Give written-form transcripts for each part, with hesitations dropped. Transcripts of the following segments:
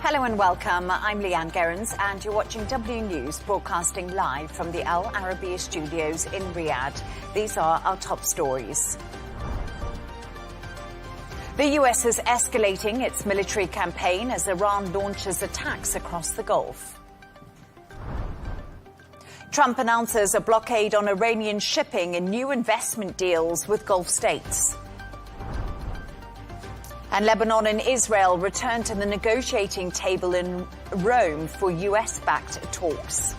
Hello and welcome. I'm Leigh Ann Gerrans and you're watching W News, broadcasting live from the Al Arabiya studios in Riyadh. These are our top stories. The US is escalating its military campaign as Iran launches attacks across the Gulf. Trump announces a blockade on Iranian shipping and new investment deals with Gulf states. And Lebanon and Israel return to the negotiating table in Rome for US-backed talks.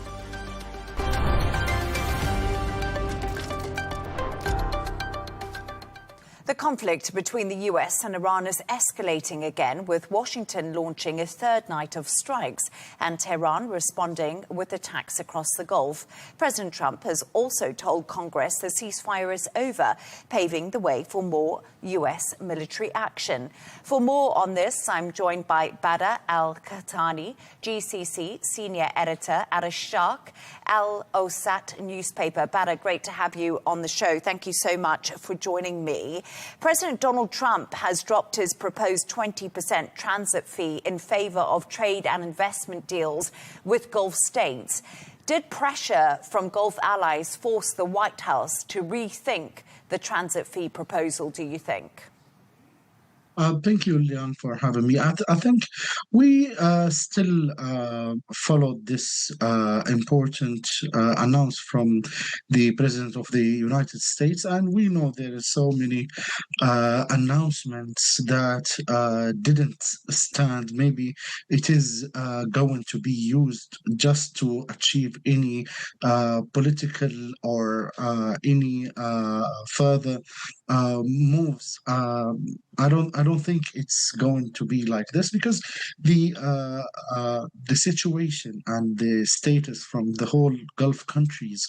The conflict between the US and Iran is escalating again, with Washington launching a third night of strikes and Tehran responding with attacks across the Gulf. President Trump has also told Congress the ceasefire is over, paving the way for more US military action. For more on this, I'm joined by Badr Al-Qahtani, GCC senior editor at Ashaq Al-Awsat newspaper. Badr, great to have you on the show. Thank you so much for joining me. President Donald Trump has dropped his proposed 20% transit fee in favor of trade and investment deals with Gulf states. Did pressure from Gulf allies force the White House to rethink the transit fee proposal, do you think? Thank you, Leon, for having me. I think we still followed this important announcement from the President of the United States, and we know there are so many announcements that didn't stand. Maybe it is going to be used just to achieve any political or any further moves. I don't think it's going to be like this, because the situation and the status from the whole Gulf countries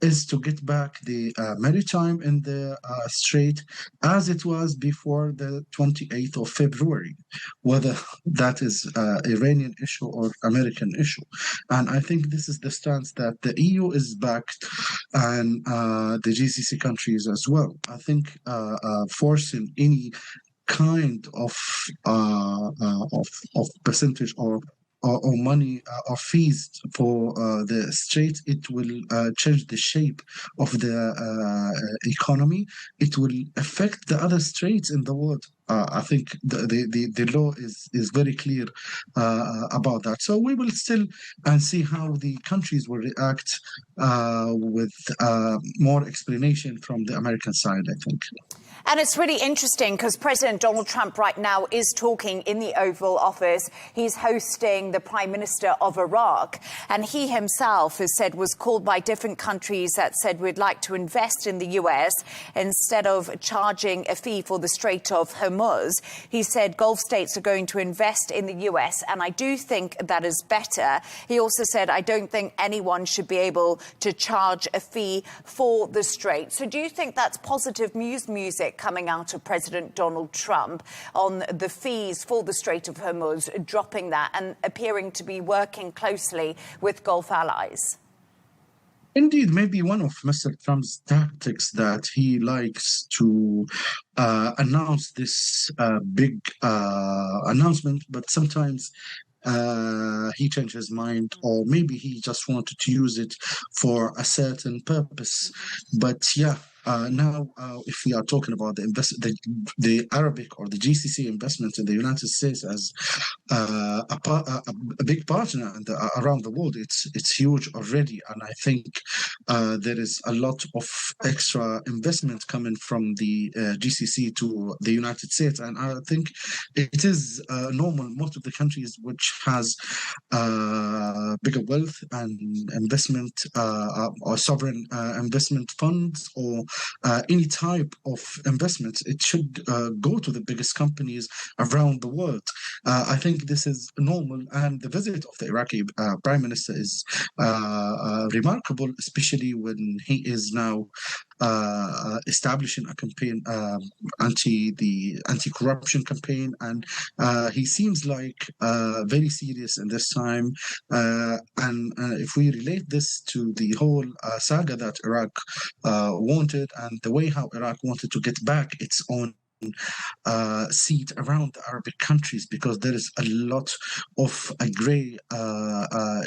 is to get back the maritime in the Strait as it was before the 28th of February, whether that is Iranian issue or American issue. And I think this is the stance that the EU is backed, and the GCC countries as well. I think forcing any kind of percentage or money or fees for the Strait, it will change the shape of the economy. It will affect the other straits in the world. I think the law is very clear about that. So we will still see how the countries will react with more explanation from the American side, I think. And it's really interesting because President Donald Trump right now is talking in the Oval Office. He's hosting the Prime Minister of Iraq. And he himself has said, was called by different countries that said we'd like to invest in the US instead of charging a fee for the Strait of Hormuz. He said Gulf states are going to invest in the US, and I do think that is better. He also said, I don't think anyone should be able to charge a fee for the Strait. So do you think that's positive music coming out of President Donald Trump on the fees for the Strait of Hormuz, dropping that and appearing to be working closely with Gulf allies? Indeed, maybe one of Mr. Trump's tactics that he likes to announce this big announcement, but sometimes he changed his mind, or maybe he just wanted to use it for a certain purpose. But yeah, now, if we are talking about the Arabic or the GCC investment in the United States as a big partner around the world, it's huge already, and I think there is a lot of extra investment coming from the GCC to the United States, and I think it is normal. Most of the countries which has bigger wealth and investment or sovereign investment funds or any type of investment, it should go to the biggest companies around the world. I think this is normal, and the visit of the Iraqi Prime Minister is remarkable, especially when he is now establishing a campaign, anti-corruption campaign, and he seems like very serious in this time. And if we relate this to the whole saga that Iraq wanted, and the way how Iraq wanted to get back its own seat around the Arabic countries, because there is a lot of a gray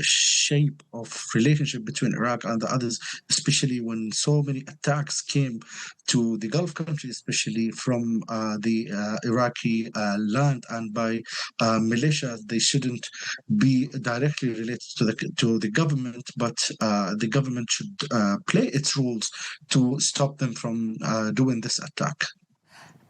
shape of relationship between Iraq and the others, especially when so many attacks came to the Gulf countries, especially from the Iraqi land and by militias. They shouldn't be directly related to the government, but the government should play its roles to stop them from doing this attack.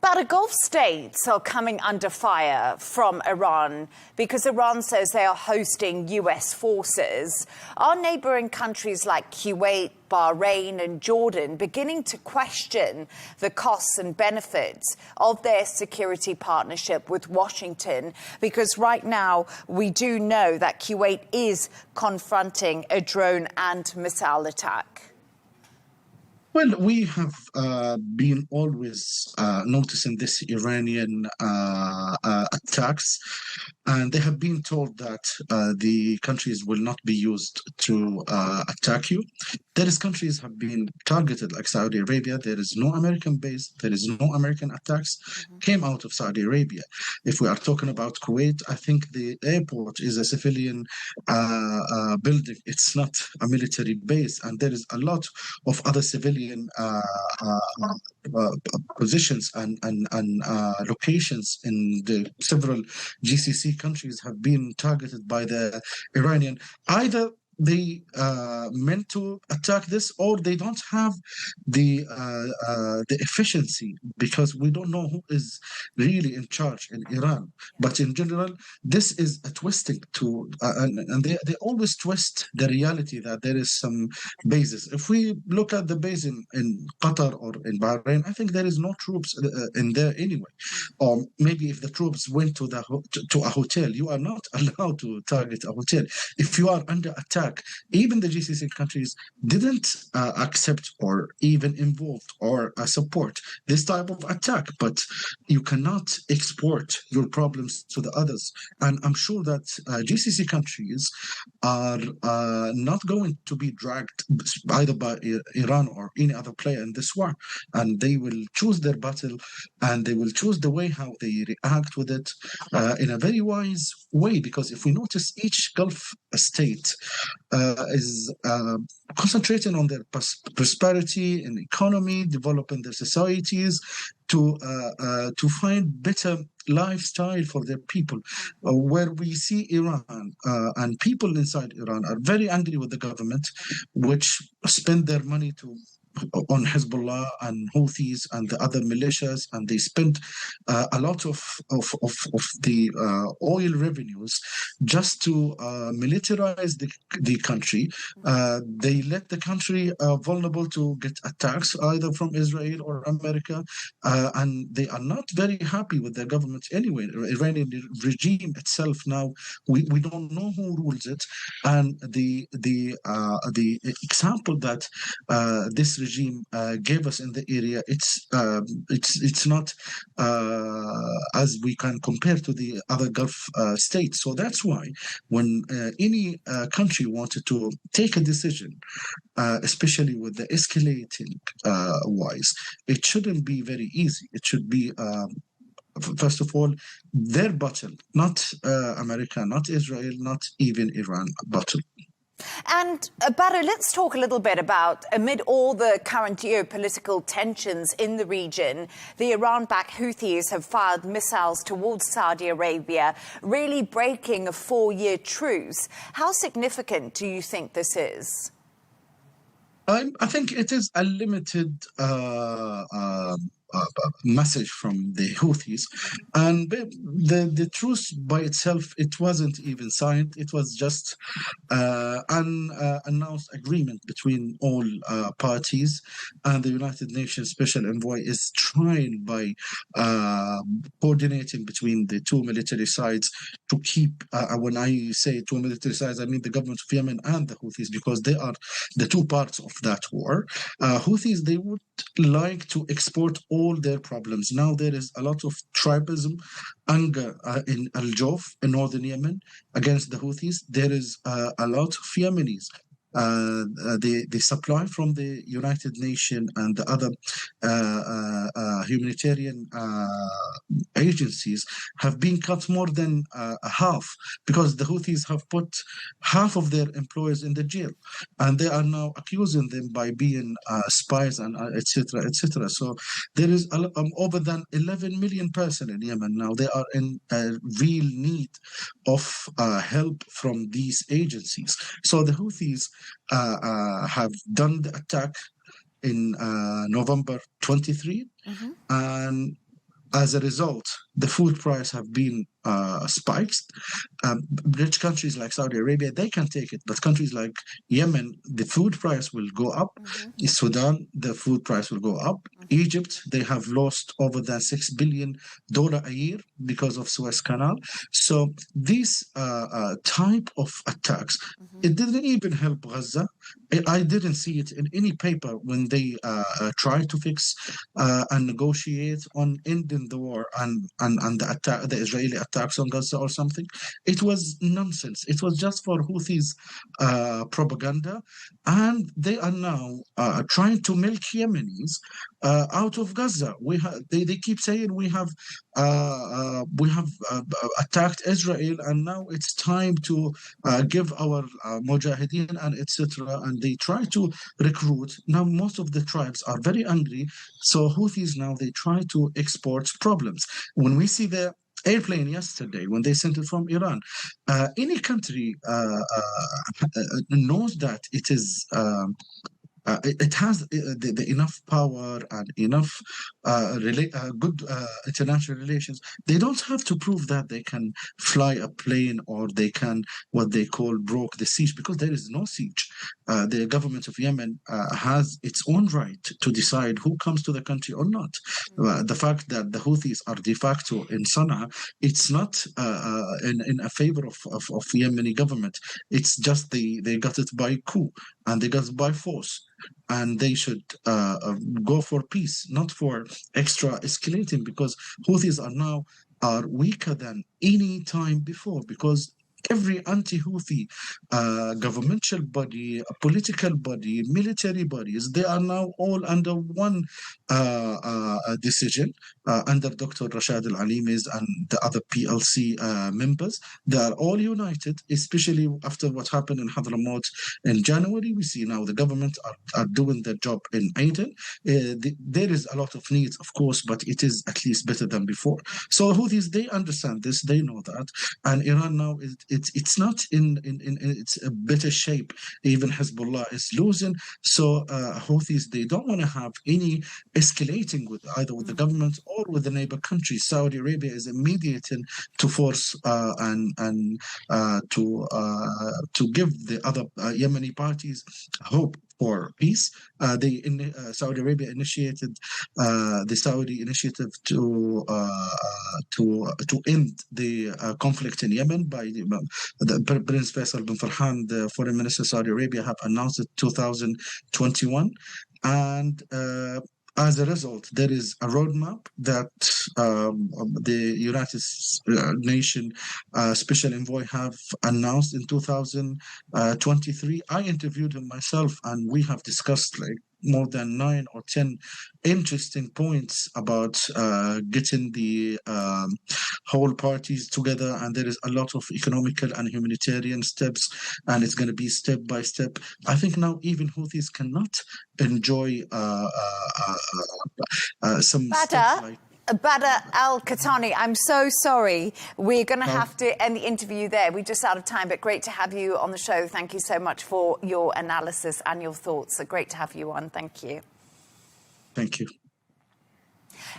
But the Gulf states are coming under fire from Iran because Iran says they are hosting US forces. Are neighboring countries like Kuwait, Bahrain and Jordan beginning to question the costs and benefits of their security partnership with Washington? Because right now we do know that Kuwait is confronting a drone and missile attack. Well, we have been always noticing this Iranian attacks, and they have been told that the countries will not be used to attack you. There is countries have been targeted, like Saudi Arabia. There is no American base. There is no American attacks came out of Saudi Arabia. If we are talking about Kuwait, I think the airport is a civilian building. It's not a military base, and there is a lot of other civilian positions and locations in the several GCC countries have been targeted by the Iranian. Either they meant to attack this, or they don't have the efficiency, because we don't know who is really in charge in Iran. But in general, this is a twisting to, and they always twist the reality that there is some bases. If we look at the base in Qatar or in Bahrain, I think there is no troops in there anyway. Or maybe if the troops went to a hotel, you are not allowed to target a hotel. If you are under attack, even the GCC countries didn't accept or even involved or support this type of attack, but you cannot export your problems to the others. And I'm sure that GCC countries are not going to be dragged either by Iran or any other player in this war, and they will choose their battle, and they will choose the way how they react with it in a very wise way, because if we notice, each Gulf state is concentrating on their prosperity and economy, developing their societies to find better lifestyle for their people. Where we see Iran and people inside Iran are very angry with the government, which spend their money on Hezbollah and Houthis and the other militias, and they spend a lot of the oil revenues just to militarize the country. They let the country vulnerable to get attacks either from Israel or America, and they are not very happy with their government anyway. Iranian regime itself now, we don't know who rules it, and the example that this regime gave us in the area, it's not as we can compare to the other Gulf states. So that's why when any country wanted to take a decision, especially with the escalating wise, it shouldn't be very easy. It should be first of all their battle, not America, not Israel, not even Iran battle. And Badr, let's talk a little bit about, amid all the current geopolitical tensions in the region, the Iran-backed Houthis have fired missiles towards Saudi Arabia, really breaking a 4-year truce. How significant do you think this is? I think it is a limited message from the Houthis, and the truce by itself, it wasn't even signed. It was just an announced agreement between all parties, and the United Nations Special Envoy is trying by coordinating between the two military sides to keep, when I say two military sides, I mean the government of Yemen and the Houthis, because they are the two parts of that war. Houthis, they would like to export all their problems. Now there is a lot of tribalism, anger in Al-Jawf in northern Yemen against the Houthis. There is a lot of Yemenis the supply from the United Nations and the other humanitarian agencies have been cut more than half, because the Houthis have put half of their employees in the jail, and they are now accusing them by being spies and etc. etc. So there is over than 11 million persons in Yemen now. They are in real need of help from these agencies. So the Houthis have done the attack in November 23, and as a result, the food price have been spiked. Rich countries like Saudi Arabia, they can take it, but countries like Yemen, the food price will go up. Sudan, the food price will go up. Egypt, they have lost over than $6 billion a year because of Suez Canal. So these type of attacks, it didn't even help Gaza. I didn't see it in any paper when they tried to fix and negotiate on ending the war and the attack, the Israeli attacks on Gaza or something. It was nonsense. It was just for Houthis propaganda, and they are now trying to milk Yemenis out of Gaza. They keep saying we have attacked Israel, and now it's time to give our mujahideen and etc. And they try to recruit. Now most of the tribes are very angry, so Houthis now they try to export problems. When we see the airplane yesterday, when they sent it from Iran, any country knows that it is it has the enough power and enough good international relations. They don't have to prove that they can fly a plane or they can what they call broke the siege, because there is no siege. The government of Yemen has its own right to decide who comes to the country or not. The fact that the Houthis are de facto in Sana'a, it's not in a favor of Yemeni government. It's just they got it by coup and they got it by force. And they should go for peace, not for extra escalating, because Houthis are weaker than any time before, because every anti-Houthi governmental body, political body, military bodies, they are now all under one decision, under Dr. Rashad Al-Alimi's and the other PLC members. They are all united, especially after what happened in Hadramaut in January. We see now the government are doing their job in Aden. There is a lot of needs, of course, but it is at least better than before. So Houthis, they understand this, they know that. And Iran now, it's not in its a better shape. Even Hezbollah is losing. So Houthis, they don't want to have any escalating with either with the government or with the neighbor countries. Saudi Arabia is mediating to force and to give the other Yemeni parties hope for peace. Saudi Arabia initiated the Saudi initiative to end the conflict in Yemen by the Prince Faisal bin Farhan, the foreign minister of Saudi Arabia, have announced it 2021, and as a result, there is a roadmap that the United Nations Special Envoy have announced in 2023. I interviewed him myself, and we have discussed like more than 9 or 10 interesting points about getting the whole parties together, and there is a lot of economical and humanitarian steps, and it's going to be step by step. I think now even Houthis cannot enjoy some steps like Badr Al-Qahtani, I'm so sorry. We're going to have to end the interview there. We're just out of time, but great to have you on the show. Thank you so much for your analysis and your thoughts. So great to have you on. Thank you. Thank you.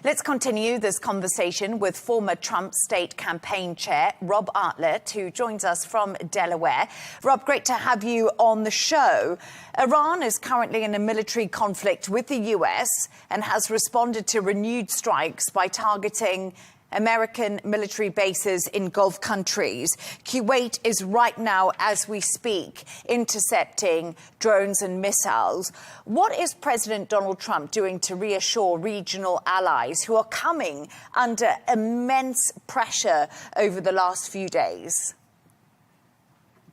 Let's continue this conversation with former Trump state campaign chair, Rob Artlett, who joins us from Delaware. Rob, great to have you on the show. Iran is currently in a military conflict with the US and has responded to renewed strikes by targeting American military bases in Gulf countries. Kuwait is right now, as we speak, intercepting drones and missiles. What is President Donald Trump doing to reassure regional allies who are coming under immense pressure over the last few days?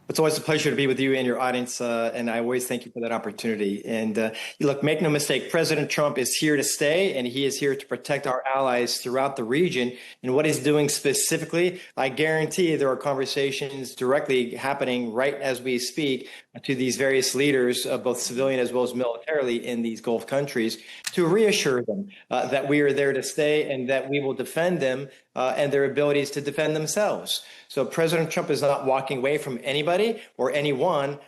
It's always a pleasure to be with you and your audience, and I always thank you for that opportunity. And look, make no mistake, President Trump is here to stay, and he is here to protect our allies throughout the region. And what he's doing specifically, I guarantee there are conversations directly happening right as we speak to these various leaders, both civilian as well as militarily, in these Gulf countries, to reassure them that we are there to stay and that we will defend them and their abilities to defend themselves. So President Trump is not walking away from anybody or anyone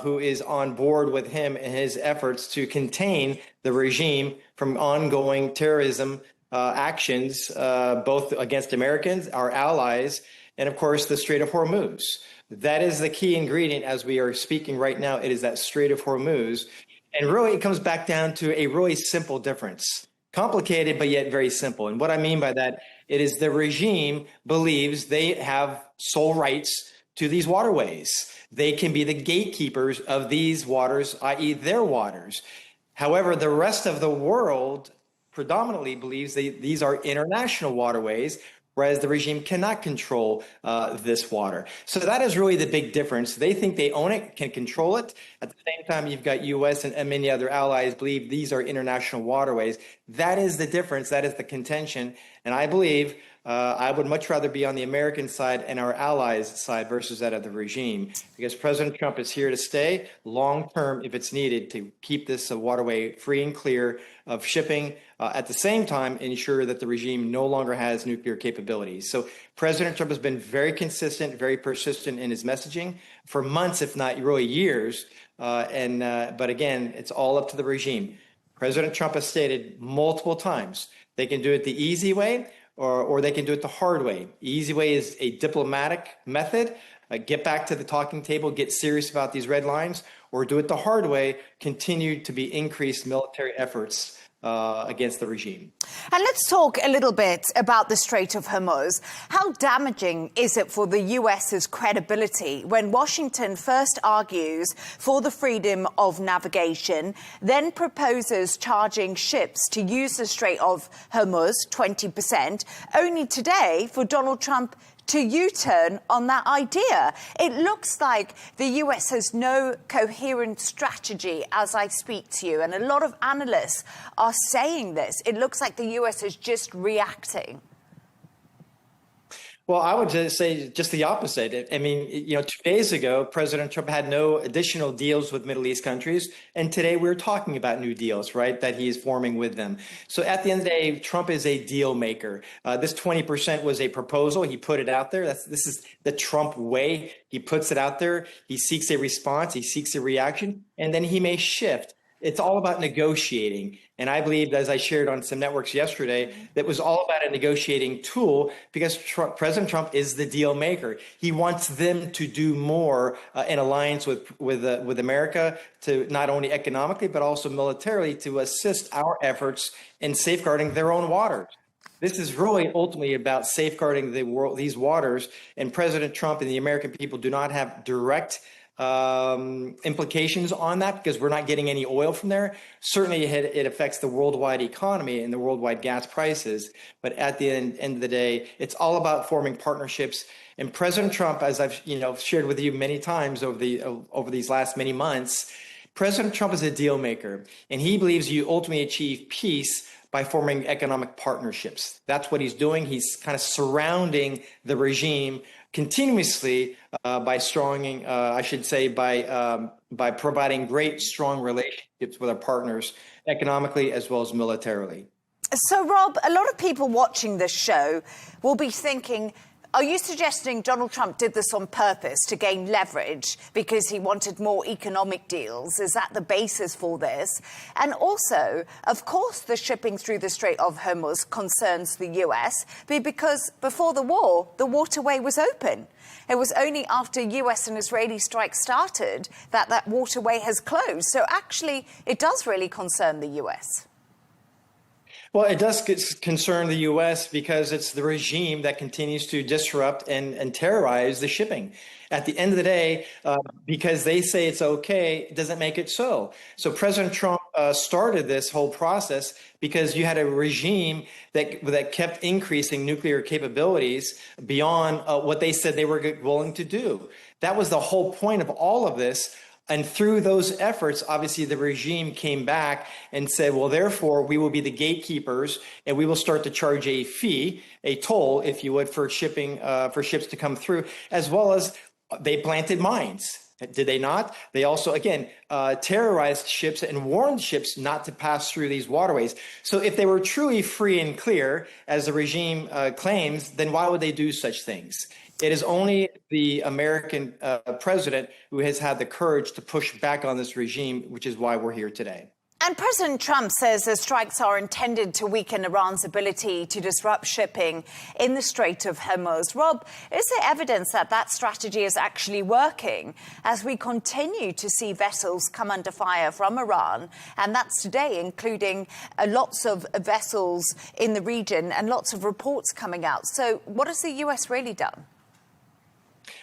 who is on board with him in his efforts to contain the regime from ongoing terrorism actions, both against Americans, our allies, and of course, the Strait of Hormuz. That is the key ingredient as we are speaking right now. It is that Strait of Hormuz. And really, it comes back down to a really simple difference. Complicated, but yet very simple. And what I mean by that, it is the regime believes they have sole rights to these waterways. They can be the gatekeepers of these waters, i.e. their waters. However, the rest of the world predominantly believes these are international waterways, whereas the regime cannot control this water. So that is really the big difference. They think they own it, can control it. At the same time, you've got U.S. and many other allies believe these are international waterways. That is the difference. That is the contention. And I believe I would much rather be on the American side and our allies' side versus that of the regime, because President Trump is here to stay long term if it's needed to keep this waterway free and clear of shipping. At the same time, ensure that the regime no longer has nuclear capabilities. So President Trump has been very consistent, very persistent in his messaging for months, if not really years. But again, it's all up to the regime. President Trump has stated multiple times they can do it the easy way or they can do it the hard way. Easy way is a diplomatic method. Get back to the talking table, get serious about these red lines, or do it the hard way, continue to be increased military efforts against the regime. And let's talk a little bit about the Strait of Hormuz. How damaging is it for the US's credibility when Washington first argues for the freedom of navigation, then proposes charging ships to use the Strait of Hormuz 20%, only today for Donald Trump to U-turn on that idea? It looks like the US has no coherent strategy as I speak to you, and a lot of analysts are saying this. It looks like the US is just reacting. Well, I would just say just the opposite. I mean, 2 days ago, President Trump had no additional deals with Middle East countries. And today we're talking about new deals, right, that he is forming with them. So at the end of the day, Trump is a deal maker. This 20% was a proposal. He put it out there. This is the Trump way. He puts it out there. He seeks a response. He seeks a reaction. And then he may shift. It's all about negotiating. And I believe, as I shared on some networks yesterday, that was all about a negotiating tool because President Trump is the deal maker. He wants them to do more in alliance with America, to not only economically, but also militarily, to assist our efforts in safeguarding their own waters. This is really ultimately about safeguarding these waters. And President Trump and the American people do not have direct implications on that because we're not getting any oil from there. Certainly it affects the worldwide economy and the worldwide gas prices. But at the end of the day, it's all about forming partnerships. And President Trump, as I've shared with you many times over these last many months, President Trump is a deal maker, and he believes you ultimately achieve peace by forming economic partnerships. That's what he's doing. He's kind of surrounding the regime continuously by providing great, strong relationships with our partners economically as well as militarily. So, Rob, a lot of people watching this show will be thinking, are you suggesting Donald Trump did this on purpose to gain leverage because he wanted more economic deals? Is that the basis for this? And also, of course, the shipping through the Strait of Hormuz concerns the US, because before the war, the waterway was open. It was only after US and Israeli strikes started that that waterway has closed. So actually, it does really concern the US. Well, it does concern the U.S. because it's the regime that continues to disrupt and terrorize the shipping. At the end of the day, because they say it's okay, it doesn't make it so. So President Trump started this whole process because you had a regime that kept increasing nuclear capabilities beyond what they said they were willing to do. That was the whole point of all of this. And through those efforts, obviously, the regime came back and said, well, therefore, we will be the gatekeepers and we will start to charge a fee, a toll, if you would, for shipping, for ships to come through, as well as they planted mines. Did they not? They also, again, terrorized ships and warned ships not to pass through these waterways. So if they were truly free and clear, as the regime claims, then why would they do such things? It is only the American president who has had the courage to push back on this regime, which is why we're here today. And President Trump says the strikes are intended to weaken Iran's ability to disrupt shipping in the Strait of Hormuz. Rob, is there evidence that that strategy is actually working as we continue to see vessels come under fire from Iran? And that's today, including lots of vessels in the region and lots of reports coming out. So what has the US really done?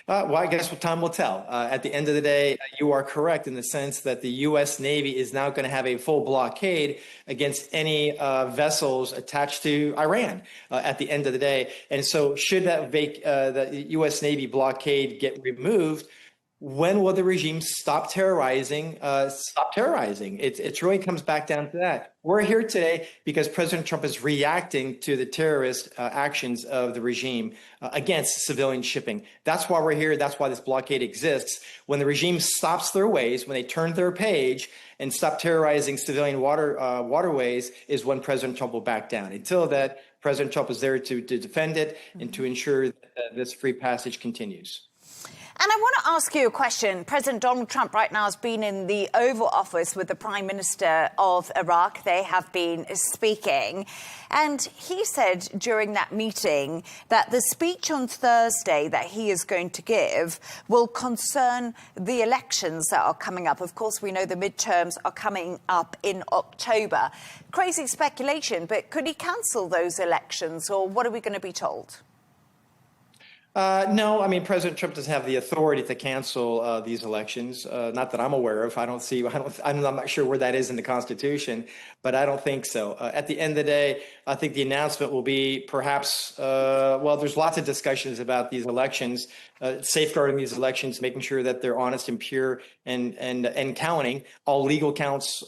Well, I guess what time will tell. At the end of the day, you are correct in the sense that the U.S. Navy is now going to have a full blockade against any vessels attached to Iran at the end of the day. And so should that the U.S. Navy blockade get removed, when will the regime stop terrorizing? It really comes back down to that. We're here today because President Trump is reacting to the terrorist actions of the regime against civilian shipping. That's why we're here. That's why this blockade exists. When the regime stops their ways, when they turn their page and stop terrorizing civilian waterways, is when President Trump will back down. Until that, President Trump is there to defend it and to ensure that this free passage continues. And I want to ask you a question. President Donald Trump right now has been in the Oval Office with the Prime Minister of Iraq. They have been speaking. And he said during that meeting that the speech on Thursday that he is going to give will concern the elections that are coming up. Of course, we know the midterms are coming up in October. Crazy speculation, but could he cancel those elections, or what are we going to be told? No, I mean, President Trump doesn't have the authority to cancel these elections. Not that I'm aware of. I'm not sure where that is in the Constitution, but I don't think so. At the end of the day, I think the announcement will be perhaps, well, there's lots of discussions about these elections, safeguarding these elections, making sure that they're honest and pure and counting. All legal votes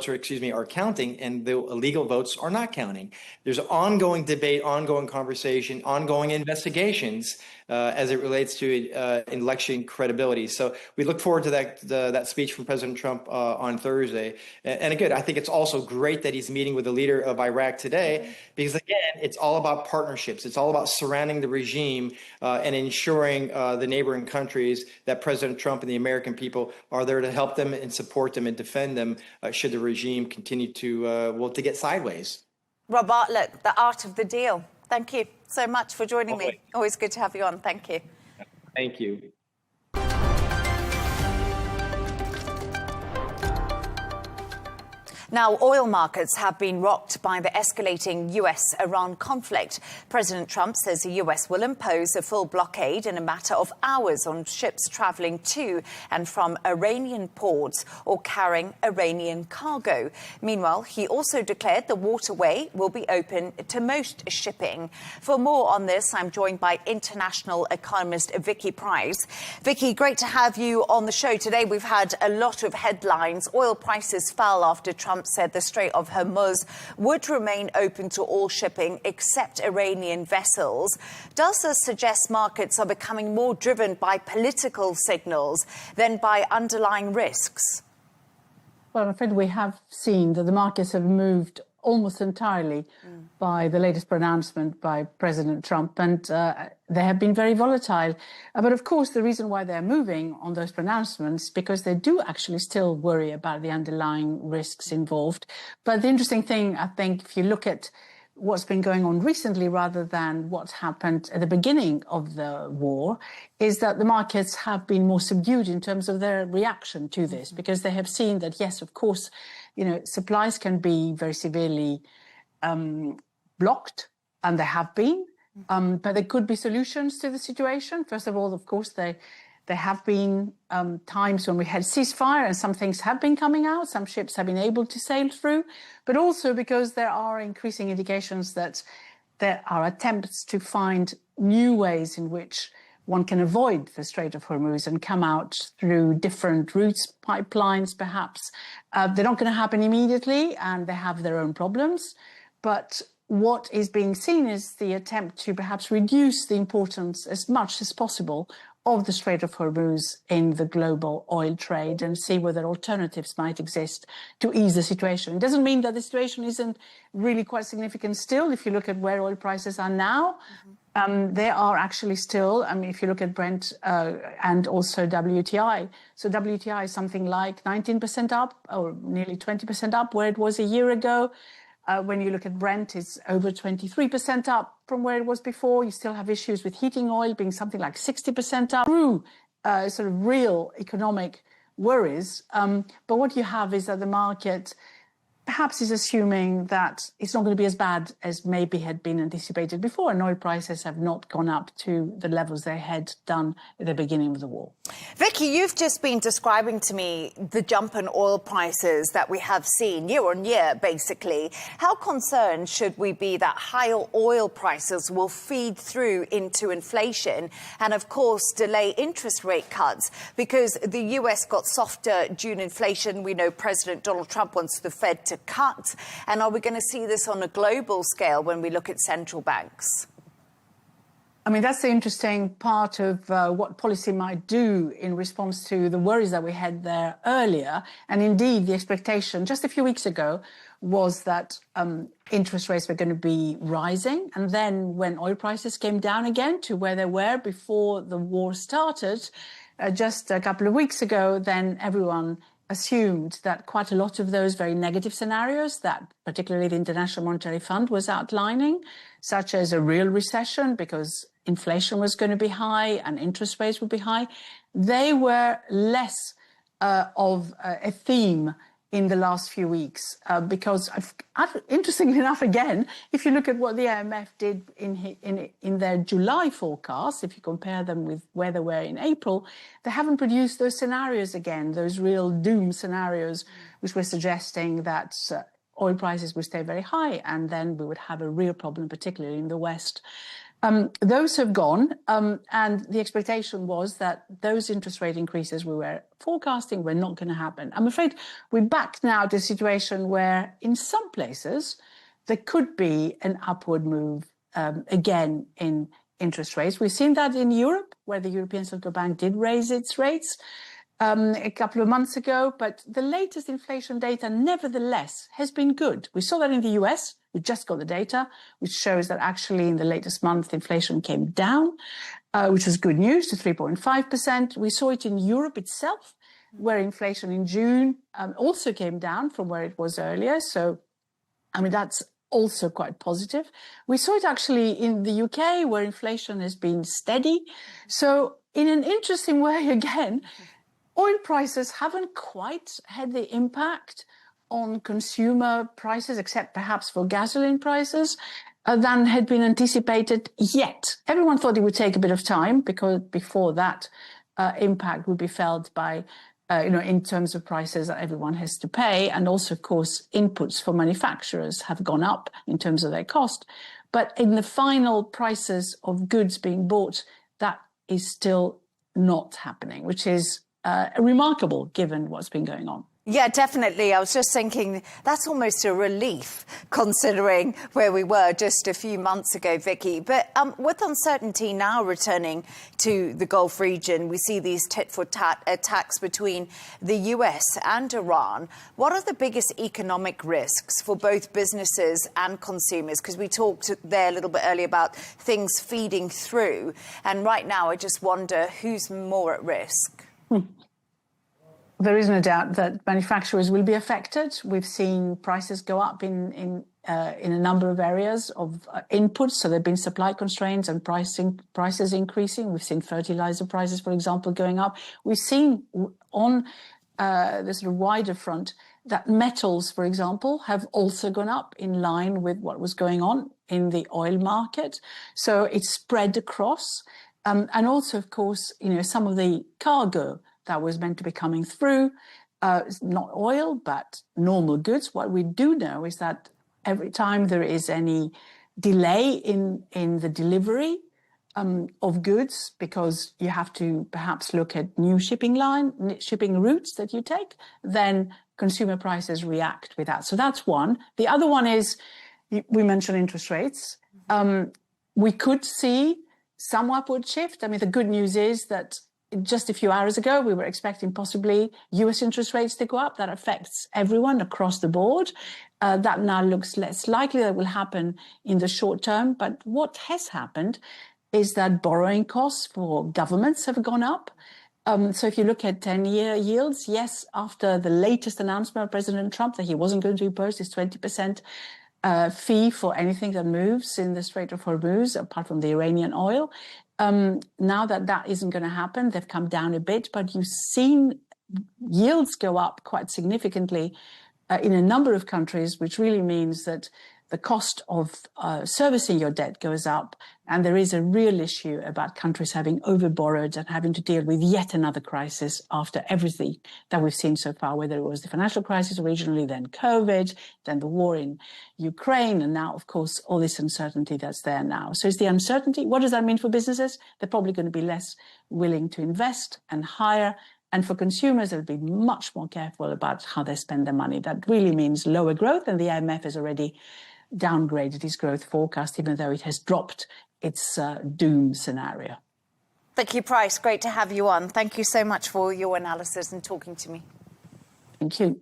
are counting, and the illegal votes are not counting. There's ongoing debate, ongoing conversation, ongoing investigations as it relates to election credibility. So we look forward to that speech from President Trump on Thursday. And again, I think it's also great that he's meeting with the leader of Iraq today, because again, it's all about partnerships. It's all about surrounding the regime and ensuring the neighboring countries that President Trump and the American people are there to help them and support them and defend them should the regime continue to get sideways. Rob Bartlett, the art of the deal. Thank you so much for joining me. Always good to have you on. Thank you. Thank you. Now, oil markets have been rocked by the escalating US-Iran conflict. President Trump says the US will impose a full blockade in a matter of hours on ships traveling to and from Iranian ports or carrying Iranian cargo. Meanwhile, he also declared the waterway will be open to most shipping. For more on this, I'm joined by international economist Vicky Price. Vicky, great to have you on the show today. We've had a lot of headlines. Oil prices fell after Trump said the Strait of Hormuz would remain open to all shipping except Iranian vessels. Does this suggest markets are becoming more driven by political signals than by underlying risks? Well, I'm afraid we have seen that the markets have moved almost entirely by the latest pronouncement by President Trump, and they have been very volatile. But of course, the reason why they're moving on those pronouncements, because they do actually still worry about the underlying risks involved. But the interesting thing, I think, if you look at what's been going on recently rather than what's happened at the beginning of the war, is that the markets have been more subdued in terms of their reaction to this, because they have seen that, yes, of course, supplies can be very severely blocked, and there have been, but there could be solutions to the situation. First of all, of course, There have been times when we had ceasefire and some things have been coming out, some ships have been able to sail through, but also because there are increasing indications that there are attempts to find new ways in which one can avoid the Strait of Hormuz and come out through different routes, pipelines perhaps. They're not going to happen immediately and they have their own problems, but what is being seen is the attempt to perhaps reduce the importance as much as possible of the Strait of Hormuz in the global oil trade and see whether alternatives might exist to ease the situation. It doesn't mean that the situation isn't really quite significant still. If you look at where oil prices are now, they are actually still, I mean, if you look at Brent and also WTI. So WTI is something like 19% up or nearly 20% up where it was a year ago. When you look at Brent, it's over 23% up from where it was before. You still have issues with heating oil being something like 60% up through sort of real economic worries. But what you have is that the market perhaps is assuming that it's not going to be as bad as maybe had been anticipated before, and oil prices have not gone up to the levels they had done at the beginning of the war. Vicky, you've just been describing to me the jump in oil prices that we have seen year on year, basically. How concerned should we be that higher oil prices will feed through into inflation and, of course, delay interest rate cuts? Because the US got softer June inflation. We know President Donald Trump wants the Fed to cut. And are we going to see this on a global scale when we look at central banks? I mean, that's the interesting part of what policy might do in response to the worries that we had there earlier. And indeed, the expectation just a few weeks ago was that interest rates were going to be rising. And then when oil prices came down again to where they were before the war started, just a couple of weeks ago, then everyone assumed that quite a lot of those very negative scenarios that particularly the International Monetary Fund was outlining, such as a real recession because inflation was going to be high and interest rates would be high, they were less of a theme in the last few weeks because, interestingly enough, again, if you look at what the IMF did in their July forecast, if you compare them with where they were in April, they haven't produced those scenarios again, those real doom scenarios, which were suggesting that oil prices would stay very high and then we would have a real problem, particularly in the West. Those have gone, and the expectation was that those interest rate increases we were forecasting were not going to happen. I'm afraid we're back now to a situation where in some places there could be an upward move again in interest rates. We've seen that in Europe, where the European Central Bank did raise its rates a couple of months ago, but the latest inflation data nevertheless has been good. We saw that in the US. We just got the data, which shows that actually in the latest month, inflation came down, which was good news, to 3.5%. We saw it in Europe itself, where inflation in June also came down from where it was earlier. So, I mean, that's also quite positive. We saw it actually in the UK, where inflation has been steady. So, in an interesting way, again, oil prices haven't quite had the impact on consumer prices, except perhaps for gasoline prices, than had been anticipated yet. Everyone thought it would take a bit of time because before that impact would be felt by, in terms of prices that everyone has to pay. And also, of course, inputs for manufacturers have gone up in terms of their cost. But in the final prices of goods being bought, that is still not happening, which is remarkable given what's been going on. Yeah, definitely. I was just thinking that's almost a relief considering where we were just a few months ago, Vicky. But with uncertainty now returning to the Gulf region, we see these tit-for-tat attacks between the US and Iran. What are the biggest economic risks for both businesses and consumers? Because we talked there a little bit earlier about things feeding through. And right now, I just wonder who's more at risk. There is no doubt that manufacturers will be affected. We've seen prices go up in a number of areas of inputs. So there have been supply constraints and prices increasing. We've seen fertilizer prices, for example, going up. We've seen on the sort of wider front that metals, for example, have also gone up in line with what was going on in the oil market. So it's spread across. And also, of course, some of the cargo that was meant to be coming through, not oil, but normal goods. What we do know is that every time there is any delay in the delivery of goods, because you have to perhaps look at new shipping routes that you take, then consumer prices react with that. So that's one. The other one is, we mentioned interest rates. We could see some upward shift. I mean, the good news is that just a few hours ago, we were expecting possibly US interest rates to go up. That affects everyone across the board. That now looks less likely that will happen in the short term. But what has happened is that borrowing costs for governments have gone up. So if you look at 10-year yields, yes, after the latest announcement of President Trump that he wasn't going to impose this 20% fee for anything that moves in the Strait of Hormuz, apart from the Iranian oil. Now that isn't going to happen, they've come down a bit, but you've seen yields go up quite significantly in a number of countries, which really means that the cost of servicing your debt goes up. And there is a real issue about countries having overborrowed and having to deal with yet another crisis after everything that we've seen so far, whether it was the financial crisis originally, then COVID, then the war in Ukraine, and now, of course, all this uncertainty that's there now. So it's the uncertainty. What does that mean for businesses? They're probably going to be less willing to invest and hire. And for consumers, they'll be much more careful about how they spend their money. That really means lower growth, and the IMF has already downgraded its growth forecast, even though it has dropped its doom scenario. Vicky Price, great to have you on. Thank you so much for your analysis and talking to me. Thank you.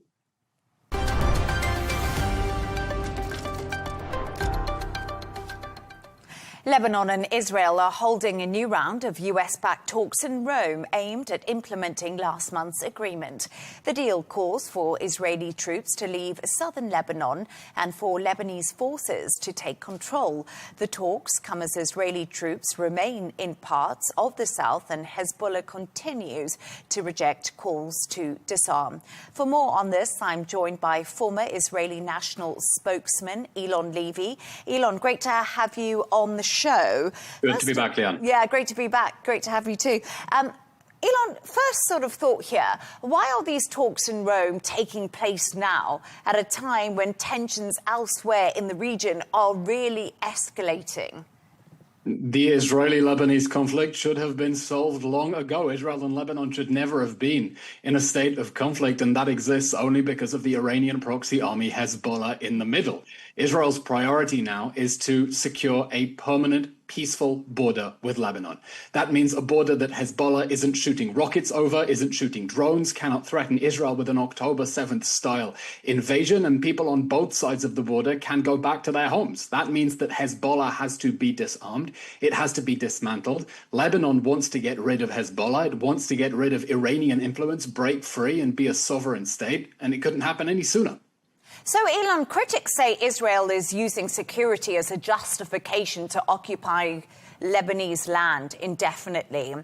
Lebanon and Israel are holding a new round of US-backed talks in Rome aimed at implementing last month's agreement. The deal calls for Israeli troops to leave southern Lebanon and for Lebanese forces to take control. The talks come as Israeli troops remain in parts of the south and Hezbollah continues to reject calls to disarm. For more on this, I'm joined by former Israeli national spokesman Elon Levy. Elon, great to have you on the show. Good to be back, Leigh Ann. Yeah, great to be back. Great to have you too. Elon, first sort of thought here, why are these talks in Rome taking place now at a time when tensions elsewhere in the region are really escalating? The Israeli-Lebanese conflict should have been solved long ago. Israel and Lebanon should never have been in a state of conflict, and that exists only because of the Iranian proxy army Hezbollah in the middle. Israel's priority now is to secure a permanent, peaceful border with Lebanon. That means a border that Hezbollah isn't shooting rockets over, isn't shooting drones, cannot threaten Israel with an October 7th style invasion, and people on both sides of the border can go back to their homes. That means that Hezbollah has to be disarmed. It has to be dismantled. Lebanon wants to get rid of Hezbollah. It wants to get rid of Iranian influence, break free and be a sovereign state, and it couldn't happen any sooner. So, Elon, critics say Israel is using security as a justification to occupy Lebanese land indefinitely.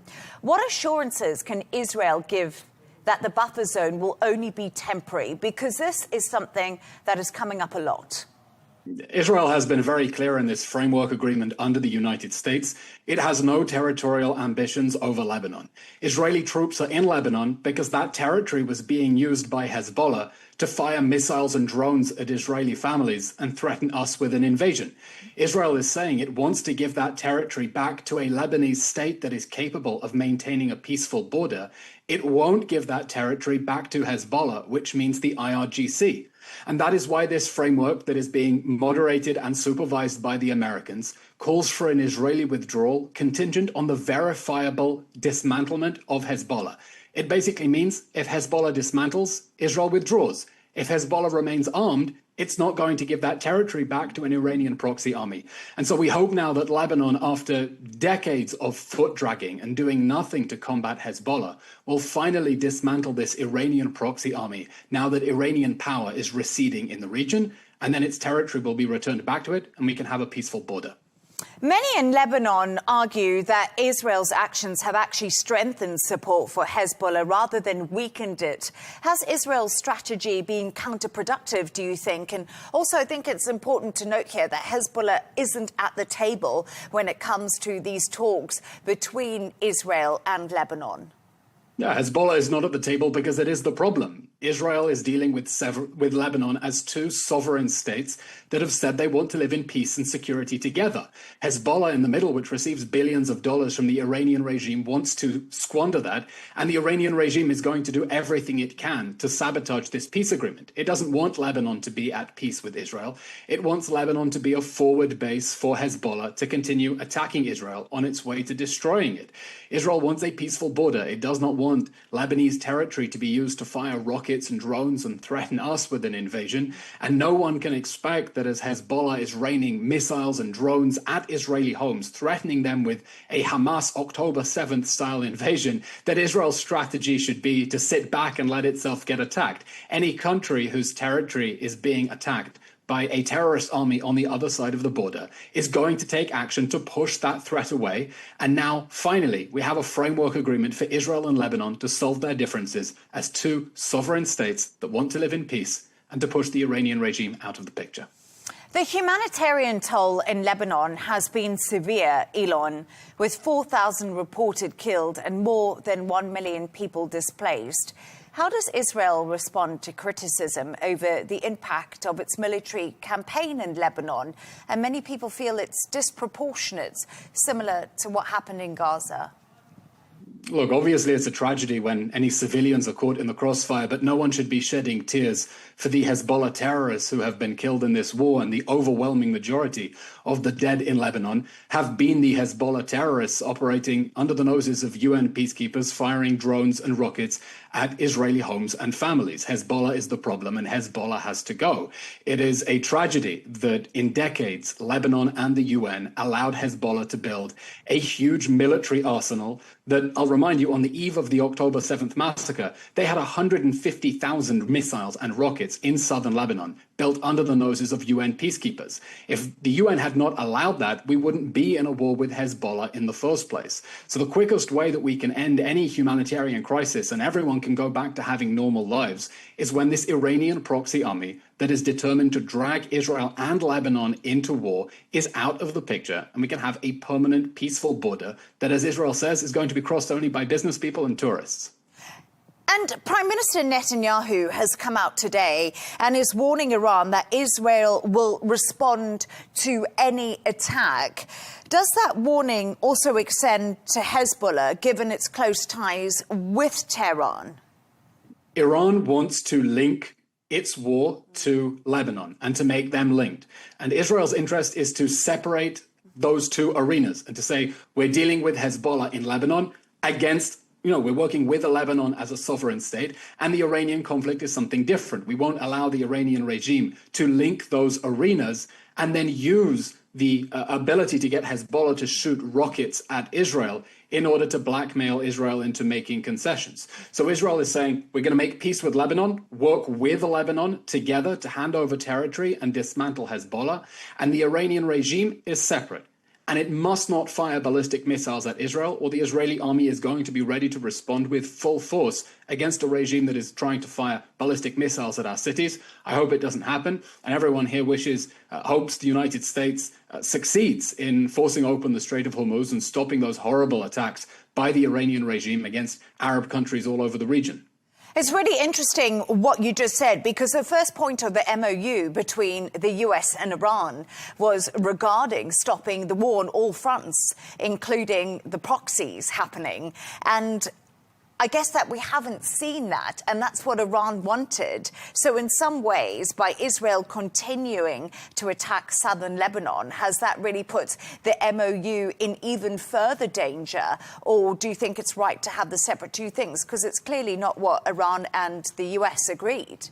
What assurances can Israel give that the buffer zone will only be temporary? Because this is something that is coming up a lot. Israel has been very clear in this framework agreement under the United States. It has no territorial ambitions over Lebanon. Israeli troops are in Lebanon because that territory was being used by Hezbollah to fire missiles and drones at Israeli families and threaten us with an invasion. Israel is saying it wants to give that territory back to a Lebanese state that is capable of maintaining a peaceful border. It won't give that territory back to Hezbollah, which means the IRGC. And that is why this framework that is being moderated and supervised by the Americans calls for an Israeli withdrawal contingent on the verifiable dismantlement of Hezbollah. It basically means if Hezbollah dismantles, Israel withdraws. If Hezbollah remains armed, it's not going to give that territory back to an Iranian proxy army. And so we hope now that Lebanon, after decades of foot dragging and doing nothing to combat Hezbollah, will finally dismantle this Iranian proxy army now that Iranian power is receding in the region, and then its territory will be returned back to it and we can have a peaceful border. Many in Lebanon argue that Israel's actions have actually strengthened support for Hezbollah rather than weakened it. Has Israel's strategy been counterproductive, do you think? And also, I think it's important to note here that Hezbollah isn't at the table when it comes to these talks between Israel and Lebanon. Yeah, Hezbollah is not at the table because it is the problem. Israel is dealing with Lebanon as two sovereign states that have said they want to live in peace and security together. Hezbollah in the middle, which receives billions of dollars from the Iranian regime, wants to squander that, and the Iranian regime is going to do everything it can to sabotage this peace agreement. It doesn't want Lebanon to be at peace with Israel. It wants Lebanon to be a forward base for Hezbollah to continue attacking Israel on its way to destroying it. Israel wants a peaceful border. It does not want Lebanese territory to be used to fire rockets and drones and threaten us with an invasion. And no one can expect that as Hezbollah is raining missiles and drones at Israeli homes, threatening them with a Hamas October 7th style invasion, that Israel's strategy should be to sit back and let itself get attacked. Any country whose territory is being attacked by a terrorist army on the other side of the border is going to take action to push that threat away. And now, finally, we have a framework agreement for Israel and Lebanon to solve their differences as two sovereign states that want to live in peace and to push the Iranian regime out of the picture. The humanitarian toll in Lebanon has been severe, Elon, with 4,000 reported killed and more than 1 million people displaced. How does Israel respond to criticism over the impact of its military campaign in Lebanon? And many people feel it's disproportionate, similar to what happened in Gaza. Look, obviously it's a tragedy when any civilians are caught in the crossfire, but no one should be shedding tears for the Hezbollah terrorists who have been killed in this war, and the overwhelming majority of the dead in Lebanon have been the Hezbollah terrorists operating under the noses of UN peacekeepers, firing drones and rockets at Israeli homes and families. Hezbollah is the problem, and Hezbollah has to go. It is a tragedy that in decades, Lebanon and the UN allowed Hezbollah to build a huge military arsenal that, I'll remind you, on the eve of the October 7th massacre, they had 150,000 missiles and rockets in southern Lebanon, built under the noses of UN peacekeepers. If the UN had not allowed that, we wouldn't be in a war with Hezbollah in the first place. So the quickest way that we can end any humanitarian crisis and everyone can go back to having normal lives is when this Iranian proxy army that is determined to drag Israel and Lebanon into war is out of the picture, and we can have a permanent, peaceful border that, as Israel says, is going to be crossed only by business people and tourists. And Prime Minister Netanyahu has come out today and is warning Iran that Israel will respond to any attack. Does that warning also extend to Hezbollah, given its close ties with Tehran? Iran wants to link its war to Lebanon and to make them linked. And Israel's interest is to separate those two arenas and to say, we're dealing with Hezbollah in Lebanon against, we're working with Lebanon as a sovereign state, and the Iranian conflict is something different. We won't allow the Iranian regime to link those arenas and then use the ability to get Hezbollah to shoot rockets at Israel in order to blackmail Israel into making concessions. So Israel is saying, we're going to make peace with Lebanon, work with Lebanon together to hand over territory and dismantle Hezbollah, and the Iranian regime is separate. And it must not fire ballistic missiles at Israel, or the Israeli army is going to be ready to respond with full force against a regime that is trying to fire ballistic missiles at our cities. I hope it doesn't happen. And everyone here hopes the United States succeeds in forcing open the Strait of Hormuz and stopping those horrible attacks by the Iranian regime against Arab countries all over the region. It's really interesting what you just said, because the first point of the MOU between the US and Iran was regarding stopping the war on all fronts, including the proxies happening. And I guess that we haven't seen that, and that's what Iran wanted. So in some ways, by Israel continuing to attack southern Lebanon, has that really put the MOU in even further danger? Or do you think it's right to have the separate two things? Because it's clearly not what Iran and the US agreed.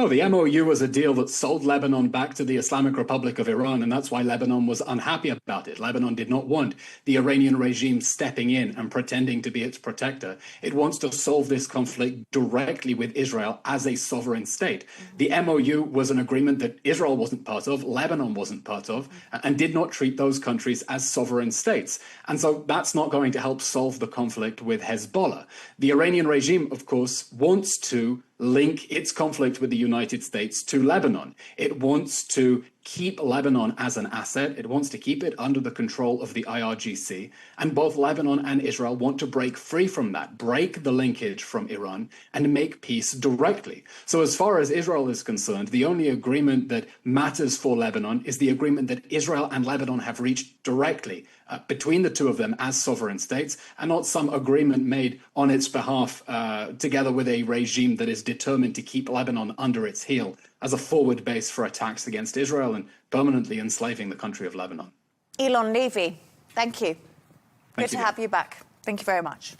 No, the MOU was a deal that sold Lebanon back to the Islamic Republic of Iran, and that's why Lebanon was unhappy about it. Lebanon did not want the Iranian regime stepping in and pretending to be its protector. It wants to solve this conflict directly with Israel as a sovereign state. The MOU was an agreement that Israel wasn't part of, Lebanon wasn't part of, and did not treat those countries as sovereign states. And so that's not going to help solve the conflict with Hezbollah. The Iranian regime, of course, wants to link its conflict with the United States to Lebanon. It wants to keep Lebanon as an asset. It wants to keep it under the control of the IRGC. And both Lebanon and Israel want to break free from that, break the linkage from Iran, and make peace directly. So as far as Israel is concerned, the only agreement that matters for Lebanon is the agreement that Israel and Lebanon have reached directly between the two of them as sovereign states, and not some agreement made on its behalf together with a regime that is determined to keep Lebanon under its heel as a forward base for attacks against Israel and permanently enslaving the country of Lebanon. Elon Levy, thank you. Good to have you back. Thank you very much.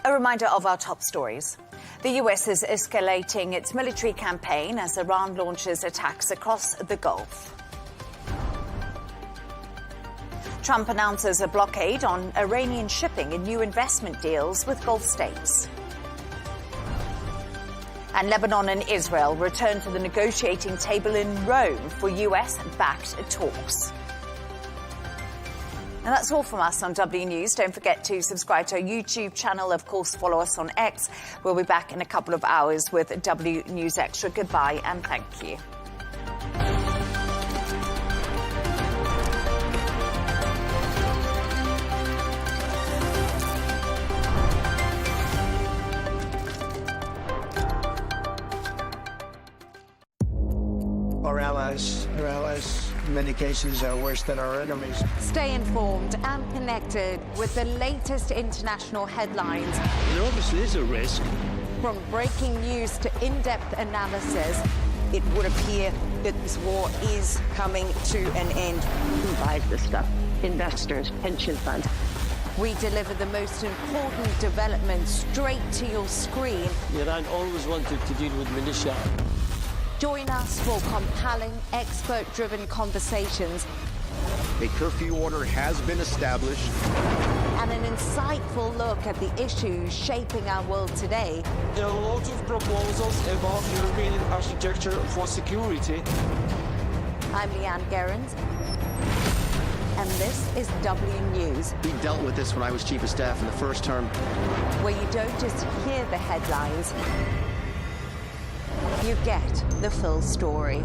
A reminder of our top stories. The US is escalating its military campaign as Iran launches attacks across the Gulf. Trump announces a blockade on Iranian shipping in new investment deals with Gulf states. And Lebanon and Israel return to the negotiating table in Rome for US-backed talks. And that's all from us on W News. Don't forget to subscribe to our YouTube channel. Of course, follow us on X. We'll be back in a couple of hours with W News Extra. Goodbye and thank you. Our allies, in many cases, are worse than our enemies. Stay informed and connected with the latest international headlines. There obviously is a risk. From breaking news to in-depth analysis. It would appear that this war is coming to an end. Who buys this stuff? Investors, pension funds. We deliver the most important developments straight to your screen. Iran always wanted to deal with militia. Join us for compelling, expert-driven conversations. A curfew order has been established. And an insightful look at the issues shaping our world today. There are lots of proposals about European architecture for security. I'm Leigh Ann Gerrans, and this is W News. We dealt with this when I was Chief of Staff in the first term. Where you don't just hear the headlines, you get the full story.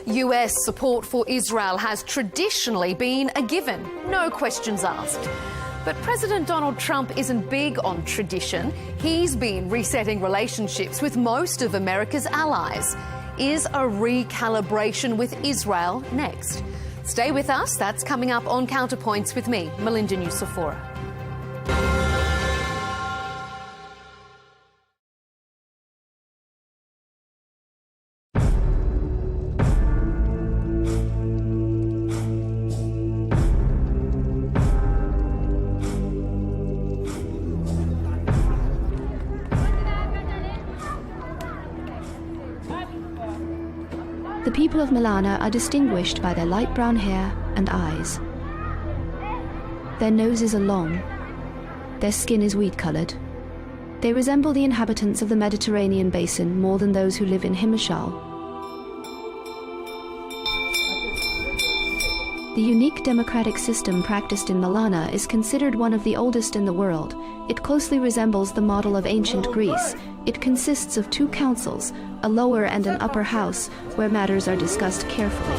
US support for Israel has traditionally been a given, no questions asked. But President Donald Trump isn't big on tradition. He's been resetting relationships with most of America's allies. Is a recalibration with Israel next? Stay with us. That's coming up on Counterpoints with me, Melinda Nucifora. The people of Milana are distinguished by their light brown hair and eyes. Their noses are long. Their skin is wheat-colored. They resemble the inhabitants of the Mediterranean basin more than those who live in Himachal. The unique democratic system practiced in Milana is considered one of the oldest in the world. It closely resembles the model of ancient Greece. It consists of two councils, a lower and an upper house, where matters are discussed carefully.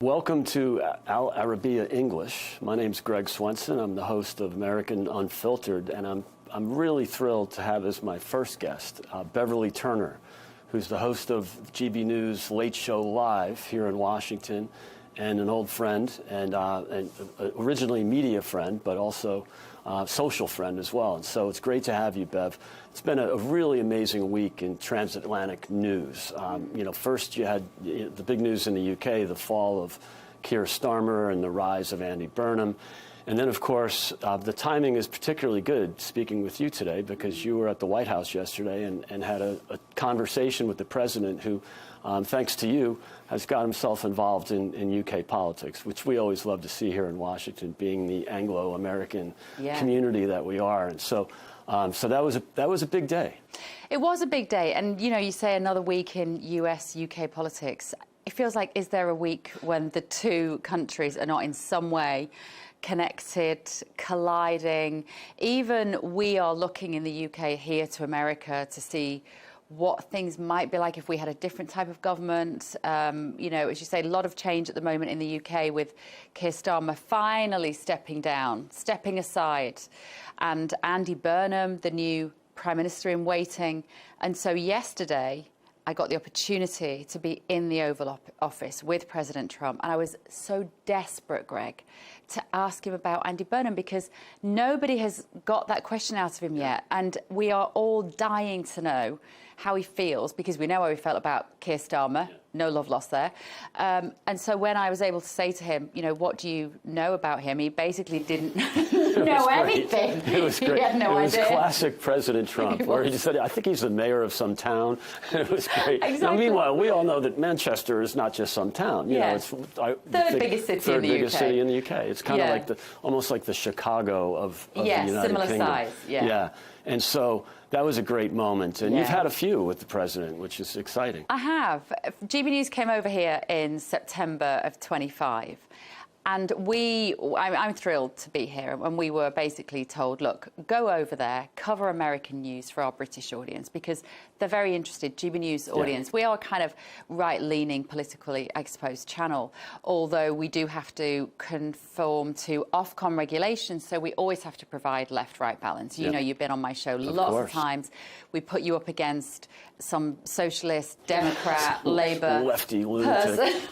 Welcome to Arabiya English. My name's Greg Swenson. I'm the host of American Unfiltered, and I'm really thrilled to have as my first guest Beverly Turner, who's the host of GB News Late Show Live here in Washington, and an old friend, and originally media friend, but also social friend as well. And so it's great to have you, Bev. It's been a really amazing week in transatlantic news. First you had the big news in the UK, the fall of Keir Starmer and the rise of Andy Burnham. And then, of course, the timing is particularly good speaking with you today, because you were at the White House yesterday and had a conversation with the president who, thanks to you, has got himself involved in UK politics, which we always love to see here in Washington, being the Anglo-American community that we are. And so that was a big day. It was a big day. And, you say another week in US-UK politics. It feels like, is there a week when the two countries are not in some way connected, colliding? Even we are looking in the UK here to America to see what things might be like if we had a different type of government. As you say, a lot of change at the moment in the UK with Keir Starmer finally stepping down, stepping aside, and Andy Burnham, the new Prime Minister in waiting. And so yesterday, I got the opportunity to be in the Oval Office with President Trump, and I was so desperate, Greg, to ask him about Andy Burnham, because nobody has got that question out of him yet, and we are all dying to know how he feels, because we know how he felt about Keir Starmer. No love lost there. And so when I was able to say to him, what do you know about him? He basically didn't know anything. It was great. He had no idea. It was classic President Trump, where he just said, I think he's the mayor of some town. It was great. Exactly. Now, meanwhile, we all know that Manchester is not just some town. It's third biggest city in the UK. Biggest city in the UK. It's kind of like almost like the Chicago of the United similar Kingdom. Size. Yeah. And so that was a great moment. And you've had a few with the president, which is exciting. I have. GB News came over here in September of 25. And I'm thrilled to be here. And we were basically told, look, go over there, cover American news for our British audience, because they're very interested. GB News audience. We are kind of right-leaning, politically exposed channel, although we do have to conform to Ofcom regulations. So we always have to provide left-right balance. You know, you've been on my show lots of times. We put you up against some socialist, Democrat, Labour lefty lunatic.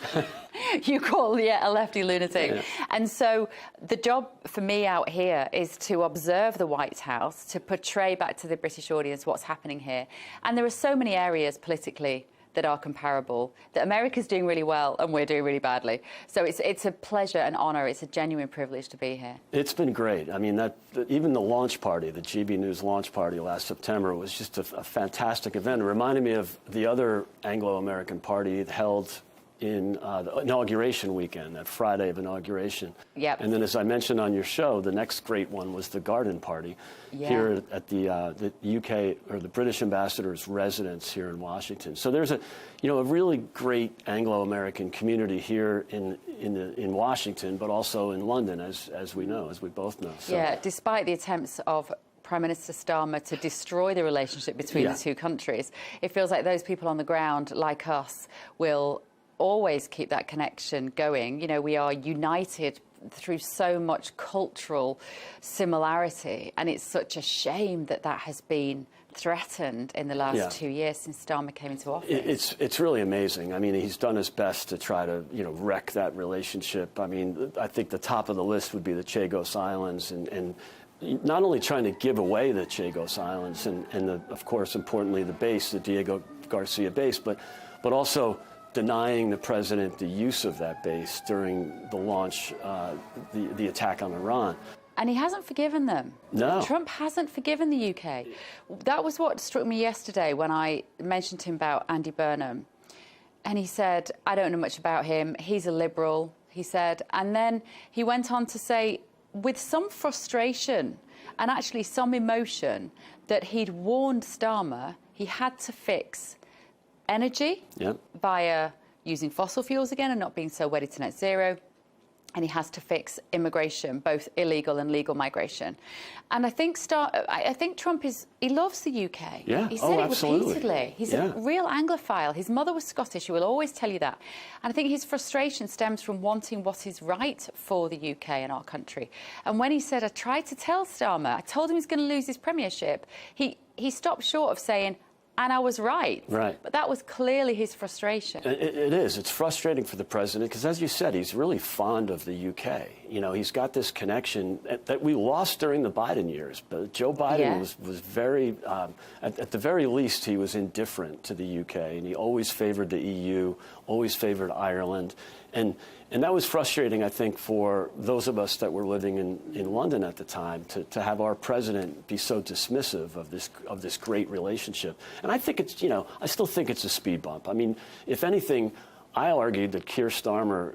You call, a lefty lunatic. Yeah. And so the job for me out here is to observe the White House, to portray back to the British audience what's happening here. And there are so many areas politically that are comparable, that America's doing really well and we're doing really badly. So it's a pleasure and honour. It's a genuine privilege to be here. It's been great. I mean, even the launch party, the GB News launch party last September, was just a fantastic event. It reminded me of the other Anglo-American party held in the inauguration weekend, that Friday of inauguration. Yep. And then, as I mentioned on your show, the next great one was the Garden Party here at the UK, or the British ambassador's residence here in Washington. So there's a really great Anglo-American community here in Washington, but also in London, as we know, as we both know. So. Yeah, despite the attempts of Prime Minister Starmer to destroy the relationship between the two countries, it feels like those people on the ground, like us, will always keep that connection going. We are united through so much cultural similarity, and it's such a shame that has been threatened in the last 2 years since Starmer came into office. It's really amazing. I mean, he's done his best to try to wreck that relationship. I mean, I think the top of the list would be the Chagos Islands, and not only trying to give away the Chagos Islands and of course, importantly, the base, the Diego Garcia base, but also denying the president the use of that base during the launch, the attack on Iran. And he hasn't forgiven them. No. Trump hasn't forgiven the UK. That was what struck me yesterday when I mentioned to him about Andy Burnham. And he said, I don't know much about him. He's a liberal, he said. And then he went on to say, with some frustration and actually some emotion, that he'd warned Starmer he had to fix energy via using fossil fuels again and not being so wedded to net zero. And he has to fix immigration, both illegal and legal migration. And I think Trump he loves the UK. Yeah. He said it absolutely. repeatedly. He's a real Anglophile. His mother was Scottish. He will always tell you that. And I think his frustration stems from wanting what is right for the UK and our country. And when he said, I tried to tell Starmer, I told him he's going to lose his premiership, he stopped short of saying, and I was right. Right. But that was clearly his frustration. It is. It's frustrating for the president because, as you said, he's really fond of the UK. You know, he's got this connection that we lost during the Biden years. But Joe Biden was very, at the very least, he was indifferent to the UK, and he always favored the EU, always favored Ireland. And that was frustrating, I think, for those of us that were living in London at the time, to have our president be so dismissive of this great relationship. And I think it's, you know, I still think it's a speed bump. I mean, if anything, I argued that Keir Starmer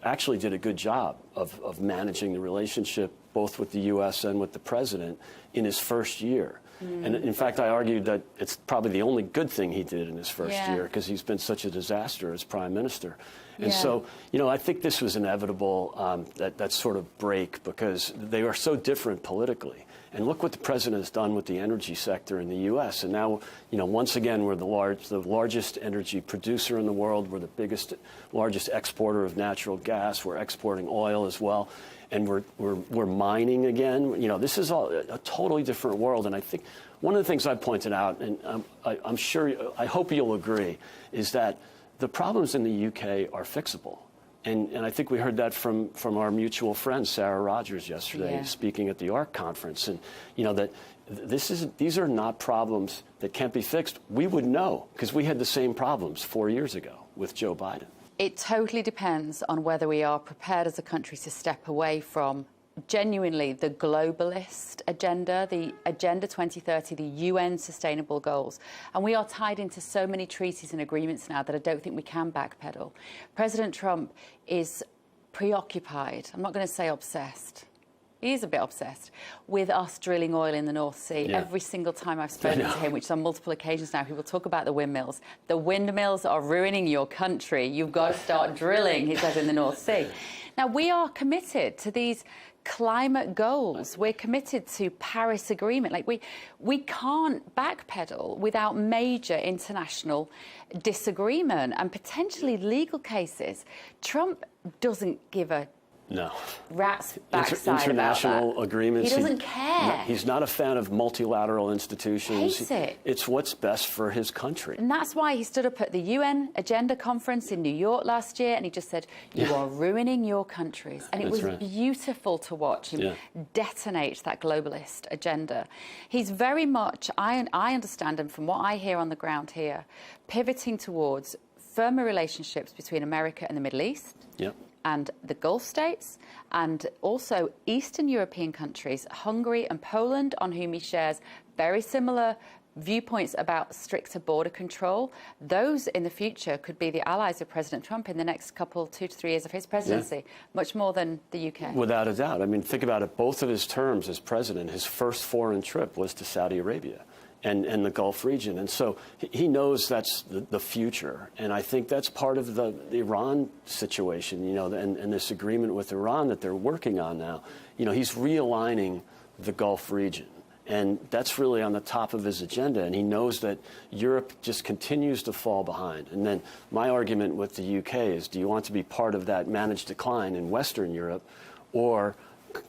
actually did a good job of managing the relationship both with the U.S. and with the president in his first year. And in fact, I argued that it's probably the only good thing he did in his first year because he's been such a disaster as prime minister. And so, you know, I think this was inevitable, that sort of break, because they are so different politically. And look what the president has done with the energy sector in the U.S. And now, you know, once again, we're the largest energy producer in the world. We're the largest exporter of natural gas. We're exporting oil as well. And we're mining again. You know, this is a totally different world. And I think one of the things I pointed out, and I'm sure, I hope you'll agree, is that the problems in the UK are fixable. And I think we heard that from our mutual friend, Sarah Rogers, yesterday, speaking at the ARC conference. And, you know, that these are not problems that can't be fixed. We would know, because we had the same problems 4 years ago with Joe Biden. It totally depends on whether we are prepared as a country to step away from genuinely the globalist agenda, the Agenda 2030, the UN sustainable goals. And we are tied into so many treaties and agreements now that I don't think we can backpedal. President Trump is preoccupied, I'm not going to say obsessed, he is a bit obsessed with us drilling oil in the North Sea. Every single time I've spoken to him, which is on multiple occasions now, he will talk about the windmills. The windmills are ruining your country. You've got to start drilling, he says, in the North Sea. Now, we are committed to these climate goals. We're committed to Paris Agreement. Like, we can't backpedal without major international disagreement and potentially legal cases. Trump doesn't give a rat's backside international about that. agreements. He doesn't care. He's not a fan of multilateral institutions. Hates it. It's what's best for his country. And that's why he stood up at the UN Agenda Conference in New York last year and he just said, you are ruining your countries. And it was beautiful to watch him detonate that globalist agenda. He's very much, I understand him from what I hear on the ground here, pivoting towards firmer relationships between America and the Middle East. And the Gulf states, and also Eastern European countries, Hungary and Poland, on whom he shares very similar viewpoints about stricter border control. Those in the future could be the allies of President Trump in the next 2 to 3 years of his presidency, much more than the UK. Without a doubt. I mean, think about it. Both of his terms as president, his first foreign trip was to Saudi Arabia and the Gulf region. And so he knows that's the future. And I think that's part of the Iran situation, you know, and this agreement with Iran that they're working on now. You know, he's realigning the Gulf region. And that's really on the top of his agenda. And he knows that Europe just continues to fall behind. And then my argument with the UK is, do you want to be part of that managed decline in Western Europe, or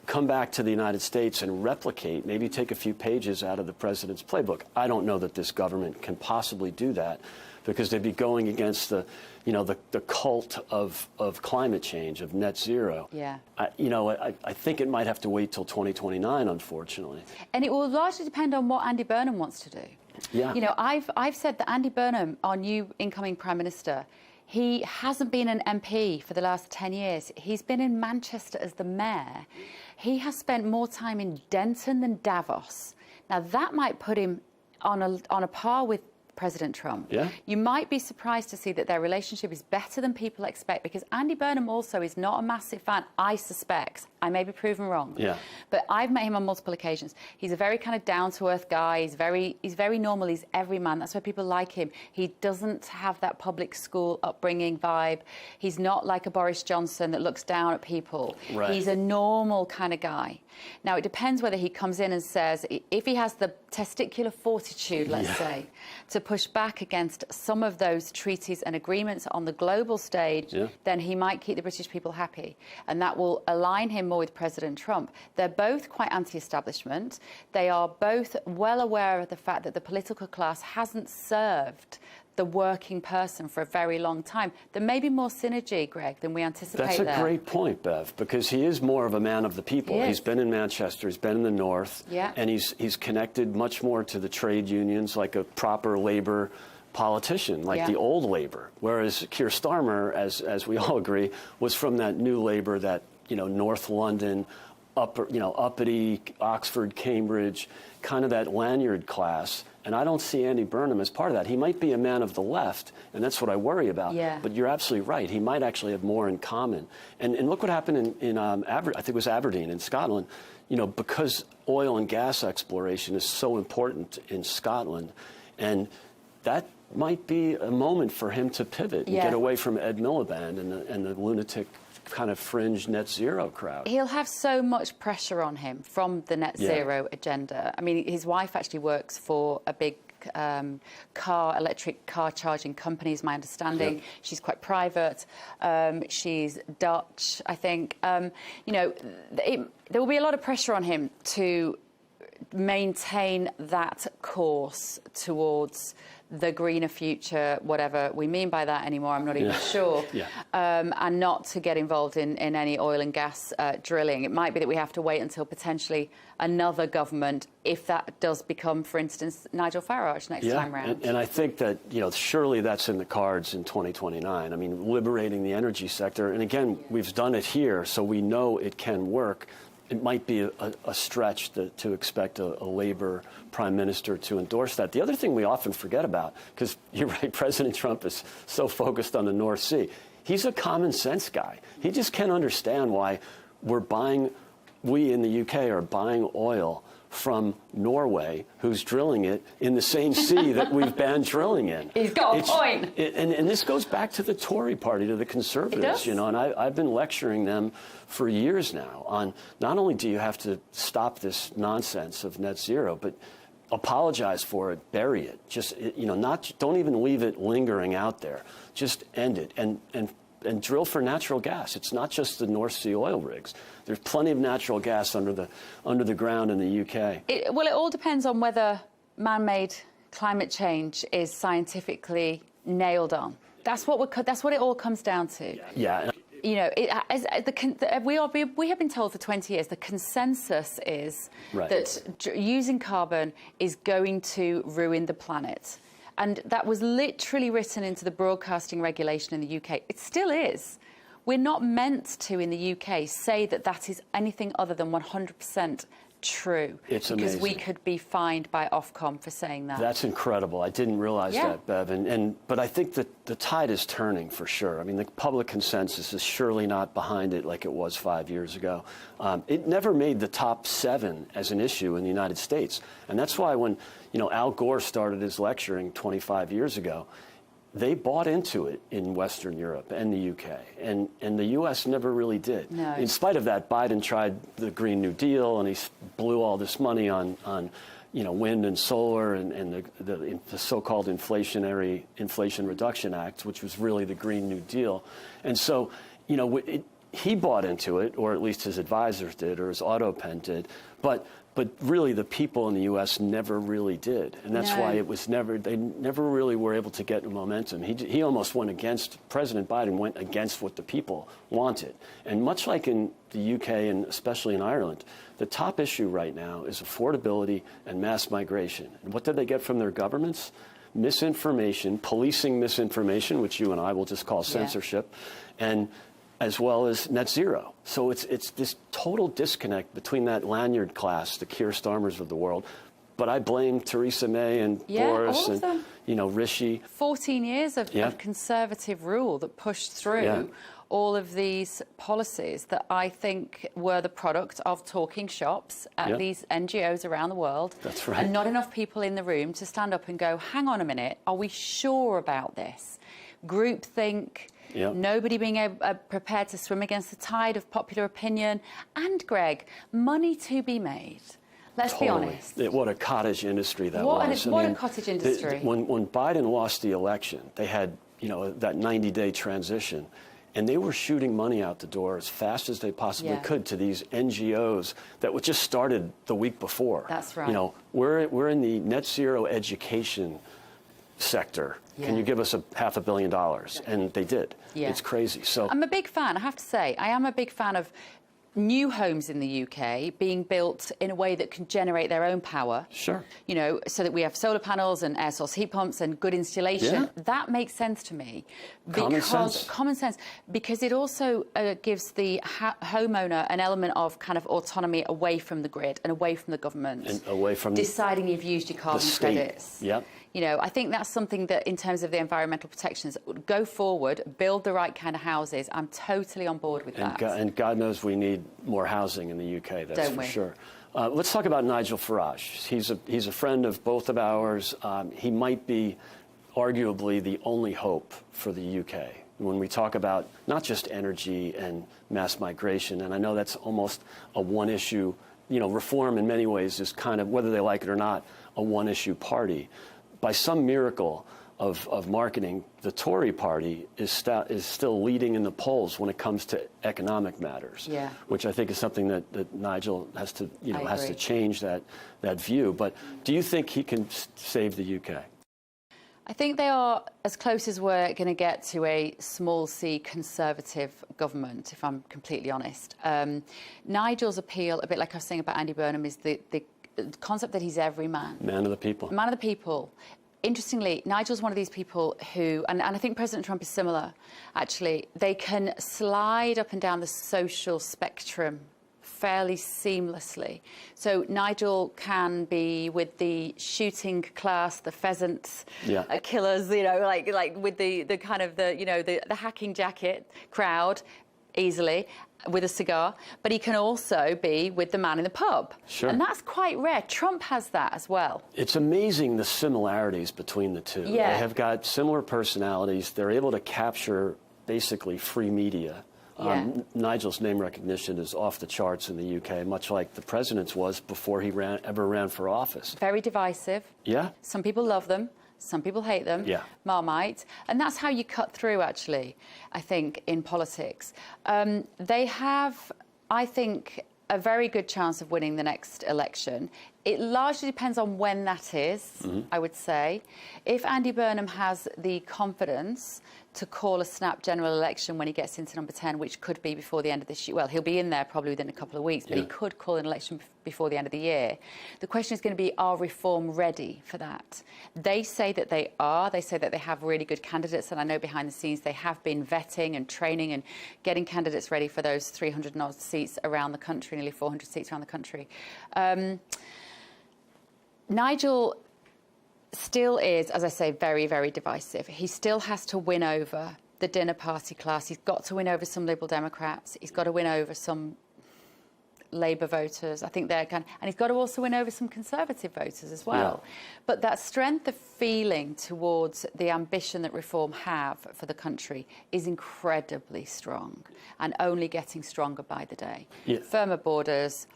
come back to the United States and replicate, maybe take a few pages out of the president's playbook? I don't know that this government can possibly do that, because they'd be going against the cult of climate change, of net zero. I think it might have to wait till 2029, unfortunately. And it will largely depend on what Andy Burnham wants to do. You know, I've said that Andy Burnham, our new incoming Prime Minister, he hasn't been an MP for the last 10 years. He's been in Manchester as the mayor. He has spent more time in Denton than Davos. Now, that might put him on a par with President Trump. You might be surprised to see that their relationship is better than people expect, because Andy Burnham also is not a massive fan, I suspect. I may be proven wrong. But I've met him on multiple occasions. He's a very kind of down-to-earth guy. He's very normal. He's everyman. That's why people like him. He doesn't have that public school upbringing vibe. He's not like a Boris Johnson that looks down at people. He's a normal kind of guy. Now, it depends whether he comes in and says, if he has the testicular fortitude, let's say, to push back against some of those treaties and agreements on the global stage, then he might keep the British people happy. And that will align him more with President Trump. They're both quite anti-establishment. They are both well aware of the fact that the political class hasn't served the working person for a very long time. There may be more synergy, Greg, than we anticipate. That's a great point, Bev, because he is more of a man of the people. He's been in Manchester, he's been in the North, and he's connected much more to the trade unions like a proper labor politician, like the old Labour. Whereas Keir Starmer, as we all agree, was from that new Labour, that, you know, North London, uppity, Oxford, Cambridge, kind of that lanyard class. And I don't see Andy Burnham as part of that. He might be a man of the left, and that's what I worry about. But you're absolutely right. He might actually have more in common. And look what happened in I think it was Aberdeen in Scotland. You know, because oil and gas exploration is so important in Scotland, and that might be a moment for him to pivot and get away from Ed Miliband and the lunatic kind of fringe net zero crowd. He'll have so much pressure on him from the net zero agenda. I mean, his wife actually works for a big electric car charging company, is my understanding. She's quite private. She's Dutch, I think. You know, there will be a lot of pressure on him to maintain that course towards the greener future, whatever we mean by that anymore, I'm not even sure, and not to get involved in any oil and gas drilling. It might be that we have to wait until potentially another government, if that does become, for instance, Nigel Farage next time round. And I think that, you know, surely that's in the cards in 2029. I mean, liberating the energy sector, and again, we've done it here, so we know it can work. It might be a stretch to expect a Labour prime minister to endorse that. The other thing we often forget about, because you're right, President Trump is so focused on the North Sea, he's a common sense guy. He just can't understand why we in the UK are buying oil from Norway, who's drilling it in the same sea that we've banned drilling in. He's got a point. And this goes back to the Tory party, to the Conservatives, you know, and I've been lecturing them for years now on not only do you have to stop this nonsense of net zero, but apologize for it, bury it. Just, you know, don't even leave it lingering out there. Just end it and drill for natural gas. It's not just the North Sea oil rigs. There's plenty of natural gas under the ground in the UK. It all depends on whether man-made climate change is scientifically nailed on. That's what it all comes down to. Yeah. You know, we have been told for 20 years the consensus is that using carbon is going to ruin the planet. And that was literally written into the broadcasting regulation in the UK. It still is. We're not meant to, in the UK, say that that is anything other than 100% true. It's because amazing. We could be fined by Ofcom for saying that. That's incredible. I didn't realize that, Bev. But I think that the tide is turning for sure. I mean, the public consensus is surely not behind it like it was 5 years ago. It never made the top 7 as an issue in the United States. And that's why when, you know, Al Gore started his lecturing 25 years ago, they bought into it in Western Europe and the UK, and the U.S. never really did. No. In spite of that, Biden tried the Green New Deal, and he blew all this money on you know, wind and solar and the so-called Inflation Reduction Act, which was really the Green New Deal. And so, you know, he bought into it, or at least his advisors did, or his AutoPen did, but really the people in the U.S. never really did, and that's why they never really were able to get momentum. He almost went against, President Biden went against what the people wanted. And much like in the UK and especially in Ireland, the top issue right now is affordability and mass migration. And what did they get from their governments? Misinformation, policing misinformation, which you and I will just call censorship, and as well as net zero. So it's this total disconnect between that lanyard class, the Keir Starmers of the world. But I blame Theresa May and Boris and, you know, Rishi. 14 years of Conservative rule that pushed through all of these policies that I think were the product of talking shops at these NGOs around the world. That's right. And not enough people in the room to stand up and go, hang on a minute, are we sure about this? Groupthink. Nobody being prepared to swim against the tide of popular opinion. And, Greg, money to be made. Let's be honest. What a cottage industry that was. What a cottage industry. When Biden lost the election, they had, that 90-day transition, and they were shooting money out the door as fast as they possibly could to these NGOs that just started the week before. That's right. We're in the net zero education sector. Can you give us $500 million? And they did. It's crazy. So I'm a big fan, I have to say. I am a big fan of new homes in the UK being built in a way that can generate their own power. Sure. So that we have solar panels and air source heat pumps and good insulation. Yeah. That makes sense to me. Common sense. Because it also gives the homeowner an element of kind of autonomy away from the grid and away from the government. And away from deciding you've used your carbon credits. Yep. I think that's something that, in terms of the environmental protections, go forward, build the right kind of houses. I'm totally on board with that. And God knows we need more housing in the UK, that's for sure. Let's talk about Nigel Farage. He's a friend of both of ours. He might be arguably the only hope for the UK when we talk about not just energy and mass migration. And I know that's almost a one-issue, reform in many ways is kind of, whether they like it or not, a one-issue party. By some miracle of marketing, the Tory party is still leading in the polls when it comes to economic matters, which I think is something that Nigel has to change that view. But do you think he can save the UK? I think they are as close as we're going to get to a small c Conservative government, if I'm completely honest. Nigel's appeal, a bit like I was saying about Andy Burnham, is the concept that he's every man. Man of the people. Man of the people. Interestingly, Nigel's one of these people who, and I think President Trump is similar, actually, they can slide up and down the social spectrum fairly seamlessly. So Nigel can be with the shooting class, the pheasant killers, like with the kind of the hacking jacket crowd easily, with a cigar, but he can also be with the man in the pub. Sure. And that's quite rare. Trump has that as well. It's amazing the similarities between the two. Yeah. They have got similar personalities. They're able to capture basically free media. Nigel's name recognition is off the charts in the UK, much like the president's was before he ever ran for office. Very divisive. Yeah. Some people love them. Some people hate them. Yeah. Marmite. And that's how you cut through, actually, I think, in politics. They have, I think, a very good chance of winning the next election. It largely depends on when that is, I would say. If Andy Burnham has the confidence to call a snap general election when he gets into number 10, which could be before the end of this year. Well, he'll be in there probably within a couple of weeks, but he could call an election before the end of the year. The question is going to be, are Reform ready for that? They say that they are. They say that they have really good candidates, and I know behind the scenes they have been vetting and training and getting candidates ready for those 300 and odd seats around the country, nearly 400 seats around the country. Nigel still is, as I say, very, very divisive. He still has to win over the dinner party class. He's got to win over some Liberal Democrats. He's got to win over some Labour voters. I think they're and he's got to also win over some Conservative voters as well. Yeah. But that strength of feeling towards the ambition that Reform have for the country is incredibly strong and only getting stronger by the day. Yeah. Firmer borders,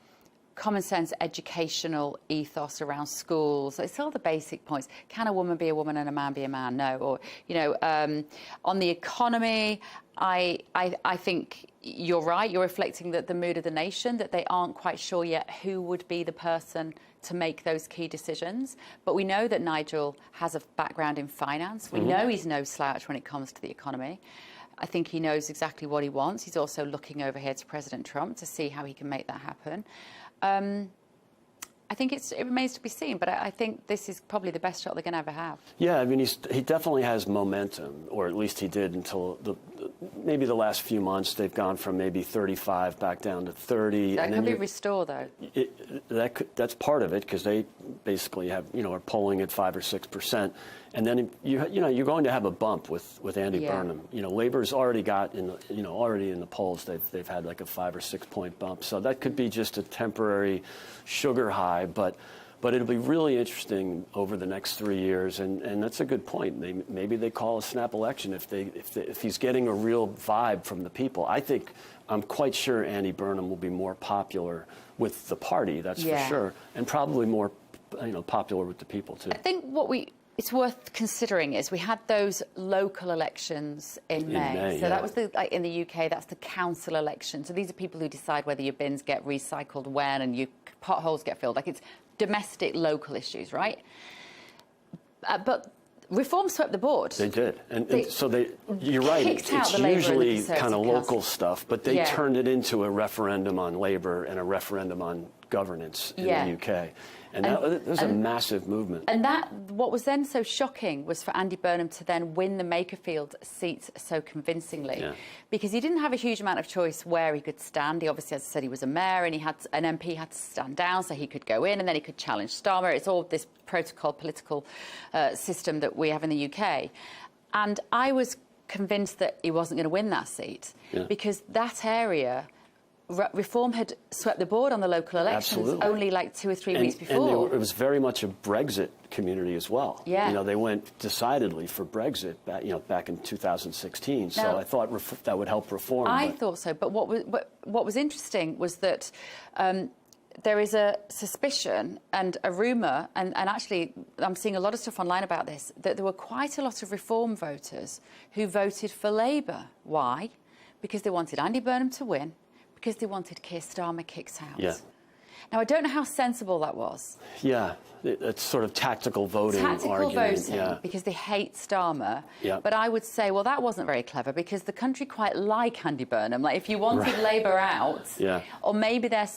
common sense educational ethos around schools. It's all the basic points. Can a woman be a woman and a man be a man? No. Or, on the economy, I think you're right. You're reflecting that the mood of the nation, that they aren't quite sure yet who would be the person to make those key decisions. But we know that Nigel has a background in finance. We know he's no slouch when it comes to the economy. I think he knows exactly what he wants. He's also looking over here to President Trump to see how he can make that happen. I think it remains to be seen, but I think this is probably the best shot they're going to ever have. Yeah, I mean, he definitely has momentum, or at least he did until maybe the last few months. They've gone from maybe 35 back down to 30. That can be restored, though. That's part of it, because they basically have, are polling at 5 or 6%. And then you're going to have a bump with Andy Burnham. Labor's already got already in the polls. They've had like a 5 or 6 point bump. So that could be just a temporary sugar high. But But it'll be really interesting over the next 3 years, and that's a good point. Maybe they call a snap election if he's getting a real vibe from the people. I'm quite sure Andy Burnham will be more popular with the party, that's for sure, and probably more popular with the people too. I think it's worth considering is we had those local elections in May. So that was in the UK, that's the council election. So these are people who decide whether your bins get recycled when and your potholes get filled. Like it's domestic, local issues, right? But Reform swept the board. They did. And so you're right, it's usually kind of local stuff, but they turned it into a referendum on Labour and a referendum on governance in the UK. And that was a massive movement. And what was then so shocking was for Andy Burnham to then win the Makerfield seat so convincingly, because he didn't have a huge amount of choice where he could stand. He obviously, as I said, he was a mayor, and an MP had to stand down so he could go in, and then he could challenge Starmer. It's all this protocol political system that we have in the UK. And I was convinced that he wasn't going to win that seat because that area... Reform had swept the board on the local elections only like 2 or 3 weeks before. And it was very much a Brexit community as well. Yeah. They went decidedly for Brexit back in 2016. So I thought that would help reform. I thought so. But what was interesting was that there is a suspicion and a rumour, and actually I'm seeing a lot of stuff online about this, that there were quite a lot of Reform voters who voted for Labour. Why? Because they wanted Andy Burnham to win, because they wanted Keir Starmer kicked out. Yeah. Now, I don't know how sensible that was. Yeah, it's sort of tactical voting argument. Because they hate Starmer. Yeah. But I would say, well, that wasn't very clever, because the country quite like Andy Burnham. Like, if you wanted Labour out, or maybe their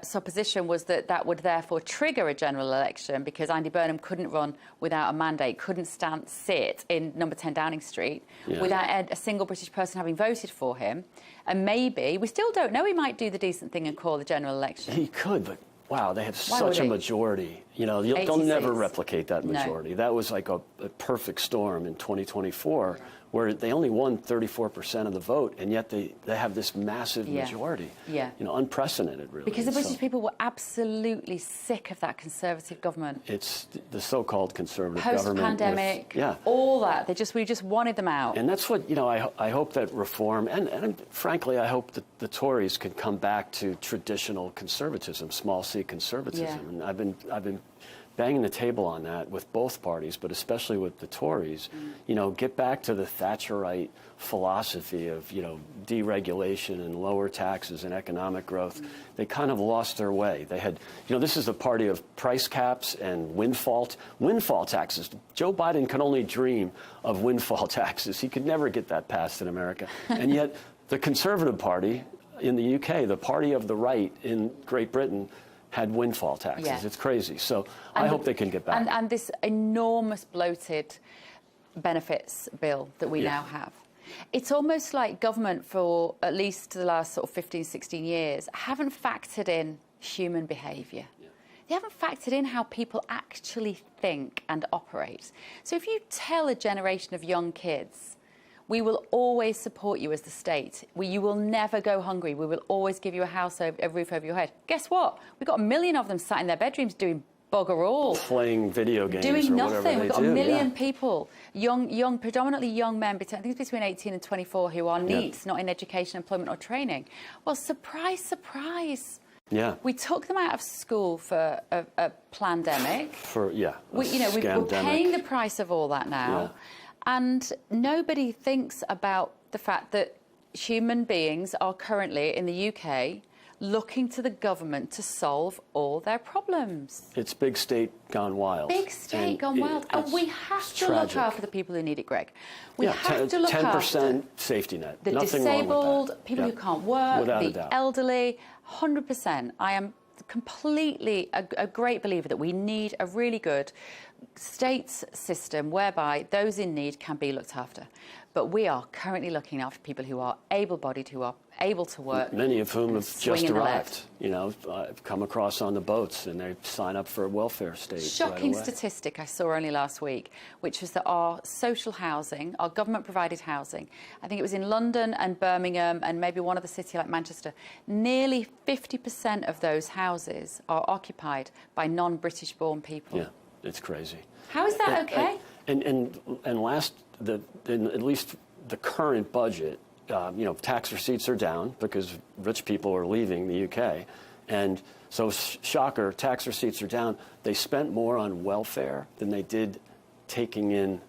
supposition was that would therefore trigger a general election, because Andy Burnham couldn't run without a mandate, couldn't sit in number 10 Downing Street without a single British person having voted for him. And maybe, we still don't know, he might do the decent thing and call the general election. He could, but wow, they had such a majority. They'll never replicate that majority. No. That was like a perfect storm in 2024, where they only won 34% of the vote, and yet they have this massive majority. Yeah. Unprecedented, really. Because the British people were absolutely sick of that Conservative government. It's the so-called Conservative government. Post-pandemic, all that. We just wanted them out. And that's what, I hope that Reform, and frankly, I hope that the Tories can come back to traditional conservatism, small C conservatism. And I've been banging the table on that with both parties, but especially with the Tories. Get back to the Thatcherite philosophy of, deregulation and lower taxes and economic growth. They kind of lost their way. They had, this is the party of price caps and windfall taxes. Joe Biden can only dream of windfall taxes. He could never get that passed in America. And yet the Conservative Party in the UK, the party of the right in Great Britain, had windfall taxes. Yeah. It's crazy. So I hope they can get back. And this enormous bloated benefits bill that we now have. It's almost like government for at least the last sort of 15, 16 years haven't factored in human behaviour. Yeah. They haven't factored in how people actually think and operate. So if you tell a generation of young kids, we will always support you as the state. You will never go hungry. We will always give you a roof over your head. Guess what? We've got 1 million of them sat in their bedrooms doing bugger all. Playing video games doing or nothing. whatever they We've got do. 1 million people, predominantly young men, I think it's between 18 and 24, who are NEETs, not in education, employment or training. Well, surprise, surprise. Yeah. We took them out of school for a pandemic. We're paying the price of all that now. Yeah. And nobody thinks about the fact that human beings are currently in the UK looking to the government to solve all their problems. It's big state gone wild. Big state gone wild. And we have to look after the people who need it, Greg. We have to look 10% after safety net. the Nothing disabled, wrong with that. people who can't work, Without a the doubt. elderly. 100%. I am completely a great believer that we need a really good state's system whereby those in need can be looked after. But we are currently looking after people who are able-bodied, who are able to work. Many of whom have just arrived, come across on the boats, and they sign up for a welfare state. Shocking right away. statistic I saw only last week, which was that our social housing, our government-provided housing, I think it was in London and Birmingham and maybe one other city like Manchester, nearly 50% of those houses are occupied by non-British-born people. Yeah, it's crazy. How is that okay? And at least the current budget, tax receipts are down because rich people are leaving the UK. And so, shocker, tax receipts are down. They spent more on welfare than they did taking in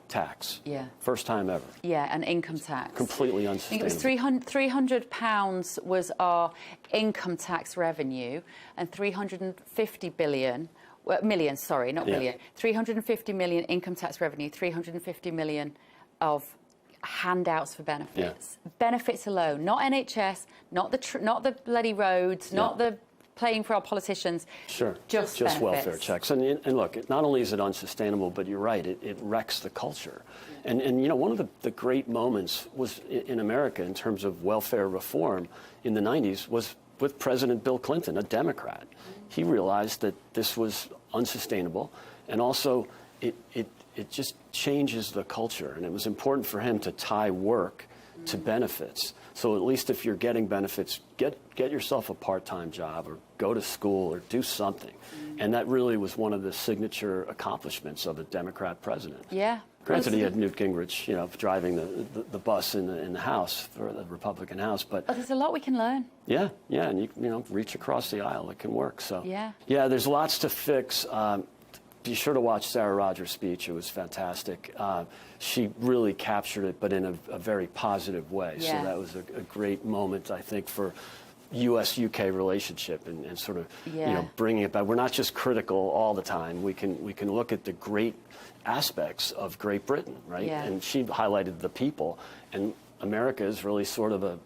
tax. Yeah. First time ever. Yeah, and income tax. Completely unsustainable. I think it was £300 was our income tax revenue, and 350 billion... million, sorry, not billion. 350 million income tax revenue, 350 million of handouts for benefits. Yeah. Benefits alone, not NHS, not the bloody roads, not the playing for our politicians. Sure, just welfare checks. And look, not only is it unsustainable, but you're right, it wrecks the culture. And one of the great moments was in America in terms of welfare reform in the 90s was with President Bill Clinton, a Democrat. He realized that this was unsustainable, and also it just changes the culture. And it was important for him to tie work to benefits. So at least if you're getting benefits, get yourself a part-time job or go to school or do something. And that really was one of the signature accomplishments of a Democrat president. Yeah. Granted, he had Newt Gingrich, driving the bus in the House, for the Republican House, but there's a lot we can learn. Yeah, and you reach across the aisle, it can work. So yeah, there's lots to fix. Be sure to watch Sarah Rogers' speech; it was fantastic. She really captured it, but in a very positive way. Yeah. So that was a great moment, I think, for U.S.-UK relationship and sort of bringing it back. We're not just critical all the time. We can look at the great aspects of Great Britain, right? Yeah. And she highlighted the people, and America is really sort of a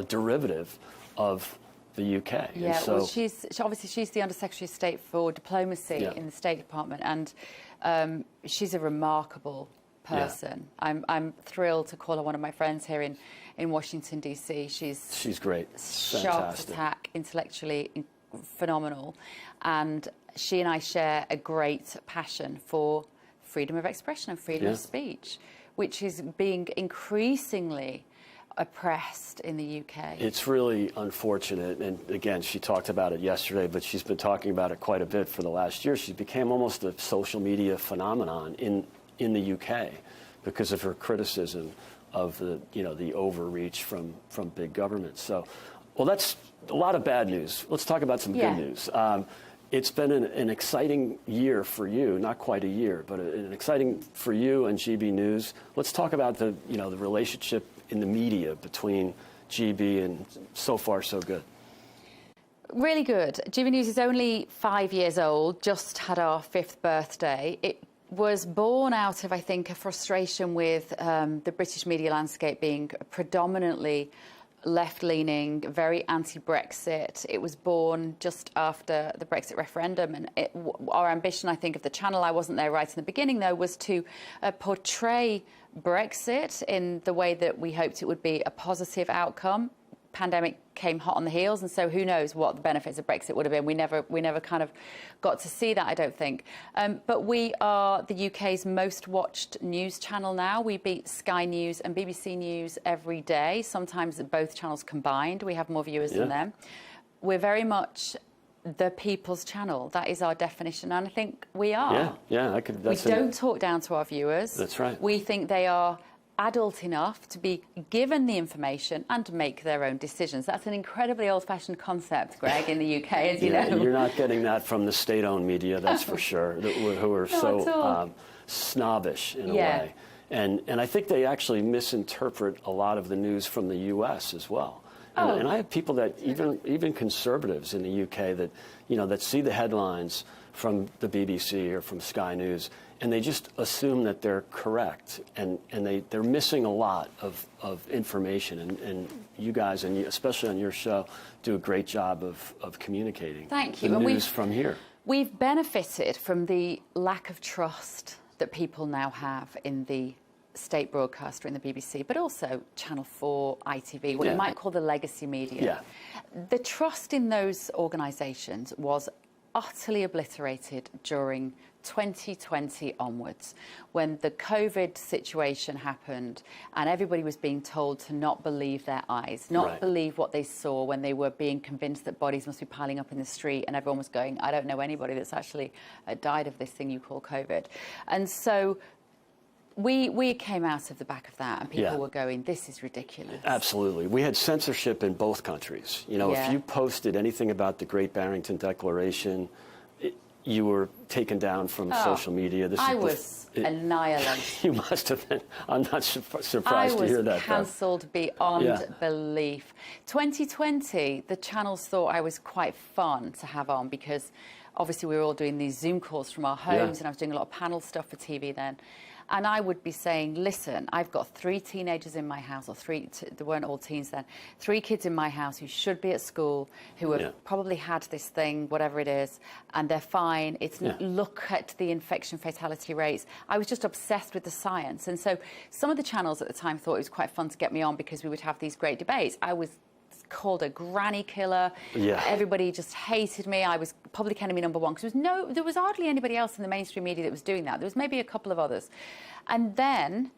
derivative of the UK. Yeah, so, well, she's the Under-Secretary of State for Diplomacy in the State Department, and she's a remarkable person. Yeah. I'm thrilled to call her one of my friends here in Washington, D.C. She's great. Sharp as a tack, intellectually phenomenal, and she and I share a great passion for freedom of expression and freedom of speech, which is being increasingly oppressed in the UK. It's really unfortunate, and again, she talked about it yesterday, but she's been talking about it quite a bit for the last year. She became almost a social media phenomenon in the UK because of her criticism of the overreach from big government. So, well, that's a lot of bad news. Let's talk about some good news. It's been an exciting year for you, not quite a year, but an exciting for you and GB News. Let's talk about the relationship in the media between GB, and so far so good. Really good. GB News is only 5 years old, just had our 5th birthday. It was born out of, I think, a frustration with the British media landscape being predominantly left-leaning, very anti-Brexit. It was born just after the Brexit referendum, and our ambition, I think, of the channel, I wasn't there right in the beginning, though, was to portray Brexit in the way that we hoped it would be a positive outcome. Pandemic came hot on the heels, and so who knows what the benefits of Brexit would have been. We never kind of got to see that, I don't think. But we are the UK's most watched news channel now. We beat Sky News and BBC News every day, sometimes both channels combined. We have more viewers than them. We're very much the people's channel. That is our definition, and I think we are. Yeah, we don't talk down to our viewers. That's right. We think they are adult enough to be given the information and to make their own decisions. That's an incredibly old-fashioned concept, Greg, in the UK, as you know. You're not getting that from the state-owned media, that's for sure, who are so snobbish in a way. And I think they actually misinterpret a lot of the news from the US as well. And I have people that, even conservatives in the UK, that that see the headlines from the BBC or from Sky News, and they just assume that they're correct, and they're missing a lot of information. And you guys, and especially on your show, do a great job of communicating Thank you. the news from here. We've benefited from the lack of trust that people now have in the state broadcaster, in the BBC, but also Channel 4, ITV, what you might call the legacy media. The trust in those organisations was utterly obliterated during 2020 onwards, when the COVID situation happened and everybody was being told to not believe their eyes, not believe what they saw when they were being convinced that bodies must be piling up in the street, and everyone was going, I don't know anybody that's actually died of this thing you call COVID. And so we came out of the back of that, and people were going, this is ridiculous. Absolutely. We had censorship in both countries. You know, if you posted anything about the Great Barrington Declaration, you were taken down from social media. I was annihilated. You must have been. I'm not surprised to hear that. I was cancelled beyond belief. 2020, the channels thought I was quite fun to have on because obviously we were all doing these Zoom calls from our homes, and I was doing a lot of panel stuff for TV then. And I would be saying, listen, I've got 3 teenagers in my house, or they weren't all teens then, 3 kids in my house who should be at school, who have probably had this thing, whatever it is, and they're fine. It's look at the infection fatality rates. I was just obsessed with the science. And so some of the channels at the time thought it was quite fun to get me on because we would have these great debates. I was called a granny killer. Everybody just hated me. I was public enemy #1 because there was hardly anybody else in the mainstream media that was doing that. There was maybe a couple of others. And then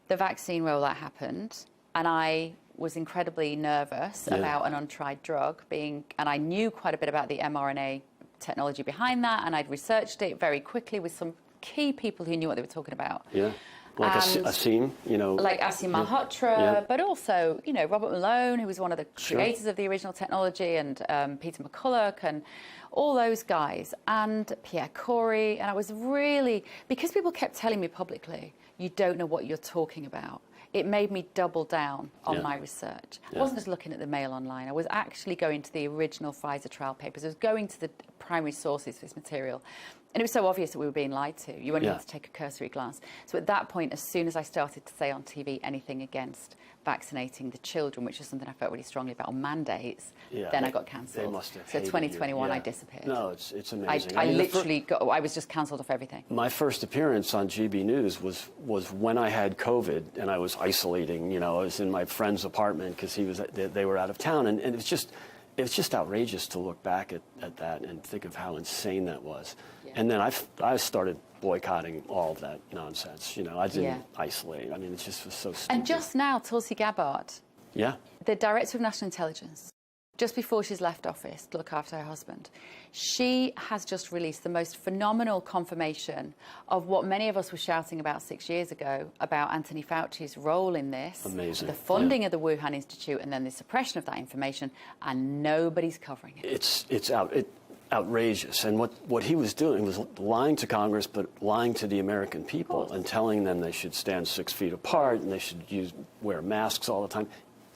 the vaccine rollout happened, and I was incredibly nervous about an untried drug and I knew quite a bit about the mRNA technology behind that, and I'd researched it very quickly with some key people who knew what they were talking about. Like Asim, you know. Like Asim Malhotra, but also, you know, Robert Malone, who was one of the creators of the original technology, and Peter McCulloch, and all those guys, and Pierre Corey. And I was really, because people kept telling me publicly, you don't know what you're talking about, it made me double down on my research. I wasn't just looking at the Mail Online. I was actually going to the original Pfizer trial papers. I was going to the primary sources for this material. And it was so obvious that we were being lied to. You only had to take a cursory glance. So at that point, as soon as I started to say on TV anything against vaccinating the children, which is something I felt really strongly about, on mandates, then I got cancelled. They must have so 2021, I disappeared. No, it's amazing. I literally I was just cancelled off everything. My first appearance on GB News was when I had COVID and I was isolating. You know, I was in my friend's apartment because they were out of town, and it was just outrageous to look back at that and think of how insane that was. And then I started boycotting all of that nonsense. You know, I didn't isolate. I mean, it just was so stupid. And just now, Tulsi Gabbard, the Director of National Intelligence, just before she's left office to look after her husband, she has just released the most phenomenal confirmation of what many of us were shouting about 6 years ago about Anthony Fauci's role in this. Amazing. The funding of the Wuhan Institute, and then the suppression of that information, and nobody's covering it. It's outrageous. And what he was doing was lying to Congress, but lying to the American people and telling them they should stand 6 feet apart and they should wear masks all the time.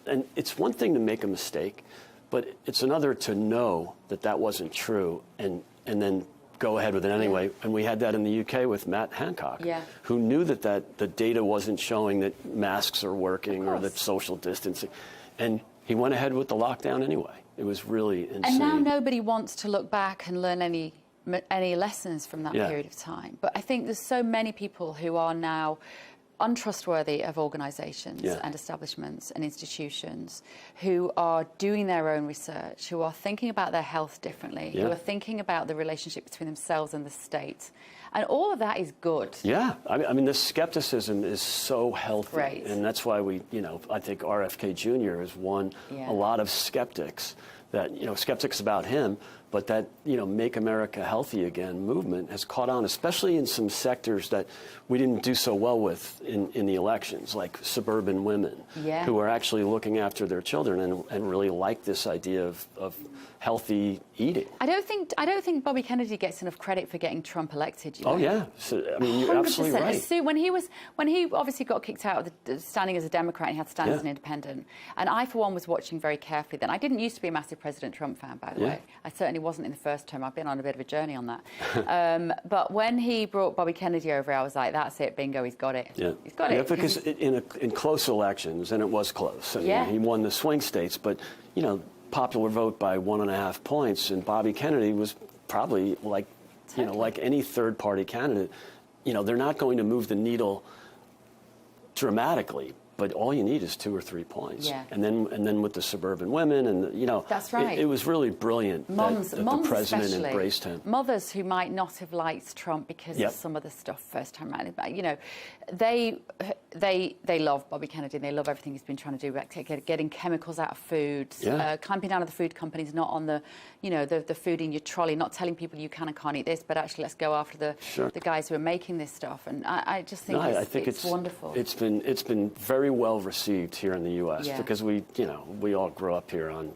And it's one thing to make a mistake, but it's another to know that wasn't true and then go ahead with it anyway. And we had that in the UK with Matt Hancock, who knew that the data wasn't showing that masks are working or that social distancing. And he went ahead with the lockdown anyway. It was really insane. And now nobody wants to look back and learn any lessons from that period of time. But I think there's so many people who are now untrustworthy of organisations and establishments and institutions, who are doing their own research, who are thinking about their health differently, who are thinking about the relationship between themselves and the state. And all of that is good. Yeah, I mean, the skepticism is so healthy. Great. And that's why I think RFK Jr. has won a lot of skeptics, skeptics about him, but that, Make America Healthy Again movement has caught on, especially in some sectors that we didn't do so well with in the elections, like suburban women who are actually looking after their children and really like this idea of healthy eating. I don't think Bobby Kennedy gets enough credit for getting Trump elected. Oh yeah, so, I mean, you're 100%. Absolutely right. So when he obviously got kicked out of standing as a Democrat, and he had to stand as an independent. And I, for one, was watching very carefully then. I didn't used to be a massive President Trump fan, by the way. I certainly wasn't in the first term. I've been on a bit of a journey on that. But when he brought Bobby Kennedy over, I was like, that's it, bingo, he's got it. Yeah. He's got it. Because in close elections, and it was close. I mean, he won the swing states, but popular vote by 1.5 points, and Bobby Kennedy was probably like you know, like any third-party candidate, you know, they're not going to move the needle dramatically, but all you need is 2 or 3 points. Yeah. And then with the suburban women, and you know, that's right. It was really brilliant Moms, that the president especially, embraced him. Mothers who might not have liked Trump because of some of the stuff first time around, you know, they love Bobby Kennedy. They love everything he's been trying to do, getting chemicals out of food, clamping down on the food companies, not on the, you know, the food in your trolley, not telling people you can and can't eat this, but actually let's go after the guys who are making this stuff. And I just think, I think it's wonderful. It's been very well received here in the U.S. because we all grew up here on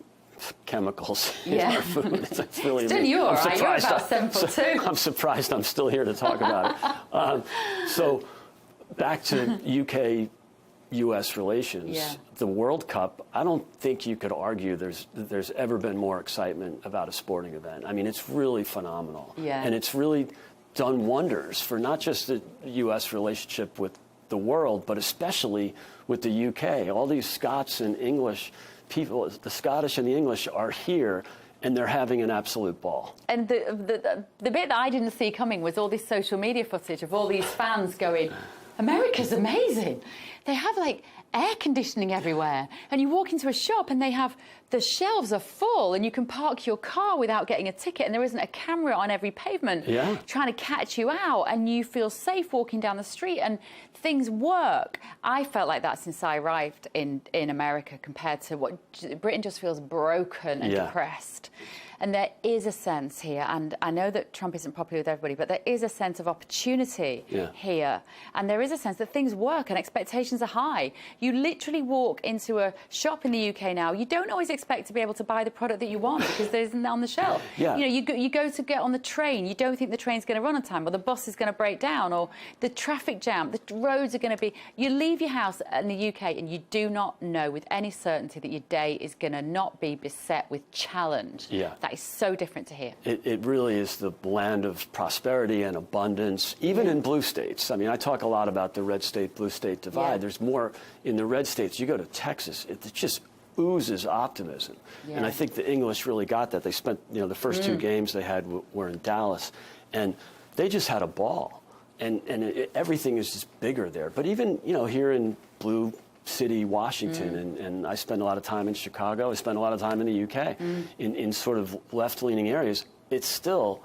chemicals in our food. It's really still you all right. You're about 7'2". I'm surprised I'm still here to talk about it. So back to UK-U.S. relations. The World Cup, I don't think you could argue there's ever been more excitement about a sporting event. I mean, it's really phenomenal. And it's really done wonders for not just the U.S. relationship with the world, but especially with the UK. All these Scots and English people, the Scottish and the English are here, and they're having an absolute ball. And the bit that I didn't see coming was all this social media footage of all these fans going, America's amazing. They have like air conditioning everywhere, and you walk into a shop and they have, the shelves are full and you can park your car without getting a ticket, and there isn't a camera on every pavement trying to catch you out, and you feel safe walking down the street and things work. I felt like that since I arrived in America, compared to what Britain just feels broken and depressed. And there is a sense here, and I know that Trump isn't popular with everybody, but there is a sense of opportunity here. And there is a sense that things work and expectations are high. You literally walk into a shop in the UK now, you don't always expect to be able to buy the product that you want because there isn't on the shelf. You know, you go to get on the train, you don't think the train's going to run on time, or the bus is going to break down, or the traffic jam, the roads are going to be... You leave your house in the UK and you do not know with any certainty that your day is going to not be beset with challenge. That is so different to here. It really is the land of prosperity and abundance, even in blue states. I mean, I talk a lot about the red state, blue state divide. There's more in the red states. You go to Texas, it just oozes optimism. And I think the English really got that. They spent, you know, the first 2 games they had were in Dallas, and they just had a ball. And everything is just bigger there. But even, you know, here in blue city, Washington, and I spend a lot of time in Chicago. I spend a lot of time in the UK, in sort of left-leaning areas. It's still,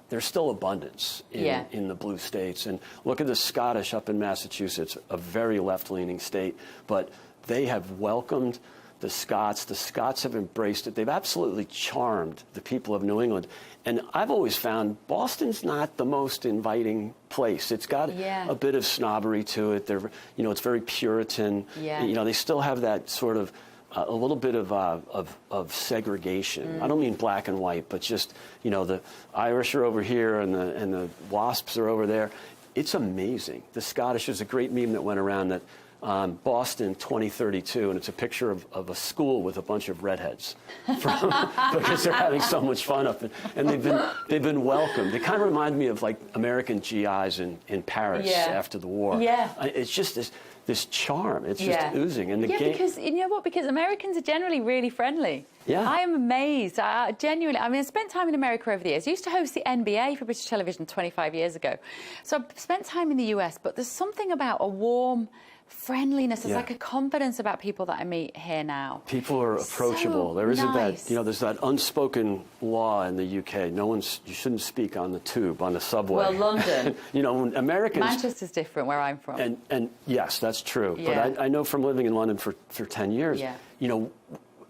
there's still abundance in the blue states. And look at the Scottish up in Massachusetts, a very left-leaning state, but they have welcomed the Scots. The Scots have embraced it. They've absolutely charmed the people of New England. And I've always found Boston's not the most inviting place. It's got a bit of snobbery to it. They're, you know, it's very Puritan. You know, they still have that sort of a little bit of segregation. I don't mean black and white, but just, you know, the Irish are over here and the WASPs are over there. It's amazing. The Scottish, there's a great meme that went around that Boston 2032, and it's a picture of a school with a bunch of redheads because they're having so much fun up there. And they've been welcomed. They kind of remind me of like American GIs in Paris after the war. It's just this charm. It's just oozing. And the game, because you know what? Because Americans are generally really friendly. I am amazed. Genuinely. I mean, I spent time in America over the years. I used to host the NBA for British television 25 years ago. So I've spent time in the US, but there's something about a warm friendliness. There's like a confidence about people that I meet here now. People are approachable. There isn't that, you know, there's that unspoken law in the UK. You shouldn't speak on the tube, on the subway. Well, London. You know, when Americans... Manchester's different where I'm from. And yes, that's true. But I know from living in London for 10 years, you know,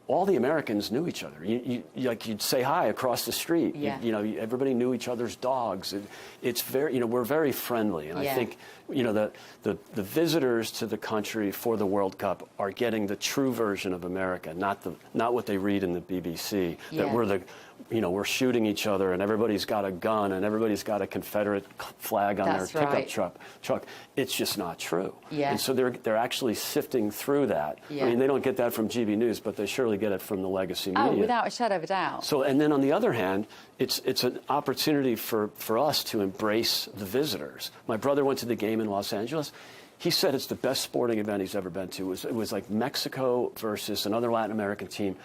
all the Americans knew each other. You'd say hi across the street. You know, everybody knew each other's dogs. It's very, you know, we're very friendly. And I think, you know, the visitors to the country for the World Cup are getting the true version of America, not what they read in the BBC. That we're shooting each other and everybody's got a gun and everybody's got a Confederate flag on their pickup truck. It's just not true. And so they're actually sifting through that. I mean, they don't get that from GB News, but they surely get it from the legacy media. Oh, without a shadow of a doubt. So, and then on the other hand, it's an opportunity for us to embrace the visitors. My brother went to the game in Los Angeles. He said it's the best sporting event he's ever been to. It was like Mexico versus another Latin American team.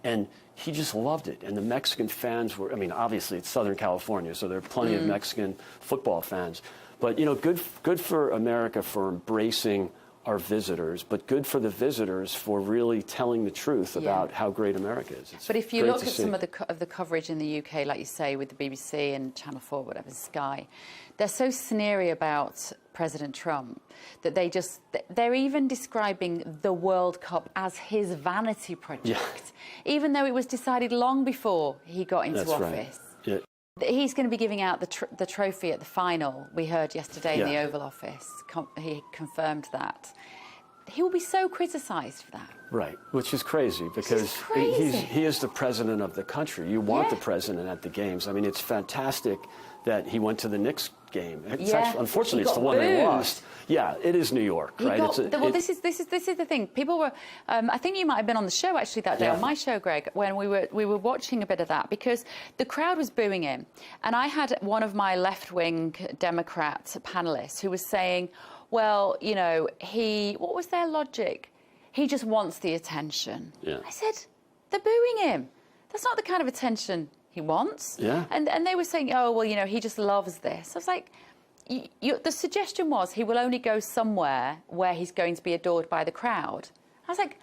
And he just loved it. And the Mexican fans were, I mean, obviously it's Southern California, so there are plenty of Mexican football fans. But, you know, good for America for embracing our visitors, but good for the visitors for really telling the truth about how great America is. It's but if you look at see. some of the coverage in the UK, like you say, with the BBC and Channel 4, whatever, Sky, they're so sneery about President Trump that they're even describing the World Cup as his vanity project, even though it was decided long before he got into office. Right. Yeah. He's going to be giving out the trophy at the final, we heard yesterday in the Oval Office. He confirmed that. He will be so criticised for that. Right, which is crazy because he is the president of the country. You want the president at the games. I mean, it's fantastic that he went to the Knicks game. It's actually, unfortunately, it's the one they lost. Yeah, it is New York, right? Well, this is the thing. People were. I think you might have been on the show actually that day on my show, Greg, when we were watching a bit of that because the crowd was booing him, and I had one of my left-wing Democrat panelists who was saying, "Well, you know, what was their logic? He just wants the attention." Yeah. I said, "They're booing him. That's not the kind of attention he wants." Yeah. And they were saying, "Oh, well, you know, he just loves this." I was like, the suggestion was he will only go somewhere where he's going to be adored by the crowd. I was like,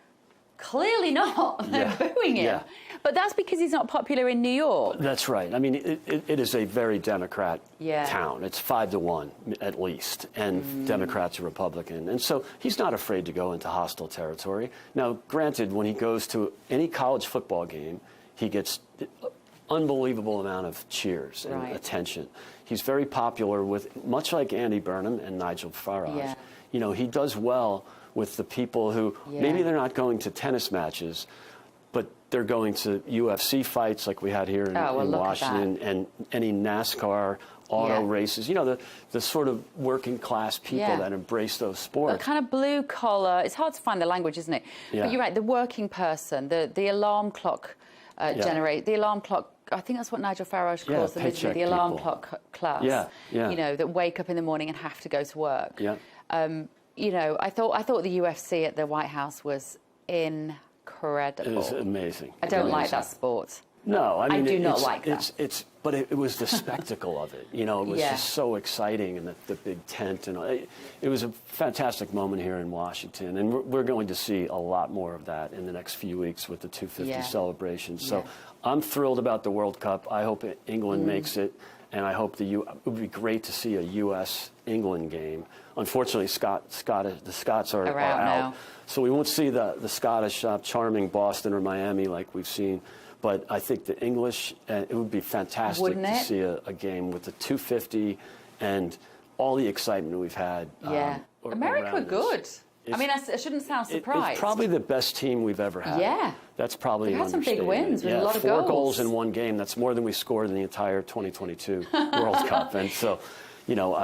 clearly not. They're booing him. Yeah. But that's because he's not popular in New York. That's right. I mean, it is a very Democrat town. It's 5-1 at least, and Democrats are Republican. And so he's not afraid to go into hostile territory. Now, granted, when he goes to any college football game, he gets unbelievable amount of cheers and attention. He's very popular with, much like Andy Burnham and Nigel Farage. You know, he does well with the people who maybe they're not going to tennis matches, but they're going to UFC fights like we had here in Washington and any NASCAR auto races. You know, the sort of working class people that embrace those sports. The kind of blue collar. It's hard to find the language, isn't it? But you're right. The working person, the alarm clock the alarm clock. I think that's what Nigel Farage calls them, isn't it? The alarm clock class. You know, that wake up in the morning and have to go to work. You know, I thought the UFC at the White House was incredible. It was amazing. I don't like that sport. No, I mean, I do not like that. But it was the spectacle of it. You know, it was just so exciting, and the big tent, and it was a fantastic moment here in Washington, and we're going to see a lot more of that in the next few weeks with the 250 celebration. So I'm thrilled about the World Cup. I hope England makes it, and I hope it would be great to see a U.S.-England game. Unfortunately, the Scots are out now. So we won't see the Scottish charming Boston or Miami like we've seen. But I think the English, it would be fantastic to see a game with the 250 and all the excitement we've had. America were good. I mean, I shouldn't sound surprised. It's probably the best team we've ever had. Yeah. That's probably They've had some big wins with a lot of 4 goals in one game. That's more than we scored in the entire 2022 World Cup. And so, you know,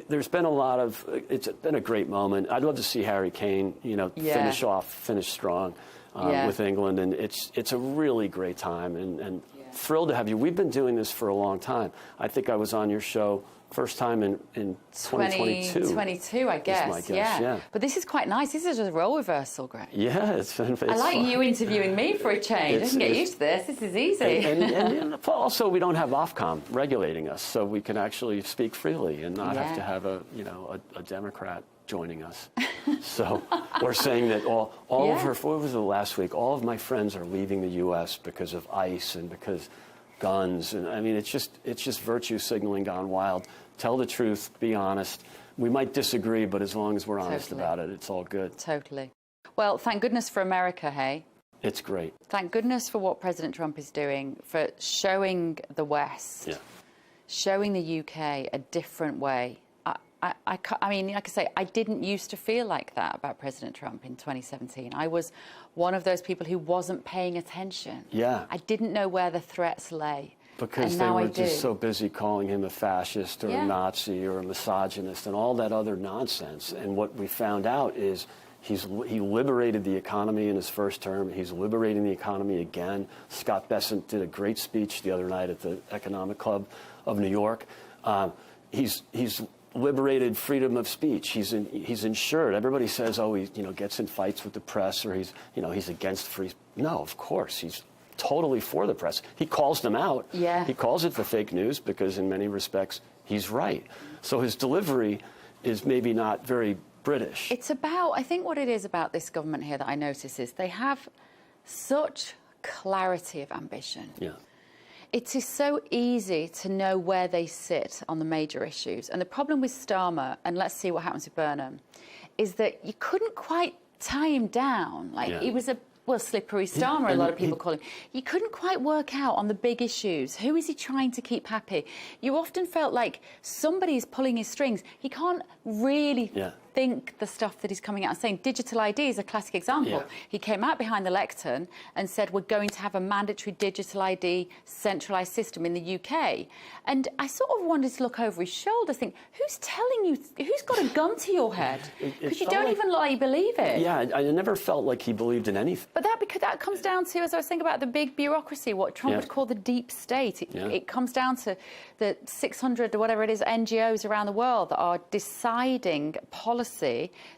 there's been a lot of, it's been a great moment. I'd love to see Harry Kane, you know, finish strong. With England, and it's a really great time, and thrilled to have you. We've been doing this for a long time. I think I was on your show first time in 2022. 2022, I guess. Yeah. But this is quite nice. This is just a role reversal, Greg. Yeah, it's I like fun. you interviewing me for a change. I can get used to this. This is easy. And also, we don't have Ofcom regulating us, so we can actually speak freely and not have to have a Democrat joining us. So we're saying that all of her, what was it last week? All of my friends are leaving the U.S. because of ICE and because guns. And I mean, it's just virtue signaling gone wild. Tell the truth, be honest. We might disagree, but as long as we're honest about it, it's all good. Totally. Well, thank goodness for America, hey? It's great. Thank goodness for what President Trump is doing, for showing the West, showing the UK a different way. I mean, like I say, I didn't used to feel like that about President Trump in 2017. I was one of those people who wasn't paying attention. I didn't know where the threats lay. Because they were just so busy calling him a fascist or a Nazi or a misogynist and all that other nonsense. And what we found out is he liberated the economy in his first term. He's liberating the economy again. Scott Bessent did a great speech the other night at the Economic Club of New York. He's liberated freedom of speech. He's insured. Everybody says, oh, he gets in fights with the press, or he's against free. No, of course, he's totally for the press. He calls them out. Yeah. He calls it the fake news because in many respects he's right. So his delivery is maybe not very British. It's about, I think what it is about this government here that I notice is they have such clarity of ambition. Yeah. It is so easy to know where they sit on the major issues. And the problem with Starmer, and let's see what happens with Burnham, is that you couldn't quite tie him down. Like, he was a slippery Starmer, a lot of people call him. You couldn't quite work out on the big issues. Who is he trying to keep happy? You often felt like somebody's pulling his strings. He can't really think the stuff that he's coming out and saying. Digital ID is a classic example. Yeah. He came out behind the lectern and said, we're going to have a mandatory digital ID centralised system in the UK. And I sort of wanted to look over his shoulder, think, who's telling you, who's got a gun to your head? Because you don't even like believe it. Yeah, I never felt like he believed in anything. But that comes down to, as I was thinking about the big bureaucracy, what Trump would call the deep state. It comes down to the 600 or whatever it is NGOs around the world that are deciding policy.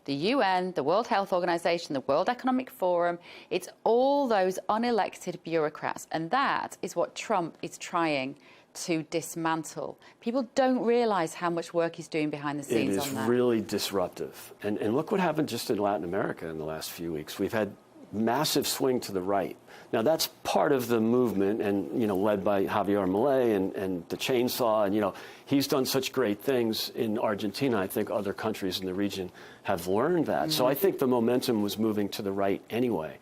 The UN, the World Health Organization, the World Economic Forum. It's all those unelected bureaucrats. And that is what Trump is trying to dismantle. People don't realize how much work he's doing behind the scenes on that. It is really disruptive. And look what happened just in Latin America in the last few weeks. We've had massive swing to the right. Now, that's part of the movement, and, led by Javier Milei and the chainsaw, and, he's done such great things in Argentina. I think other countries in the region have learned that. So I think the momentum was moving to the right anyway.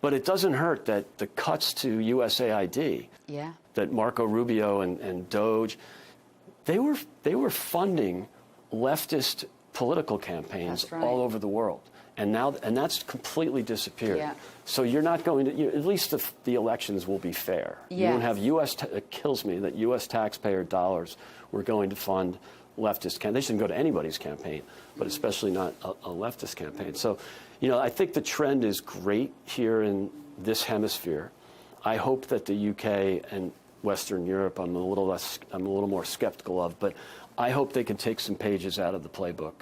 But it doesn't hurt that the cuts to USAID, that Marco Rubio and Doge, they were funding leftist political campaigns all over the world. And that's completely disappeared. Yeah. So you're not going to, at least the elections will be fair. Yes. You won't have it kills me that U.S. taxpayer dollars were going to fund leftist campaigns. They shouldn't go to anybody's campaign, but especially not a leftist campaign. So, I think the trend is great here in this hemisphere. I hope that the UK and Western Europe, I'm a little more skeptical of, but I hope they can take some pages out of the playbook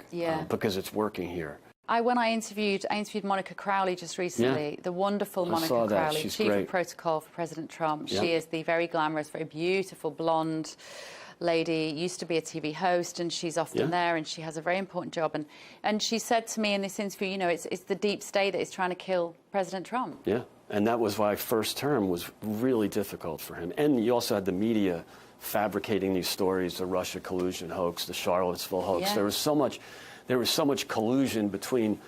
because it's working here. When I interviewed Monica Crowley just recently, the wonderful Monica Crowley, She's Chief great. of Protocol for President Trump. She is the very glamorous, very beautiful, blonde lady, used to be a TV host, and she's often there, and she has a very important job. And she said to me in this interview, it's the deep state that is trying to kill President Trump. Yeah, and that was why first term was really difficult for him. And you also had the media fabricating these stories, the Russia collusion hoax, the Charlottesville hoax. Yeah. There was so much collusion between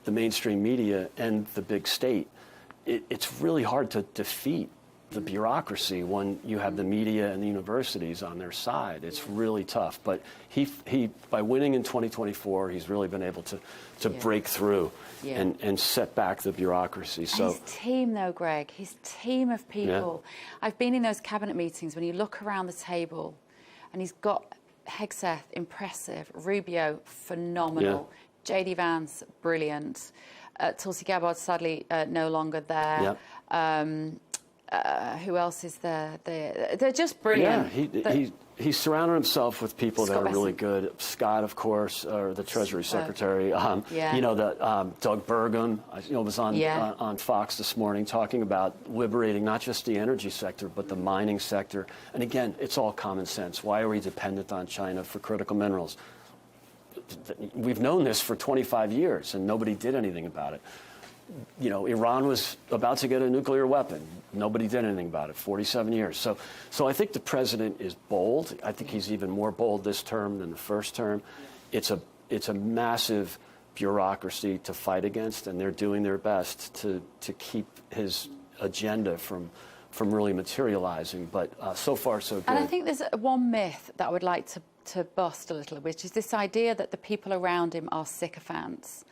the mainstream media and the big state. It's really hard to defeat the bureaucracy when you have the media and the universities on their side. It's really tough. But he by winning in 2024, he's really been able to break through and set back the bureaucracy. So and his team, though, Greg, his team of people. Yeah. I've been in those cabinet meetings when you look around the table, and he's got Hegseth, impressive. Rubio, phenomenal. J.D. Vance, brilliant. Tulsi Gabbard, sadly, no longer there. Who else is there? They're just brilliant. Yeah, he's surrounded himself with people that are really good. Scott, of course, or the Treasury Secretary. Doug Burgum, was on Fox this morning talking about liberating not just the energy sector, but the mining sector. And again, it's all common sense. Why are we dependent on China for critical minerals? We've known this for 25 years, and nobody did anything about it. Iran was about to get a nuclear weapon. Nobody did anything about it. 47 years. So I think the president is bold. I think he's even more bold this term than the first term. It's a massive bureaucracy to fight against, and they're doing their best to keep his agenda from really materializing. But so far, so good. And I think there's one myth that I would like to bust a little, which is this idea that the people around him are sycophants,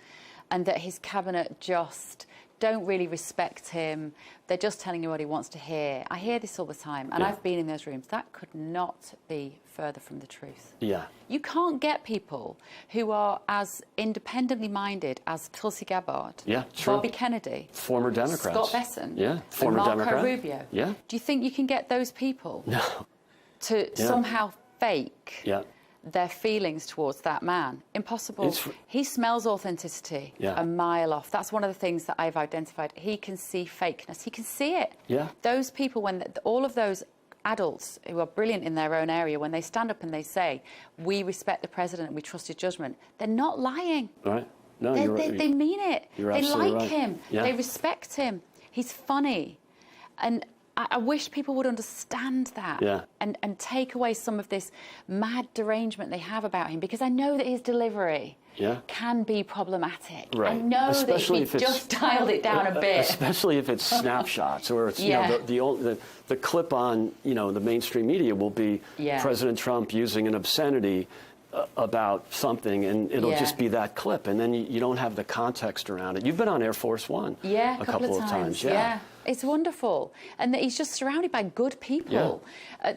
and that his cabinet just don't really respect him. They're just telling him what he wants to hear. I hear this all the time, and I've been in those rooms. That could not be further from the truth. Yeah. You can't get people who are as independently minded as Tulsi Gabbard, Bobby Kennedy, former Democrats, Scott Bessent, former and Marco Democrat. Rubio. Yeah. Do you think you can get those people to somehow fake their feelings towards that man. Impossible. He smells authenticity a mile off. That's one of the things that I've identified. He can see fakeness. He can see it. Yeah. Those people, when all of those adults who are brilliant in their own area, when they stand up and they say, we respect the president and we trust his judgment, they're not lying. Right. No, they mean it. They like right. him. Yeah. They respect him. He's funny. And I wish people would understand that and take away some of this mad derangement they have about him, because I know that his delivery can be problematic. Right. I know especially that if he just dialed it down a bit. Especially if it's snapshots or it's, you know, the clip on, you know, the mainstream media will be President Trump using an obscenity about something, and it'll just be that clip, and then you don't have the context around it. You've been on Air Force One a couple of times. It's wonderful, and that he's just surrounded by good people.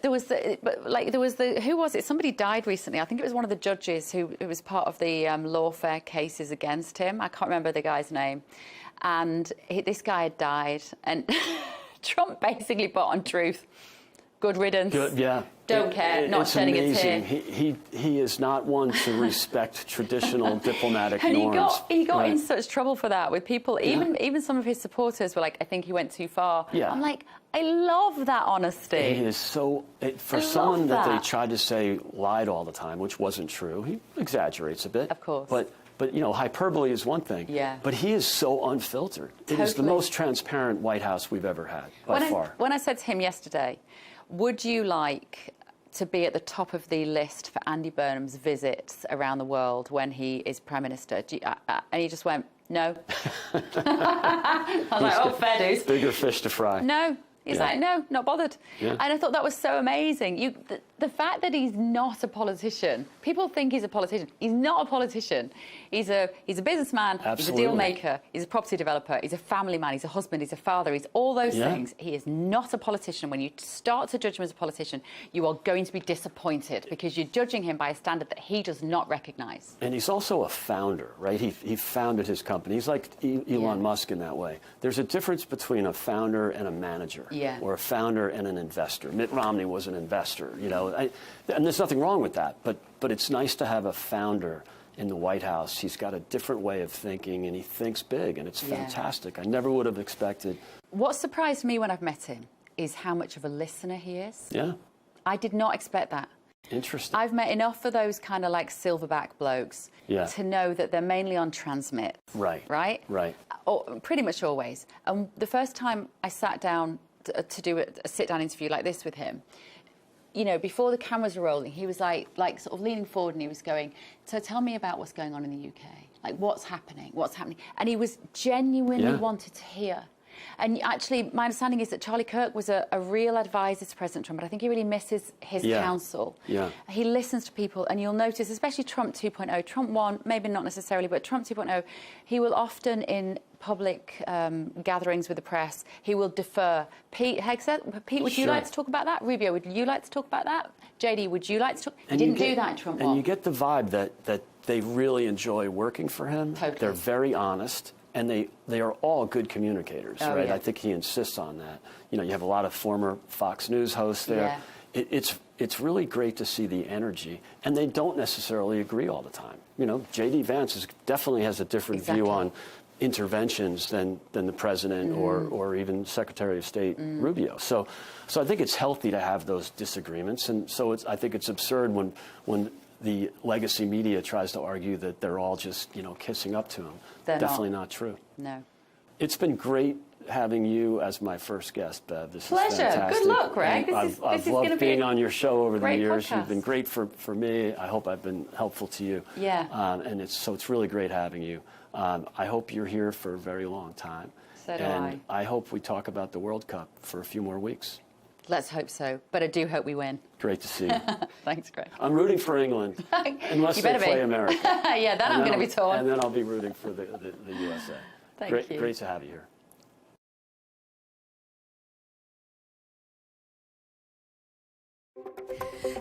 There was who was it? Somebody died recently. I think it was one of the judges who was part of the lawfare cases against him. I can't remember the guy's name, and this guy had died, and Trump basically put on Truth, good riddance. Don't care, not sending it here. He is not one to respect traditional diplomatic norms. He got in such trouble for that with people. Even some of his supporters were like, I think he went too far. I'm like, I love that honesty. He is so... For someone that they tried to say lied all the time, which wasn't true, he exaggerates a bit. Of course. But you know, hyperbole is one thing. But he is so unfiltered. It is the most transparent White House we've ever had, by far. When I said to him yesterday, would you like to be at the top of the list for Andy Burnham's visits around the world when he is Prime Minister? And he just went, no. I was like, oh, fair dues. Bigger fish to fry. No. He's like, no, not bothered. And I thought that was so amazing. The fact that he's not a politician, people think he's a politician. He's not a politician. He's a businessman. Absolutely. He's a deal maker. He's a property developer. He's a family man. He's a husband. He's a father. He's all those things. He is not a politician. When you start to judge him as a politician, you are going to be disappointed because you're judging him by a standard that he does not recognise. And he's also a founder, right? He founded his company. He's like Elon Musk in that way. There's a difference between a founder and a manager. Or a founder and an investor. Mitt Romney was an investor, you know, and there's nothing wrong with that, but it's nice to have a founder in the White House. He's got a different way of thinking, and he thinks big, and it's fantastic. I never would have expected. What surprised me when I've met him is how much of a listener he is. I did not expect that. Interesting. I've met enough of those kind of like silverback blokes to know that they're mainly on transmit. Right. Or pretty much always. And the first time I sat down to do a sit-down interview like this with him, you know, before the cameras were rolling, he was like sort of leaning forward, and he was going, so tell me about what's going on in the UK. Like, what's happening? And he was genuinely wanted to hear. And actually, my understanding is that Charlie Kirk was a real advisor to President Trump, but I think he really misses his counsel. He listens to people, and you'll notice, especially Trump 2.0, Trump 1, maybe not necessarily, but Trump 2.0, he will often, in public gatherings with the press, he will defer. Pete Hegseth, Pete, would you like to talk about that? Rubio, would you like to talk about that? JD, would you like to talk? He didn't do that in Trump 1. And you get the vibe that they really enjoy working for him. Totally. They're very honest. And they are all good communicators, right? Yeah. I think he insists on that. You know, you have a lot of former Fox News hosts there. It's really great to see the energy, and they don't necessarily agree all the time. You know, J.D. Vance definitely has a different view on interventions than the president or even Secretary of State Rubio. So I think it's healthy to have those disagreements, and so I think it's absurd when the legacy media tries to argue that they're all just, you know, kissing up to him. Definitely not true. No. It's been great having you as my first guest, Bev. This Pleasure. is fantastic. Good luck, Greg. I've loved being on your show over the years. Podcast. You've been great for me. I hope I've been helpful to you. And it's really great having you. I hope you're here for a very long time. So do and I hope we talk about the World Cup for a few more weeks. Let's hope so. But I do hope we win. Great to see you. Thanks, Greg. I'm rooting for England, unless they play America. Then I'm going to be torn. And then I'll be rooting for the USA. Thank you. Great to have you here.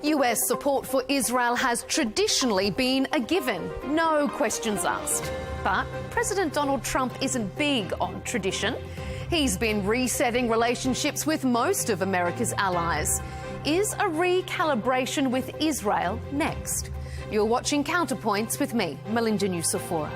US support for Israel has traditionally been a given, no questions asked. But President Donald Trump isn't big on tradition. He's been resetting relationships with most of America's allies. Is a recalibration with Israel next? You're watching Counterpoints with me, Melinda Nucifora.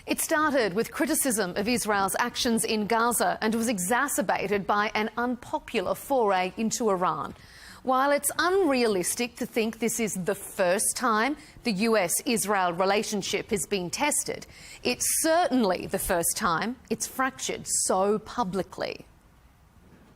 It started with criticism of Israel's actions in Gaza and was exacerbated by an unpopular foray into Iran. While it's unrealistic to think this is the first time the US-Israel relationship has been tested, it's certainly the first time it's fractured so publicly.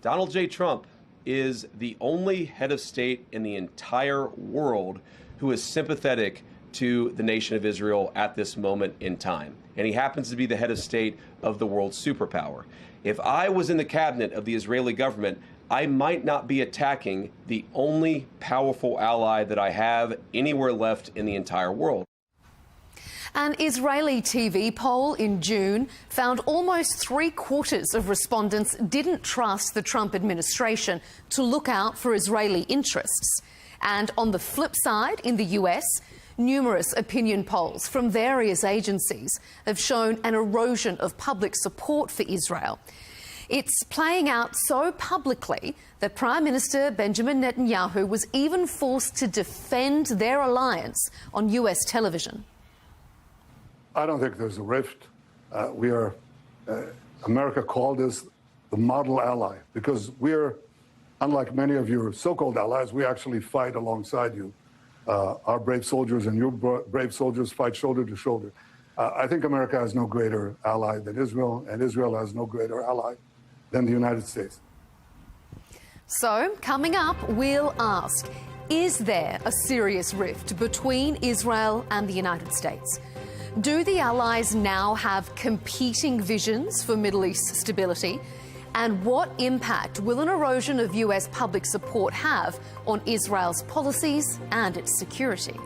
Donald J. Trump is the only head of state in the entire world who is sympathetic to the nation of Israel at this moment in time. And he happens to be the head of state of the world superpower. If I was in the cabinet of the Israeli government, I might not be attacking the only powerful ally that I have anywhere left in the entire world. An Israeli TV poll in June found almost 3/4 of respondents didn't trust the Trump administration to look out for Israeli interests. And on the flip side, in the US, numerous opinion polls from various agencies have shown an erosion of public support for Israel. It's playing out so publicly that Prime Minister Benjamin Netanyahu was even forced to defend their alliance on US television. I don't think there's a rift. America called us the model ally because we're, unlike many of your so-called allies, we actually fight alongside you. Our brave soldiers and your brave soldiers fight shoulder to shoulder. I think America has no greater ally than Israel, and Israel has no greater ally than the United States. So, coming up, we'll ask, is there a serious rift between Israel and the United States? Do the allies now have competing visions for Middle East stability? And what impact will an erosion of US public support have on Israel's policies and its security?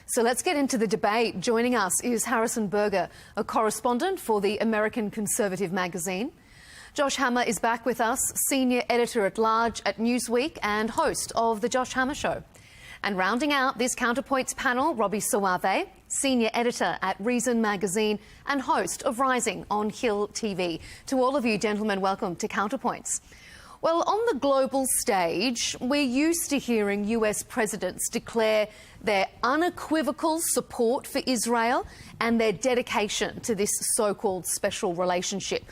So let's get into the debate. Joining us is Harrison Berger, a correspondent for the American Conservative magazine. Josh Hammer is back with us, senior editor-at-large at Newsweek and host of The Josh Hammer Show. And rounding out this Counterpoints panel, Robbie Suave, senior editor at Reason magazine and host of Rising on Hill TV. To all of you, gentlemen, welcome to Counterpoints. Well, on the global stage, we're used to hearing US presidents declare their unequivocal support for Israel and their dedication to this so-called special relationship.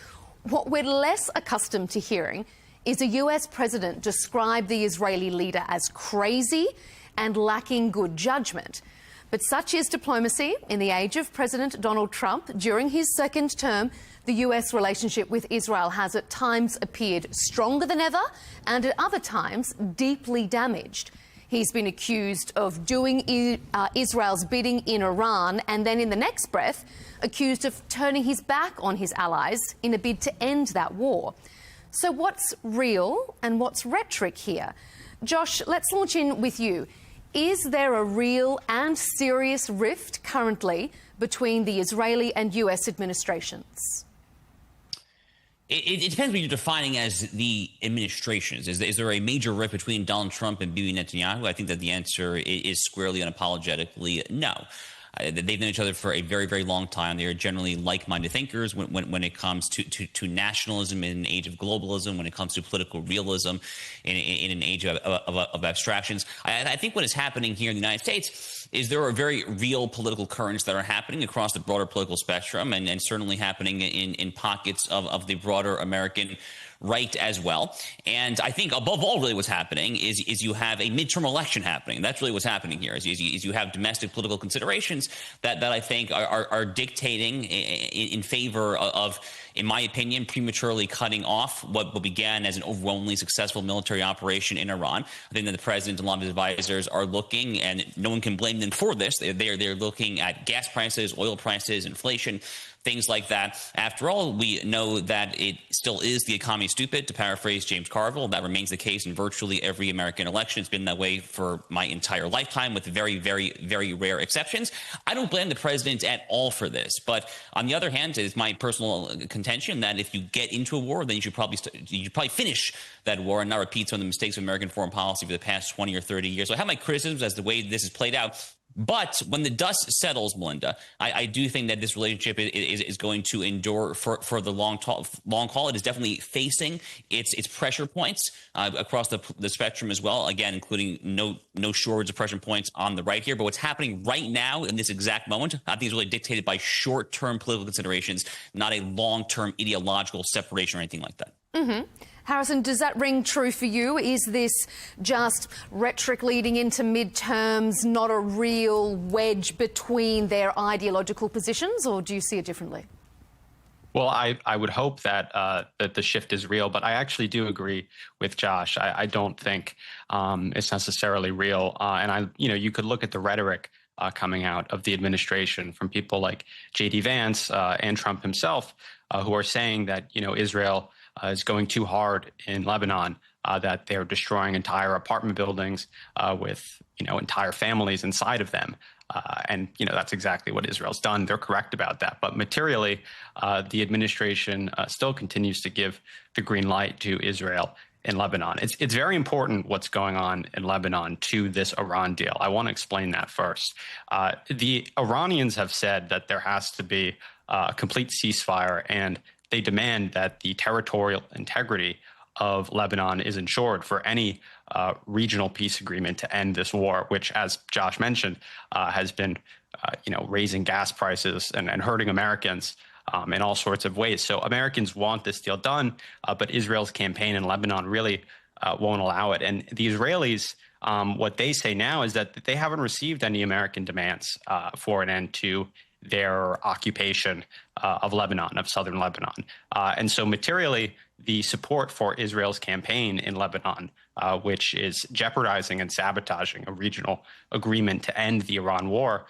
What we're less accustomed to hearing is a US president describe the Israeli leader as crazy and lacking good judgment. But such is diplomacy in the age of President Donald Trump. During his second term, the US relationship with Israel has at times appeared stronger than ever and at other times deeply damaged. He's been accused of doing Israel's bidding in Iran and then in the next breath accused of turning his back on his allies in a bid to end that war. So what's real and what's rhetoric here? Josh, let's launch in with you. Is there a real and serious rift currently between the Israeli and US administrations? It depends what you're defining as the administrations. Is there a major rift between Donald Trump and Bibi Netanyahu? I think that the answer is squarely and unapologetically no. They've known each other for a very, very long time. They are generally like-minded thinkers when it comes to nationalism in an age of globalism, when it comes to political realism in an age of abstractions. I think what is happening here in the United States is there are very real political currents that are happening across the broader political spectrum and certainly happening in pockets of the broader American right as well. And I think above all, really what's happening is you have a midterm election happening. That's really what's happening here is you have domestic political considerations that I think are dictating in favor of, in my opinion, prematurely cutting off what began as an overwhelmingly successful military operation in Iran. I think that the president and a lot of his advisors are looking, and no one can blame them for this, they're looking at gas prices, oil prices, inflation, things like that. After all, we know that it still is the economy stupid, to paraphrase James Carville. That remains the case in virtually every American election. It's been that way for my entire lifetime, with very, very, very rare exceptions. I don't blame the president at all for this. But on the other hand, it is my personal contention that if you get into a war, then you should probably finish that war and not repeat some of the mistakes of American foreign policy for the past 20 or 30 years. So I have my criticisms as to the way this has played out. But when the dust settles, Melinda, I do think that this relationship is going to endure for the long haul. It is definitely facing its pressure points across the spectrum as well, again, including no shortage of pressure points on the right here. But what's happening right now in this exact moment, I think is really dictated by short-term political considerations, not a long-term ideological separation or anything like that. Mm-hmm. Harrison, does that ring true for you? Is this just rhetoric leading into midterms, not a real wedge between their ideological positions, or do you see it differently? Well, I would hope that that the shift is real, but I actually do agree with Josh. I don't think it's necessarily real, and you could look at the rhetoric coming out of the administration from people like J.D. Vance and Trump himself, who are saying that Israel is going too hard in Lebanon, that they're destroying entire apartment buildings with entire families inside of them. And that's exactly what Israel's done. They're correct about that. But materially, the administration still continues to give the green light to Israel in Lebanon. It's very important what's going on in Lebanon to this Iran deal. I want to explain that first. The Iranians have said that there has to be a complete ceasefire, and they demand that the territorial integrity of Lebanon is ensured for any regional peace agreement to end this war, which, as Josh mentioned, has been raising gas prices and hurting Americans in all sorts of ways. So Americans want this deal done, but Israel's campaign in Lebanon really won't allow it. And the Israelis, what they say now is that they haven't received any American demands for an end to their occupation of Lebanon, of southern Lebanon. And so materially, the support for Israel's campaign in Lebanon, which is jeopardizing and sabotaging a regional agreement to end the Iran war,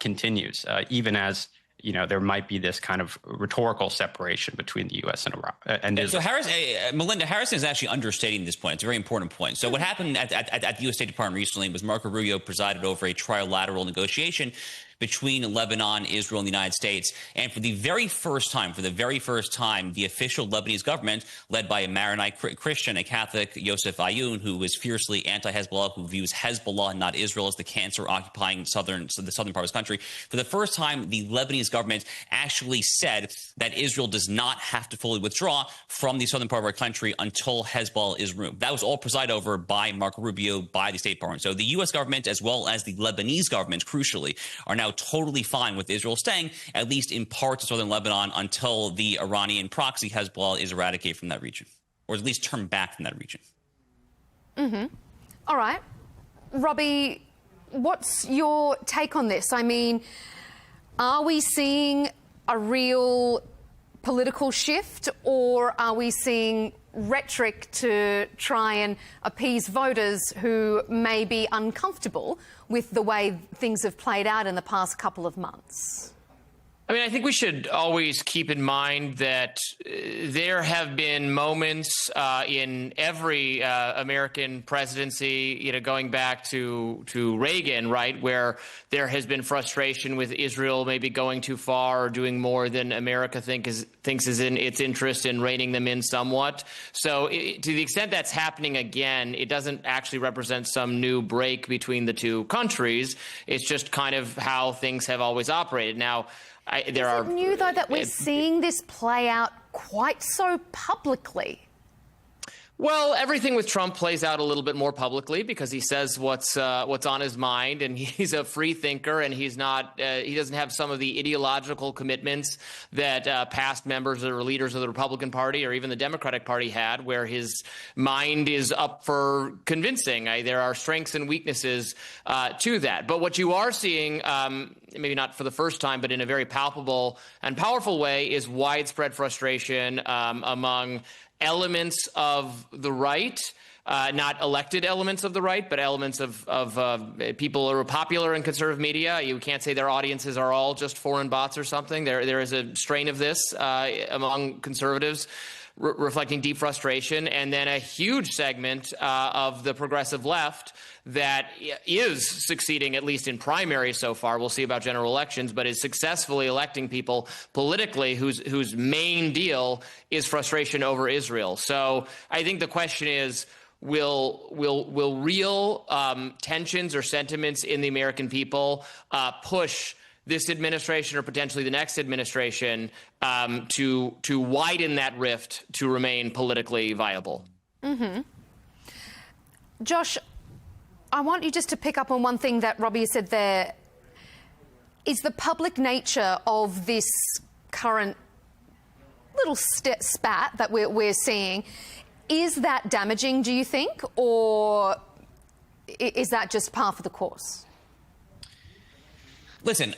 continues, even as there might be this kind of rhetorical separation between the U.S. and Iran and Israel. So Melinda, Harrison is actually understating this point. It's a very important point. So what happened at the U.S. State Department recently was Marco Rubio presided over a trilateral negotiation between Lebanon, Israel, and the United States. And for the very first time, the official Lebanese government, led by a Maronite Christian, a Catholic, Yosef Ayoun, who was fiercely anti-Hezbollah, who views Hezbollah, not Israel, as the cancer occupying the southern part of his country. For the first time, the Lebanese government actually said that Israel does not have to fully withdraw from the southern part of our country until Hezbollah is removed. That was all presided over by Marco Rubio, by the State Department. So the U.S. government, as well as the Lebanese government, crucially, are now totally fine with Israel staying, at least in parts of southern Lebanon, until the Iranian proxy Hezbollah is eradicated from that region, or at least turned back from that region. Mm-hmm. All right. Robbie, what's your take on this? I mean, are we seeing a real political shift, or are we seeing rhetoric to try and appease voters who may be uncomfortable with the way things have played out in the past couple of months? I mean, I think we should always keep in mind that there have been moments in every American presidency, going back to Reagan, right, where there has been frustration with Israel maybe going too far or doing more than America thinks is in its interest in reining them in somewhat. So to the extent that's happening again, it doesn't actually represent some new break between the two countries. It's just kind of how things have always operated. Now, Is it new, though, that we're seeing this play out quite so publicly? Well, everything with Trump plays out a little bit more publicly because he says what's on his mind, and he's a free thinker, and he doesn't have some of the ideological commitments that past members or leaders of the Republican Party or even the Democratic Party had, where his mind is up for convincing. There are strengths and weaknesses to that. But what you are seeing, maybe not for the first time, but in a very palpable and powerful way, is widespread frustration among elements of the right, not elected elements of the right, but elements of people who are popular in conservative media. You can't say their audiences are all just foreign bots or something. There is a strain of this among conservatives, reflecting deep frustration, and then a huge segment of the progressive left that is succeeding, at least in primaries so far. We'll see about general elections, but is successfully electing people politically whose main deal is frustration over Israel. So I think the question is, will real tensions or sentiments in the American people push this administration or potentially the next administration to widen that rift to remain politically viable? Mm-hmm. Josh, I want you just to pick up on one thing that Robbie said there. Is the public nature of this current little spat that we're seeing, is that damaging, do you think, or is that just par for the course? Listen,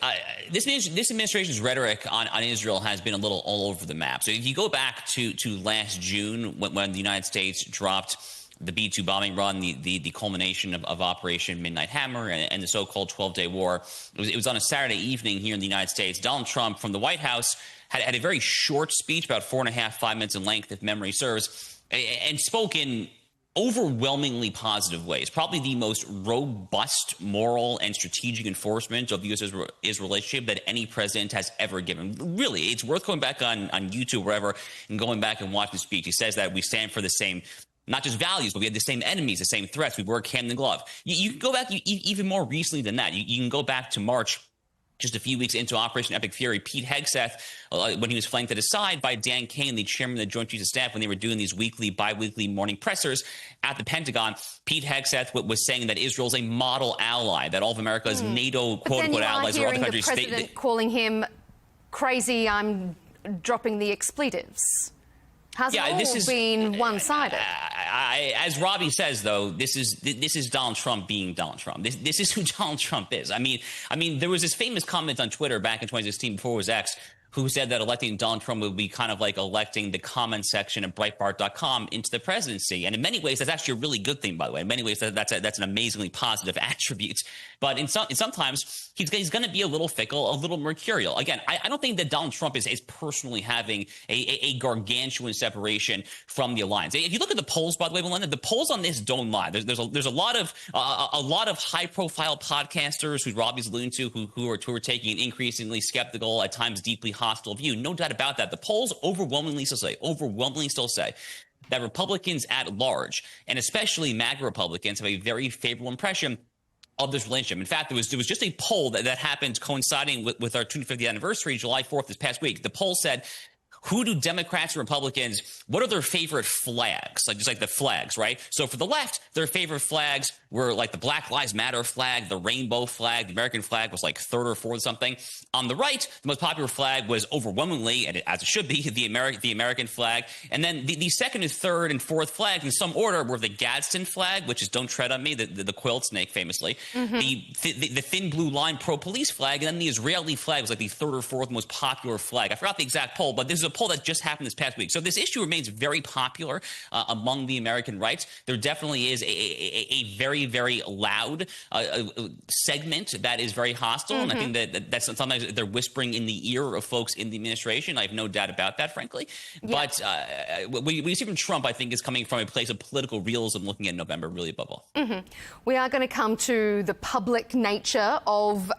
this administration's rhetoric on Israel has been a little all over the map. So if you go back to last June when the United States dropped the B-2 bombing run, the culmination of Operation Midnight Hammer and the so-called 12-day war, it was on a Saturday evening here in the United States. Donald Trump from the White House had a very short speech, about 4.5 minutes in length, if memory serves, and spoke in overwhelmingly positive ways, probably the most robust moral and strategic enforcement of the U.S.-Israel relationship that any president has ever given. Really, it's worth going back on YouTube, wherever, and going back and watching the speech. He says that we stand for the same, not just values, but we have the same enemies, the same threats. We work hand in glove. You can go back even more recently than that. You can go back to March, just a few weeks into Operation Epic Fury. Pete Hegseth, when he was flanked at his side by Dan Kane, the chairman of the Joint Chiefs of Staff, when they were doing these bi-weekly morning pressers at the Pentagon, Pete Hegseth was saying that Israel is a model ally, that all of America's NATO quote-unquote allies are other countries. The president calling him crazy, I'm dropping the expletives. Hasn't all been one-sided. As Robbie says, though, this is Donald Trump being Donald Trump. This is who Donald Trump is. I mean, there was this famous comment on Twitter back in 2016, before it was X, who said that electing Donald Trump would be kind of like electing the comment section at Breitbart.com into the presidency. And in many ways, that's actually a really good thing, by the way. In many ways, that's an amazingly positive attribute. But sometimes he's going to be a little fickle, a little mercurial. Again, I don't think that Donald Trump is personally having a gargantuan separation from the alliance. If you look at the polls, by the way, Melinda, the polls on this don't lie. There's a lot of high-profile podcasters who Robbie's alluding to who are taking an increasingly skeptical, at times deeply hostile view. No doubt about that. The polls overwhelmingly still say that Republicans at large, and especially MAGA Republicans, have a very favorable impression of this relationship. In fact, there was just a poll that happened coinciding with our 250th anniversary, July 4th, this past week. The poll said, who do Democrats and Republicans, what are their favorite flags? Just like the flags, right? So for the left, their favorite flags were like the Black Lives Matter flag, the rainbow flag, the American flag was like third or fourth something. On the right, the most popular flag was overwhelmingly, and as it should be, the American flag. And then the second and third and fourth flags in some order were the Gadsden flag, which is Don't Tread on Me, the coiled snake famously, the thin blue line pro-police flag, and then the Israeli flag was like the third or fourth most popular flag. I forgot the exact poll, but this is a poll that just happened this past week. So this issue remains very popular among the American right. There definitely is a very, very loud segment that is very hostile. And I think that's sometimes they're whispering in the ear of folks in the administration. I have no doubt about that, frankly. Yeah. But what we see from Trump, I think, is coming from a place of political realism looking at November, really, above all. We are going to come to the public nature of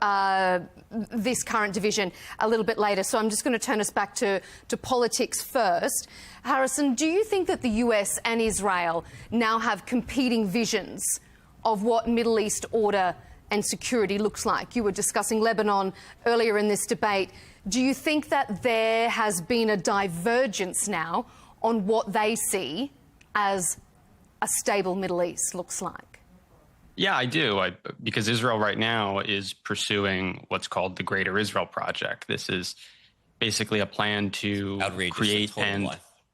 this current division a little bit later. So I'm just going to turn us back to politics first. Harrison, do you think that the US and Israel now have competing visions of what Middle East order and security looks like? You were discussing Lebanon earlier in this debate. Do you think that there has been a divergence now on what they see as a stable Middle East looks like? Yeah, I do. Because Israel right now is pursuing what's called the Greater Israel Project. This is basically a plan to create and...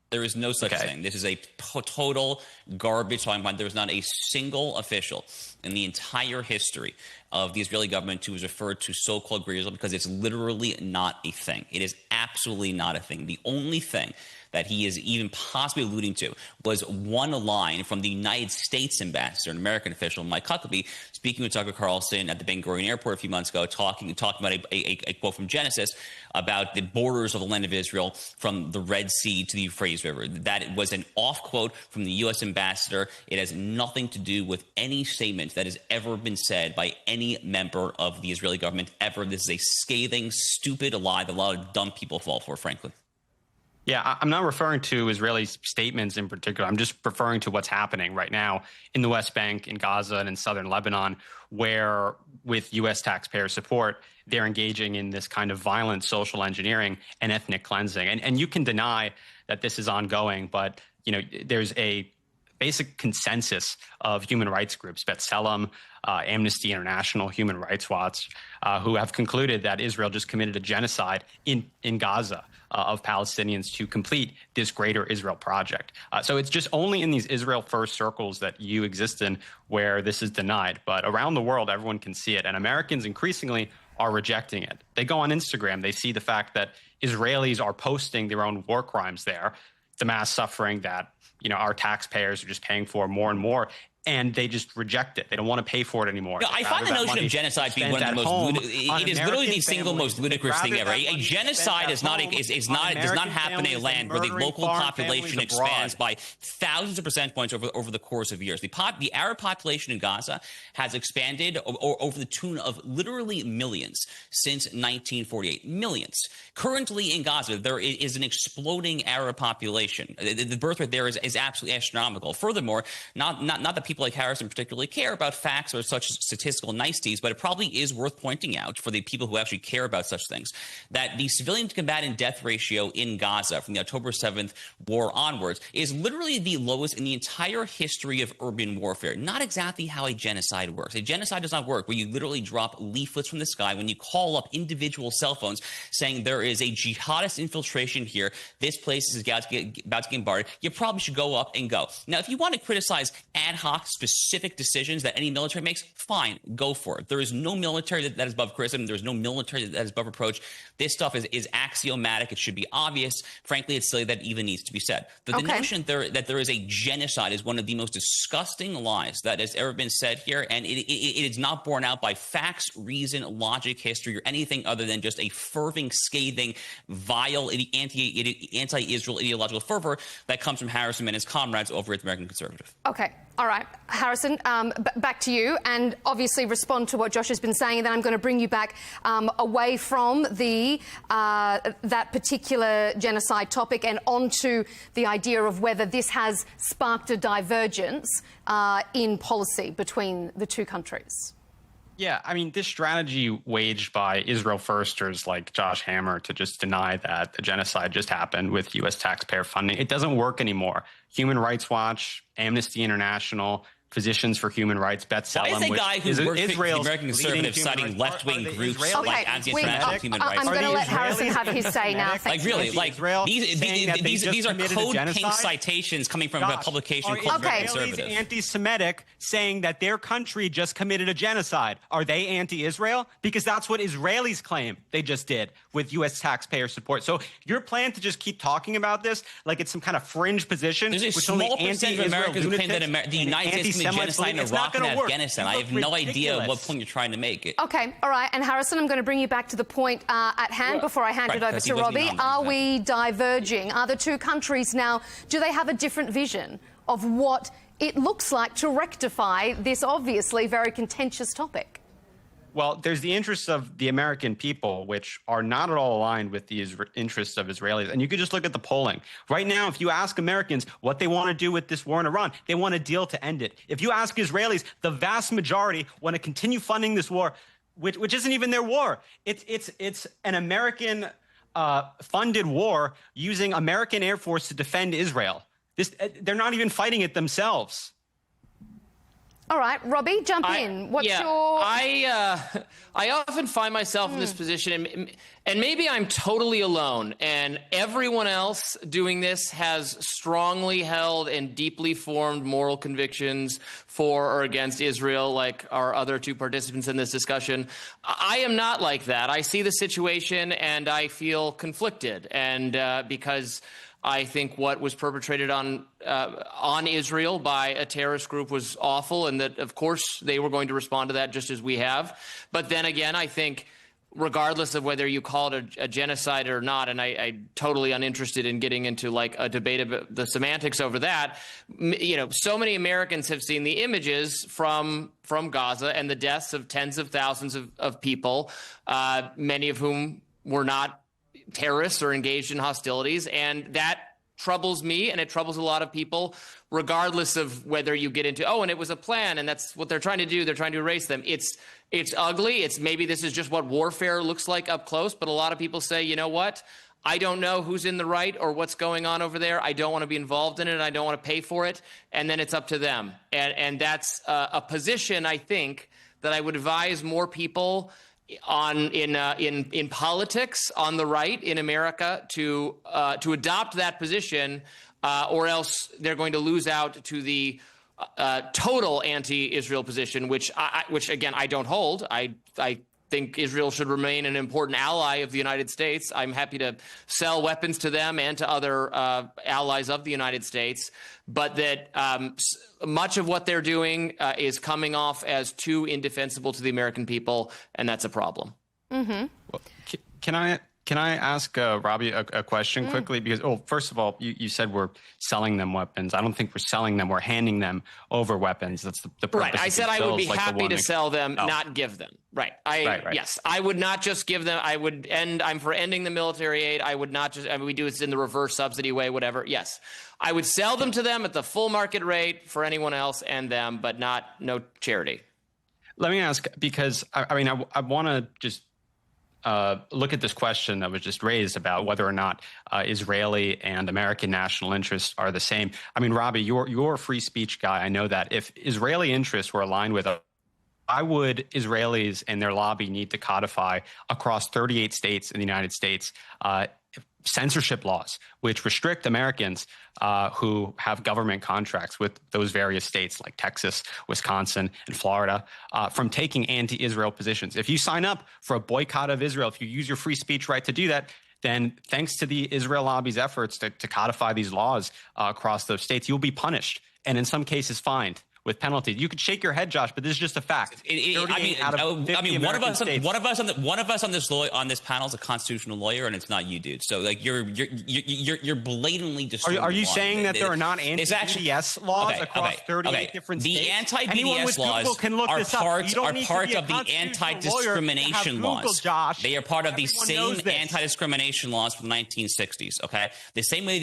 There is no such thing. This is a total garbage talking point. There is not a single official in the entire history of the Israeli government who is referred to so-called Greater Israel, because it's literally not a thing. It is absolutely not a thing. The only thing that he is even possibly alluding to was one line from the United States ambassador, an American official, Mike Huckabee, speaking with Tucker Carlson at the Ben Gurion airport a few months ago, talking about a quote from Genesis about the borders of the land of Israel from the Red Sea to the Euphrates River. That was an off quote from the U.S. ambassador. It has nothing to do with any statement that has ever been said by any member of the Israeli government ever. This is a scathing, stupid lie that a lot of dumb people fall for, frankly. Yeah, I'm not referring to Israeli statements in particular. I'm just referring to what's happening right now in the West Bank, in Gaza, and in southern Lebanon, where with U.S. taxpayer support, they're engaging in this kind of violent social engineering and ethnic cleansing. And you can deny that this is ongoing, but there's a basic consensus of human rights groups, B'Tselem, Amnesty International, Human Rights Watch, who have concluded that Israel just committed a genocide in Gaza of Palestinians to complete this greater Israel project. So it's just only in these Israel first circles that you exist in where this is denied. But around the world, everyone can see it. And Americans increasingly are rejecting it. They go on Instagram. They see the fact that Israelis are posting their own war crimes there, the mass suffering that our taxpayers are just paying for more and more, and they just reject it. They don't want to pay for it anymore. No, I find the notion of genocide to be one of the most it is literally the single most ludicrous thing ever. A genocide does not happen in a land where the local population expands by thousands of percentage points over the course of years. The Arab population in Gaza has expanded over the tune of literally millions since 1948. Millions. Currently in Gaza, there is an exploding Arab population. The birth rate there is absolutely astronomical. Furthermore, not that people like Harrison particularly care about facts or such statistical niceties, but it probably is worth pointing out for the people who actually care about such things that the civilian to combatant death ratio in Gaza from the October 7th war onwards is literally the lowest in the entire history of urban warfare. Not exactly how a genocide works. A genocide does not work where you literally drop leaflets from the sky when you call up individual cell phones saying there is a jihadist infiltration here, this place is about to get bombarded. You probably should go up and go. Now, if you want to criticize ad hoc specific decisions that any military makes, fine, go for it. There is no military that is above criticism. There is no military that is above reproach. This stuff is axiomatic. It should be obvious. Frankly, it's silly that it even needs to be said. But the notion that there is a genocide is one of the most disgusting lies that has ever been said here, and it is not borne out by facts, reason, logic, history, or anything other than just a fervent, scathing, vile, anti-Israel ideological fervor that comes from Harrison and his comrades over at the American Conservative. Okay. All right, Harrison, back to you, and obviously respond to what Josh has been saying, and then I'm going to bring you back away from that particular genocide topic and onto the idea of whether this has sparked a divergence in policy between the two countries. Yeah, I mean, this strategy waged by Israel firsters like Josh Hammer to just deny that the genocide just happened with U.S. taxpayer funding, it doesn't work anymore. Human Rights Watch, Amnesty International, Physicians for Human Rights, B'Tselem. Why is a guy who works for the American Conservatives citing left-wing groups like anti-Semitic human rights? I'm going to let Harrison have his say now. Like, really, like, these are code-pink citations coming from a publication called American Conservative. Anti-Semitic saying that their country just committed a genocide. Are they anti-Israel? Because that's what Israelis claim they just did with U.S. taxpayer support. So your plan to just keep talking about this like it's some kind of fringe position. There's a small percentage of Americans who claim that the United States committed genocide in Iraq and Afghanistan. I have no idea what point you're trying to make. Okay, all right. And Harrison, I'm going to bring you back to the point at hand before I hand it over to Robbie. Are we diverging? Are the two countries now, do they have a different vision of what it looks like to rectify this obviously very contentious topic? Well, there's the interests of the American people, which are not at all aligned with the interests of Israelis. And you could just look at the polling. Right now, if you ask Americans what they want to do with this war in Iran, they want a deal to end it. If you ask Israelis, the vast majority want to continue funding this war, which isn't even their war. It's an American funded war using American Air Force to defend Israel. They're not even fighting it themselves. All right, Robbie, jump in. What's your... I often find myself in this position, and maybe I'm totally alone, and everyone else doing this has strongly held and deeply formed moral convictions for or against Israel, like our other two participants in this discussion. I am not like that. I see the situation, and I feel conflicted, and because I think what was perpetrated on Israel by a terrorist group was awful, and that, of course, they were going to respond to that just as we have. But then again, I think regardless of whether you call it a genocide or not, and I'm totally uninterested in getting into like a debate about the semantics over that, so many Americans have seen the images from Gaza and the deaths of tens of thousands of people, many of whom were not terrorists or engaged in hostilities, and that troubles me, and it troubles a lot of people, regardless of whether you get into, and it was a plan, and that's what they're trying to do. They're trying to erase them. It's ugly. It's maybe this is just what warfare looks like up close, but a lot of people say, you know what? I don't know who's in the right or what's going on over there. I don't want to be involved in it. I don't want to pay for it. And then it's up to them. And that's a position, I think, that I would advise more people in politics on the right in America to adopt that position, or else they're going to lose out to the total anti-Israel position, which again I don't hold. I think Israel should remain an important ally of the United States. I'm happy to sell weapons to them and to other allies of the United States, but that much of what they're doing is coming off as too indefensible to the American people, and that's a problem. Mm-hmm. Well, can I ask Robbie a question quickly? Because, first of all, you said we're selling them weapons. I don't think we're selling them. We're handing them over weapons. That's the purpose. Right. I said I would be happy to sell them, not give them. Right. Yes. I would not just give them. I'm for ending the military aid. I would not just. We do this in the reverse subsidy way, whatever. Yes. I would sell them to them at the full market rate for anyone else and them, but no charity. Let me ask, because I want to just look at this question that was just raised about whether or not Israeli and American national interests are the same. I mean, Robbie, you're a free speech guy. I know that. If Israeli interests were aligned with why would Israelis and their lobby need to codify across 38 states in the United States censorship laws, which restrict Americans who have government contracts with those various states like Texas, Wisconsin, and Florida from taking anti-Israel positions? If you sign up for a boycott of Israel, if you use your free speech right to do that, then thanks to the Israel lobby's efforts to codify these laws across those states, you'll be punished and in some cases fined with penalties. You could shake your head, Josh, but this is just a fact. One of us on this panel is a constitutional lawyer, and it's not you, dude. So like you're blatantly distorting. Are you saying that there are not anti-BDS laws across 38 different states? The anti-BDS laws are part of the anti-discrimination laws. They are part of the same anti-discrimination laws from the 1960s. Okay, the same way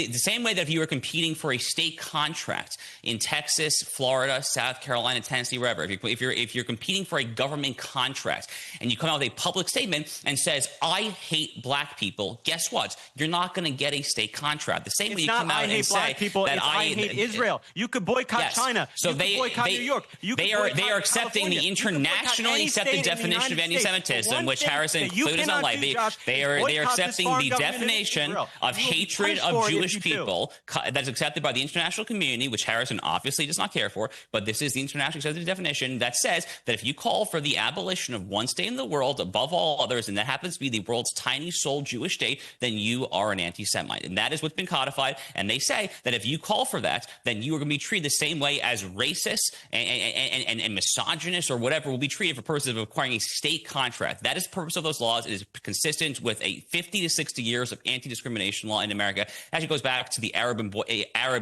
that if you were competing for a state contract in Texas, Florida, South Carolina, Tennessee, wherever, if you're competing for a government contract and you come out with a public statement and says, I hate black people, guess what? You're not going to get a state contract. The same way you come out and say that I hate Israel. You could boycott China. So you could boycott New York. They are accepting the internationally accepted definition of anti-Semitism, which Harrison included in life. They are accepting the definition of hatred of Jewish people that's accepted by the international community, which Harrison obviously does not care for. But this is the international accepted definition that says that if you call for the abolition of one state in the world above all others, and that happens to be the world's tiny sole Jewish state, then you are an anti-Semite. And that is what's been codified. And they say that if you call for that, then you are going to be treated the same way as racist and misogynist or whatever will be treated for purposes of acquiring a state contract. That is the purpose of those laws. It is consistent with a 50 to 60 years of anti-discrimination law in America. It actually goes back to the Arab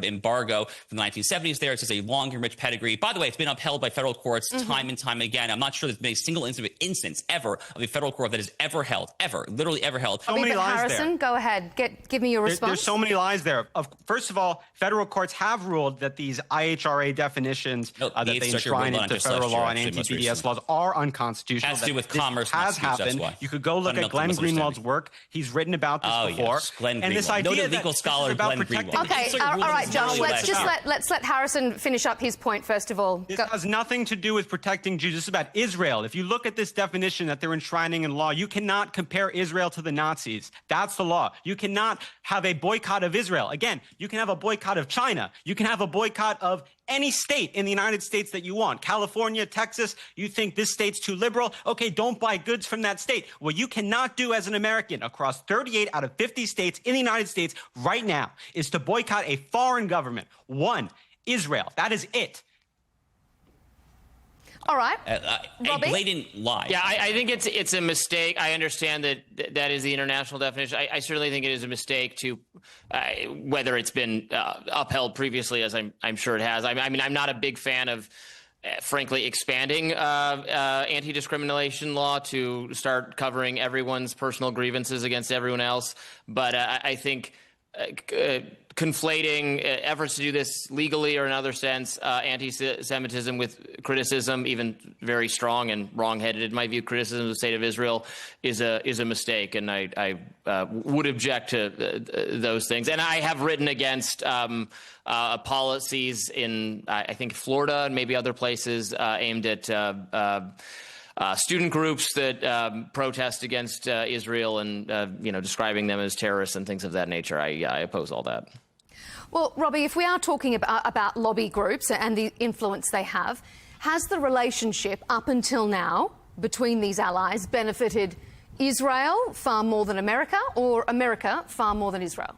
embargo from the 1970s there. It says a long and rich pedigree. By the way, it's been upheld by federal courts time and time again. I'm not sure there's been a single instance ever of a federal court that has ever held, literally ever held. So many lies Harrison, there. Go ahead. Give me your response. There's so many lies there. First of all, federal courts have ruled that these IHRA definitions that they enshrine into federal law and anti-BDS laws are unconstitutional. Has to do with commerce. Has happened. You could go look at Glenn Greenwald's work. He's written about this before. Yes, Glenn and this idea legal scholar Glenn Greenwald. Okay, all right, Josh. Let's let Harrison finish up his point first. first of all. This has nothing to do with protecting Jews. This is about Israel. If you look at this definition that they're enshrining in law, you cannot compare Israel to the Nazis. That's the law. You cannot have a boycott of Israel. Again, you can have a boycott of China. You can have a boycott of any state in the United States that you want. California, Texas, you think this state's too liberal? Okay, don't buy goods from that state. What you cannot do as an American across 38 out of 50 states in the United States right now is to boycott a foreign government. One, Israel. That is it. All right. A blatant lie. Yeah, I think it's a mistake. I understand that is the international definition. I certainly think it is a mistake to, whether it's been upheld previously, as I'm sure it has. I mean, I'm not a big fan of, frankly, expanding anti-discrimination law to start covering everyone's personal grievances against everyone else. But I think conflating efforts to do this legally or in other sense, anti-Semitism with criticism, even very strong and wrong-headed in my view, criticism of the state of Israel is a mistake, and I would object to those things. And I have written against policies in, I think, Florida and maybe other places aimed at student groups that protest against Israel and, describing them as terrorists and things of that nature. I oppose all that. Well, Robbie, if we are talking about lobby groups and the influence they have, has the relationship up until now between these allies benefited Israel far more than America, or America far more than Israel?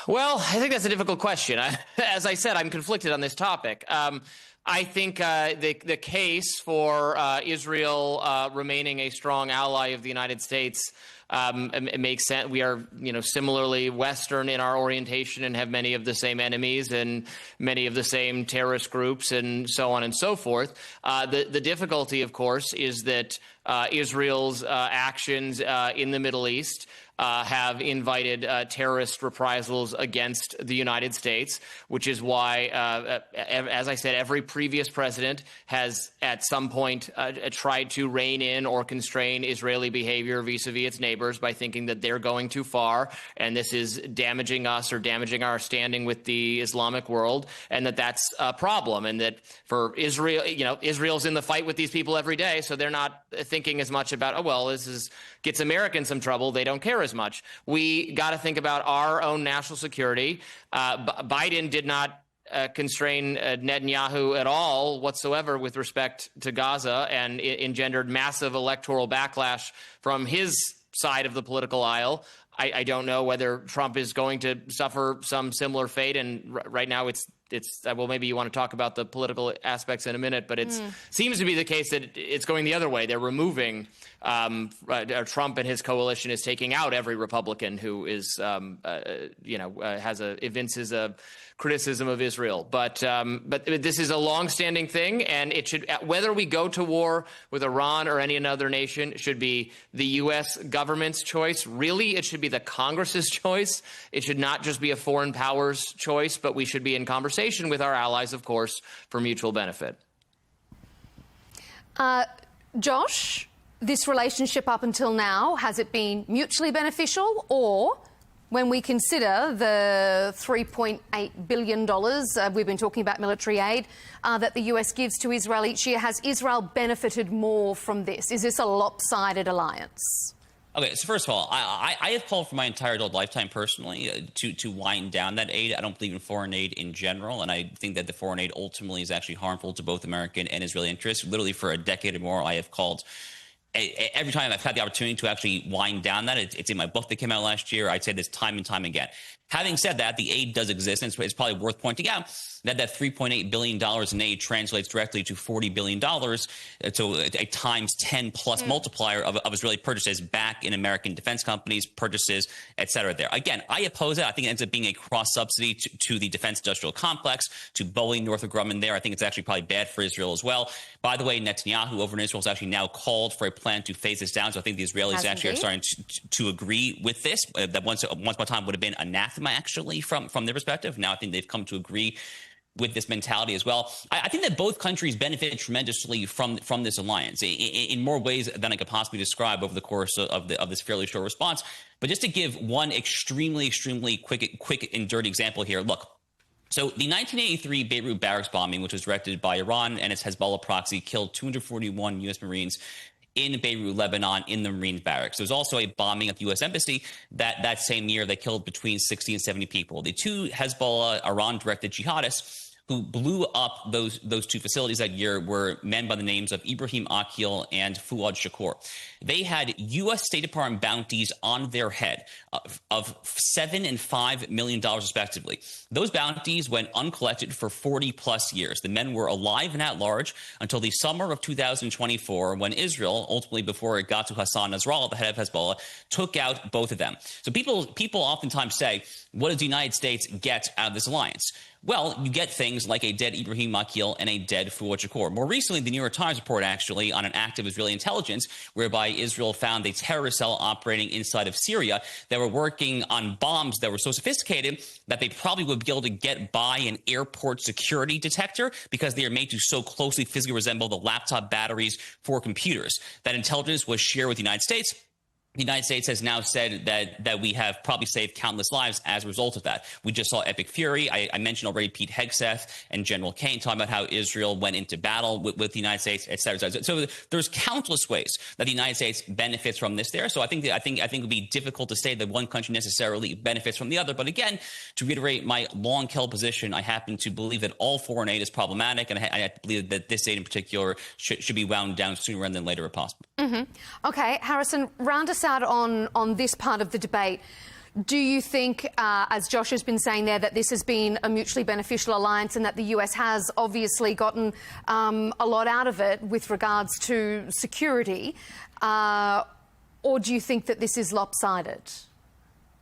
Well, I think that's a difficult question. As I said, I'm conflicted on this topic. I think the case for Israel remaining a strong ally of the United States it makes sense. We are, similarly Western in our orientation and have many of the same enemies and many of the same terrorist groups and so on and so forth. The difficulty, of course, is that Israel's actions in the Middle East have invited terrorist reprisals against the United States, which is why, as I said, every previous president has at some point tried to rein in or constrain Israeli behavior vis-a-vis its neighbors by thinking that they're going too far and this is damaging us or damaging our standing with the Islamic world, and that's a problem, and that for Israel, Israel's in the fight with these people every day, so they're not thinking as much about, oh, well, this gets Americans some trouble. They don't care as much. We got to think about our own national security. Biden did not constrain Netanyahu at all whatsoever with respect to Gaza, and it engendered massive electoral backlash from his side of the political aisle. I don't know whether Trump is going to suffer some similar fate, and right now it's well, maybe you want to talk about the political aspects in a minute, but it seems to be the case that it's going the other way. They're removing Trump, and his coalition is taking out every Republican who is, evinces a criticism of Israel. But this is a long-standing thing, and it should, whether we go to war with Iran or any other nation, should be the U.S. government's choice. Really, it should be the Congress's choice. It should not just be a foreign power's choice, but we should be in conversation with our allies, of course, for mutual benefit. Josh, this relationship up until now, has it been mutually beneficial, or when we consider the $3.8 billion we've been talking about military aid that the US gives to Israel each year, has Israel benefited more from this? Is this a lopsided alliance? Okay, so first of all, I have called for my entire adult lifetime personally to wind down that aid. I don't believe in foreign aid in general, and I think that the foreign aid ultimately is actually harmful to both American and Israeli interests. Literally for a decade or more, I have called every time I've had the opportunity to actually wind down that. It's in my book that came out last year. I'd say this time and time again. Having said that, the aid does exist, and it's probably worth pointing out that $3.8 billion in aid translates directly to $40 billion, so a times 10 plus multiplier of Israeli purchases back in American defense companies, purchases, et cetera there. Again, I oppose it. I think it ends up being a cross-subsidy to the defense industrial complex, to Boeing, Northrop Grumman there. I think it's actually probably bad for Israel as well. By the way, Netanyahu over in Israel has actually now called for a plan to phase this down, so I think the Israelis actually are starting to agree with this. That once upon a time would have been anathema, actually, from their perspective. Now I think they've come to agree with this mentality as well. I think that both countries benefited tremendously from this alliance in more ways than I could possibly describe over the course of this fairly short response. But just to give one extremely quick and dirty example here, look, So the 1983 Beirut barracks bombing, which was directed by Iran and its Hezbollah proxy, killed 241 U.S. Marines in Beirut, Lebanon, in the Marine barracks. There was also a bombing at the U.S. Embassy that same year that killed between 60 and 70 people. The two Hezbollah, Iran-directed jihadists who blew up those two facilities that year were men by the names of Ibrahim Akil and Fuad Shakur. They had U.S. State Department bounties on their head of $7 and $5 million, respectively. Those bounties went uncollected for 40-plus years. The men were alive and at large until the summer of 2024, when Israel, ultimately before it got to Hassan Nasrallah, the head of Hezbollah, took out both of them. So people oftentimes say, what does the United States get out of this alliance? Well, you get things like a dead Ibrahim Akil and a dead Fuad Shakur. More recently, the New York Times report actually on an act of Israeli intelligence whereby Israel found a terrorist cell operating inside of Syria that were working on bombs that were so sophisticated that they probably would be able to get by an airport security detector because they are made to so closely physically resemble the laptop batteries for computers. That intelligence was shared with the United States. The United States has now said that we have probably saved countless lives as a result of that. We just saw Epic Fury. I mentioned already Pete Hegseth and General Kane talking about how Israel went into battle with the United States, et cetera, et cetera. So there's countless ways that the United States benefits from this there. So I think it would be difficult to say that one country necessarily benefits from the other. But again, to reiterate my long-held position, I happen to believe that all foreign aid is problematic, and I believe that this aid in particular should be wound down sooner rather than later if possible. Mm-hmm. Okay, Harrison, round us out on this part of the debate. Do you think, as Josh has been saying there, that this has been a mutually beneficial alliance and that the US has obviously gotten a lot out of it with regards to security? Or do you think that this is lopsided?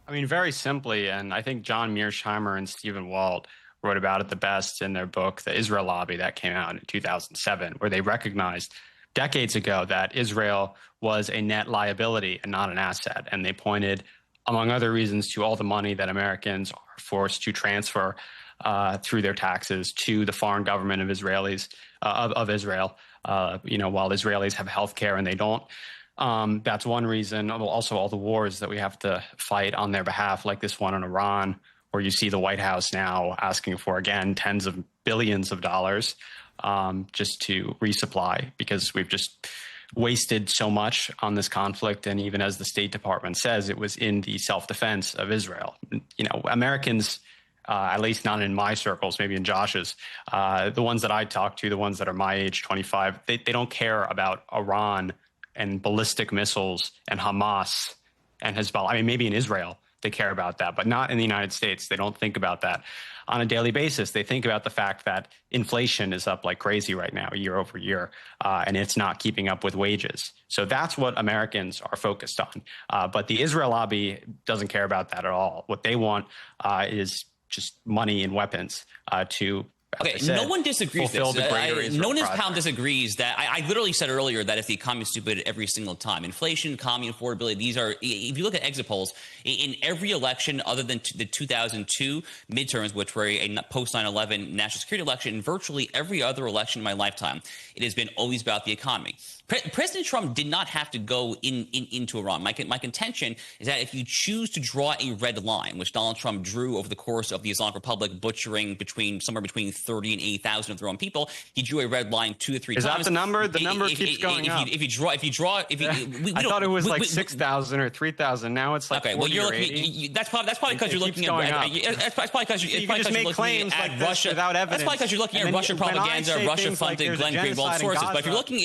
I mean, very simply, and I think John Mearsheimer and Stephen Walt wrote about it the best in their book, The Israel Lobby, that came out in 2007, where they recognized decades ago that Israel was a net liability and not an asset. And they pointed, among other reasons, to all the money that Americans are forced to transfer through their taxes to the foreign government of Israelis, of Israel, while Israelis have health care and they don't. That's one reason. Also, all the wars that we have to fight on their behalf, like this one in Iran, where you see the White House now asking for, again, tens of billions of dollars just to resupply, because we've just wasted so much on this conflict. And even as the State Department says, it was in the self-defense of Israel. Americans, at least not in my circles, maybe in Josh's, the ones that I talk to, the ones that are my age, 25, they don't care about Iran and ballistic missiles and Hamas and Hezbollah. I mean, maybe in Israel they care about that, but not in the United States. They don't think about that on a daily basis. They think about the fact that inflation is up like crazy right now, year over year, and it's not keeping up with wages. So that's what Americans are focused on. But the Israel lobby doesn't care about that at all. What they want is just money and weapons to, okay, no one disagrees with this. No one in this panel disagrees that I literally said earlier that if the economy is stupid every single time, inflation, economy, affordability, these are, if you look at exit polls, in every election other than the 2002 midterms, which were a post 9/11 national security election, in virtually every other election in my lifetime, it has been always about the economy. President Trump did not have to go into Iran. My contention is that if you choose to draw a red line, which Donald Trump drew over the course of the Islamic Republic, butchering somewhere between 30 and 80,000 of their own people, he drew a red line 2 or 3 times. Is that the number? The number keeps going up. I thought it was like 6,000 or 3,000. Now it's like 40 or 80. That's probably because you're looking at. That's probably because you're looking at Russia without evidence. That's probably because you're looking at Russian propaganda, Russia-funded Glenn Greenwald sources. But if you're looking,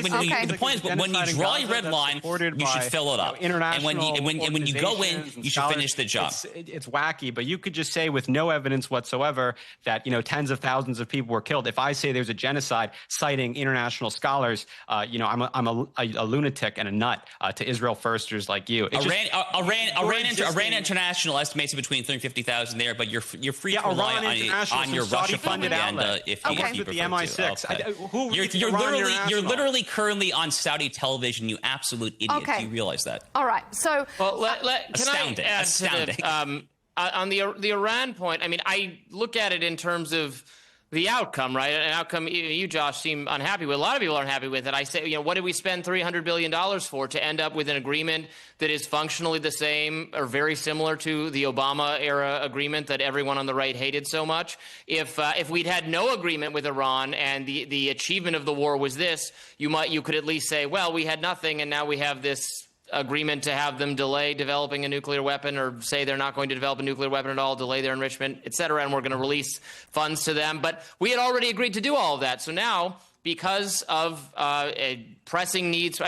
the point is, when you draw a red line, you should fill it up. And when you go in, you should finish the job. It's wacky, but you could just say with no evidence whatsoever that tens of thousands of people were killed. If I say there's a genocide, citing international scholars, I'm a lunatic and a nut to Israel firsters like you. Iran International estimates it between 30 and 50,000 there, but you're free to rely on your Russia propaganda if you prefer the MI6. Okay. You're literally currently on Saudi television, you absolute idiot. Okay. Do you realize that? All right. So, astounding. I add to that, on the Iran point, I mean, I look at it in terms of the outcome, right? An outcome you, Josh, seem unhappy with. A lot of people aren't happy with it. I say, what did we spend $300 billion for to end up with an agreement that is functionally the same or very similar to the Obama-era agreement that everyone on the right hated so much? If we'd had no agreement with Iran and the achievement of the war was this, you could at least say, well, we had nothing and now we have this agreement to have them delay developing a nuclear weapon, or say they're not going to develop a nuclear weapon at all, delay their enrichment, et cetera, and we're going to release funds to them. But we had already agreed to do all of that. So now, because of pressing needs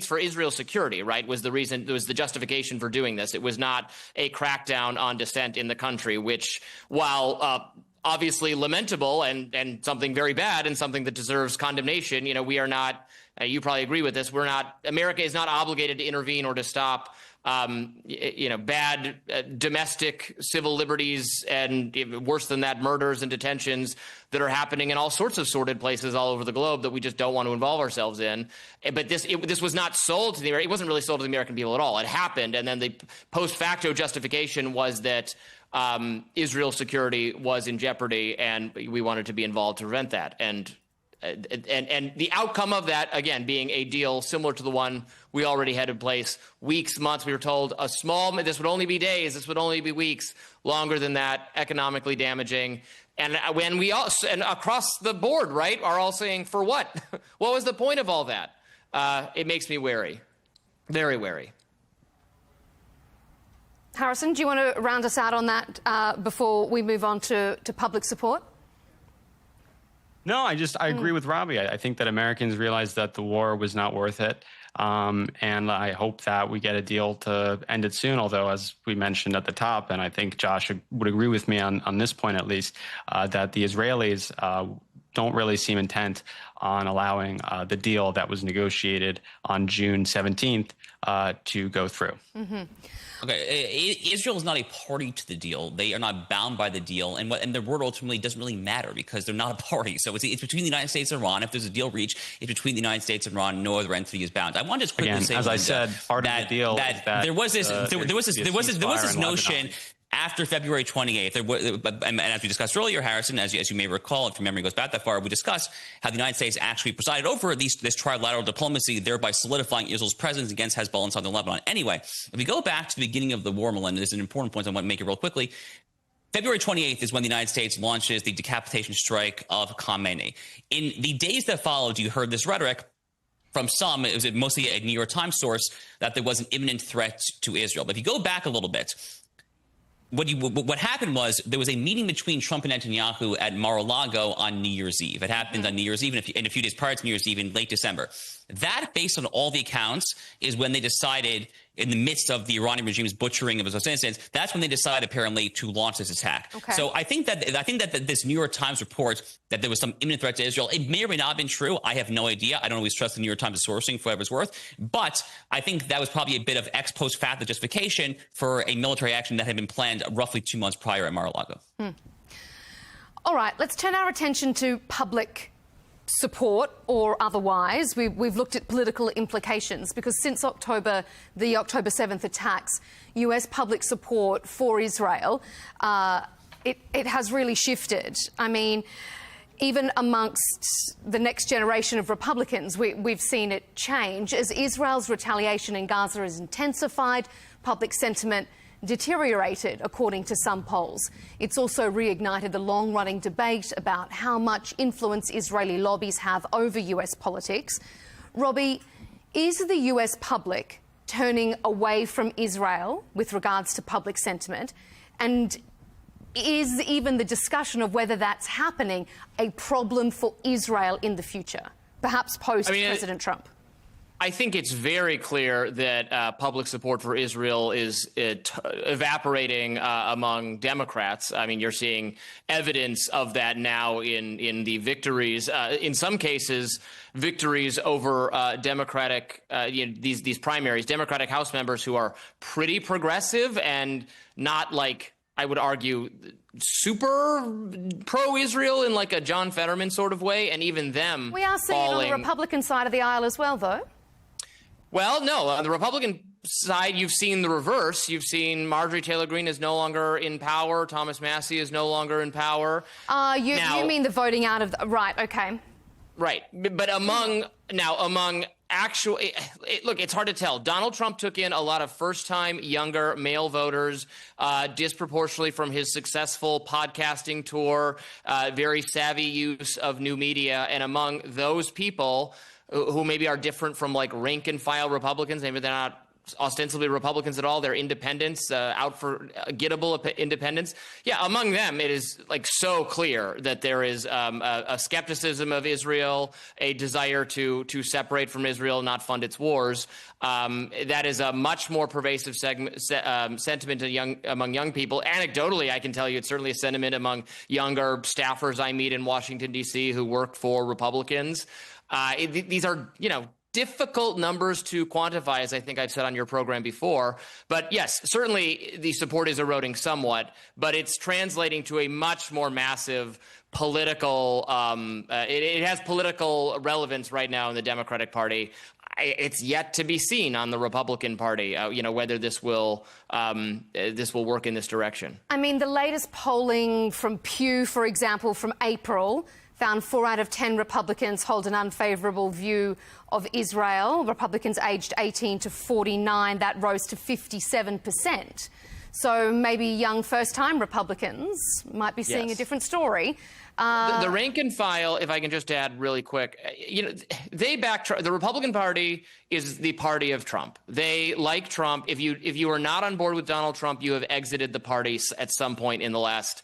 for Israel's security, right, was the justification for doing this. It was not a crackdown on dissent in the country, which, while obviously lamentable and something very bad and something that deserves condemnation, we are not. You probably agree with this. America is not obligated to intervene or to stop, bad domestic civil liberties and worse than that, murders and detentions that are happening in all sorts of sordid places all over the globe that we just don't want to involve ourselves in. But this was not sold to it wasn't really sold to the American people at all. It happened, and then the post facto justification was that Israel's security was in jeopardy, and we wanted to be involved to prevent that. And the outcome of that, again, being a deal similar to the one we already had in place, weeks, months, we were told this would only be days, this would only be weeks, longer than that, economically damaging. And when and across the board, right, are all saying, for what? What was the point of all that? It makes me wary, very wary. Harrison, do you want to round us out on that before we move on to public support? No, I agree with Robbie. I think that Americans realized that the war was not worth it. And I hope that we get a deal to end it soon, although, as we mentioned at the top, and I think Josh would agree with me on this point at least, that the Israelis don't really seem intent on allowing the deal that was negotiated on June 17th to go through. Mm-hmm. Okay, Israel is not a party to the deal. They are not bound by the deal, and their word ultimately doesn't really matter because they're not a party. So it's between the United States and Iran. If there's a deal reached, it's between the United States and Iran. No other entity is bound. I want to just quickly say, as I said, part of the deal that is that there was this notion. After February 28th, and as we discussed earlier, Harrison, as you may recall, if your memory goes back that far, we discussed how the United States actually presided over this trilateral diplomacy, thereby solidifying Israel's presence against Hezbollah in southern Lebanon. Anyway, if we go back to the beginning of the war, Melinda, this is an important point. I want to make it real quickly. February 28th is when the United States launches the decapitation strike of Khamenei. In the days that followed, you heard this rhetoric from some, it was mostly a New York Times source, that there was an imminent threat to Israel. But if you go back a little bit, what happened was there was a meeting between Trump and Netanyahu at Mar-a-Lago on New Year's Eve. It happened on New Year's Eve and a few days prior to New Year's Eve in late December. That, based on all the accounts, is when they decided, in the midst of the Iranian regime's butchering of its citizens, that's when they decided apparently to launch this attack. Okay. So I think that this New York Times report that there was some imminent threat to Israel, it may or may not have been true. I have no idea. I don't always trust the New York Times sourcing for whatever it's worth. But I think that was probably a bit of ex post facto justification for a military action that had been planned roughly 2 months prior at Mar-a-Lago. All right, let's turn our attention to public support or otherwise. We've looked at political implications because since the October 7th attacks, US public support for Israel, it has really shifted. I mean, even amongst the next generation of Republicans, we've seen it change. As Israel's retaliation in Gaza has intensified, public sentiment deteriorated, according to some polls. It's also reignited the long-running debate about how much influence Israeli lobbies have over US politics. Robbie, is the US public turning away from Israel with regards to public sentiment? And is even the discussion of whether that's happening a problem for Israel in the future, perhaps post-President Trump? I think it's very clear that public support for Israel is evaporating among Democrats. I mean, you're seeing evidence of that now in the victories. In some cases, victories over Democratic these primaries, Democratic House members who are pretty progressive and not like, I would argue, super pro-Israel in like a John Fetterman sort of way, and even them We are seeing it on the Republican side of the aisle as well, though. Well, no, on the Republican side, you've seen the reverse. You've seen Marjorie Taylor Greene is no longer in power. Thomas Massie is no longer in power. You mean the voting out of right? Okay. Right, but among actual, look, it's hard to tell. Donald Trump took in a lot of first-time younger male voters, disproportionately from his successful podcasting tour, very savvy use of new media, and among those people who maybe are different from like rank-and-file Republicans, maybe they're not ostensibly Republicans at all, they're independents, out for gettable independents. Yeah, among them, it is like so clear that there is a skepticism of Israel, a desire to separate from Israel, not fund its wars. That is a much more pervasive sentiment among young people. Anecdotally, I can tell you it's certainly a sentiment among younger staffers I meet in Washington, D.C. who work for Republicans. These are, difficult numbers to quantify, as I think I've said on your program before. But yes, certainly the support is eroding somewhat, but it's translating to a much more massive political, it has political relevance right now in the Democratic Party. It's yet to be seen on the Republican Party, whether this will work in this direction. I mean, the latest polling from Pew, for example, from April, found 4 out of 10 Republicans hold an unfavourable view of Israel. Republicans aged 18 to 49, that rose to 57%. So maybe young first-time Republicans might be seeing a different story. The rank and file, if I can just add really quick, they back the Republican Party is the party of Trump. They like Trump. If you are not on board with Donald Trump, you have exited the party at some point in the last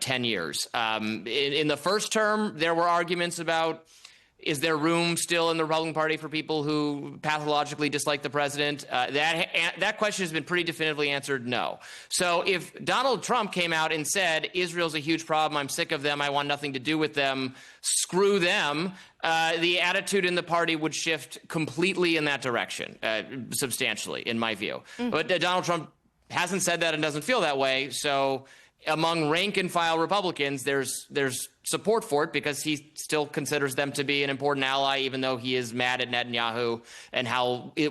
10 years. In the first term, there were arguments about, is there room still in the Republican Party for people who pathologically dislike the president? That question has been pretty definitively answered no. So if Donald Trump came out and said, Israel's a huge problem, I'm sick of them, I want nothing to do with them, screw them, the attitude in the party would shift completely in that direction, substantially, in my view. But Donald Trump hasn't said that and doesn't feel that way, so among rank-and-file Republicans, there's support for it because he still considers them to be an important ally, even though he is mad at Netanyahu and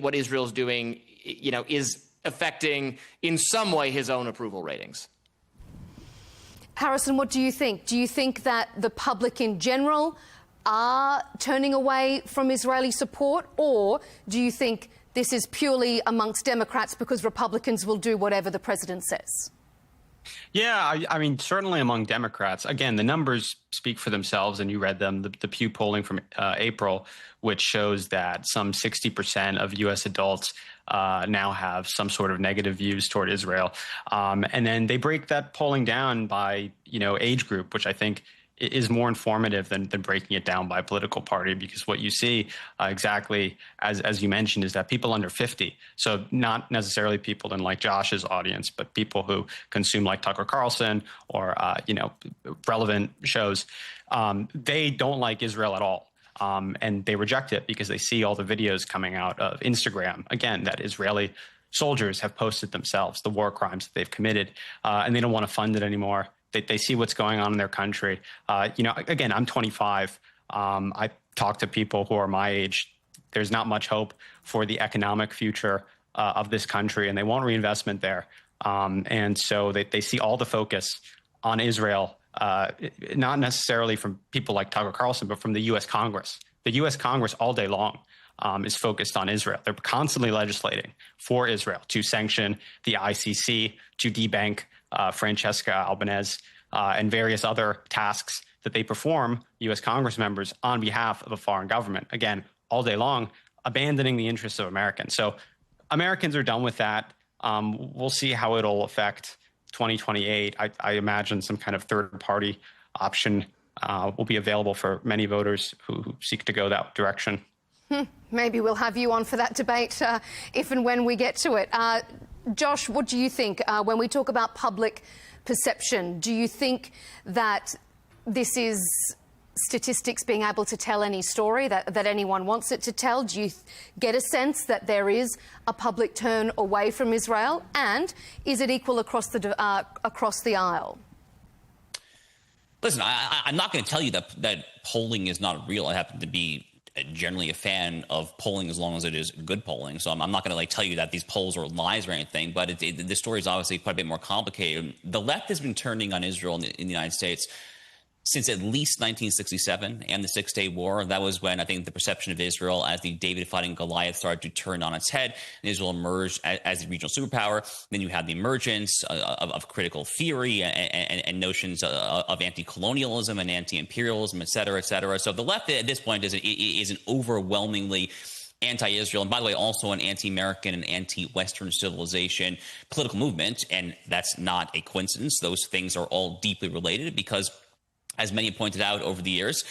what Israel's doing, is affecting in some way his own approval ratings. Harrison, what do you think? Do you think that the public in general are turning away from Israeli support, or do you think this is purely amongst Democrats because Republicans will do whatever the president says? Yeah, I mean, certainly among Democrats. Again, the numbers speak for themselves, and you read them. The Pew polling from April, which shows that some 60% of U.S. adults now have some sort of negative views toward Israel. And then they break that polling down by, age group, which I think is more informative than breaking it down by political party, because what you see exactly as you mentioned is that people under 50, so not necessarily people in like Josh's audience, but people who consume like Tucker Carlson or relevant shows, they don't like Israel at all. And they reject it because they see all the videos coming out of Instagram, again, that Israeli soldiers have posted themselves, the war crimes that they've committed, and they don't want to fund it anymore. They see what's going on in their country. Again, I'm 25. I talk to people who are my age. There's not much hope for the economic future of this country, and they want reinvestment there. And so they see all the focus on Israel, not necessarily from people like Tucker Carlson, but from the U.S. Congress. The U.S. Congress all day long is focused on Israel. They're constantly legislating for Israel to sanction the ICC, to debank Francesca Albanese and various other tasks that they perform, U.S. Congress members, on behalf of a foreign government. Again, all day long, abandoning the interests of Americans. So Americans are done with that. We'll see how it'll affect 2028. I imagine some kind of third-party option will be available for many voters who seek to go that direction. Maybe we'll have you on for that debate if and when we get to it. Josh, what do you think when we talk about public perception? Do you think that this is statistics being able to tell any story that anyone wants it to tell? Do you get a sense that there is a public turn away from Israel? And is it equal across the aisle? Listen, I'm not going to tell you that polling is not real. I happen to be generally a fan of polling as long as it is good polling. So I'm not going to tell you that these polls are lies or anything, but the story is obviously quite a bit more complicated. The left has been turning on Israel in the United States since at least 1967 and the Six-Day War. That was when I think the perception of Israel as the David fighting Goliath started to turn on its head, and Israel emerged as a regional superpower. Then you had the emergence of critical theory and notions of anti-colonialism and anti-imperialism, et cetera, et cetera. So the left at this point is an overwhelmingly anti-Israel, and by the way, also an anti-American and anti-Western civilization political movement. And that's not a coincidence. Those things are all deeply related because, as many have pointed out over the years,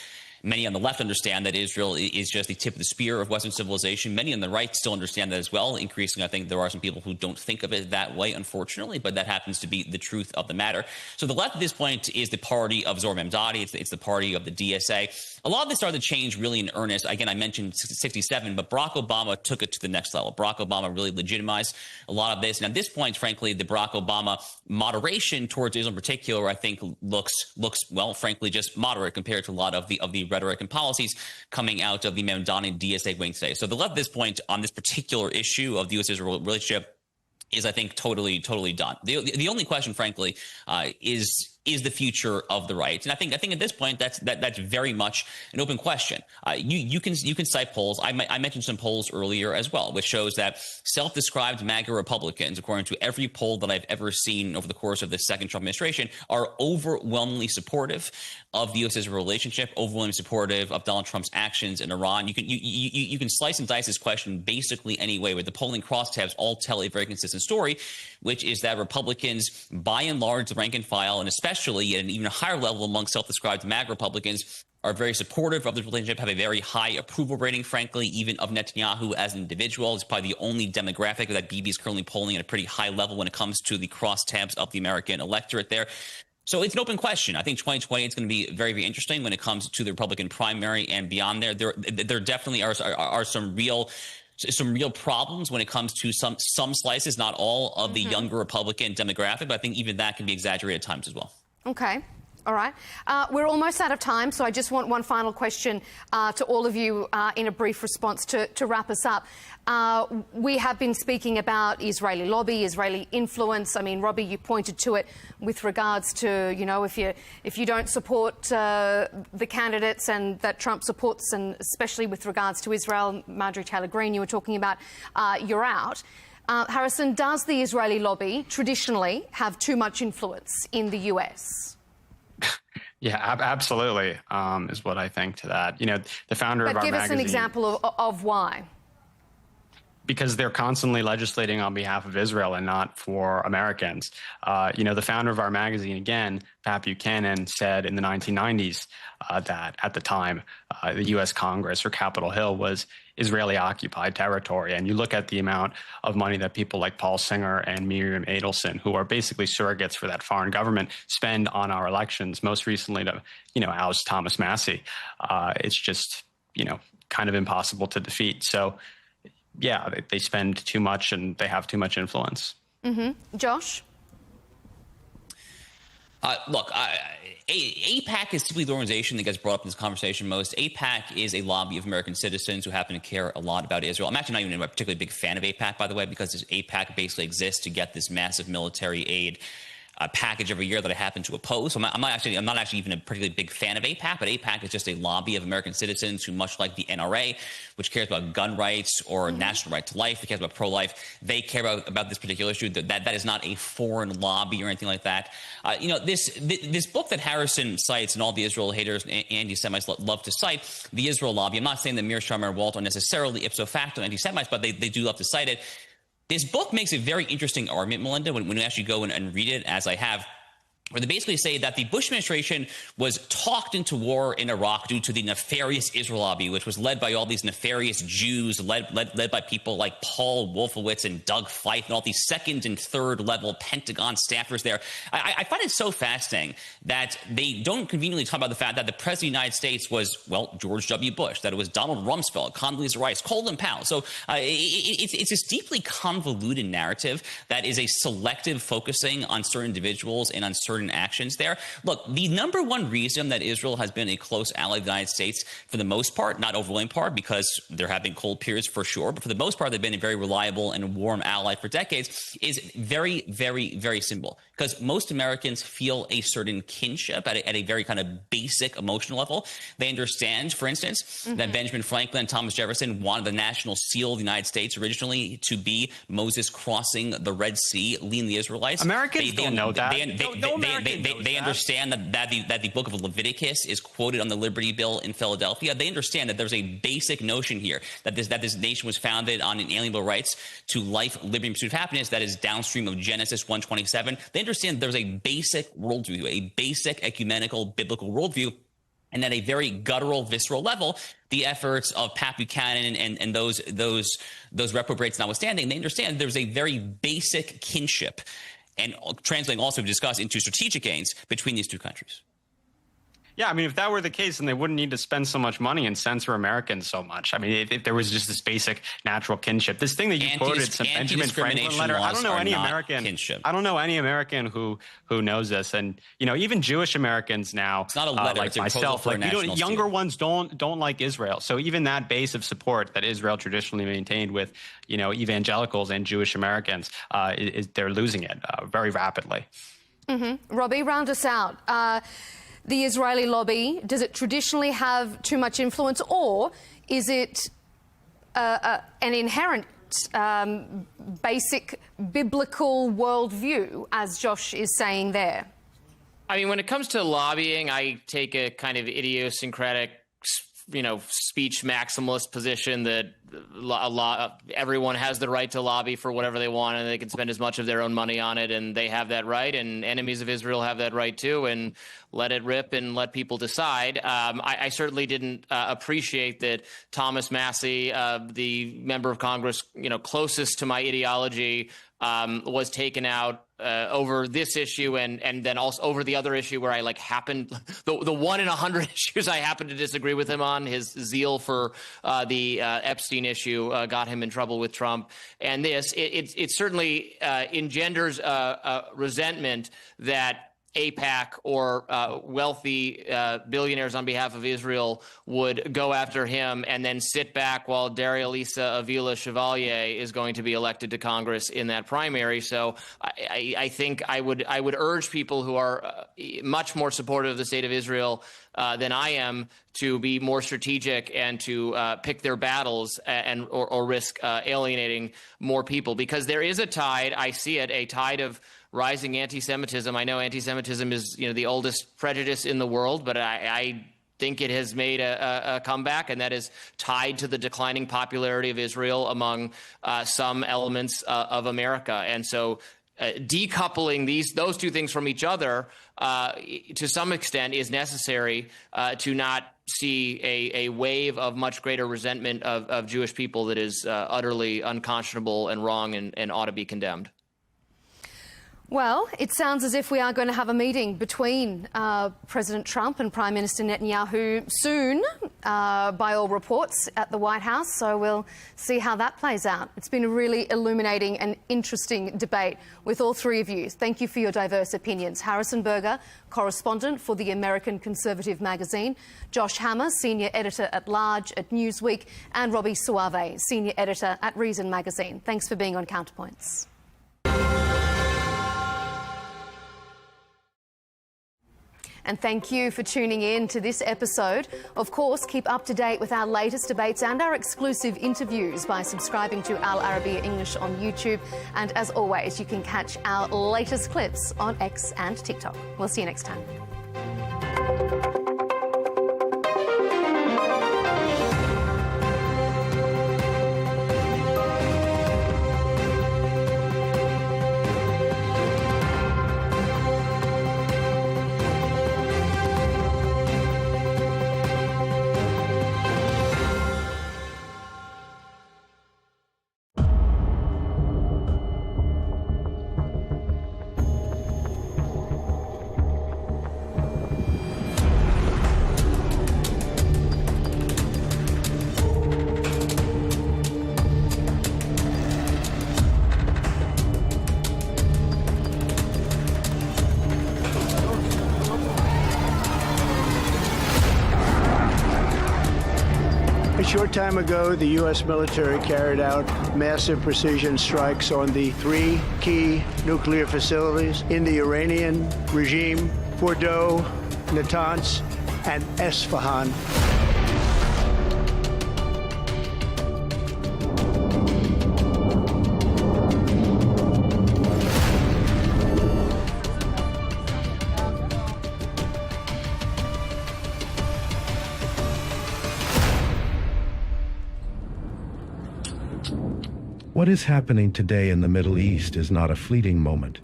many on the left understand that Israel is just the tip of the spear of Western civilization. Many on the right still understand that as well. Increasingly, I think there are some people who don't think of it that way, unfortunately, but that happens to be the truth of the matter. So the left at this point is the party of Zohar Mamdani. It's the party of the DSA. A lot of this started to change really in earnest. Again, I mentioned 67, but Barack Obama took it to the next level. Barack Obama really legitimized a lot of this. And at this point, frankly, the Barack Obama moderation towards Israel in particular, I think, looks well, frankly, just moderate compared to a lot of the rhetoric and policies coming out of the Mamdani DSA wing today. So the left at this point on this particular issue of the U.S.-Israel relationship is, I think, totally done. The only question, frankly, is the future of the right, and I think at this point that's very much an open question. You can cite polls. I mentioned some polls earlier as well, which shows that self-described MAGA Republicans, according to every poll that I've ever seen over the course of the second Trump administration, are overwhelmingly supportive of the U.S.-Israel relationship, overwhelmingly supportive of Donald Trump's actions in Iran. You can slice and dice this question basically any way, but the polling crosstabs all tell a very consistent story, which is that Republicans, by and large, the rank and file, and especially at an even higher level among self-described MAGA Republicans, are very supportive of this relationship, have a very high approval rating, frankly, even of Netanyahu as an individual. It's probably the only demographic that Bibi is currently polling at a pretty high level when it comes to the crosstabs of the American electorate there. So it's an open question. I think 2020 is going to be very, very interesting when it comes to the Republican primary and beyond there. There definitely are some real problems when it comes to some slices, not all of the younger Republican demographic, but I think even that can be exaggerated at times as well. Okay. All right. We're almost out of time, so I just want one final question to all of you in a brief response to wrap us up. We have been speaking about Israeli lobby, Israeli influence. I mean, Robbie, you pointed to it with regards to, if you don't support the candidates and that Trump supports, and especially with regards to Israel, Marjorie Taylor Greene, you were talking about, you're out. Harrison, does the Israeli lobby traditionally have too much influence in the US? Yeah, absolutely, is what I think to that. The founder of our magazine... But give us an example of why. Because they're constantly legislating on behalf of Israel and not for Americans. The founder of our magazine, again, Pat Buchanan, said in the 1990s that at the time the U.S. Congress or Capitol Hill was Israeli-occupied territory. And you look at the amount of money that people like Paul Singer and Miriam Adelson, who are basically surrogates for that foreign government, spend on our elections, most recently to, oust Thomas Massie. It's just, kind of impossible to defeat. So, yeah, they spend too much and they have too much influence. Josh? Look, AIPAC is typically the organization that gets brought up in this conversation most. AIPAC is a lobby of American citizens who happen to care a lot about Israel. I'm actually not even a particularly big fan of AIPAC, by the way, because this AIPAC basically exists to get this massive military aid package every year that I happen to oppose. So I'm not actually even a particularly big fan of AIPAC, but AIPAC is just a lobby of American citizens who, much like the NRA, which cares about gun rights or national right to life, it cares about pro-life, they care about this particular issue. That is not a foreign lobby or anything like that. This book that Harrison cites, and all the Israel haters and anti-Semites love to cite, the Israel lobby. I'm not saying that Mearsheimer and Walt are necessarily ipso facto anti-Semites, but they do love to cite it. This book makes a very interesting argument, Melinda, when you actually go and read it, as I have, where they basically say that the Bush administration was talked into war in Iraq due to the nefarious Israel lobby, which was led by all these nefarious Jews, led by people like Paul Wolfowitz and Doug Feith and all these second and third level Pentagon staffers there. I find it so fascinating that they don't conveniently talk about the fact that the president of the United States was, well, George W. Bush, that it was Donald Rumsfeld, Condoleezza Rice, Colin Powell. So it's this deeply convoluted narrative that is a selective focusing on certain individuals and on certain certain actions there. Look, the number one reason that Israel has been a close ally of the United States, for the most part, not overwhelming part, because there have been cold periods for sure, but for the most part, they've been a very reliable and warm ally for decades, is very, very, very simple. Because most Americans feel a certain kinship at a very kind of basic emotional level. They understand, for instance, that Benjamin Franklin and Thomas Jefferson wanted the national seal of the United States originally to be Moses crossing the Red Sea, leading the Israelites. Americans don't know that. They understand that the book of Leviticus is quoted on the Liberty Bell in Philadelphia. They understand that there's a basic notion here that this nation was founded on inalienable rights to life, liberty, and pursuit of happiness that is downstream of Genesis 1:27. They understand there's a basic worldview, a basic ecumenical biblical worldview. And at a very guttural, visceral level, the efforts of Pat Buchanan and those reprobates notwithstanding, they understand there's a very basic kinship, and translating also discussed into strategic gains between these two countries. Yeah, I mean, if that were the case, then they wouldn't need to spend so much money and censor Americans so much. I mean, if there was just this basic natural kinship, this thing that you quoted, some Benjamin Franklin letter. I don't know any American. Kinship. I don't know any American who knows this, and even Jewish Americans now, it's not a letter, like myself, like younger ones don't like Israel. So even that base of support that Israel traditionally maintained with evangelicals and Jewish Americans, they're losing it very rapidly. Robbie, round us out. The Israeli lobby, does it traditionally have too much influence, or is it an inherent basic biblical worldview, as Josh is saying there? I mean, when it comes to lobbying, I take a kind of idiosyncratic, speech maximalist position that everyone has the right to lobby for whatever they want, and they can spend as much of their own money on it, and they have that right, and enemies of Israel have that right too, and let it rip and let people decide. I certainly didn't appreciate that Thomas Massie, the member of Congress, closest to my ideology, was taken out over this issue and then also over the other issue where I happened the 1 in 100 issues I happen to disagree with him on. His zeal for the Epstein issue got him in trouble with Trump, and it certainly engenders resentment that AIPAC or wealthy billionaires on behalf of Israel would go after him and then sit back while Daria Lisa Avila Chevalier is going to be elected to Congress in that primary. So I think I would urge people who are much more supportive of the state of Israel than I am to be more strategic and to pick their battles or risk alienating more people, because there is a tide. I see it, a tide of rising anti-Semitism. I know anti-Semitism is the oldest prejudice in the world, but I think it has made a comeback, and that is tied to the declining popularity of Israel among some elements of America. And so decoupling those two things from each other to some extent is necessary to not see a wave of much greater resentment of Jewish people that is utterly unconscionable and wrong and ought to be condemned. Well, it sounds as if we are going to have a meeting between President Trump and Prime Minister Netanyahu soon, by all reports, at the White House. So we'll see how that plays out. It's been a really illuminating and interesting debate with all three of you. Thank you for your diverse opinions. Harrison Berger, correspondent for the American Conservative magazine, Josh Hammer, senior editor-at-large at Newsweek, and Robbie Suave, senior editor at Reason magazine. Thanks for being on Counterpoints. And thank you for tuning in to this episode. Of course, keep up to date with our latest debates and our exclusive interviews by subscribing to Al Arabiya English on YouTube. And as always, you can catch our latest clips on X and TikTok. We'll see you next time. A short time ago, the U.S. military carried out massive precision strikes on the 3 key nuclear facilities in the Iranian regime: Fordow, Natanz, and Esfahan. What is happening today in the Middle East is not a fleeting moment.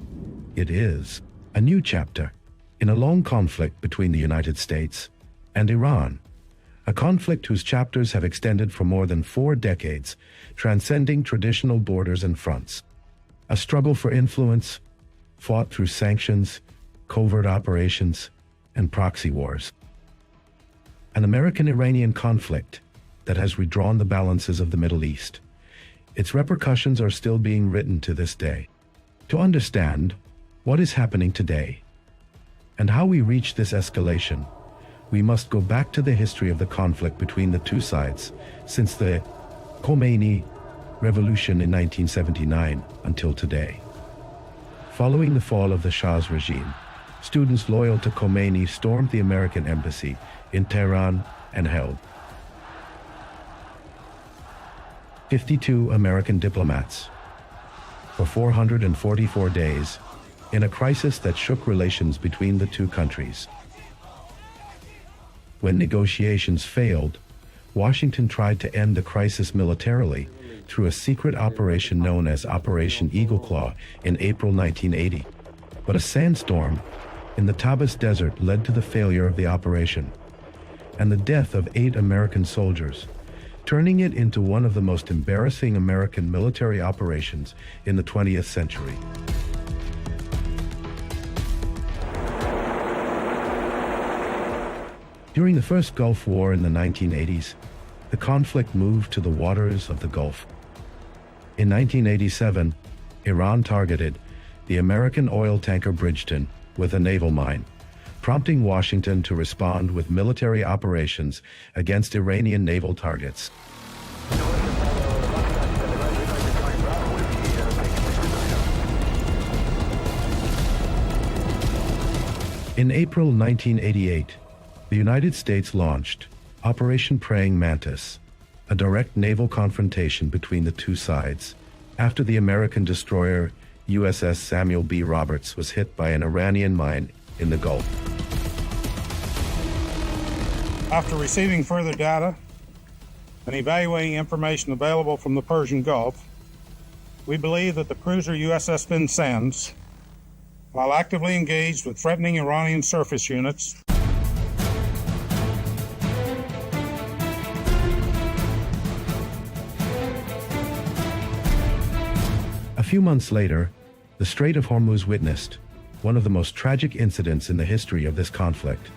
It is a new chapter in a long conflict between the United States and Iran, a conflict whose chapters have extended for more than 4 decades, transcending traditional borders and fronts. A struggle for influence, fought through sanctions, covert operations, and proxy wars. An American-Iranian conflict that has redrawn the balances of the Middle East. Its repercussions are still being written to this day. To understand what is happening today and how we reached this escalation, we must go back to the history of the conflict between the two sides since the Khomeini revolution in 1979 until today. Following the fall of the Shah's regime, students loyal to Khomeini stormed the American embassy in Tehran and held 52 American diplomats for 444 days in a crisis that shook relations between the two countries. When negotiations failed, Washington tried to end the crisis militarily through a secret operation known as Operation Eagle Claw in April 1980. But a sandstorm in the Tabas Desert led to the failure of the operation and the death of 8 American soldiers, turning it into one of the most embarrassing American military operations in the 20th century. During the first Gulf War in the 1980s, the conflict moved to the waters of the Gulf. In 1987, Iran targeted the American oil tanker Bridgeton with a naval mine, prompting Washington to respond with military operations against Iranian naval targets. In April 1988, the United States launched Operation Praying Mantis, a direct naval confrontation between the two sides, after the American destroyer USS Samuel B. Roberts was hit by an Iranian mine in the Gulf. After receiving further data and evaluating information available from the Persian Gulf, we believe that the cruiser USS Vincennes, while actively engaged with threatening Iranian surface units, A few months later, the Strait of Hormuz witnessed one of the most tragic incidents in the history of this conflict,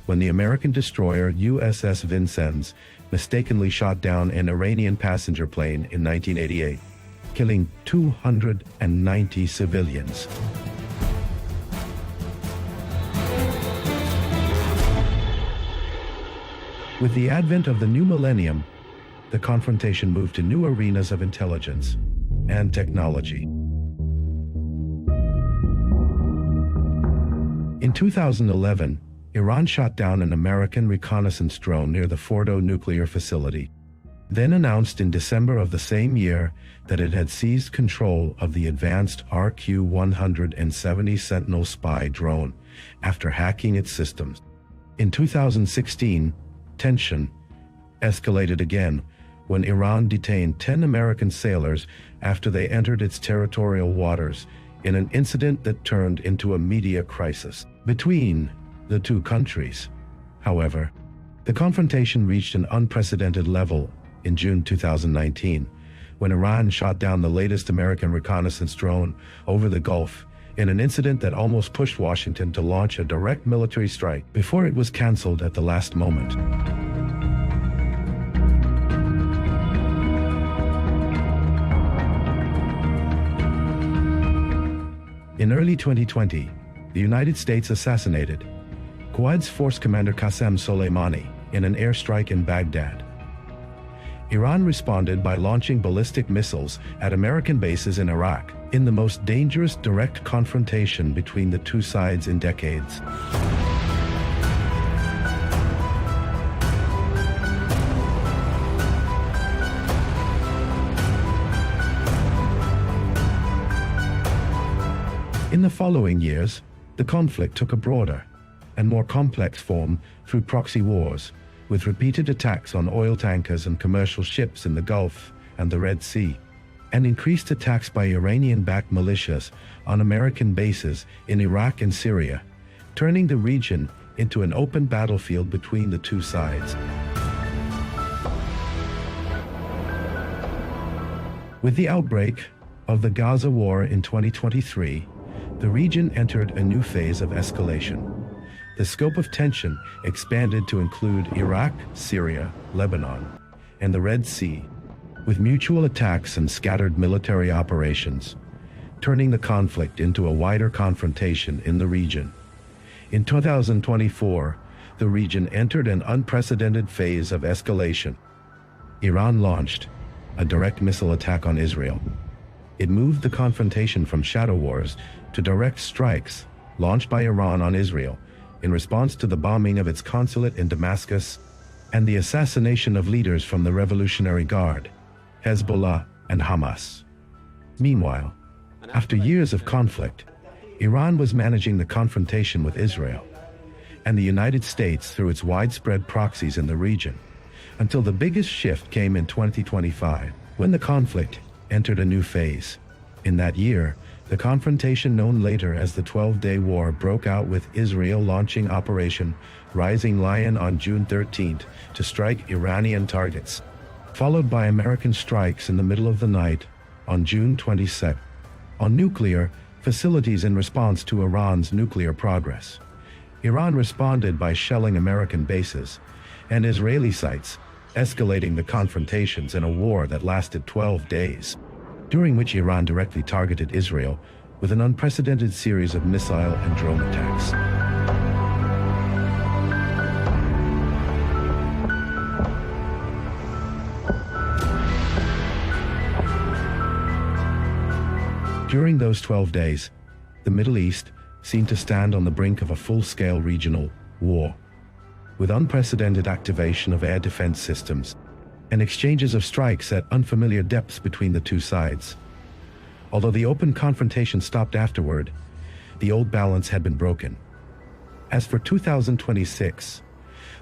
when the American destroyer USS Vincennes mistakenly shot down an Iranian passenger plane in 1988, killing 290 civilians. With the advent of the new millennium, the confrontation moved to new arenas of intelligence and technology. In 2011, Iran shot down an American reconnaissance drone near the Fordow nuclear facility, then announced in December of the same year that it had seized control of the advanced RQ-170 Sentinel spy drone after hacking its systems. In 2016, tension escalated again when Iran detained 10 American sailors after they entered its territorial waters in an incident that turned into a media crisis between the two countries. However, the confrontation reached an unprecedented level in June 2019, when Iran shot down the latest American reconnaissance drone over the Gulf in an incident that almost pushed Washington to launch a direct military strike before it was canceled at the last moment. In early 2020, the United States assassinated Quds Force Commander Qasem Soleimani in an airstrike in Baghdad. Iran responded by launching ballistic missiles at American bases in Iraq, in the most dangerous direct confrontation between the two sides in decades. In the following years, the conflict took a broader and more complex form through proxy wars, with repeated attacks on oil tankers and commercial ships in the Gulf and the Red Sea, and increased attacks by Iranian-backed militias on American bases in Iraq and Syria, turning the region into an open battlefield between the two sides. With the outbreak of the Gaza war in 2023, the region entered a new phase of escalation. The scope of tension expanded to include Iraq, Syria, Lebanon, and the Red Sea, with mutual attacks and scattered military operations, turning the conflict into a wider confrontation in the region. In 2024, the region entered an unprecedented phase of escalation. Iran launched a direct missile attack on Israel. It moved the confrontation from shadow wars to direct strikes launched by Iran on Israel in response to the bombing of its consulate in Damascus and the assassination of leaders from the Revolutionary Guard, Hezbollah and Hamas. Meanwhile, after years of conflict, Iran was managing the confrontation with Israel and the United States through its widespread proxies in the region, until the biggest shift came in 2025, when the conflict entered a new phase. In that year, the confrontation known later as the 12-Day War broke out, with Israel launching Operation Rising Lion on June 13th to strike Iranian targets, followed by American strikes in the middle of the night on June 22nd on nuclear facilities in response to Iran's nuclear progress. Iran responded by shelling American bases and Israeli sites, escalating the confrontations in a war that lasted 12 days. During which Iran directly targeted Israel with an unprecedented series of missile and drone attacks. During those 12 days, the Middle East seemed to stand on the brink of a full-scale regional war, with unprecedented activation of air defense systems and exchanges of strikes at unfamiliar depths between the two sides. Although the open confrontation stopped afterward, the old balance had been broken. As for 2026,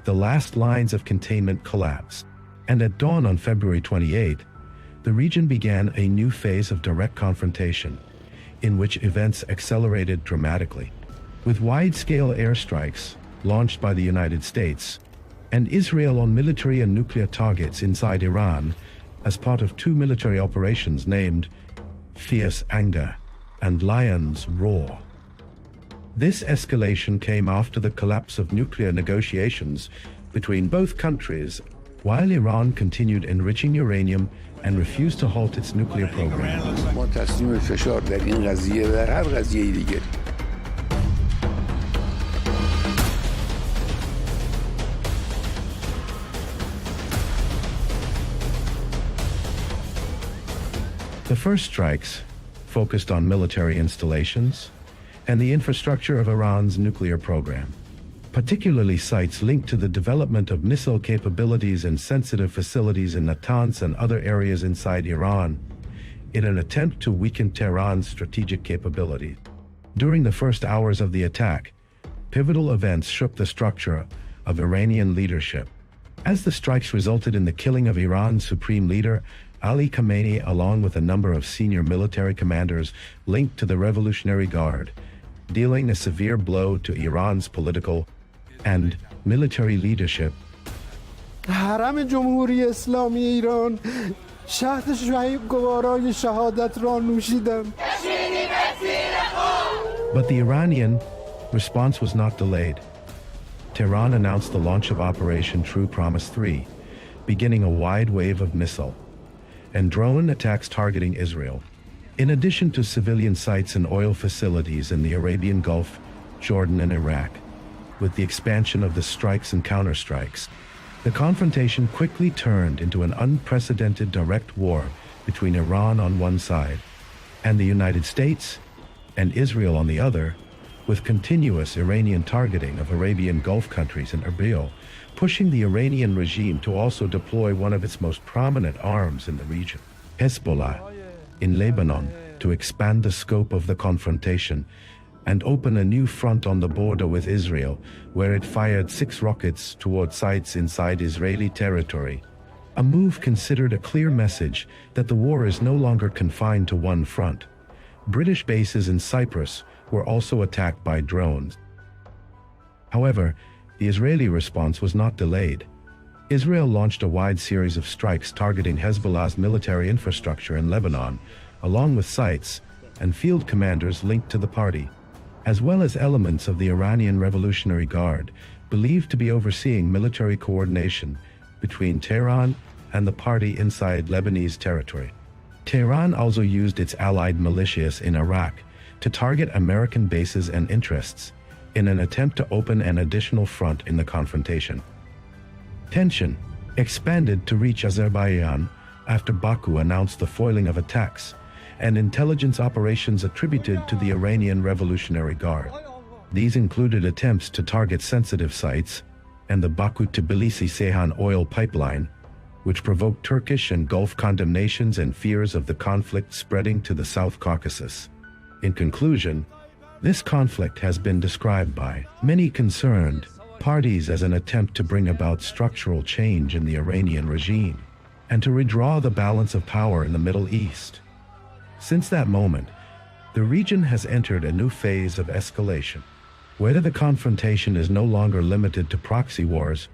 the last lines of containment collapsed, and at dawn on February 28, the region began a new phase of direct confrontation, in which events accelerated dramatically, with wide-scale airstrikes launched by the United States and Israel on military and nuclear targets inside Iran as part of two military operations named Fierce Anger and Lion's Roar. This escalation came after the collapse of nuclear negotiations between both countries, while Iran continued enriching uranium and refused to halt its nuclear program. The first strikes focused on military installations and the infrastructure of Iran's nuclear program, particularly sites linked to the development of missile capabilities and sensitive facilities in Natanz and other areas inside Iran, in an attempt to weaken Tehran's strategic capability. During the first hours of the attack, pivotal events shook the structure of Iranian leadership, as the strikes resulted in the killing of Iran's supreme leader, Ellie Cohanim, along with a number of senior military commanders linked to the Revolutionary Guard, dealing a severe blow to Iran's political and military leadership. حرم جمهوری اسلامی ایران شهد شعیب گوارای شهادت را نوشیدم. But the Iranian response was not delayed. Tehran announced the launch of Operation True Promise 3, beginning a wide wave of missile and drone attacks targeting Israel, in addition to civilian sites and oil facilities in the Arabian Gulf, Jordan, and Iraq. With the expansion of the strikes and counterstrikes, The confrontation quickly turned into an unprecedented direct war between Iran on one side and the United States and Israel on the other, with continuous Iranian targeting of Arabian Gulf countries and Erbil, pushing the Iranian regime to also deploy one of its most prominent arms in the region, Hezbollah, in Lebanon, to expand the scope of the confrontation and open a new front on the border with Israel, where it fired 6 rockets toward sites inside Israeli territory. A move considered a clear message that the war is no longer confined to one front. British bases in Cyprus were also attacked by drones. However, the Israeli response was not delayed. Israel launched a wide series of strikes targeting Hezbollah's military infrastructure in Lebanon, along with sites and field commanders linked to the party, as well as elements of the Iranian Revolutionary Guard, believed to be overseeing military coordination between Tehran and the party inside Lebanese territory. Tehran also used its allied militias in Iraq to target American bases and interests in an attempt to open an additional front in the confrontation. Tension expanded to reach Azerbaijan after Baku announced the foiling of attacks and intelligence operations attributed to the Iranian Revolutionary Guard. These included attempts to target sensitive sites and the Baku-Tbilisi-Ceyhan oil pipeline, which provoked Turkish and Gulf condemnations and fears of the conflict spreading to the South Caucasus. In conclusion, this conflict has been described by many concerned parties as an attempt to bring about structural change in the Iranian regime and to redraw the balance of power in the Middle East. Since that moment, the region has entered a new phase of escalation, whether the confrontation is no longer limited to proxy wars,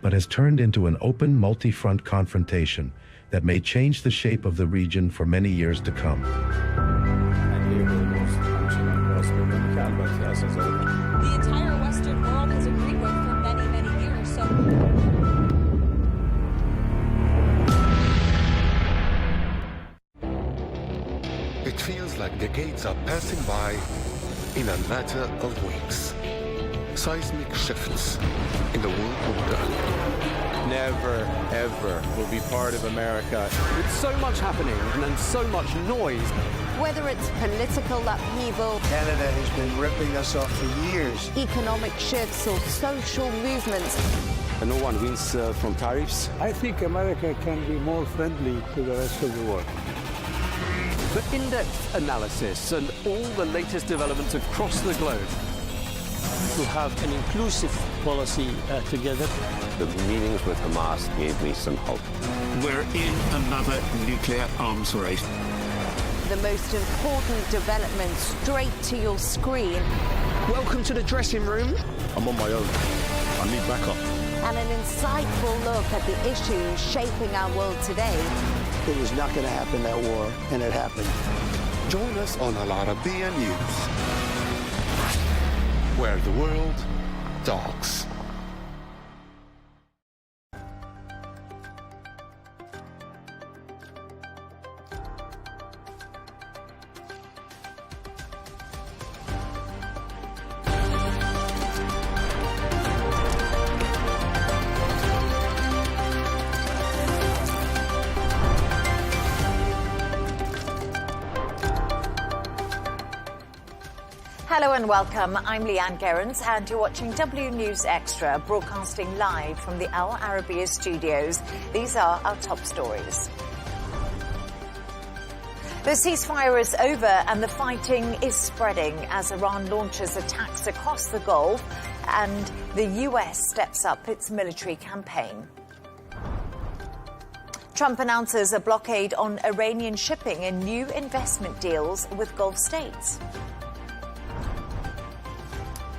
but has turned into an open multi-front confrontation that may change the shape of the region for many years to come. The entire Western world has agreed with for many, many years. It feels like decades are passing by in a matter of weeks. Seismic shifts in the world order. Never, ever will be part of America. With so much happening and so much noise. Whether it's political upheaval, Canada has been ripping us off for years. Economic shifts or social movements. And no one wins from tariffs. I think America can be more friendly to the rest of the world. For in-depth analysis and all the latest developments across the globe. To have an inclusive policy together. The meetings with Hamas gave me some hope. We're in another nuclear arms race. The most important development straight to your screen. Welcome to the dressing room. I'm on my own. I need backup. And an insightful look at the issues shaping our world today. It was not going to happen, that war, and it happened. Join us on Arabiya News, where the world talks. Hello and welcome. I'm Leigh Ann Gerrans and you're watching W News Extra, broadcasting live from the Al Arabiya studios. These are our top stories. The ceasefire is over and the fighting is spreading as Iran launches attacks across the Gulf and the US steps up its military campaign. Trump announces a blockade on Iranian shipping and new investment deals with Gulf states.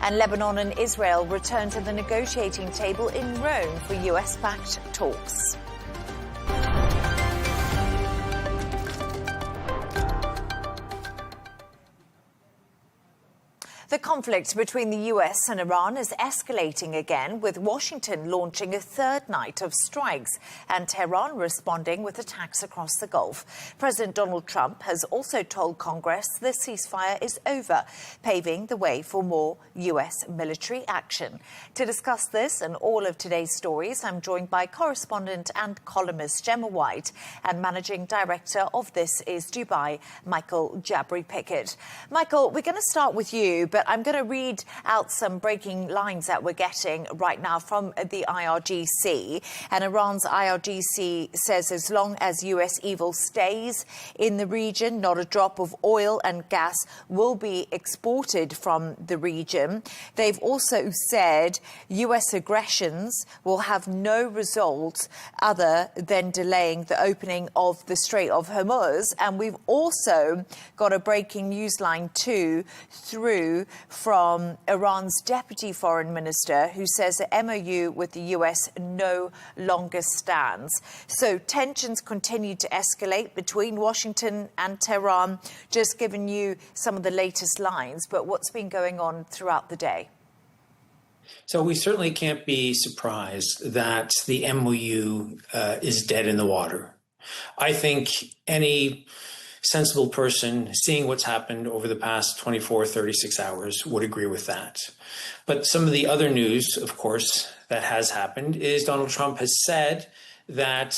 And Lebanon and Israel return to the negotiating table in Rome for US-backed talks. The conflict between the US and Iran is escalating again, with Washington launching a third night of strikes and Tehran responding with attacks across the Gulf. President Donald Trump has also told Congress the ceasefire is over, paving the way for more US military action. To discuss this and all of today's stories, I'm joined by correspondent and columnist Gemma White and managing director of This Is Dubai, Michael Jabri-Pickett. Michael, we're going to start with you, but I'm going to read out some breaking lines that we're getting right now from the IRGC. And Iran's IRGC says as long as US evil stays in the region, not a drop of oil and gas will be exported from the region. They've also said US aggressions will have no result other than delaying the opening of the Strait of Hormuz. And we've also got a breaking news line too through from Iran's deputy foreign minister, who says the MOU with the US no longer stands. So tensions continue to escalate between Washington and Tehran. Just giving you some of the latest lines, but what's been going on throughout the day? So we certainly can't be surprised that the MOU is dead in the water. I think any sensible person seeing what's happened over the past 24, 36 hours would agree with that. But some of the other news, of course, that has happened is Donald Trump has said that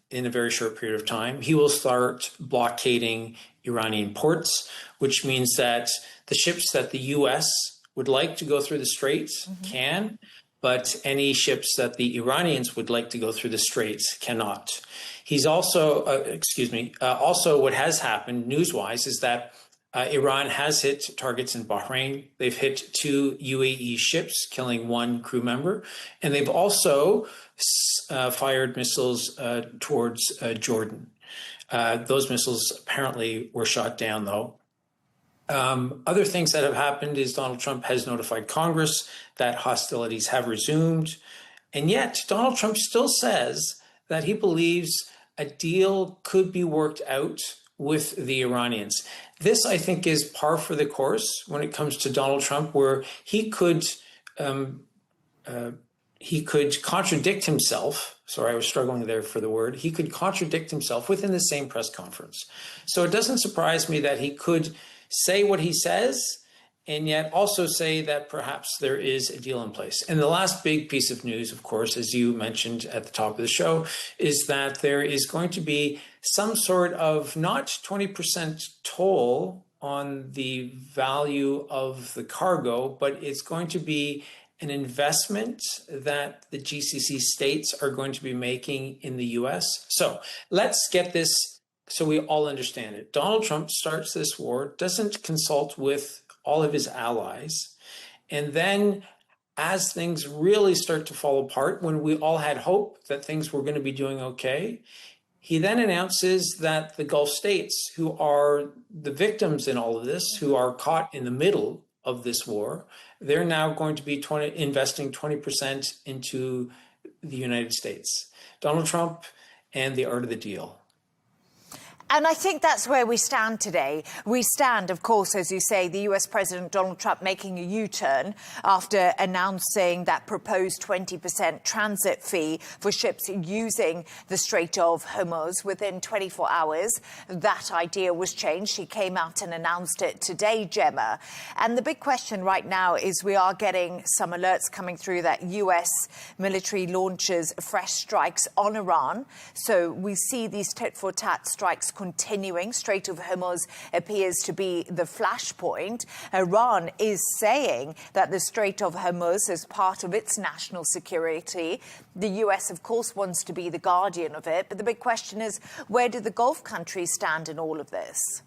in a very short period of time, he will start blockading Iranian ports, which means that the ships that the U.S. would like to go through the Straits can, but any ships that the Iranians would like to go through the Straits cannot. He's also, also what has happened news-wise is that Iran has hit targets in Bahrain. They've hit 2 UAE ships, killing 1 crew member. And they've also fired missiles towards Jordan. Those missiles apparently were shot down, though. Other things that have happened is Donald Trump has notified Congress that hostilities have resumed. And yet Donald Trump still says that he believes a deal could be worked out with the Iranians. This, I think, is par for the course when it comes to Donald Trump, where he could contradict himself. Sorry, I was struggling there for the word. He could contradict himself within the same press conference. So it doesn't surprise me that he could say what he says and yet also say that perhaps there is a deal in place. And the last big piece of news, of course, as you mentioned at the top of the show, is that there is going to be some sort of not 20% toll on the value of the cargo, but it's going to be an investment that the GCC states are going to be making in the US. So let's get this so we all understand it. Donald Trump starts this war, doesn't consult with all of his allies. And then as things really start to fall apart, when we all had hope that things were going to be doing okay, he then announces that the Gulf states, who are the victims in all of this, who are caught in the middle of this war, they're now going to be investing 20% into the United States. Donald Trump and the art of the deal. And I think that's where we stand today. We stand, of course, as you say, the US President Donald Trump making a U-turn after announcing that proposed 20% transit fee for ships using the Strait of Hormuz. Within 24 hours, that idea was changed. He came out and announced it today, Gemma. And the big question right now is we are getting some alerts coming through that US military launches fresh strikes on Iran. So we see these tit-for-tat strikes continuing. Strait of Hormuz appears to be the flashpoint. Iran is saying that the Strait of Hormuz is part of its national security. The US, of course, wants to be the guardian of it. But the big question is, where do the Gulf countries stand in all of this?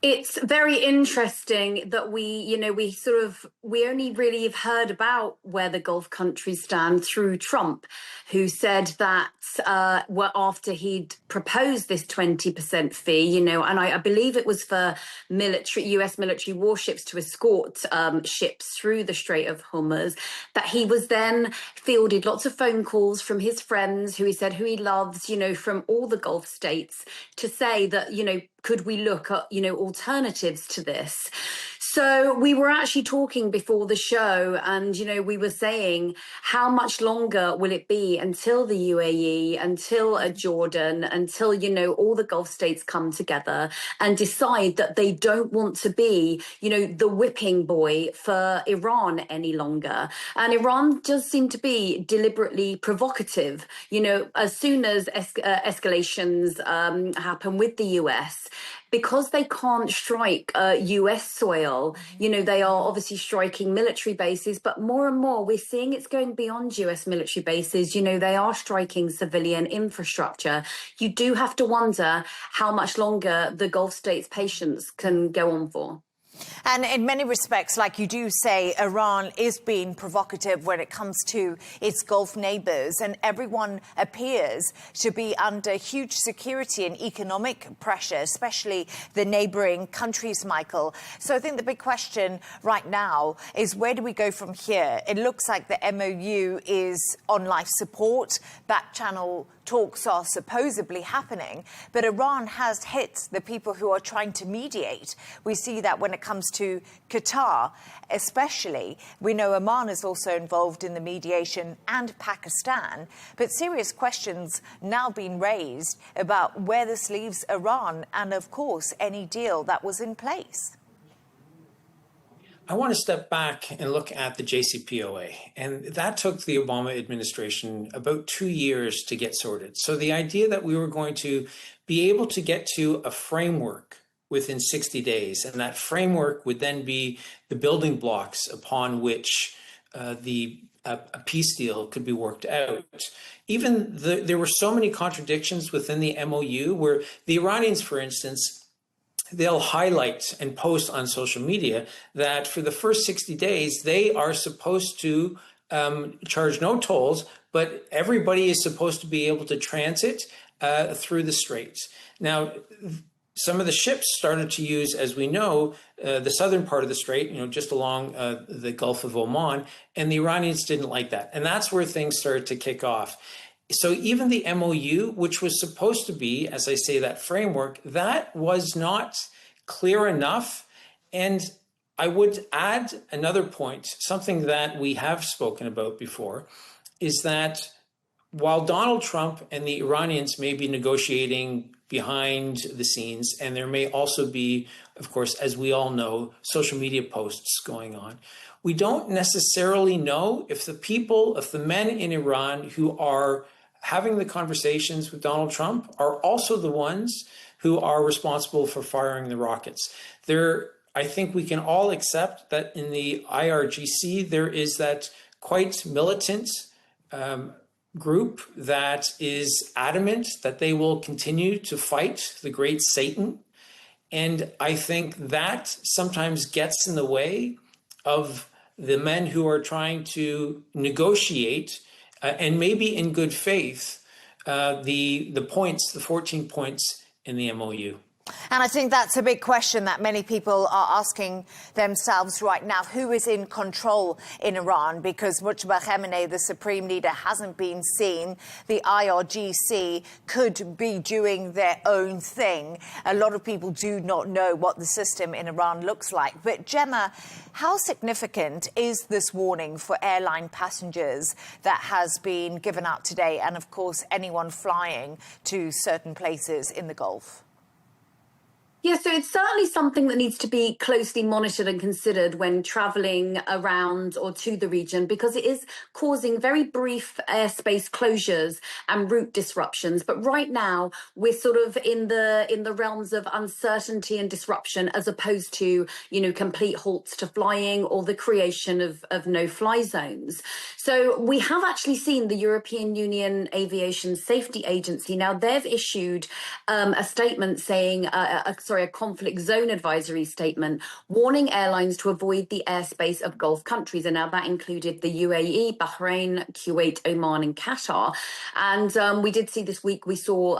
It's very interesting that we only really have heard about where the Gulf countries stand through Trump, who said that were after he'd proposed this 20% fee, and I believe it was for US military warships to escort ships through the Strait of Hormuz, that he was then fielded lots of phone calls from his friends who he loves, from all the Gulf states to say that, could we look at, alternatives to this? So we were actually talking before the show and, we were saying how much longer will it be until the UAE, until Jordan, until, all the Gulf states come together and decide that they don't want to be, the whipping boy for Iran any longer. And Iran does seem to be deliberately provocative. As soon as escalations happen with the US, because they can't strike US soil, they are obviously striking military bases, but more and more we're seeing it's going beyond US military bases. They are striking civilian infrastructure. You do have to wonder how much longer the Gulf states' patience can go on for. And in many respects, like you do say, Iran is being provocative when it comes to its Gulf neighbours, and everyone appears to be under huge security and economic pressure, especially the neighbouring countries, Michael. So I think the big question right now is, where do we go from here? It looks like the MOU is on life support. Back channel talks are supposedly happening, but Iran has hit the people who are trying to mediate. We see that when it comes to Qatar, especially. We know Oman is also involved in the mediation, and Pakistan. But serious questions now being raised about where this leaves Iran and, of course, any deal that was in place. I want to step back and look at the JCPOA, and that took the Obama administration about 2 years to get sorted. So the idea that we were going to be able to get to a framework within 60 days, and that framework would then be the building blocks upon which a peace deal could be worked out. There were so many contradictions within the MOU where the Iranians, for instance, they'll highlight and post on social media that for the first 60 days, they are supposed to charge no tolls, but everybody is supposed to be able to transit through the Straits. Now, some of the ships started to use, as we know, the southern part of the Strait, just along the Gulf of Oman, and the Iranians didn't like that. And that's where things started to kick off. So even the MOU, which was supposed to be, as I say, that framework, that was not clear enough. And I would add another point, something that we have spoken about before, is that while Donald Trump and the Iranians may be negotiating behind the scenes, and there may also be, of course, as we all know, social media posts going on, we don't necessarily know if the men in Iran who are having the conversations with Donald Trump are also the ones who are responsible for firing the rockets. I think we can all accept that in the IRGC, there is that quite militant group that is adamant that they will continue to fight the great Satan. And I think that sometimes gets in the way of the men who are trying to negotiate and maybe in good faith, the 14 points in the MOU. And I think that's a big question that many people are asking themselves right now. Who is in control in Iran? Because Mujtaba Khamenei, the supreme leader, hasn't been seen. The IRGC could be doing their own thing. A lot of people do not know what the system in Iran looks like. But Gemma, how significant is this warning for airline passengers that has been given out today, and of course anyone flying to certain places in the Gulf? Yeah, so it's certainly something that needs to be closely monitored and considered when travelling around or to the region, because it is causing very brief airspace closures and route disruptions. But right now, we're sort of in the realms of uncertainty and disruption, as opposed to, complete halts to flying or the creation of no-fly zones. So we have actually seen the European Union Aviation Safety Agency. Now, they've issued a statement saying, a conflict zone advisory statement warning airlines to avoid the airspace of Gulf countries. And now that included the UAE, Bahrain, Kuwait, Oman and Qatar. And we did see this week, we saw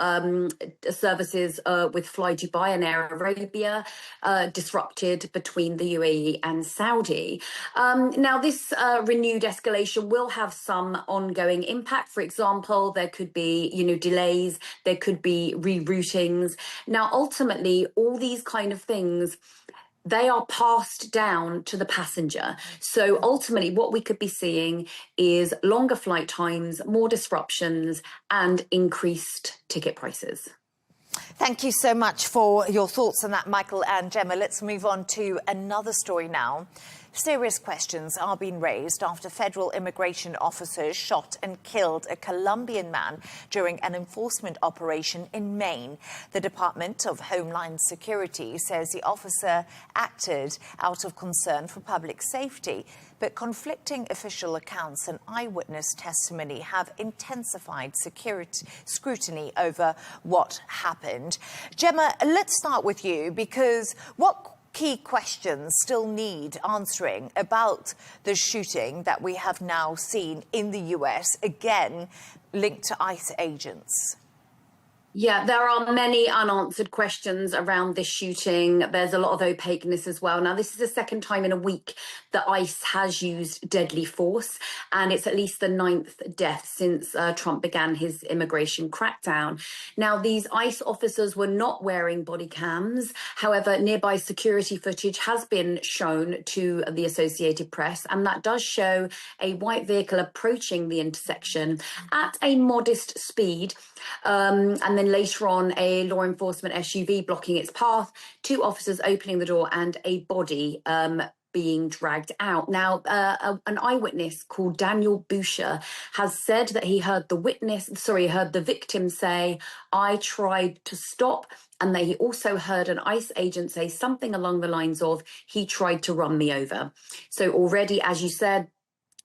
services with Fly Dubai and Air Arabia disrupted between the UAE and Saudi. Now, this renewed escalation will have some ongoing impact. For example, there could be, delays, there could be reroutings. Now, ultimately, all these kind of things, they are passed down to the passenger. So ultimately, what we could be seeing is longer flight times, more disruptions, and increased ticket prices. Thank you so much for your thoughts on that, Michael and Gemma. Let's move on to another story now. Serious questions are being raised after federal immigration officers shot and killed a Colombian man during an enforcement operation in Maine. The Department of Homeland Security says the officer acted out of concern for public safety, but conflicting official accounts and eyewitness testimony have intensified scrutiny over what happened. Gemma, let's start with you, because what key questions still need answering about the shooting that we have now seen in the US, again linked to ICE agents? Yeah, there are many unanswered questions around this shooting. There's a lot of opaqueness as well. Now, this is the second time in a week that ICE has used deadly force, and it's at least the 9th death since Trump began his immigration crackdown. Now, these ICE officers were not wearing body cams. However, nearby security footage has been shown to the Associated Press, and that does show a white vehicle approaching the intersection at a modest speed. And then later on, a law enforcement SUV blocking its path, 2 officers opening the door and a body being dragged out. Now, an eyewitness called Daniel Boucher has said that he heard the victim say, "I tried to stop," and that he also heard an ICE agent say something along the lines of, "He tried to run me over." So already, as you said,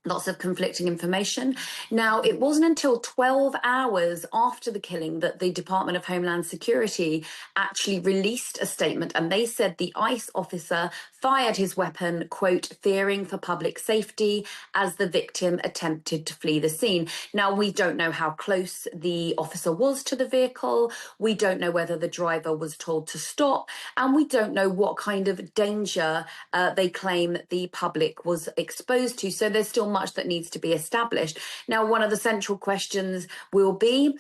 lots of conflicting information. Now, it wasn't until 12 hours after the killing that the Department of Homeland Security actually released a statement, and they said the ICE officer fired his weapon, quote, "fearing for public safety," as the victim attempted to flee the scene. Now, we don't know how close the officer was to the vehicle. We don't know whether the driver was told to stop, and we don't know what kind of danger they claim the public was exposed to. So there's still much that needs to be established. Now, one of the central questions will be,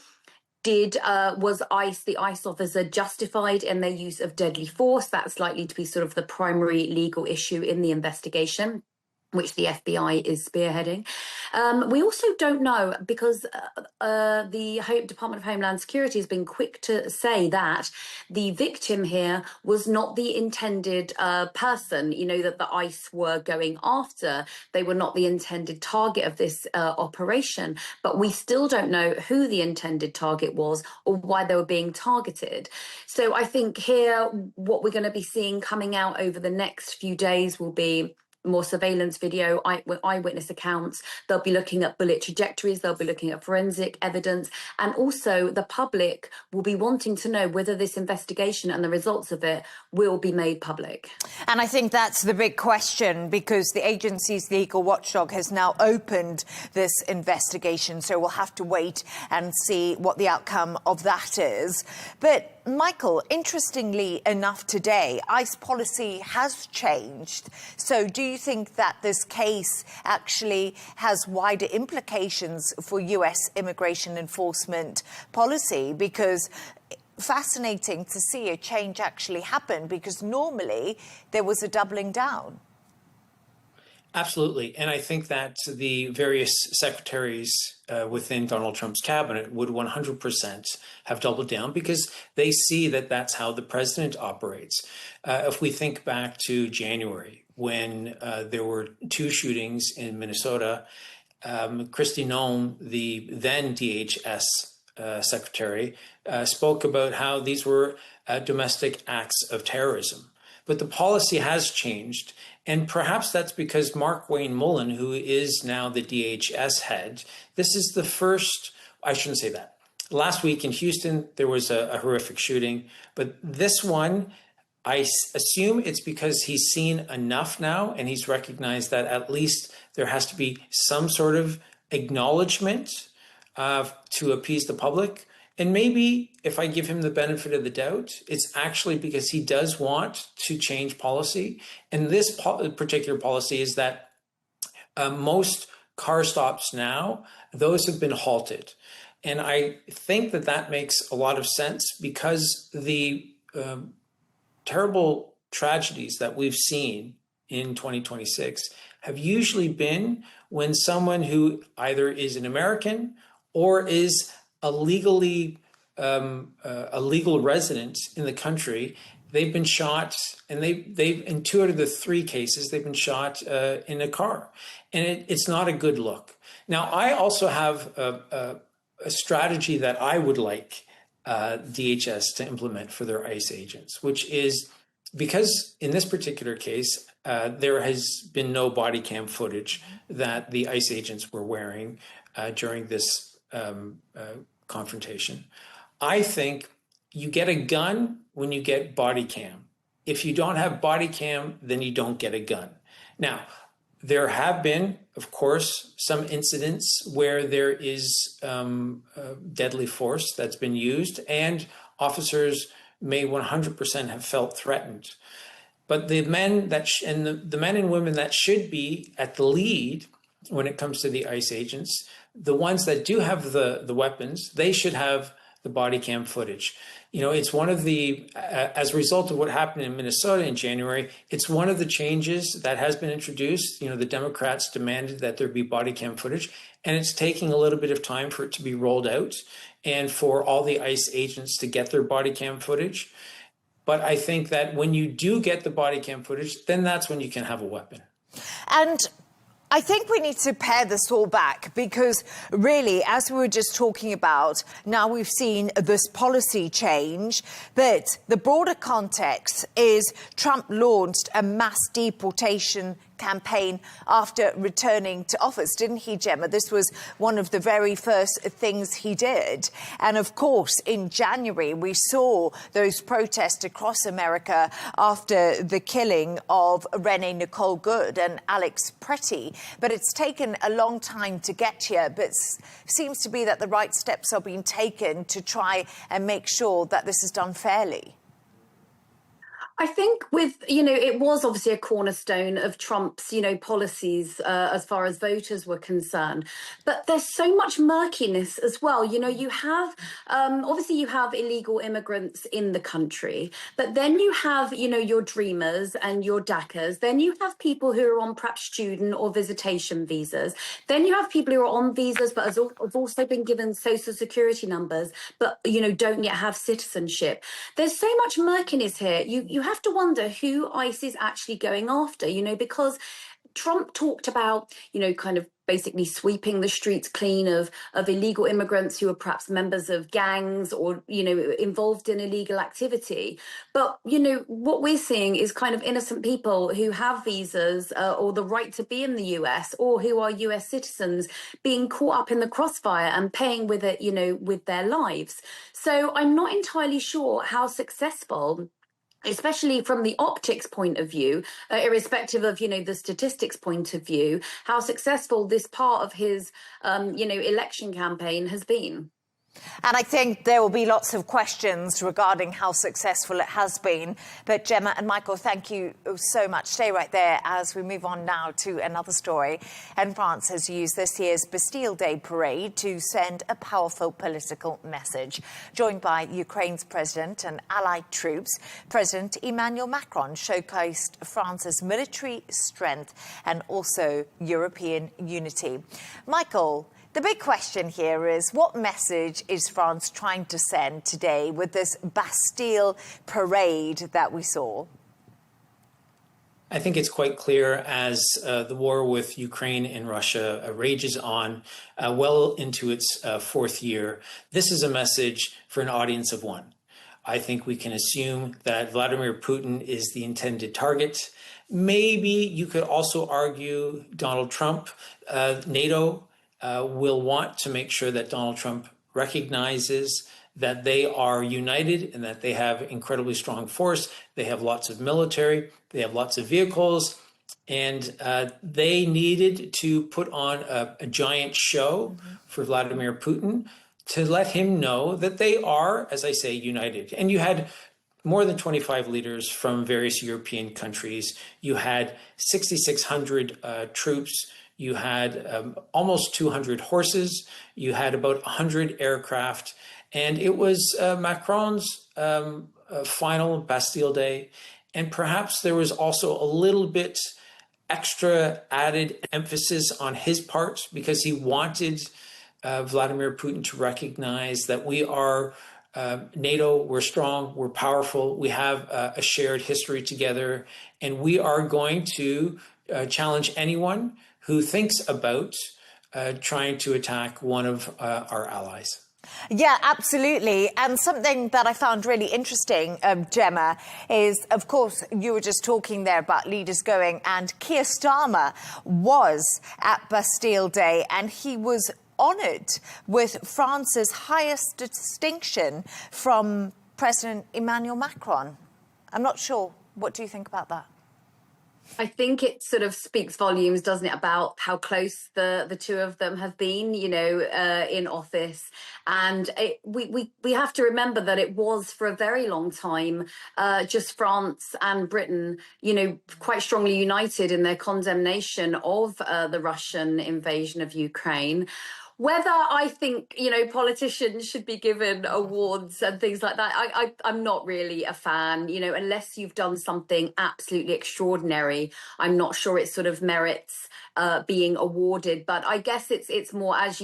was the ICE officer justified in their use of deadly force? That's likely to be sort of the primary legal issue in the investigation, which the FBI is spearheading. We also don't know, because the Department of Homeland Security has been quick to say that the victim here was not the intended person, that the ICE were going after. They were not the intended target of this operation, but we still don't know who the intended target was or why they were being targeted. So I think here, what we're going to be seeing coming out over the next few days will be more surveillance video, eyewitness accounts. They'll be looking at bullet trajectories, they'll be looking at forensic evidence, and also the public will be wanting to know whether this investigation and the results of it will be made public. And I think that's the big question, because the agency's legal watchdog has now opened this investigation, so we'll have to wait and see what the outcome of that is. But Michael, interestingly enough today, ICE policy has changed. So do you think that this case actually has wider implications for US immigration enforcement policy? Because fascinating to see a change actually happen, because normally there was a doubling down. Absolutely. And I think that the various secretaries within Donald Trump's cabinet would 100% have doubled down, because they see that that's how the president operates. If we think back to January, when there were 2 shootings in Minnesota, Kristi Noem, the then DHS secretary, spoke about how these were domestic acts of terrorism. But the policy has changed, and perhaps that's because Mark Wayne Mullen, who is now the DHS head, this is the first, I shouldn't say that. Last week in Houston, there was a horrific shooting, but this one assume it's because he's seen enough now, and he's recognized that at least there has to be some sort of acknowledgement to appease the public. And maybe if I give him the benefit of the doubt, it's actually because he does want to change policy. And this particular policy is that most car stops now, those have been halted. And I think that that makes a lot of sense because the terrible tragedies that we've seen in 2026 have usually been when someone who either is an American or is a legal resident in the country, they've been shot, and they've in 2 out of the 3 cases they've been shot in a car, and it's not a good look. Now, I also have a strategy that I would like DHS to implement for their ICE agents, which is because in this particular case, there has been no body cam footage that the ICE agents were wearing during this confrontation. I think you get a gun when you get body cam. If you don't have body cam, then you don't get a gun. Now, there have been, of course, some incidents where there is deadly force that's been used, and officers may 100% have felt threatened. But the men the men and women that should be at the lead when it comes to the ICE agents, the ones that do have the weapons, they should have the body cam footage. You know, it's one of the, as a result of what happened in Minnesota in January, it's one of the changes that has been introduced. You know, the Democrats demanded that there be body cam footage, and it's taking a little bit of time for it to be rolled out and for all the ICE agents to get their body cam footage. But I think that when you do get the body cam footage, then that's when you can have a weapon. And I think we need to pare this all back because really, as we were just talking about, now we've seen this policy change, but the broader context is Trump launched a mass deportation campaign after returning to office, didn't he, Gemma? This was one of the very first things he did. And of course, in January, we saw those protests across America after the killing of Renee Nicole Good and Alex Pretty. But it's taken a long time to get here, but seems to be that the right steps are being taken to try and make sure that this is done fairly. I think it was obviously a cornerstone of Trump's, policies as far as voters were concerned. But there's so much murkiness as well. You have, obviously you have illegal immigrants in the country, but then you have, your dreamers and your DACAs. Then you have people who are on perhaps student or visitation visas. Then you have people who are on visas but have also been given social security numbers, but, don't yet have citizenship. There's so much murkiness here. You have to wonder who ICE is actually going after, because Trump talked about, kind of basically sweeping the streets clean of illegal immigrants who are perhaps members of gangs or, involved in illegal activity. But, what we're seeing is kind of innocent people who have visas or the right to be in the US or who are US citizens being caught up in the crossfire and paying with it, with their lives. So I'm not entirely sure how successful, especially from the optics point of view, irrespective of, the statistics point of view, how successful this part of his, election campaign has been. And I think there will be lots of questions regarding how successful it has been. But Gemma and Michael, thank you so much. Stay right there as we move on now to another story. And France has used this year's Bastille Day parade to send a powerful political message. Joined by Ukraine's president and allied troops, President Emmanuel Macron showcased France's military strength and also European unity. Michael, the big question here is, what message is France trying to send today with this Bastille parade that we saw? I think it's quite clear as the war with Ukraine and Russia rages on well into its 4th year. This is a message for an audience of one. I think we can assume that Vladimir Putin is the intended target. Maybe you could also argue Donald Trump, NATO, will want to make sure that Donald Trump recognizes that they are united and that they have incredibly strong force. They have lots of military, they have lots of vehicles, and they needed to put on a giant show for Vladimir Putin to let him know that they are, as I say, united. And you had more than 25 leaders from various European countries. You had 6,600 troops. You had almost 200 horses. You had about 100 aircraft. And it was Macron's final Bastille Day. And perhaps there was also a little bit extra added emphasis on his part because he wanted Vladimir Putin to recognize that we are NATO, we're strong, we're powerful, we have a shared history together, and we are going to challenge anyone who thinks about trying to attack one of our allies. Yeah, absolutely. And something that I found really interesting, Gemma, is, of course, you were just talking there about leaders going, and Keir Starmer was at Bastille Day, and he was honoured with France's highest distinction from President Emmanuel Macron. I'm not sure. What do you think about that? I think it sort of speaks volumes, doesn't it, about how close the two of them have been, you know, in office. And we have to remember that it was for a very long time just France and Britain, you know, quite strongly united in their condemnation of the Russian invasion of Ukraine. Whether I think, you know, politicians should be given awards and things like that, I'm not really a fan, you know, unless you've done something absolutely extraordinary. I'm not sure it sort of merits being awarded. But I guess it's more, as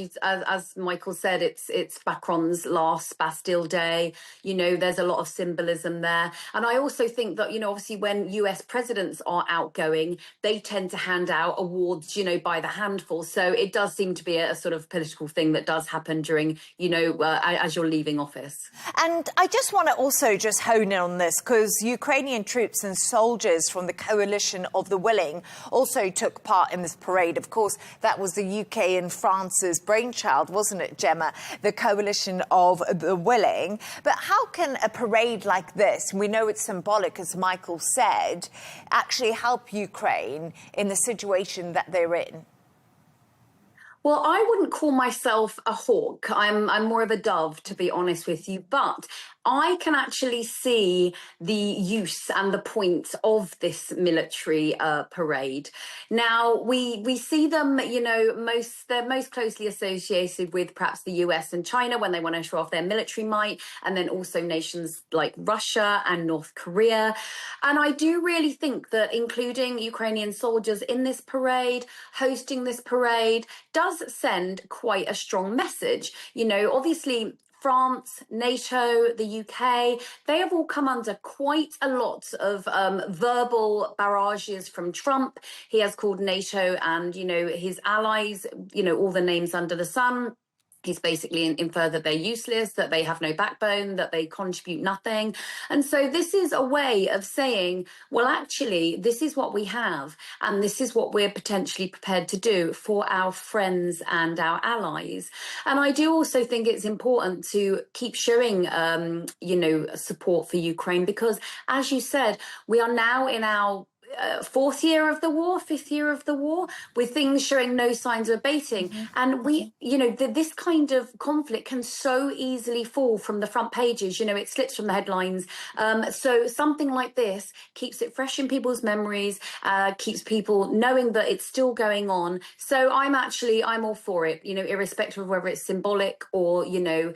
Michael said, it's Macron's last Bastille Day. You know, there's a lot of symbolism there. And I also think that, you know, obviously when US presidents are outgoing, they tend to hand out awards, you know, by the handful. So it does seem to be a sort of political thing that does happen during, you know, as you're leaving office. And I just want to also just hone in on this, because Ukrainian troops and soldiers from the Coalition of the Willing also took part in this parade. Of course, that was the UK and France's brainchild, wasn't it, Gemma? The Coalition of the Willing. But how can a parade like this, we know it's symbolic, as Michael said, actually help Ukraine in the situation that they're in? Well, I wouldn't call myself a hawk. I'm more of a dove, to be honest with you. But I can actually see the use and the point of this military parade. Now, we see them, you know, they're most closely associated with perhaps the US and China when they want to show off their military might, and then also nations like Russia and North Korea. And I do really think that including Ukrainian soldiers in this parade, hosting this parade, does send quite a strong message. You know, obviously, France, NATO, the UK, they have all come under quite a lot of verbal barrages from Trump. He has called NATO and, you know, his allies, you know, all the names under the sun. He's basically inferred that they're useless, that they have no backbone, that they contribute nothing. And so this is a way of saying, well, actually, this is what we have, and this is what we're potentially prepared to do for our friends and our allies. And I do also think it's important to keep showing, you know, support for Ukraine, because, as you said, we are now in our fifth year of the war, with things showing no signs of abating. And we, you know, this kind of conflict can so easily fall from the front pages, you know, it slips from the headlines. So something like this keeps it fresh in people's memories, keeps people knowing that it's still going on. So I'm all for it, you know, irrespective of whether it's symbolic or, you know,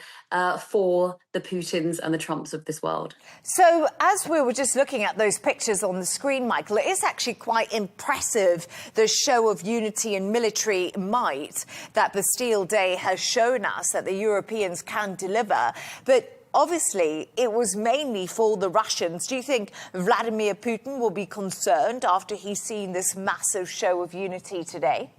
for the Putins and the Trumps of this world. So as we were just looking at those pictures on the screen, Michael, it is actually quite impressive, the show of unity and military might that Bastille Day has shown us that the Europeans can deliver. But obviously, it was mainly for the Russians. Do you think Vladimir Putin will be concerned after he's seen this massive show of unity today?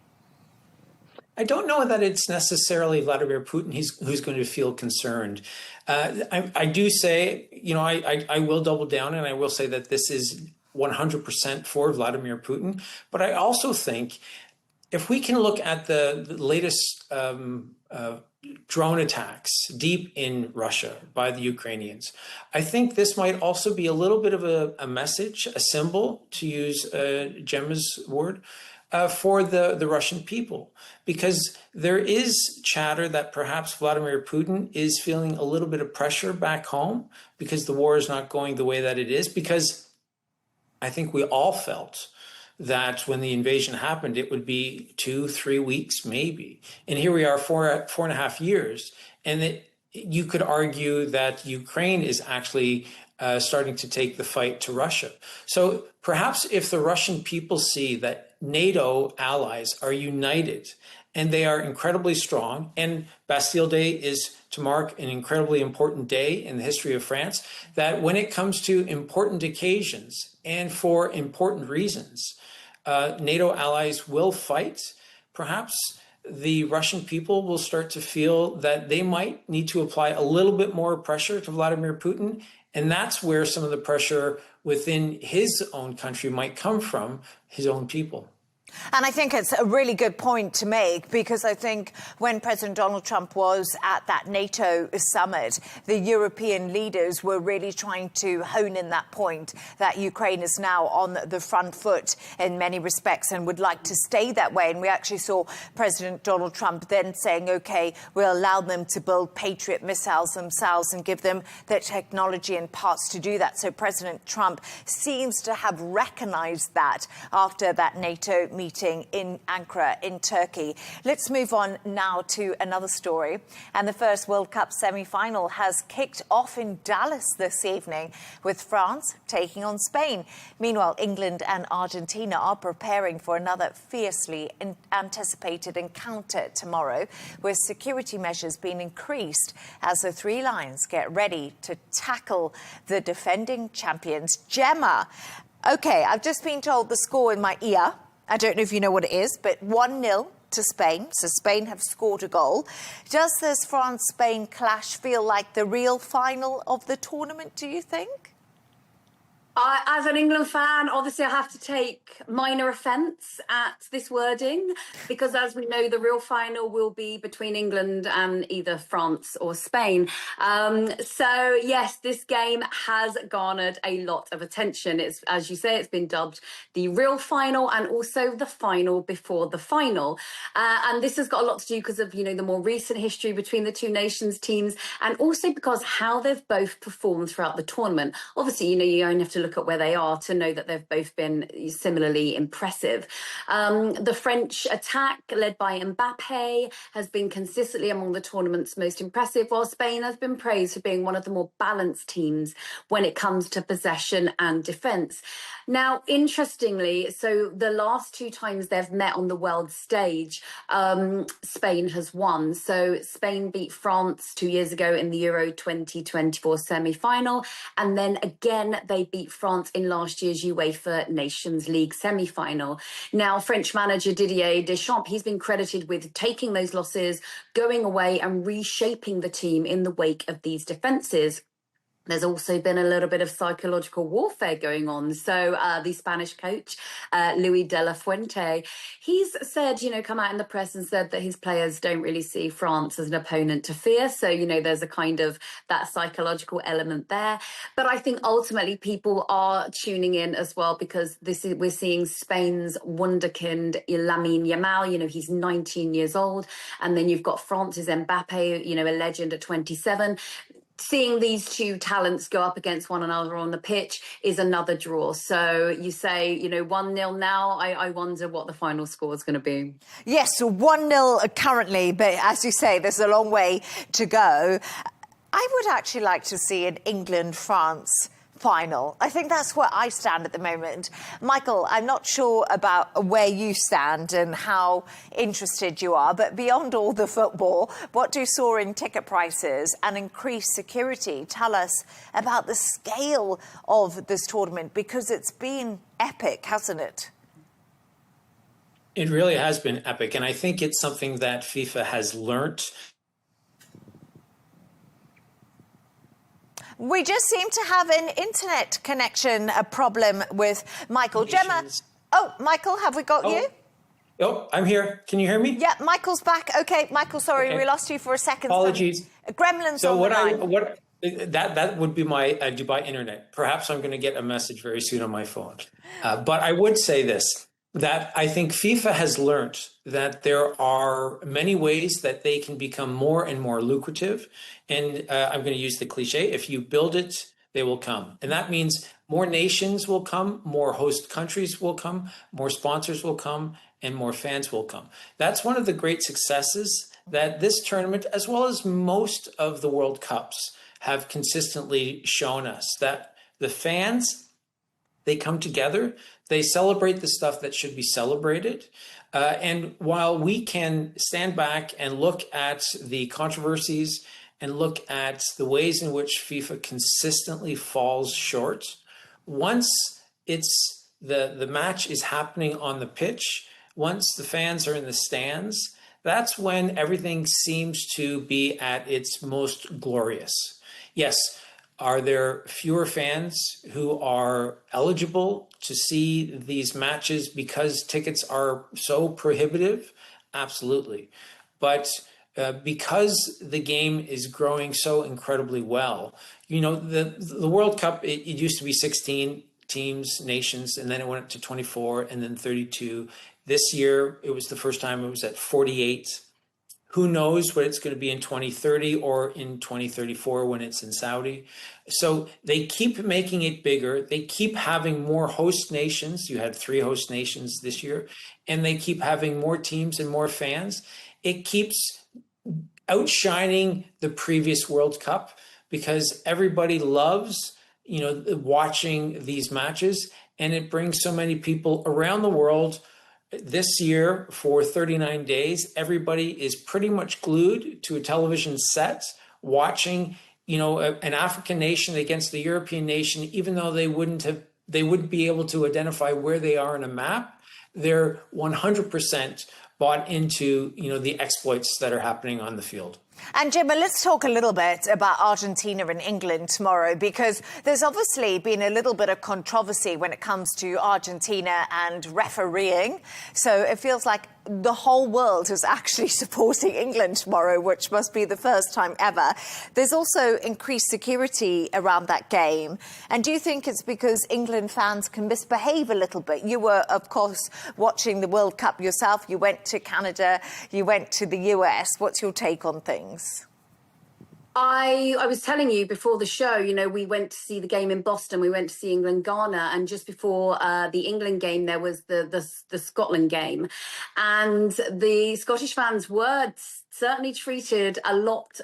I don't know that it's necessarily Vladimir Putin who's going to feel concerned. I do say, you know, I will double down and I will say that this is 100% for Vladimir Putin. But I also think if we can look at the latest drone attacks deep in Russia by the Ukrainians. I think this might also be a little bit of a message, a symbol, to use Gemma's word, for the Russian people, because there is chatter that perhaps Vladimir Putin is feeling a little bit of pressure back home because the war is not going the way that it is, because I think we all felt that when the invasion happened, it would be 2-3 weeks, maybe. And here we are, 4.5 years. And that you could argue that Ukraine is actually starting to take the fight to Russia. So perhaps if the Russian people see that NATO allies are united and they are incredibly strong, and Bastille Day is to mark an incredibly important day in the history of France, that when it comes to important occasions and for important reasons, NATO allies will fight. Perhaps the Russian people will start to feel that they might need to apply a little bit more pressure to Vladimir Putin. And that's where some of the pressure within his own country might come from, his own people. And I think it's a really good point to make, because I think when President Donald Trump was at that NATO summit, the European leaders were really trying to hone in that point that Ukraine is now on the front foot in many respects and would like to stay that way. And we actually saw President Donald Trump then saying, OK, we'll allow them to build Patriot missiles themselves and give them the technology and parts to do that. So President Trump seems to have recognized that after that NATO meeting in Ankara in Turkey. Let's move on now to another story. And the first World Cup semi-final has kicked off in Dallas this evening, with France taking on Spain. Meanwhile, England and Argentina are preparing for another fiercely anticipated encounter tomorrow, with security measures being increased as the three lions get ready to tackle the defending champions. Gemma, OK, I've just been told the score in my ear. I don't know if you know what it is, but 1-0 to Spain. So Spain have scored a goal. Does this France-Spain clash feel like the real final of the tournament, do you think? As an England fan, obviously I have to take minor offence at this wording, because as we know, the real final will be between England and either France or Spain. So yes, this game has garnered a lot of attention. It's, as you say, it's been dubbed the real final and also the final before the final. And this has got a lot to do because of, you know, the more recent history between the two nations teams, and also because how they've both performed throughout the tournament. Obviously, you know, you only have to look at where they are to know that they've both been similarly impressive. The French attack, led by Mbappe, has been consistently among the tournament's most impressive, while Spain has been praised for being one of the more balanced teams when it comes to possession and defence. Now, interestingly, so the last two times they've met on the world stage, Spain has won. So Spain beat France 2 years ago in the Euro 2024 semi-final, and then again they beat France in last year's UEFA Nations League semi-final. Now, French manager Didier Deschamps, he's been credited with taking those losses, going away and reshaping the team in the wake of these defences. There's also been a little bit of psychological warfare going on. So the Spanish coach, Luis de la Fuente, he's said, you know, come out in the press and said that his players don't really see France as an opponent to fear. So, you know, there's a kind of that psychological element there. But I think ultimately people are tuning in as well, because we're seeing Spain's wunderkind Lamine Yamal. You know, he's 19 years old. And then you've got France's Mbappe, you know, a legend at 27. Seeing these two talents go up against one another on the pitch is another draw. So you say, you know, 1-0 now. I wonder what the final score is going to be. Yes, so 1-0 currently, but as you say, there's a long way to go. I would actually like to see an England-France final. I think that's where I stand at the moment. Michael, I'm not sure about where you stand and how interested you are, but beyond all the football, what do you saw in ticket prices and increased security? Tell us about the scale of this tournament, because it's been epic, hasn't it? It really has been epic, and I think it's something that FIFA has learnt. We just seem to have an internet connection problem with Michael. Gemma, oh, Michael, have we got you? Oh, I'm here. Can you hear me? Yeah, Michael's back. Okay, Michael, sorry, Okay. we lost you for a second. Apologies. Gremlins So on what the line. that would be my Dubai internet. Perhaps I'm going to get a message very soon on my phone. But I would say this, that I think FIFA has learned that there are many ways that they can become more and more lucrative. And I'm going to use the cliche, if you build it, they will come. And that means more nations will come, more host countries will come, more sponsors will come, and more fans will come. That's one of the great successes that this tournament, as well as most of the World Cups, have consistently shown us, that the fans, they come together, they celebrate the stuff that should be celebrated. And while we can stand back and look at the controversies and look at the ways in which FIFA consistently falls short, once it's the match is happening on the pitch, once the fans are in the stands, that's when everything seems to be at its most glorious. Yes, are there fewer fans who are eligible to see these matches because tickets are so prohibitive? Absolutely. But because the game is growing so incredibly well, you know, the World Cup, it used to be 16 teams, nations, and then it went up to 24 and then 32. This year, it was the first time it was at 48. Who knows what it's going to be in 2030 or in 2034 when it's in Saudi. So they keep making it bigger. They keep having more host nations. You had 3 host nations this year, and they keep having more teams and more fans. It keeps outshining the previous World Cup because everybody loves, you know, watching these matches, and it brings so many people around the world. This year, for 39 days, everybody is pretty much glued to a television set watching, you know, an African nation against the European nation, even though they wouldn't be able to identify where they are on a map. They're 100% bought into, you know, the exploits that are happening on the field. And Gemma, let's talk a little bit about Argentina and England tomorrow, because there's obviously been a little bit of controversy when it comes to Argentina and refereeing. So it feels like the whole world is actually supporting England tomorrow, which must be the first time ever. There's also increased security around that game. And do you think it's because England fans can misbehave a little bit? You were, of course, watching the World Cup yourself. You went to Canada, you went to the US. What's your take on things? I was telling you before the show, you know, we went to see the game in Boston. We went to see England-Ghana, and just before the England game, there was the Scotland game, and the Scottish fans were certainly treated a lot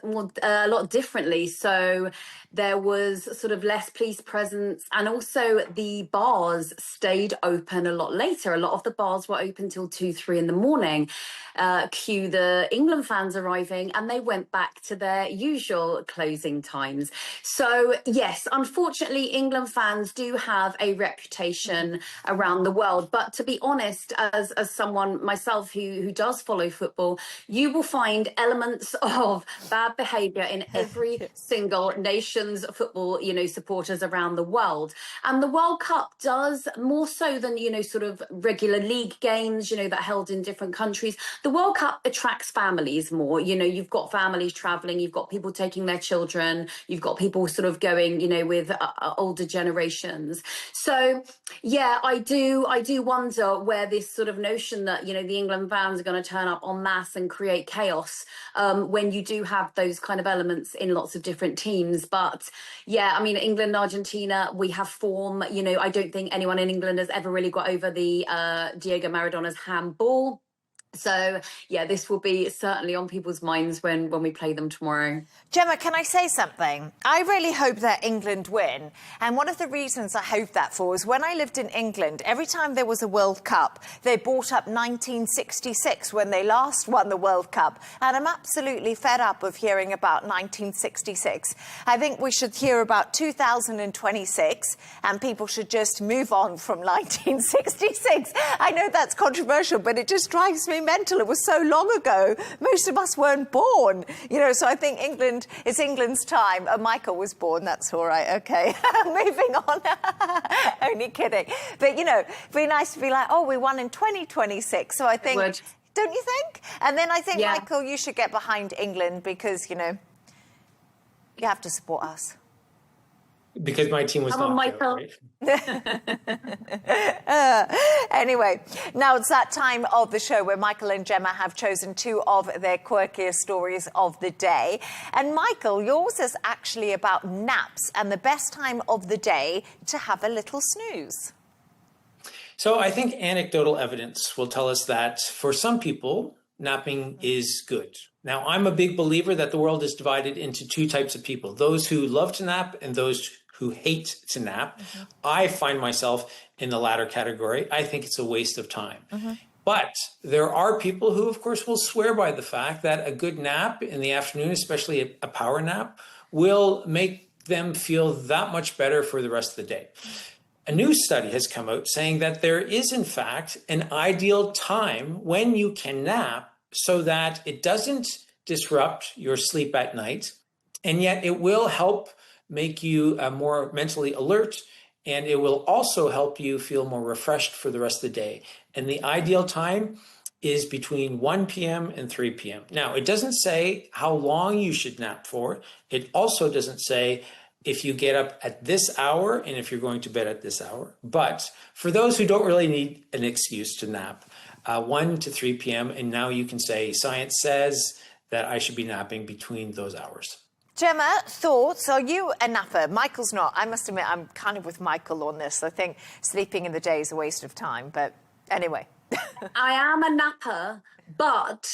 differently. So there was sort of less police presence, and also the bars stayed open a lot later. A lot of the bars were open till 2-3 in the morning. Cue the England fans arriving, and they went back to their usual closing times. So yes, unfortunately, England fans do have a reputation around the world. But to be honest, as someone myself who does follow football, you will find elements of bad behaviour in every single nation's football, you know, supporters around the world. And the World Cup does, more so than, you know, sort of regular league games, you know, that are held in different countries. The World Cup attracts families more. You know, you've got families travelling, you've got people taking their children, you've got people sort of going, you know, with older generations. So, yeah, I do wonder where this sort of notion that, you know, the England fans are going to turn up en masse and create chaos when you do have those kind of elements in lots of different teams. But yeah, I mean, England, Argentina, we have form. You know, I don't think anyone in England has ever really got over the Diego Maradona's handball. So, yeah, this will be certainly on people's minds when we play them tomorrow. Gemma, can I say something? I really hope that England win. And one of the reasons I hope that for is when I lived in England, every time there was a World Cup, they brought up 1966 when they last won the World Cup. And I'm absolutely fed up of hearing about 1966. I think we should hear about 2026 and people should just move on from 1966. I know that's controversial, but it just drives me mental. It was so long ago. Most of us weren't born, you know, so I think it's England's time. Michael was born, that's all right, okay. Moving on. Only kidding. But, you know, it'd be nice to be like, oh, we won in 2026. So I think, don't you think? And then I think, Michael, you should get behind England because, you know, you have to support us. Because my team was not Michael. Right? Anyway, now it's that time of the show where Michael and Gemma have chosen two of their quirkiest stories of the day. And Michael, yours is actually about naps and the best time of the day to have a little snooze. So I think anecdotal evidence will tell us that for some people, napping is good. Now, I'm a big believer that the world is divided into two types of people, those who love to nap and those who hate to nap. I find myself in the latter category. I think it's a waste of time. But there are people who, of course, will swear by the fact that a good nap in the afternoon, especially a power nap, will make them feel that much better for the rest of the day. A new study has come out saying that there is, in fact, an ideal time when you can nap so that it doesn't disrupt your sleep at night, and yet it will help make you more mentally alert, and it will also help you feel more refreshed for the rest of the day. And the ideal time is between 1 p.m. and 3 p.m. Now, it doesn't say how long you should nap for. It also doesn't say if you get up at this hour and if you're going to bed at this hour. But for those who don't really need an excuse to nap, 1 to 3 p.m., and now you can say, science says that I should be napping between those hours. Gemma, thoughts? Are you a napper? Michael's not. I must admit, I'm kind of with Michael on this. I think sleeping in the day is a waste of time. But anyway. I am a napper, but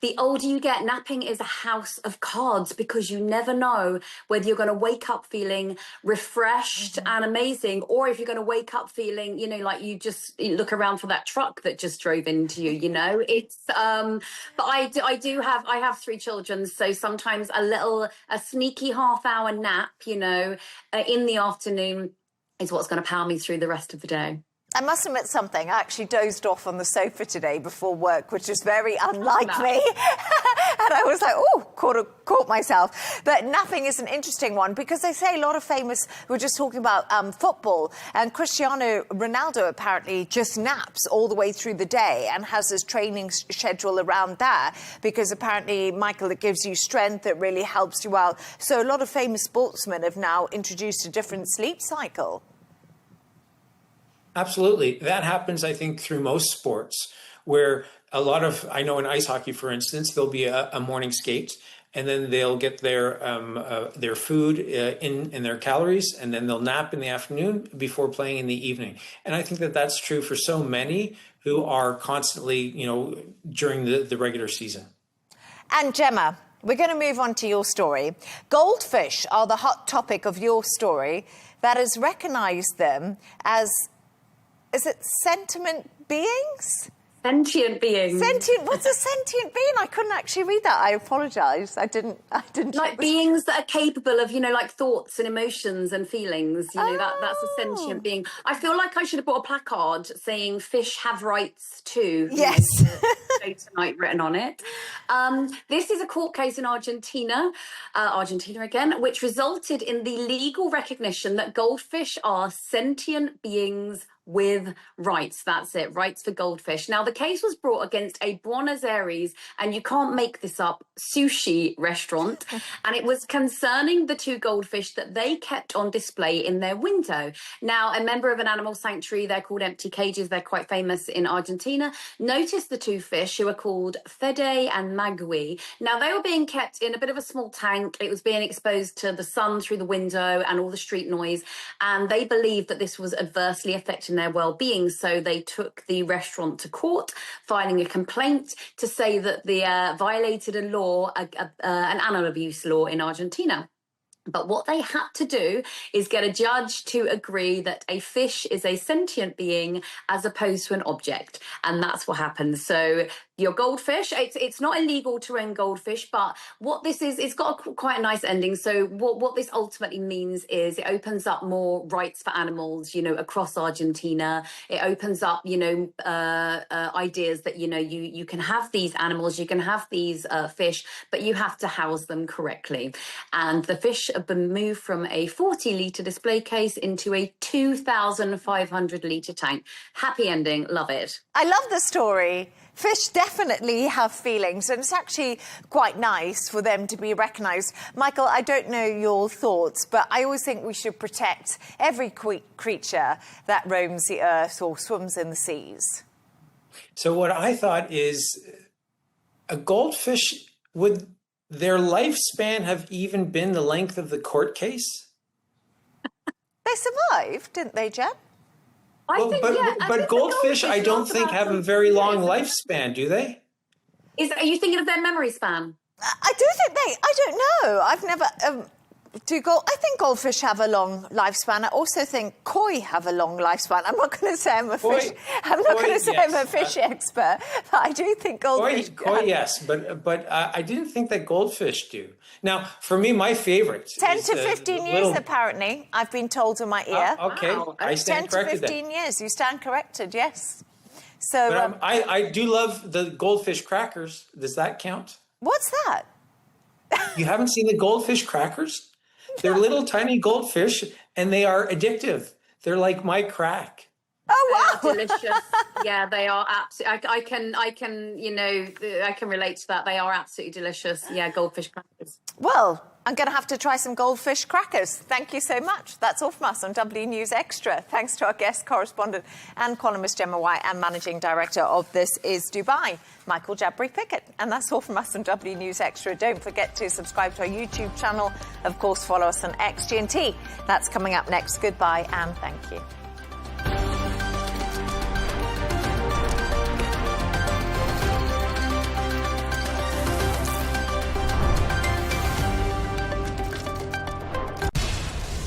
the older you get, napping is a house of cards because you never know whether you're going to wake up feeling refreshed and amazing, or if you're going to wake up feeling, you know, like you look around for that truck that just drove into you, you know. It's but I have 3 children, so sometimes a sneaky half-hour nap, you know, in the afternoon is what's going to power me through the rest of the day. I must admit something. I actually dozed off on the sofa today before work, which is very unlike me. And I was like, oh, caught myself. But napping is an interesting one because they say a lot of famous, we're just talking about football, and Cristiano Ronaldo apparently just naps all the way through the day and has his training schedule around that because apparently, Michael, it gives you strength, it really helps you out. So a lot of famous sportsmen have now introduced a different sleep cycle. Absolutely. That happens, I think, through most sports where I know in ice hockey, for instance, there'll be a morning skate and then they'll get their food in their calories and then they'll nap in the afternoon before playing in the evening. And I think that that's true for so many who are constantly, you know, during the regular season. And Gemma, we're going to move on to your story. Goldfish are the hot topic of your story that has recognized them as, is it sentient beings? Sentient beings. What's a sentient being? I couldn't actually read that. I apologise. I didn't. Like beings that are capable of, you know, like thoughts and emotions and feelings. You know, that's a sentient being. I feel like I should have bought a placard saying "fish have rights too." Yes. Tonight written on it. This is a court case in Argentina again, which resulted in the legal recognition that goldfish are sentient beings with rights. That's it, rights for goldfish. Now, the case was brought against a Buenos Aires, and you can't make this up, sushi restaurant, and it was concerning the 2 goldfish that they kept on display in their window. Now, a member of an animal sanctuary, they're called empty cages, they're quite famous in Argentina, noticed the 2 fish who are called Fede and Magui. Now, they were being kept in a bit of a small tank. It was being exposed to the sun through the window and all the street noise, and they believed that this was adversely affecting their well-being, so they took the restaurant to court, filing a complaint to say that they violated a law, an animal abuse law in Argentina. But what they had to do is get a judge to agree that a fish is a sentient being as opposed to an object. And that's what happened. So your goldfish, it's not illegal to own goldfish, but what this is, it's got quite a nice ending. So what this ultimately means is it opens up more rights for animals, you know, across Argentina. It opens up, you know, ideas that, you know, you can have these animals, you can have these fish, but you have to house them correctly. And the fish have been moved from a 40-litre display case into a 2,500-litre tank. Happy ending, love it. I love the story. Fish definitely have feelings, and it's actually quite nice for them to be recognised. Michael, I don't know your thoughts, but I always think we should protect every creature that roams the earth or swims in the seas. So what I thought is a goldfish, would their lifespan have even been the length of the court case? They survived, didn't they, Jeb? But goldfish, I don't think, have a very long lifespan, do they? Are you thinking of their memory span? I do think I don't know. I've never... I think goldfish have a long lifespan. I also think koi have a long lifespan. I'm not going to say I'm a fish. I'm not going to say I'm a fish expert, but I do think goldfish. Koi, yes, but I didn't think that goldfish do. Now, for me, my favorite 10 to 15 years, apparently. I've been told in my ear. Okay, wow. I stand corrected. 10 to 15 then. Years. You stand corrected. Yes. So but, I do love the goldfish crackers. Does that count? What's that? You haven't seen the goldfish crackers? They're little tiny goldfish, and they are addictive. They're like my crack. Oh wow! Delicious. Yeah, they are absolutely. I can, you know, I can relate to that. They are absolutely delicious. Yeah, goldfish crackers. Well, I'm going to have to try some goldfish crackers. Thank you so much. That's all from us on W News Extra. Thanks to our guest correspondent and columnist Gemma White and managing director of This Is Dubai, Michael Jabri-Pickett. And that's all from us on W News Extra. Don't forget to subscribe to our YouTube channel. Of course, follow us on XGNT. That's coming up next. Goodbye and thank you.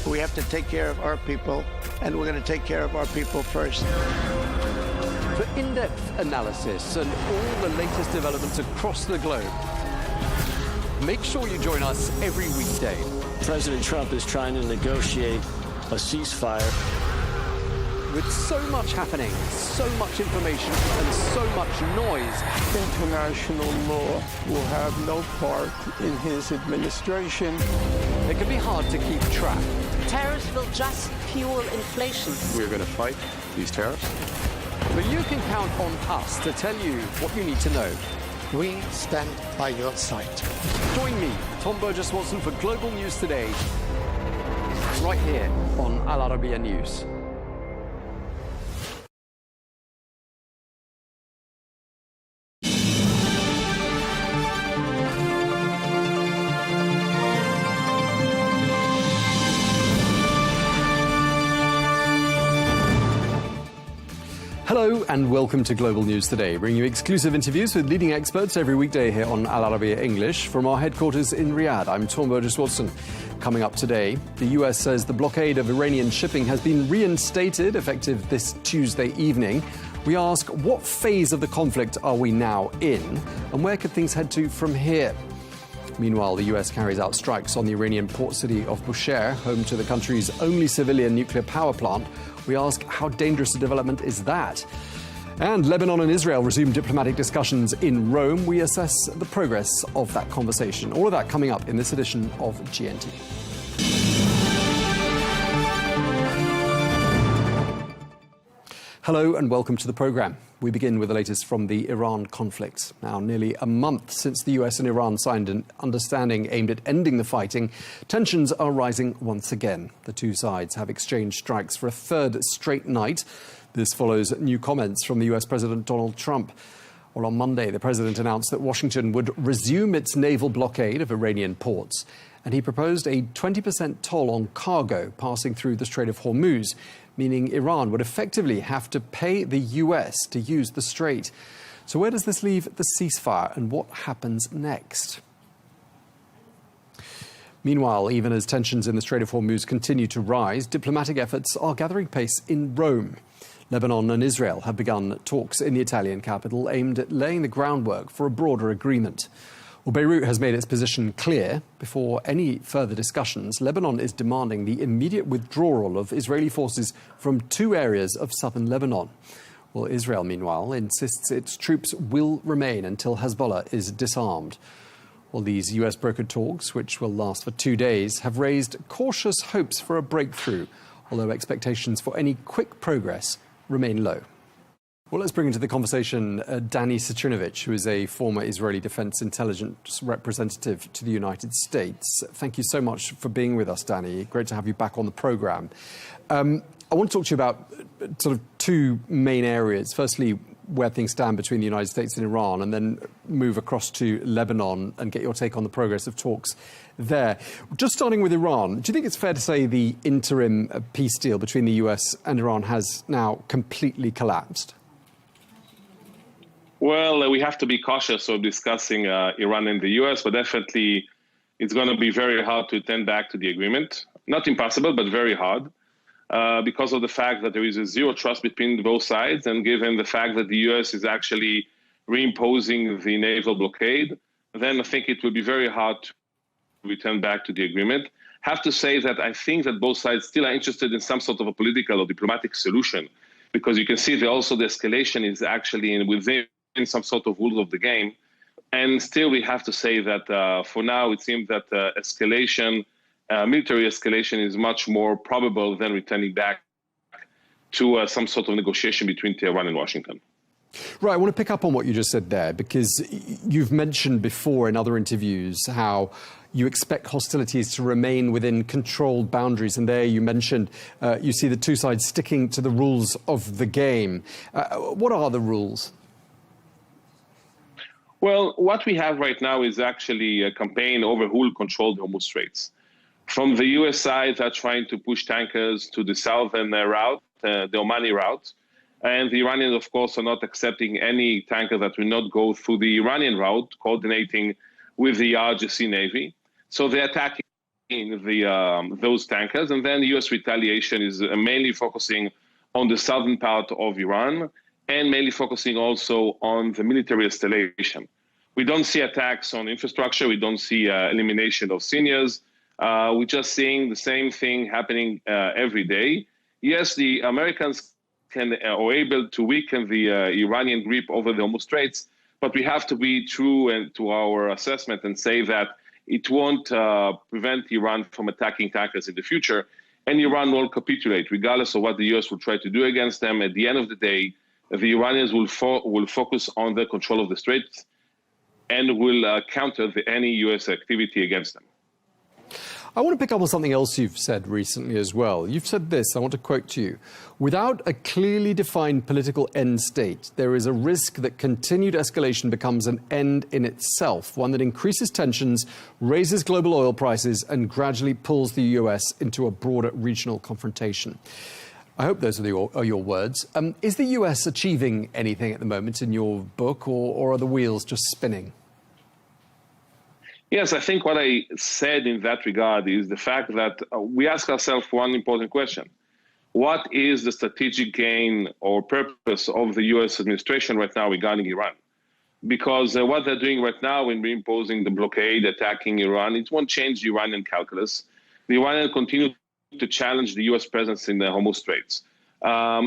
We have to take care of our people, and we're going to take care of our people first. For in-depth analysis and all the latest developments across the globe, make sure you join us every weekday. President Trump is trying to negotiate a ceasefire. With so much happening, so much information, and so much noise, international law will have no part in his administration. It can be hard to keep track. Tariffs will just fuel inflation. We're going to fight these tariffs. But you can count on us to tell you what you need to know. We stand by your side. Join me, Tom Burges Watson, for Global News Today, right here on Al Arabiya News. Hello and welcome to Global News Today, bringing you exclusive interviews with leading experts every weekday here on Al Arabiya English from our headquarters in Riyadh. I'm Tom Burges Watson. Coming up today, the US says the blockade of Iranian shipping has been reinstated effective this Tuesday evening. We ask, what phase of the conflict are we now in, and where could things head to from here? Meanwhile, the US carries out strikes on the Iranian port city of Bushehr, home to the country's only civilian nuclear power plant. We ask, how dangerous a development is that? And Lebanon and Israel resume diplomatic discussions in Rome. We assess the progress of that conversation. All of that coming up in this edition of GNT. Hello and welcome to the programme. We begin with the latest from the Iran conflict. Now, nearly a month since the US and Iran signed an understanding aimed at ending the fighting, tensions are rising once again. The two sides have exchanged strikes for a third straight night. This follows new comments from the US President Donald Trump. Well, on Monday, the president announced that Washington would resume its naval blockade of Iranian ports, and he proposed a 20% toll on cargo passing through the Strait of Hormuz, meaning Iran would effectively have to pay the US to use the strait. So where does this leave the ceasefire, and what happens next? Meanwhile, even as tensions in the Strait of Hormuz continue to rise, diplomatic efforts are gathering pace in Rome. Lebanon and Israel have begun talks in the Italian capital aimed at laying the groundwork for a broader agreement. Well, Beirut has made its position clear. Before any further discussions, Lebanon is demanding the immediate withdrawal of Israeli forces from 2 areas of southern Lebanon. Well, Israel, meanwhile, insists its troops will remain until Hezbollah is disarmed. Well, these US-brokered talks, which will last for 2 days, have raised cautious hopes for a breakthrough, although expectations for any quick progress remain low. Well, let's bring into the conversation Danny Citrinovich, who is a former Israeli Defense Intelligence representative to the United States. Thank you so much for being with us, Danny. Great to have you back on the programme. I want to talk to you about sort of 2 main areas. Firstly, where things stand between the United States and Iran, and then move across to Lebanon and get your take on the progress of talks there. Just starting with Iran, do you think it's fair to say the interim peace deal between the US and Iran has now completely collapsed? Well, we have to be cautious of discussing Iran and the US, but definitely it's going to be very hard to turn back to the agreement. Not impossible, but very hard. Because of the fact that there is a zero trust between both sides, and given the fact that the U.S. is actually reimposing the naval blockade, then I think it will be very hard to return back to the agreement. Have to say that I think that both sides still are interested in some sort of a political or diplomatic solution, because you can see that also the escalation is actually within some sort of rules of the game. And still we have to say that for now it seems that military escalation is much more probable than returning back to some sort of negotiation between Tehran and Washington. Right, I want to pick up on what you just said there, because you've mentioned before in other interviews how you expect hostilities to remain within controlled boundaries. And there you mentioned you see the 2 sides sticking to the rules of the game. What are the rules? Well, what we have right now is actually a campaign over who will control the Hormuz Straits. From the U.S. side, they're trying to push tankers to the southern route, the Omani route. And the Iranians, of course, are not accepting any tanker that will not go through the Iranian route, coordinating with the RGC Navy. So they're attacking those tankers. And then the U.S. retaliation is mainly focusing on the southern part of Iran, and mainly focusing also on the military installation. We don't see attacks on infrastructure. We don't see elimination of seniors. We're just seeing the same thing happening every day. Yes, the Americans are able to weaken the Iranian grip over the Hormuz Straits, but we have to be true to our assessment and say that it won't prevent Iran from attacking tankers in the future, and Iran will capitulate regardless of what the U.S. will try to do against them. At the end of the day, the Iranians will focus on the control of the Straits and will counter any U.S. activity against them. I want to pick up on something else you've said recently as well. You've said this, I want to quote to you. Without a clearly defined political end state, there is a risk that continued escalation becomes an end in itself, one that increases tensions, raises global oil prices, and gradually pulls the US into a broader regional confrontation. I hope those are your words. Is the US achieving anything at the moment in your book, or are the wheels just spinning? Yes, I think what I said in that regard is the fact that we ask ourselves one important question. What is the strategic gain or purpose of the U.S. administration right now regarding Iran? Because what they're doing right now in reimposing the blockade, attacking Iran, it won't change the Iranian calculus. The Iranians continue to challenge the U.S. presence in the Hormuz Straits.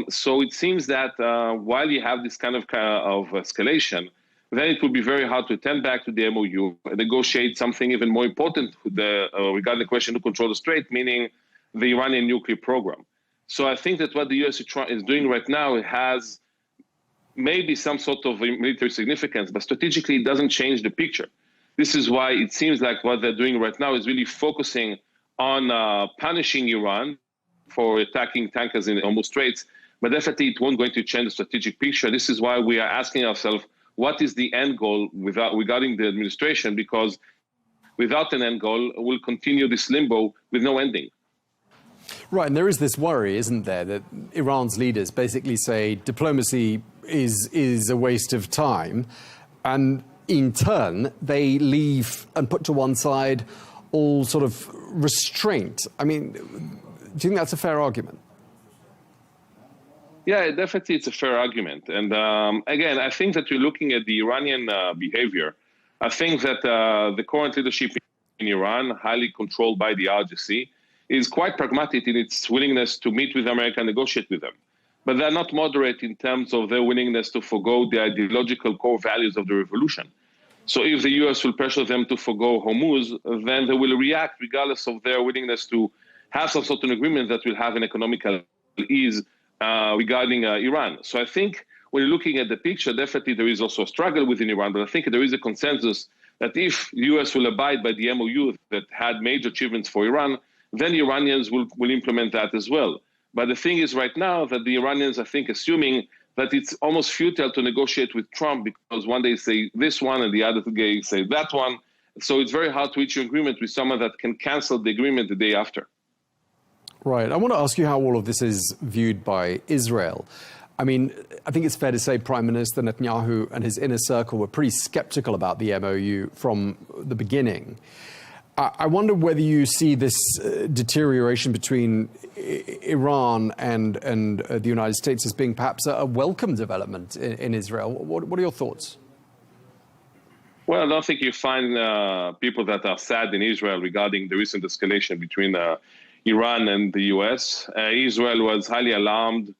So it seems that while you have this kind of escalation, then it will be very hard to turn back to the MOU and negotiate something even more important regarding the question to control the Strait, meaning the Iranian nuclear program. So I think that what the U.S. is doing right now has maybe some sort of military significance, but strategically it doesn't change the picture. This is why it seems like what they're doing right now is really focusing on punishing Iran for attacking tankers in the Hormuz Straits, but definitely it won't going to change the strategic picture. This is why we are asking ourselves, what is the end goal regarding the administration? Because without an end goal, we'll continue this limbo with no ending. Right, and there is this worry, isn't there, that Iran's leaders basically say diplomacy is a waste of time, and in turn, they leave and put to one side all sort of restraint. I mean, do you think that's a fair argument? Yeah, definitely it's a fair argument. And again, I think that you're looking at the Iranian behavior. I think that the current leadership in Iran, highly controlled by the RGC, is quite pragmatic in its willingness to meet with America and negotiate with them. But they're not moderate in terms of their willingness to forgo the ideological core values of the revolution. So if the US will pressure them to forgo Hormuz, then they will react regardless of their willingness to have some sort of agreement that will have an economical ease regarding Iran. So I think when you're looking at the picture, definitely there is also a struggle within Iran, but I think there is a consensus that if the US will abide by the MOU that had major achievements for Iran, then the Iranians will implement that as well. But the thing is right now that the Iranians, I think, assuming that it's almost futile to negotiate with Trump because one day say this one and the other day say that one. So it's very hard to reach an agreement with someone that can cancel the agreement the day after. Right. I want to ask you how all of this is viewed by Israel. I mean, I think it's fair to say Prime Minister Netanyahu and his inner circle were pretty skeptical about the MOU from the beginning. I wonder whether you see this deterioration between Iran and the United States as being perhaps a welcome development in Israel. What are your thoughts? Well, I don't think you find people that are sad in Israel regarding the recent escalation between Iran and the US. Israel was highly alarmed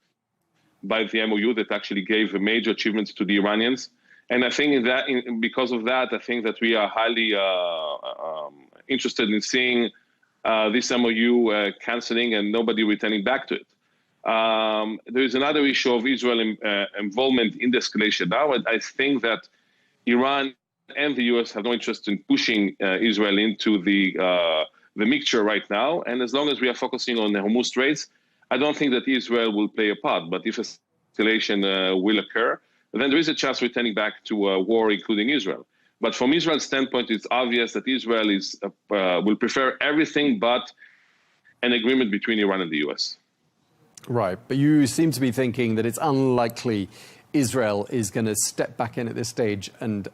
by the MOU that actually gave major achievements to the Iranians. And I think because of that, I think that we are highly interested in seeing this MOU canceling and nobody returning back to it. There is another issue of Israel involvement in the escalation now. And I think that Iran and the US have no interest in pushing Israel into the mixture right now. And as long as we are focusing on the Hormuz Straits, I don't think that Israel will play a part. But if escalation will occur, then there is a chance of returning back to a war, including Israel. But from Israel's standpoint, it's obvious that Israel will prefer everything but an agreement between Iran and the US. Right. But you seem to be thinking that it's unlikely Israel is going to step back in at this stage and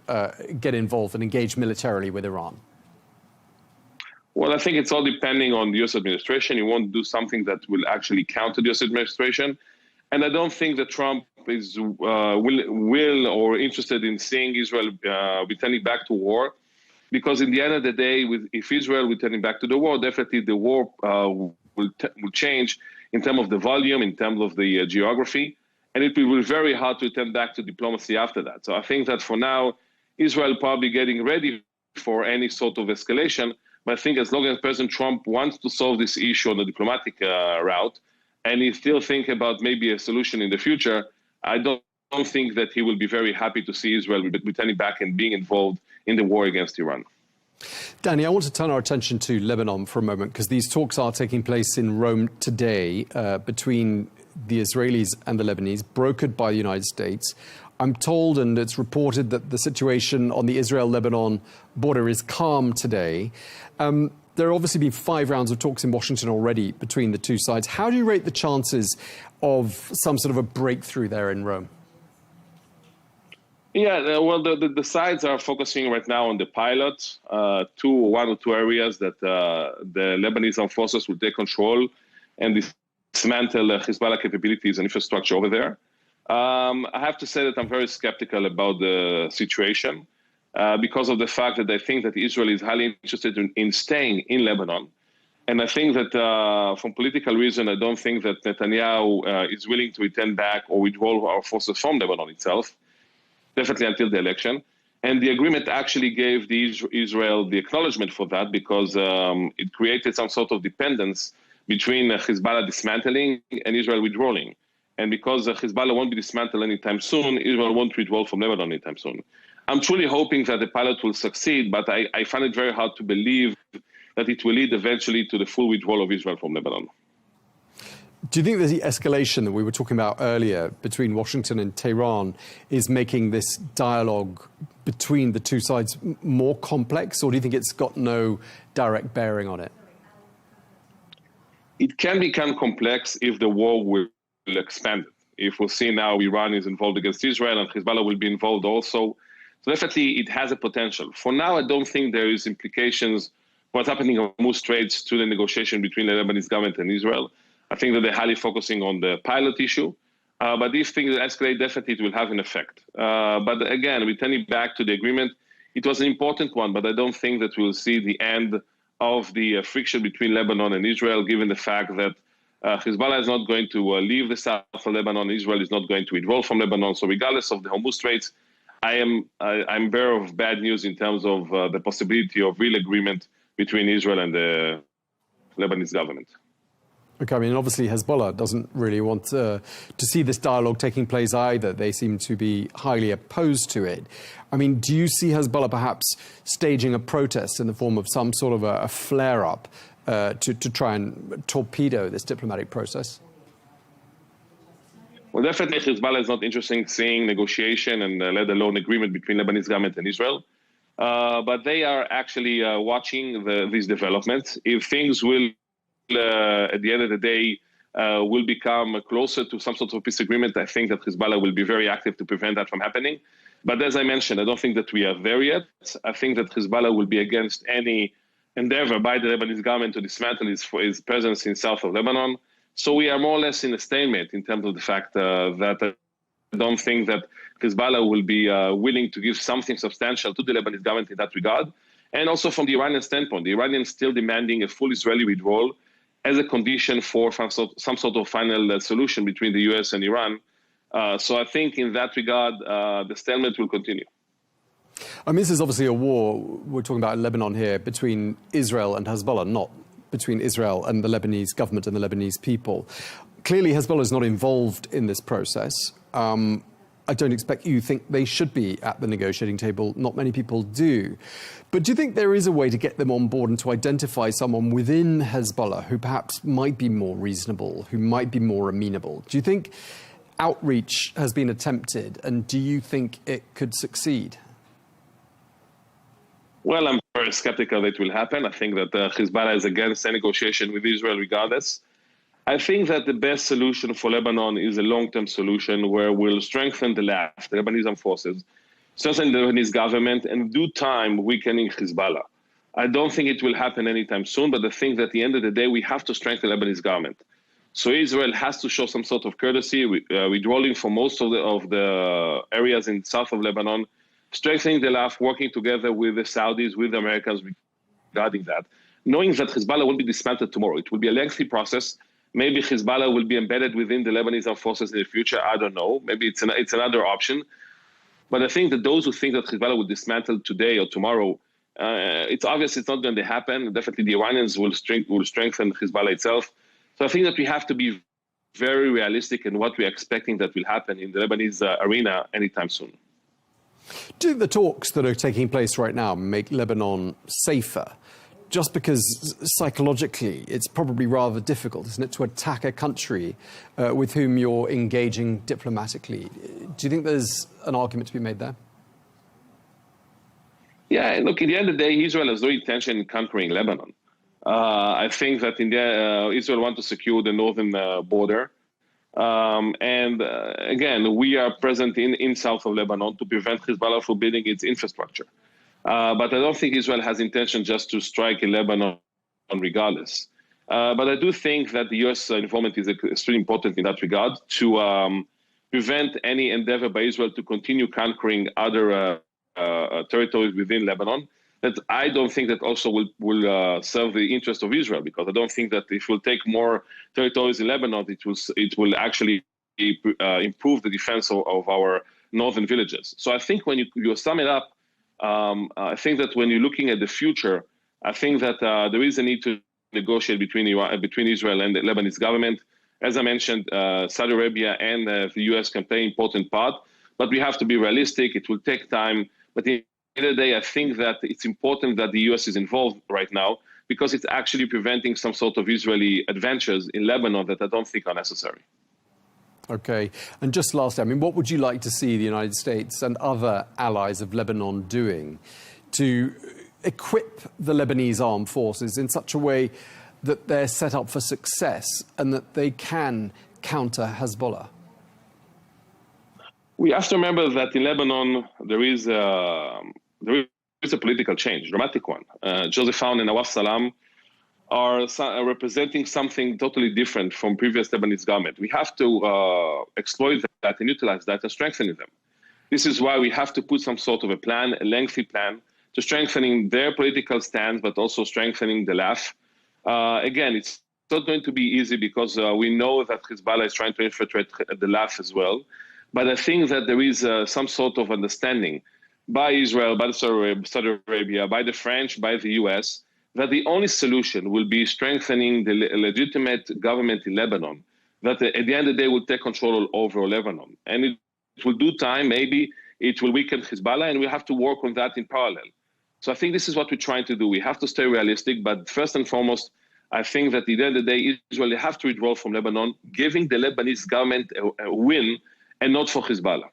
get involved and engage militarily with Iran. Well, I think it's all depending on the US administration. You won't do something that will actually counter the US administration. And I don't think that Trump is will or interested in seeing Israel returning back to war, because in the end of the day, if Israel returning back to the war, definitely the war will change in terms of the volume, in terms of the geography, and it will be very hard to return back to diplomacy after that. So I think that for now, Israel probably getting ready for any sort of escalation. But I think as long as President Trump wants to solve this issue on the diplomatic route, and he still think about maybe a solution in the future, I don't think that he will be very happy to see Israel returning back and being involved in the war against Iran. Danny, I want to turn our attention to Lebanon for a moment, because these talks are taking place in Rome today between the Israelis and the Lebanese, brokered by the United States. I'm told, and it's reported, that the situation on the Israel-Lebanon border is calm today. There have obviously been 5 rounds of talks in Washington already between the two sides. How do you rate the chances of some sort of a breakthrough there in Rome? Yeah, well, the sides are focusing right now on the pilot, one or two areas that the Lebanese armed forces will take control and dismantle Hezbollah capabilities and infrastructure over there. I have to say that I'm very skeptical about the situation because of the fact that I think that Israel is highly interested in staying in Lebanon. And I think that from political reason, I don't think that Netanyahu is willing to return back or withdraw our forces from Lebanon itself, definitely until the election. And the agreement actually gave Israel the acknowledgement for that, because it created some sort of dependence between Hezbollah dismantling and Israel withdrawing. And because Hezbollah won't be dismantled anytime soon, Israel won't withdraw from Lebanon anytime soon. I'm truly hoping that the pilot will succeed, but I find it very hard to believe that it will lead eventually to the full withdrawal of Israel from Lebanon. Do you think that the escalation that we were talking about earlier between Washington and Tehran is making this dialogue between the two sides more complex, or do you think it's got no direct bearing on it? It can become complex if the war will expand. If we'll see now Iran is involved against Israel and Hezbollah will be involved also. So definitely it has a potential. For now, I don't think there is implications what's happening on Hormuz Straits to the negotiation between the Lebanese government and Israel. I think that they're highly focusing on the pilot issue. But these things escalate, definitely it will have an effect. But again, returning back to the agreement, it was an important one, but I don't think that we'll see the end of the friction between Lebanon and Israel, given the fact that Hezbollah is not going to leave the south of Lebanon. Israel is not going to withdraw from Lebanon. So regardless of the Hormuz Straits, I'm aware of bad news in terms of the possibility of real agreement between Israel and the Lebanese government. Okay, I mean, obviously Hezbollah doesn't really want to see this dialogue taking place either. They seem to be highly opposed to it. I mean, do you see Hezbollah perhaps staging a protest in the form of some sort of a flare-up to try and torpedo this diplomatic process? Well, definitely Hezbollah is not interested in seeing negotiation and let alone agreement between Lebanese government and Israel. But they are actually watching these developments. If things will, at the end of the day, will become closer to some sort of peace agreement, I think that Hezbollah will be very active to prevent that from happening. But as I mentioned, I don't think that we are there yet. I think that Hezbollah will be against any endeavor by the Lebanese government to dismantle his presence in south of Lebanon. So we are more or less in a stalemate in terms of the fact that I don't think that Hezbollah will be willing to give something substantial to the Lebanese government in that regard. And also from the Iranian standpoint, the Iranians still demanding a full Israeli withdrawal as a condition for some sort of final solution between the US and Iran. So I think in that regard, the stalemate will continue. I mean, this is obviously a war, we're talking about in Lebanon here, between Israel and Hezbollah, not between Israel and the Lebanese government and the Lebanese people. Clearly, Hezbollah is not involved in this process. I don't expect you think they should be at the negotiating table. Not many people do. But do you think there is a way to get them on board and to identify someone within Hezbollah who perhaps might be more reasonable, who might be more amenable? Do you think outreach has been attempted, and do you think it could succeed? Well, I'm very skeptical that it will happen. I think that Hezbollah is against a negotiation with Israel regardless. I think that the best solution for Lebanon is a long-term solution where we'll strengthen the left, the Lebanese armed forces, strengthen the Lebanese government, and in due time weakening Hezbollah. I don't think it will happen anytime soon, but I think that at the end of the day, we have to strengthen the Lebanese government. So Israel has to show some sort of courtesy, withdrawing from most of the areas in south of Lebanon, strengthening the left, working together with the Saudis, with the Americans regarding that, knowing that Hezbollah will be dismantled tomorrow. It will be a lengthy process. Maybe Hezbollah will be embedded within the Lebanese armed forces in the future. I don't know. Maybe it's another option. But I think that those who think that Hezbollah will dismantle today or tomorrow, it's obvious it's not going to happen. Definitely the Iranians will strengthen Hezbollah itself. So I think that we have to be very realistic in what we're expecting that will happen in the Lebanese arena anytime soon. Do the talks that are taking place right now make Lebanon safer? Just because psychologically it's probably rather difficult, isn't it, to attack a country with whom you're engaging diplomatically? Do you think there's an argument to be made there? Yeah, look, at the end of the day, Israel has no intention in conquering Lebanon. I think that Israel wants to secure the northern border. Again, we are present in south of Lebanon to prevent Hezbollah from building its infrastructure. But I don't think Israel has intention just to strike in Lebanon regardless. But I do think that the U.S. involvement is extremely important in that regard to prevent any endeavor by Israel to continue conquering other territories within Lebanon. That I don't think that also will serve the interest of Israel, because I don't think that if we'll take more territories in Lebanon, it will actually improve the defense of our northern villages. So I think when you sum it up, I think that when you're looking at the future, I think that there is a need to negotiate between Israel and the Lebanese government. As I mentioned, Saudi Arabia and the U.S. can play an important part, but we have to be realistic. It will take time. But at the end of the day, I think that it's important that the U.S. is involved right now, because it's actually preventing some sort of Israeli adventures in Lebanon that I don't think are necessary. Okay. And just lastly, I mean, what would you like to see the United States and other allies of Lebanon doing to equip the Lebanese armed forces in such a way that they're set up for success and that they can counter Hezbollah? We have to remember that in Lebanon there is is a political change, dramatic one. Joseph Aoun and Nawaf Salam are representing something totally different from previous Lebanese government. We have to exploit that and utilize that and strengthen them. This is why we have to put some sort of a plan, a lengthy plan, to strengthening their political stance, but also strengthening the LAF. Again, it's not going to be easy because we know that Hezbollah is trying to infiltrate the LAF as well. But I think that there is some sort of understanding by Israel, by Saudi Arabia, by the French, by the US, that the only solution will be strengthening the legitimate government in Lebanon, that at the end of the day will take control over Lebanon. And it will do time, maybe it will weaken Hezbollah, and we have to work on that in parallel. So I think this is what we're trying to do. We have to stay realistic, but first and foremost, I think that at the end of the day, Israel have to withdraw from Lebanon, giving the Lebanese government a win, and not for Hezbollah.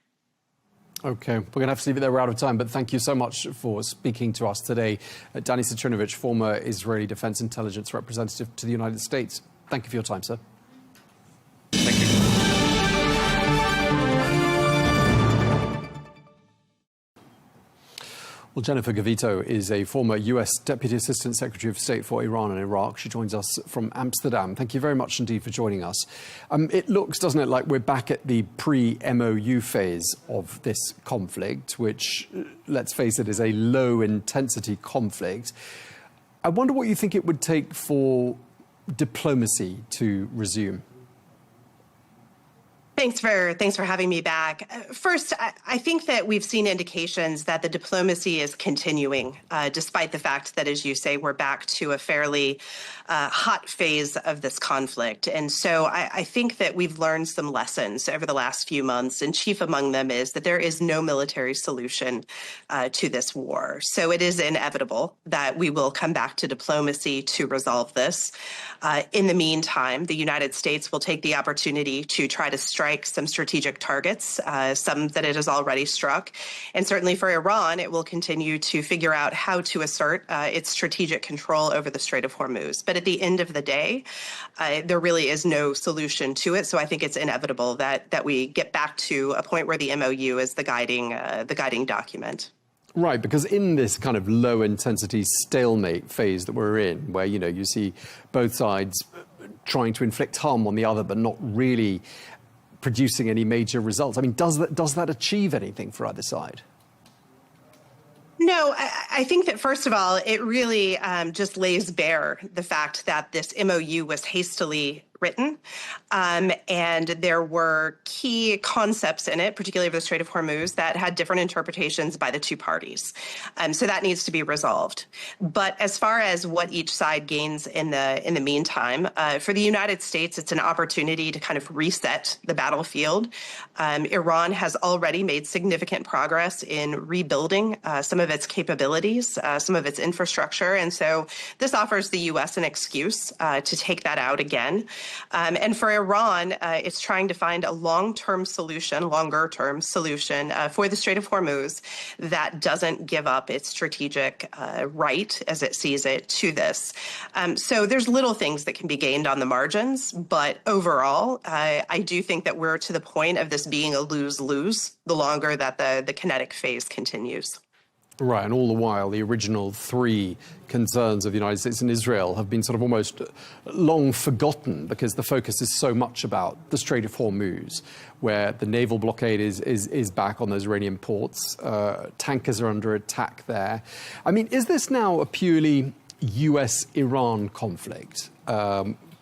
OK, we're going to have to leave it there. We're out of time, but thank you so much for speaking to us today. Danny Citrinovich, former Israeli Defense Intelligence representative to the United States. Thank you for your time, sir. Thank you. Well, Jennifer Gavito is a former US Deputy Assistant Secretary of State for Iran and Iraq. She joins us from Amsterdam. Thank you very much indeed for joining us. It looks, doesn't it, like we're back at the pre-MOU phase of this conflict, which, let's face it, is a low-intensity conflict. I wonder what you think it would take for diplomacy to resume. Thanks for having me back. First, I think that we've seen indications that the diplomacy is continuing, despite the fact that, as you say, we're back to a fairly hot phase of this conflict. And so I think that we've learned some lessons over the last few months, and chief among them is that there is no military solution to this war. So it is inevitable that we will come back to diplomacy to resolve this. In the meantime, the United States will take the opportunity to try to strike some strategic targets, some that it has already struck. And certainly for Iran, it will continue to figure out how to assert its strategic control over the Strait of Hormuz. But at the end of the day, there really is no solution to it. So I think it's inevitable that we get back to a point where the MOU is the guiding document. Right, because in this kind of low-intensity stalemate phase that we're in, where, you see both sides trying to inflict harm on the other, but not really producing any major results. I mean, does that achieve anything for either side? No, I think that, first of all, it really just lays bare the fact that this MOU was hastily written, and there were key concepts in it, particularly for the Strait of Hormuz, that had different interpretations by the two parties. So that needs to be resolved. But as far as what each side gains in the meantime, for the United States, it's an opportunity to kind of reset the battlefield. Iran has already made significant progress in rebuilding some of its capabilities, some of its infrastructure, and so this offers the U.S. an excuse to take that out again. And for Iran, it's trying to find a longer-term solution for the Strait of Hormuz that doesn't give up its strategic right, as it sees it, to this. So there's little things that can be gained on the margins, but overall, I do think that we're to the point of this being a lose-lose the longer that the kinetic phase continues. Right, and all the while, the original three concerns of the United States and Israel have been sort of almost long forgotten because the focus is so much about the Strait of Hormuz, where the naval blockade is back on those Iranian ports. Tankers are under attack there. I mean, is this now a purely US-Iran conflict,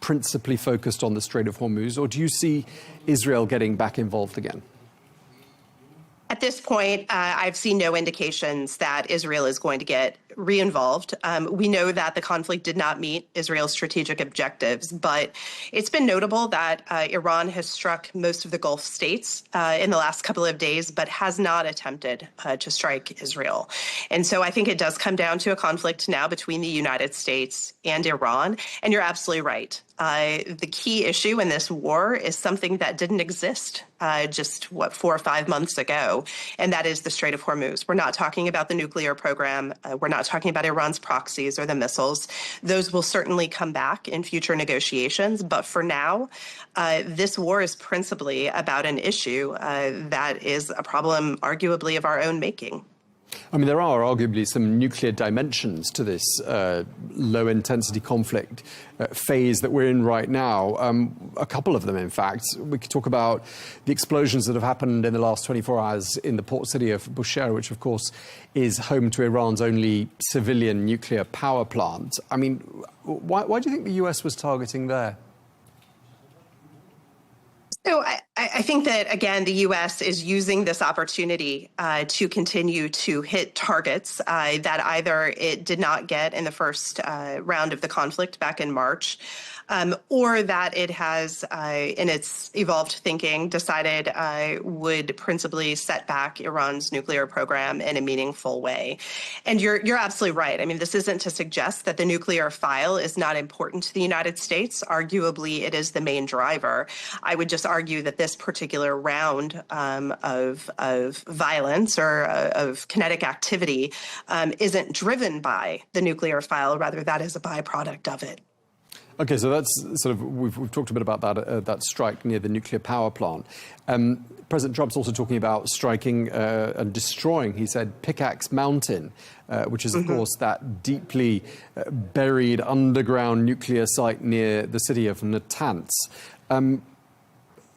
principally focused on the Strait of Hormuz, or do you see Israel getting back involved again? At this point, I've seen no indications that Israel is going to get re-involved. We know that the conflict did not meet Israel's strategic objectives, but it's been notable that Iran has struck most of the Gulf states in the last couple of days, but has not attempted to strike Israel. And so I think it does come down to a conflict now between the United States and Iran. And you're absolutely right. The key issue in this war is something that didn't exist just, 4 or 5 months ago, and that is the Strait of Hormuz. We're not talking about the nuclear program. We're not talking about Iran's proxies or the missiles. Those will certainly come back in future negotiations, but for now, this war is principally about an issue that is a problem, arguably, of our own making. I mean, there are arguably some nuclear dimensions to this low-intensity conflict phase that we're in right now. A couple of them, in fact. We could talk about the explosions that have happened in the last 24 hours in the port city of Bushehr, which, of course, is home to Iran's only civilian nuclear power plant. I mean, why do you think the US was targeting there? So I think that, again, the U.S. is using this opportunity to continue to hit targets that either it did not get in the first round of the conflict back in March, or that it has, in its evolved thinking, decided would principally set back Iran's nuclear program in a meaningful way. And you're absolutely right. I mean, this isn't to suggest that the nuclear file is not important to the United States. Arguably, it is the main driver. I would just argue that this particular round of violence or of kinetic activity isn't driven by the nuclear file. Rather, that is a byproduct of it. OK, so that's sort of, we've talked a bit about that, that strike near the nuclear power plant. President Trump's also talking about striking and destroying, he said, Pickaxe Mountain, which is, of course, that deeply buried underground nuclear site near the city of Natanz.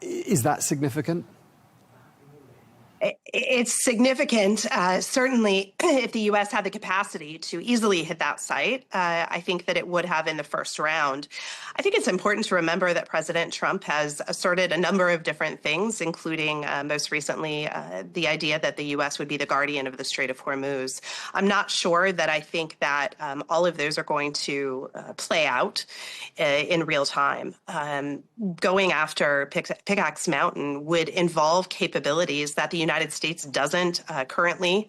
Is that significant? It's significant, certainly, if the U.S. had the capacity to easily hit that site. I think that it would have in the first round. I think it's important to remember that President Trump has asserted a number of different things, including most recently the idea that the U.S. would be the guardian of the Strait of Hormuz. I'm not sure that I think that all of those are going to play out in real time. Going after Pickaxe Mountain would involve capabilities that the United States doesn't currently,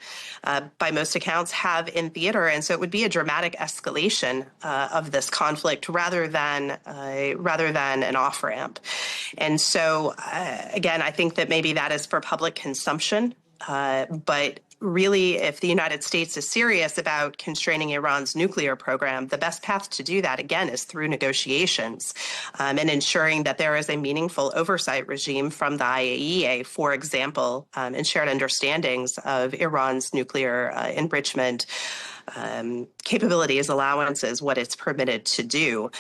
by most accounts, have in theater. And so it would be a dramatic escalation of this conflict rather than an off-ramp. And so, again, I think that maybe that is for public consumption. But really, if the United States is serious about constraining Iran's nuclear program, the best path to do that, again, is through negotiations and ensuring that there is a meaningful oversight regime from the IAEA, for example, and shared understandings of Iran's nuclear enrichment capabilities, allowances, what it's permitted to do.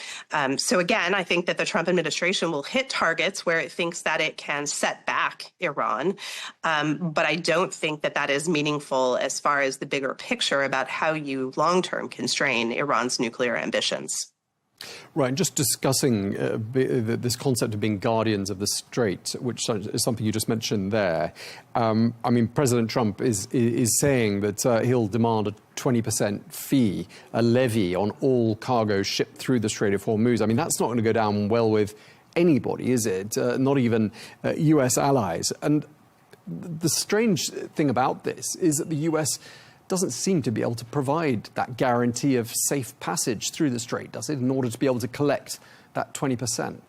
So again, I think that the Trump administration will hit targets where it thinks that it can set back Iran. But I don't think that that is meaningful as far as the bigger picture about how you long-term constrain Iran's nuclear ambitions. Right, and just discussing this concept of being guardians of the Strait, which is something you just mentioned there. I mean, President Trump is saying that he'll demand a 20% fee, a levy on all cargo shipped through the Strait of Hormuz. I mean, that's not going to go down well with anybody, is it? Not even US allies. And the strange thing about this is that the US doesn't seem to be able to provide that guarantee of safe passage through the Strait, does it, in order to be able to collect that 20%?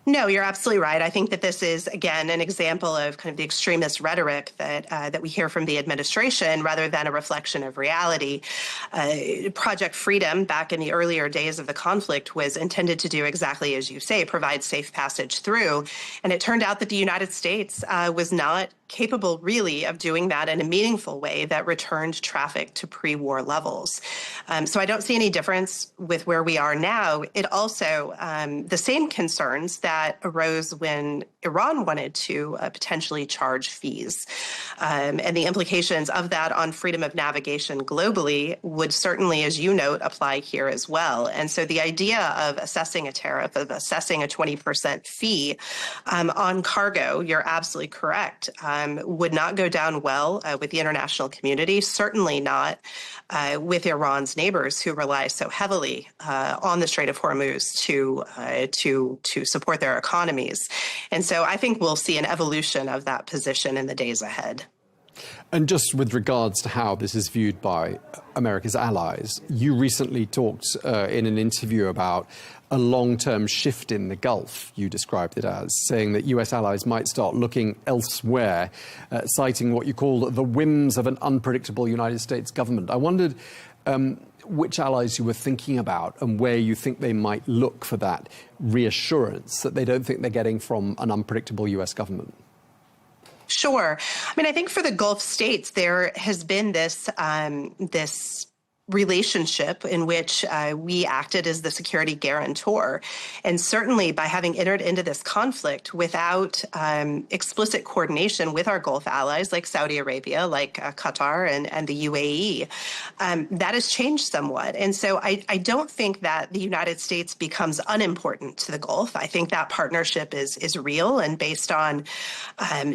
No, you're absolutely right. I think that this is, again, an example of kind of the extremist rhetoric that we hear from the administration rather than a reflection of reality. Project Freedom, back in the earlier days of the conflict, was intended to do exactly as you say, provide safe passage through. And it turned out that the United States was not capable, really, of doing that in a meaningful way that returned traffic to pre-war levels. So I don't see any difference with where we are now. It also, the same concerns that arose when Iran wanted to potentially charge fees. And the implications of that on freedom of navigation globally would certainly, as you note, apply here as well. And so the idea of assessing a tariff, of assessing a 20% fee on cargo, you're absolutely correct, would not go down well with the international community, certainly not with Iran's neighbors who rely so heavily on the Strait of Hormuz to support their economies. And so I think we'll see an evolution of that position in the days ahead. And just with regards to how this is viewed by America's allies, you recently talked in an interview about a long-term shift in the Gulf, you described it as, saying that US allies might start looking elsewhere, citing what you call the whims of an unpredictable United States government. I wondered which allies you were thinking about and where you think they might look for that reassurance that they don't think they're getting from an unpredictable US government. Sure. I mean, I think for the Gulf states, there has been this relationship in which we acted as the security guarantor. And certainly by having entered into this conflict without explicit coordination with our Gulf allies like Saudi Arabia, like Qatar and the UAE, that has changed somewhat. And so I don't think that the United States becomes unimportant to the Gulf. I think that partnership is real and based on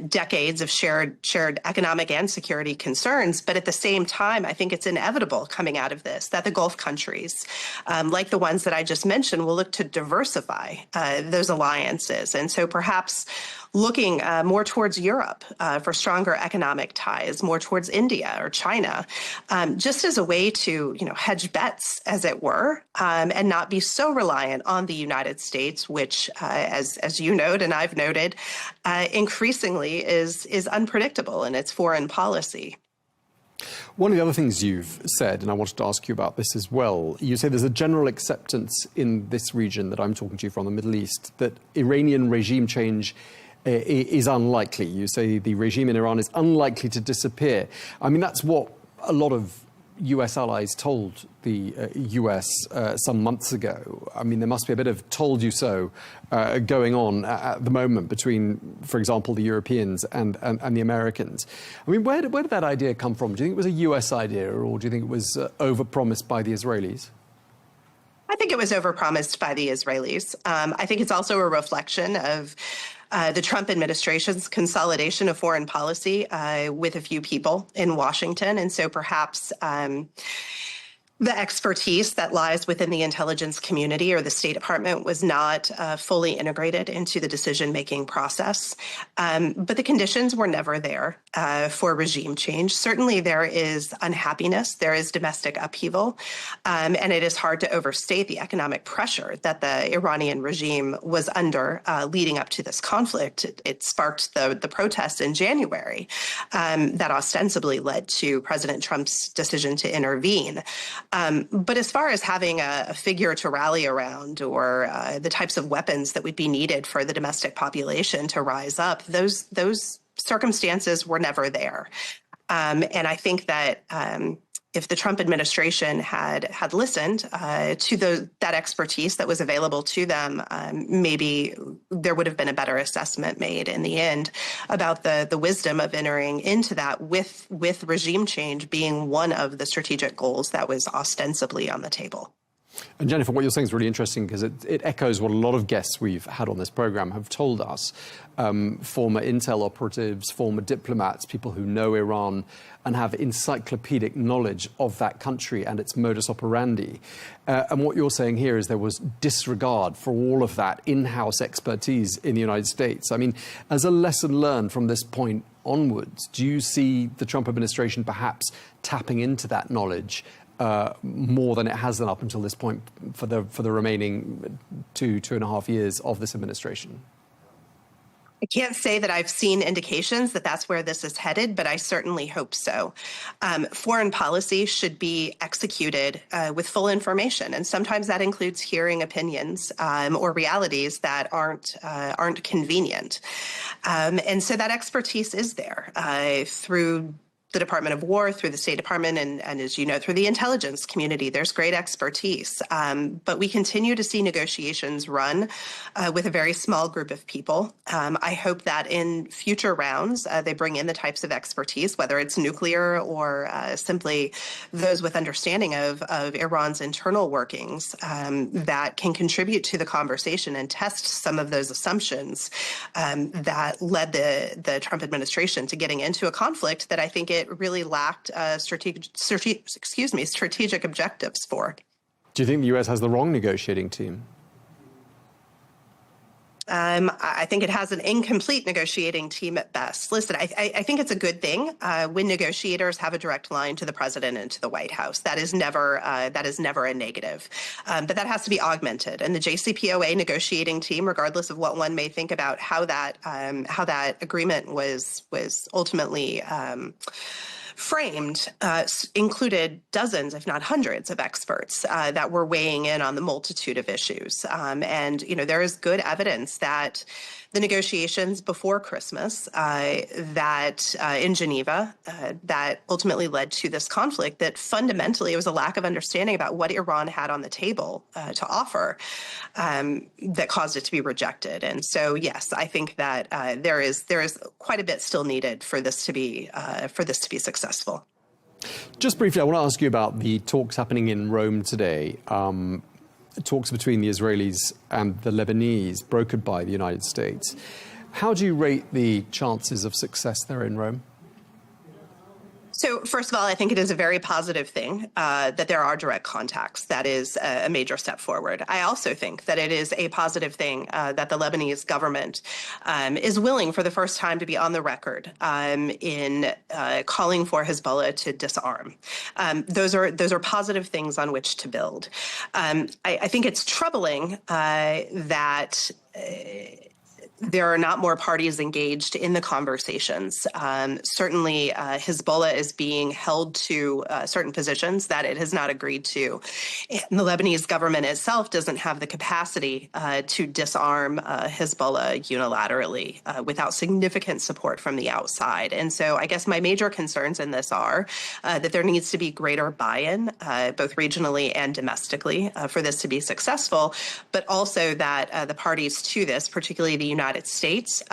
decades of shared economic and security concerns. But at the same time, I think it's inevitable coming out of this that the Gulf countries, like the ones that I just mentioned, will look to diversify those alliances. And so perhaps looking more towards Europe for stronger economic ties, more towards India or China, just as a way to, hedge bets, as it were, and not be so reliant on the United States, which, as you note and I've noted, increasingly is unpredictable in its foreign policy. One of the other things you've said, and I wanted to ask you about this as well, you say there's a general acceptance in this region that I'm talking to you from, the Middle East, that Iranian regime change is unlikely. You say the regime in Iran is unlikely to disappear. I mean, that's what a lot of US allies told the US some months ago. I mean, there must be a bit of told you so going on at the moment between, for example, the Europeans and the Americans. I mean, where did that idea come from? Do you think it was a US idea, or do you think it was overpromised by the Israelis? I think it was overpromised by the Israelis. I think it's also a reflection of the Trump administration's consolidation of foreign policy with a few people in Washington. And so perhaps the expertise that lies within the intelligence community or the State Department was not fully integrated into the decision-making process. But the conditions were never there for regime change. Certainly there is unhappiness, there is domestic upheaval, and it is hard to overstate the economic pressure that the Iranian regime was under leading up to this conflict. It sparked the protests in January that ostensibly led to President Trump's decision to intervene. But as far as having a figure to rally around or the types of weapons that would be needed for the domestic population to rise up, those circumstances were never there. And I think that if the Trump administration had listened to that expertise that was available to them, maybe there would have been a better assessment made in the end about the wisdom of entering into that with regime change being one of the strategic goals that was ostensibly on the table. And Jennifer, what you're saying is really interesting because it echoes what a lot of guests we've had on this program have told us. Former intel operatives, former diplomats, people who know Iran and have encyclopedic knowledge of that country and its modus operandi. And what you're saying here is there was disregard for all of that in-house expertise in the United States. I mean, as a lesson learned from this point onwards, do you see the Trump administration perhaps tapping into that knowledge more than it has done up until this point for the remaining 2.5 years of this administration? I can't say that I've seen indications that that's where this is headed, but I certainly hope so. Foreign policy should be executed with full information, and sometimes that includes hearing opinions or realities that aren't convenient. And so that expertise is there through the Department of War, through the State Department, and as you know, through the intelligence community. There's great expertise. But we continue to see negotiations run with a very small group of people. I hope that in future rounds, they bring in the types of expertise, whether it's nuclear or simply those with understanding of Iran's internal workings that can contribute to the conversation and test some of those assumptions that led the Trump administration to getting into a conflict that I think it really lacked strategic objectives for. Do you think the US has the wrong negotiating team? I think it has an incomplete negotiating team at best. Listen, I think it's a good thing when negotiators have a direct line to the president and to the White House. That is never a negative, but that has to be augmented. And the JCPOA negotiating team, regardless of what one may think about how that agreement was ultimately framed included dozens, if not hundreds, of experts that were weighing in on the multitude of issues. And, there is good evidence that the negotiations before Christmas in Geneva that ultimately led to this conflict, that fundamentally it was a lack of understanding about what Iran had on the table to offer that caused it to be rejected. And so, yes, I think that there is quite a bit still needed for this to be successful. Just briefly, I want to ask you about the talks happening in Rome today. Talks between the Israelis and the Lebanese, brokered by the United States. How do you rate the chances of success there in Rome? So first of all, I think it is a very positive thing that there are direct contacts. That is a major step forward. I also think that it is a positive thing that the Lebanese government is willing for the first time to be on the record in calling for Hezbollah to disarm. Those are positive things on which to build. I think it's troubling that there are not more parties engaged in the conversations. Certainly, Hezbollah is being held to certain positions that it has not agreed to. And the Lebanese government itself doesn't have the capacity to disarm Hezbollah unilaterally without significant support from the outside. And so I guess my major concerns in this are that there needs to be greater buy-in, both regionally and domestically, for this to be successful, but also that the parties to this, particularly the United States,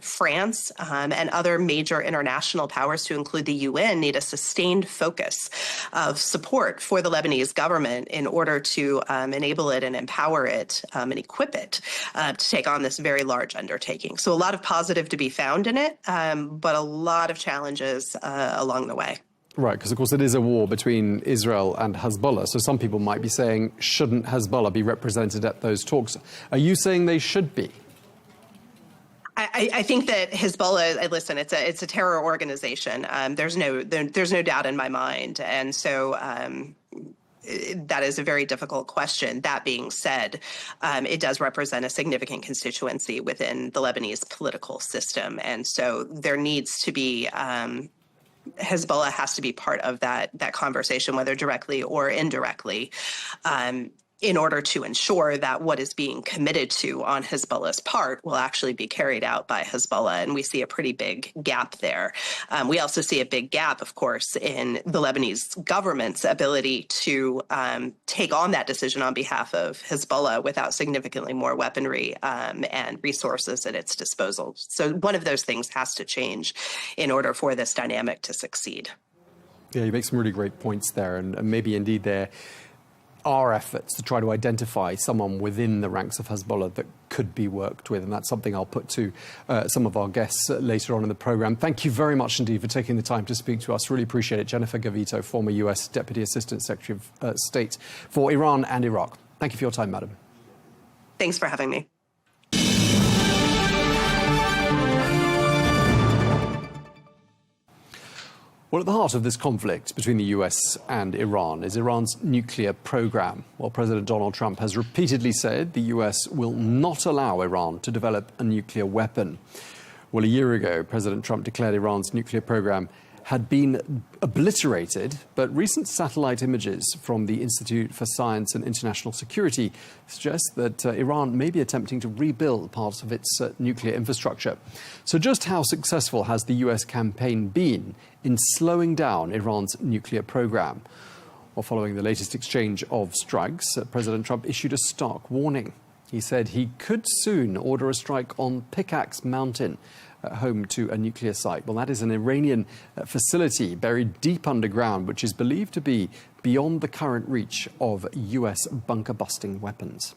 France, and other major international powers, to include the UN, need a sustained focus of support for the Lebanese government in order to enable it and empower it and equip it to take on this very large undertaking. So a lot of positive to be found in it, but a lot of challenges along the way. Right, because of course it is a war between Israel and Hezbollah. So some people might be saying, shouldn't Hezbollah be represented at those talks? Are you saying they should be? I think that Hezbollah, listen, it's a terror organization. There's no doubt in my mind, and so that is a very difficult question. That being said, it does represent a significant constituency within the Lebanese political system, and so there needs to be. Hezbollah has to be part of that conversation, whether directly or indirectly, in order to ensure that what is being committed to on Hezbollah's part will actually be carried out by Hezbollah. And we see a pretty big gap there. We also see a big gap, of course, in the Lebanese government's ability to take on that decision on behalf of Hezbollah without significantly more weaponry and resources at its disposal. So one of those things has to change in order for this dynamic to succeed. Yeah, you make some really great points there, and maybe indeed there are efforts to try to identify someone within the ranks of Hezbollah that could be worked with, and that's something I'll put to some of our guests later on in the programme. Thank you very much indeed for taking the time to speak to us. Really appreciate it. Jennifer Gavito, former US Deputy Assistant Secretary of State for Iran and Iraq. Thank you for your time, madam. Thanks for having me. Well, at the heart of this conflict between the US and Iran is Iran's nuclear program. Well, President Donald Trump has repeatedly said the US will not allow Iran to develop a nuclear weapon. Well, a year ago, President Trump declared Iran's nuclear program had been obliterated, but recent satellite images from the Institute for Science and International Security suggest that Iran may be attempting to rebuild parts of its nuclear infrastructure. So just how successful has the US campaign been in slowing down Iran's nuclear program? Well, following the latest exchange of strikes, President Trump issued a stark warning. He said he could soon order a strike on Pickaxe Mountain, home to a nuclear site. Well, that is an Iranian facility buried deep underground, which is believed to be beyond the current reach of US bunker-busting weapons.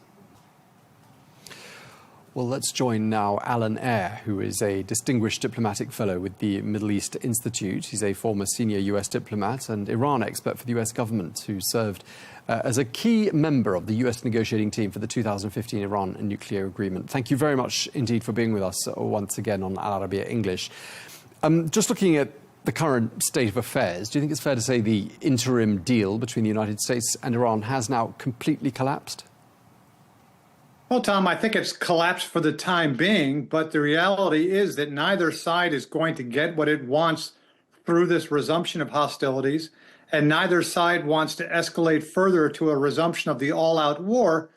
Well, let's join now Alan Eyre, who is a distinguished diplomatic fellow with the Middle East Institute. He's a former senior US diplomat and Iran expert for the US government, who served as a key member of the US negotiating team for the 2015 Iran nuclear agreement. Thank you very much indeed for being with us once again on Al Arabiya English. Just looking at the current state of affairs, do you think it's fair to say the interim deal between the United States and Iran has now completely collapsed? Well, Tom, I think it's collapsed for the time being, but the reality is that neither side is going to get what it wants through this resumption of hostilities, and neither side wants to escalate further to a resumption of the all-out war.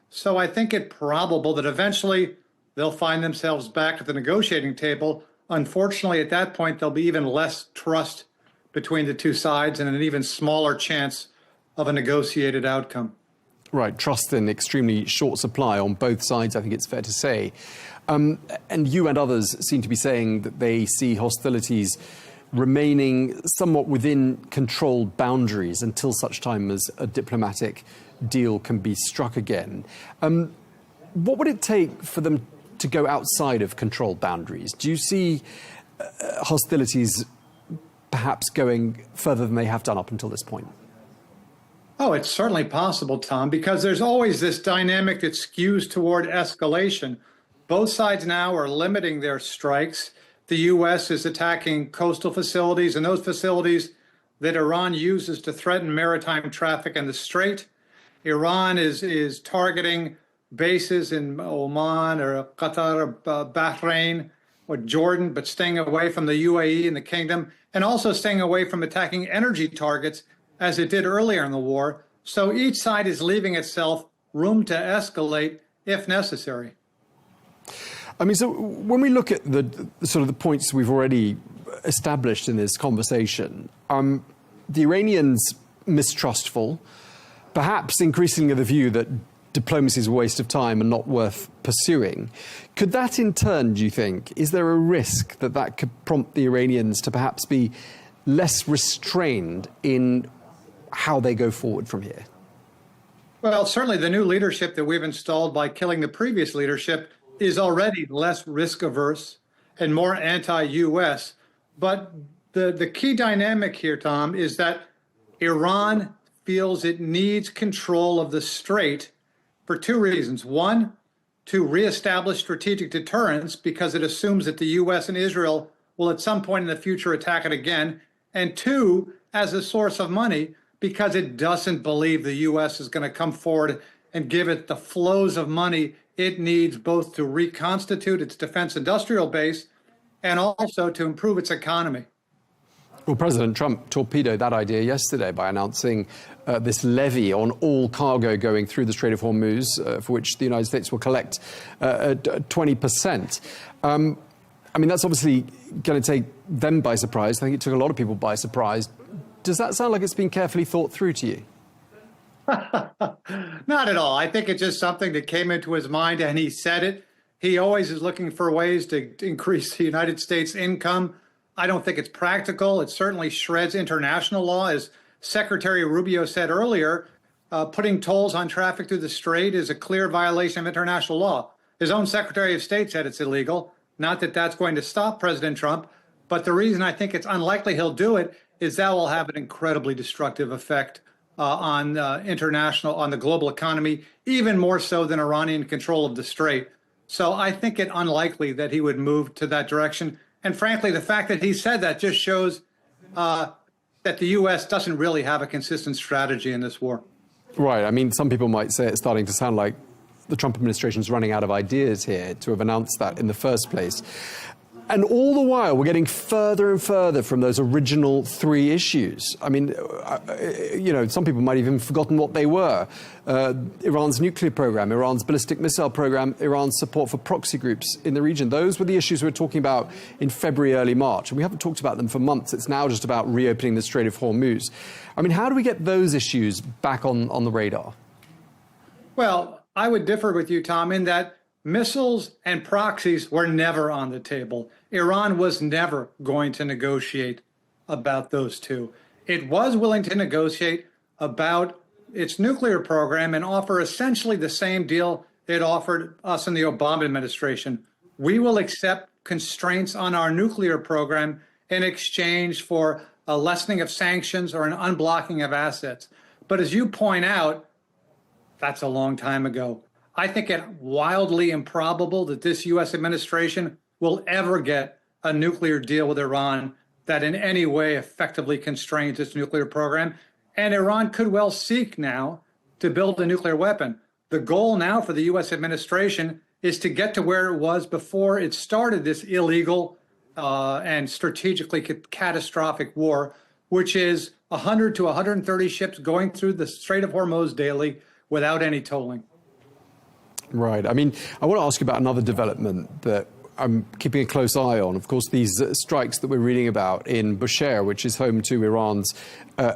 So I think it probable that eventually they'll find themselves back at the negotiating table. Unfortunately, at that point, there'll be even less trust between the two sides and an even smaller chance of a negotiated outcome. Right, trust in extremely short supply on both sides, I think it's fair to say. And you and others seem to be saying that they see hostilities remaining somewhat within controlled boundaries until such time as a diplomatic deal can be struck again. What would it take for them to go outside of controlled boundaries? Do you see hostilities perhaps going further than they have done up until this point? Oh, it's certainly possible, Tom, because there's always this dynamic that skews toward escalation. Both sides now are limiting their strikes. The U.S. is attacking coastal facilities, and those facilities that Iran uses to threaten maritime traffic in the Strait. Iran is targeting bases in Oman or Qatar, Bahrain, or Jordan, but staying away from the UAE and the kingdom, and also staying away from attacking energy targets as it did earlier in the war. So each side is leaving itself room to escalate if necessary. I mean, so when we look at the sort of the points we've already established in this conversation, the Iranians mistrustful, perhaps increasingly of the view that diplomacy is a waste of time and not worth pursuing. Could that in turn, do you think, is there a risk that that could prompt the Iranians to perhaps be less restrained in how they go forward from here? Well, certainly the new leadership that we've installed by killing the previous leadership is already less risk averse and more anti-U.S. But the key dynamic here, Tom, is that Iran feels it needs control of the Strait for two reasons. One, to reestablish strategic deterrence because it assumes that the U.S. and Israel will at some point in the future attack it again. And two, as a source of money, because it doesn't believe the U.S. is going to come forward and give it the flows of money it needs both to reconstitute its defense industrial base and also to improve its economy. Well, President Trump torpedoed that idea yesterday by announcing this levy on all cargo going through the Strait of Hormuz, for which the United States will collect 20%. I mean, that's obviously going to take them by surprise. I think it took a lot of people by surprise. Does that sound like it's been carefully thought through to you? Not at all. I think it's just something that came into his mind and he said it. He always is looking for ways to increase the United States income. I don't think it's practical. It certainly shreds international law. As Secretary Rubio said earlier, putting tolls on traffic through the Strait is a clear violation of international law. His own Secretary of State said it's illegal. Not that that's going to stop President Trump, but the reason I think it's unlikely he'll do it is that will have an incredibly destructive effect on the global economy, even more so than Iranian control of the Strait. So I think it unlikely that he would move to that direction. And frankly, the fact that he said that just shows that the U.S. doesn't really have a consistent strategy in this war. Right. I mean, some people might say it's starting to sound like the Trump administration is running out of ideas here to have announced that in the first place. And all the while, we're getting further and further from those original three issues. I mean, you know, some people might have even forgotten what they were. Iran's nuclear program, Iran's ballistic missile program, Iran's support for proxy groups in the region. Those were the issues we were talking about in February, early March. And we haven't talked about them for months. It's now just about reopening the Strait of Hormuz. I mean, how do we get those issues back on the radar? Well, I would differ with you, Tom, in that missiles and proxies were never on the table. Iran was never going to negotiate about those two. It was willing to negotiate about its nuclear program and offer essentially the same deal it offered us in the Obama administration. We will accept constraints on our nuclear program in exchange for a lessening of sanctions or an unblocking of assets. But as you point out, that's a long time ago. I think it wildly improbable that this U.S. administration will ever get a nuclear deal with Iran that in any way effectively constrains its nuclear program. And Iran could well seek now to build a nuclear weapon. The goal now for the U.S. administration is to get to where it was before it started this illegal and strategically catastrophic war, which is 100 to 130 ships going through the Strait of Hormuz daily without any tolling. Right. I mean, I want to ask you about another development that I'm keeping a close eye on. Of course, these strikes that we're reading about in Bushehr, which is home to Iran's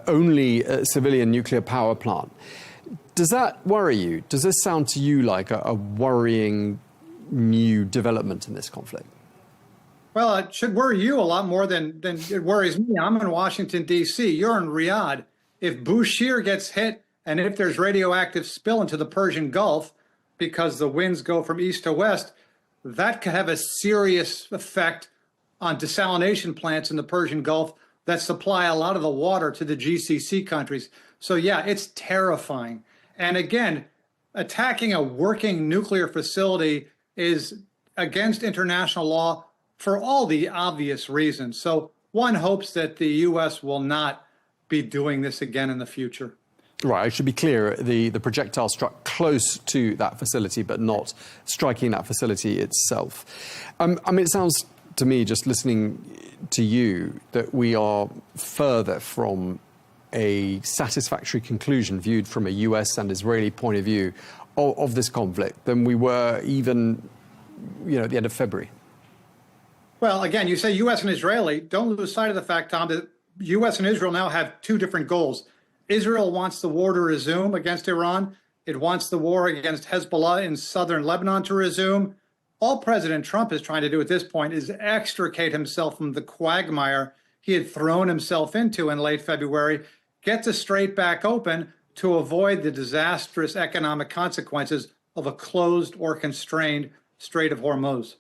only civilian nuclear power plant. Does that worry you? Does this sound to you like a worrying new development in this conflict? Well, it should worry you a lot more than it worries me. I'm in Washington, D.C. You're in Riyadh. If Bushehr gets hit and if there's radioactive spill into the Persian Gulf because the winds go from east to west, that could have a serious effect on desalination plants in the Persian Gulf that supply a lot of the water to the GCC countries. So, yeah, it's terrifying. And again, attacking a working nuclear facility is against international law for all the obvious reasons. So one hopes that the U.S. will not be doing this again in the future. Right, I should be clear, the projectile struck close to that facility, but not striking that facility itself. I mean, it sounds to me, just listening to you, that we are further from a satisfactory conclusion viewed from a US and Israeli point of view of this conflict than we were even, at the end of February. Well, again, you say U.S. and Israeli. Don't lose sight of the fact, Tom, that U.S. and Israel now have two different goals. Israel wants the war to resume against Iran. It wants the war against Hezbollah in southern Lebanon to resume. All President Trump is trying to do at this point is extricate himself from the quagmire he had thrown himself into in late February, get the Strait back open to avoid the disastrous economic consequences of a closed or constrained Strait of Hormuz.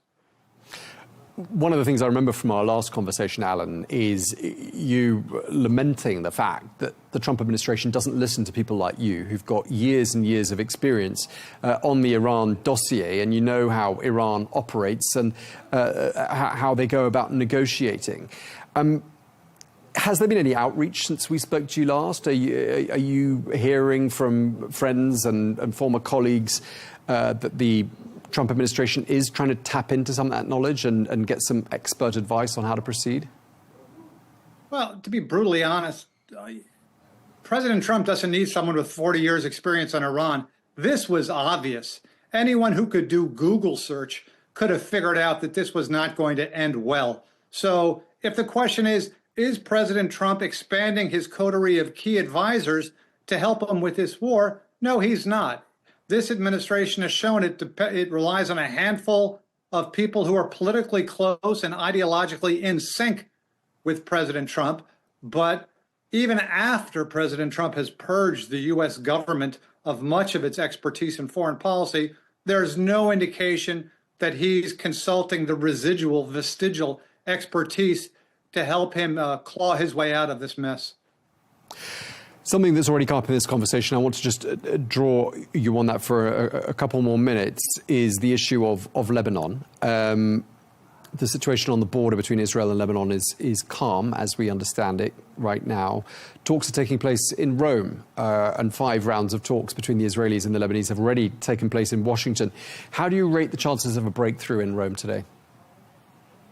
One of the things I remember from our last conversation, Alan, is you lamenting the fact that the Trump administration doesn't listen to people like you, who've got years and years of experience on the Iran dossier, and you know how Iran operates and how they go about negotiating. Has there been any outreach since we spoke to you last? Are you hearing from friends and former colleagues that the Trump administration is trying to tap into some of that knowledge and get some expert advice on how to proceed? Well, to be brutally honest, President Trump doesn't need someone with 40 years experience on Iran. This was obvious. Anyone who could do Google search could have figured out that this was not going to end well. So if the question is President Trump expanding his coterie of key advisors to help him with this war? No, he's not. This administration has shown it relies on a handful of people who are politically close and ideologically in sync with President Trump. But even after President Trump has purged the U.S. government of much of its expertise in foreign policy, there's no indication that he's consulting the vestigial expertise to help him claw his way out of this mess. Something that's already come up in this conversation, I want to just draw you on that for a couple more minutes, is the issue of Lebanon. The situation on the border between Israel and Lebanon is calm, as we understand it right now. Talks are taking place in Rome, and 5 rounds of talks between the Israelis and the Lebanese have already taken place in Washington. How do you rate the chances of a breakthrough in Rome today?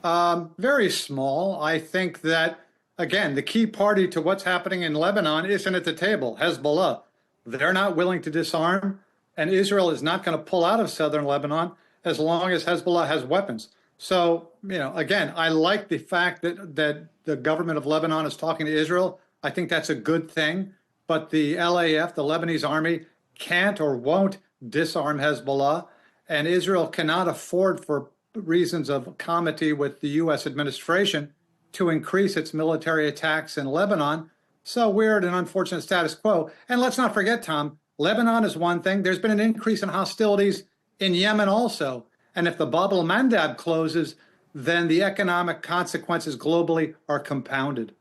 Very small. I think that, again, the key party to what's happening in Lebanon isn't at the table, Hezbollah. They're not willing to disarm, and Israel is not going to pull out of southern Lebanon as long as Hezbollah has weapons. So, again, I like the fact that the government of Lebanon is talking to Israel. I think that's a good thing. But the LAF, the Lebanese army, can't or won't disarm Hezbollah, and Israel cannot afford, for reasons of comity with the U.S. administration, to increase its military attacks in Lebanon. So we're at an unfortunate status quo. And let's not forget, Tom, Lebanon is one thing. There's been an increase in hostilities in Yemen also. And if the Bab el-Mandab closes, then the economic consequences globally are compounded.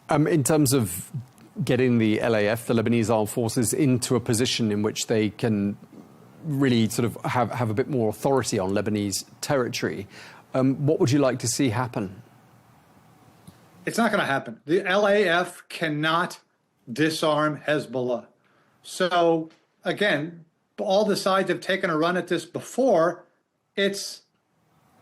In terms of getting the LAF, the Lebanese Armed Forces, into a position in which they can really sort of have a bit more authority on Lebanese territory, what would you like to see happen? It's not going to happen. The LAF cannot disarm Hezbollah. So, again, all the sides have taken a run at this before. It's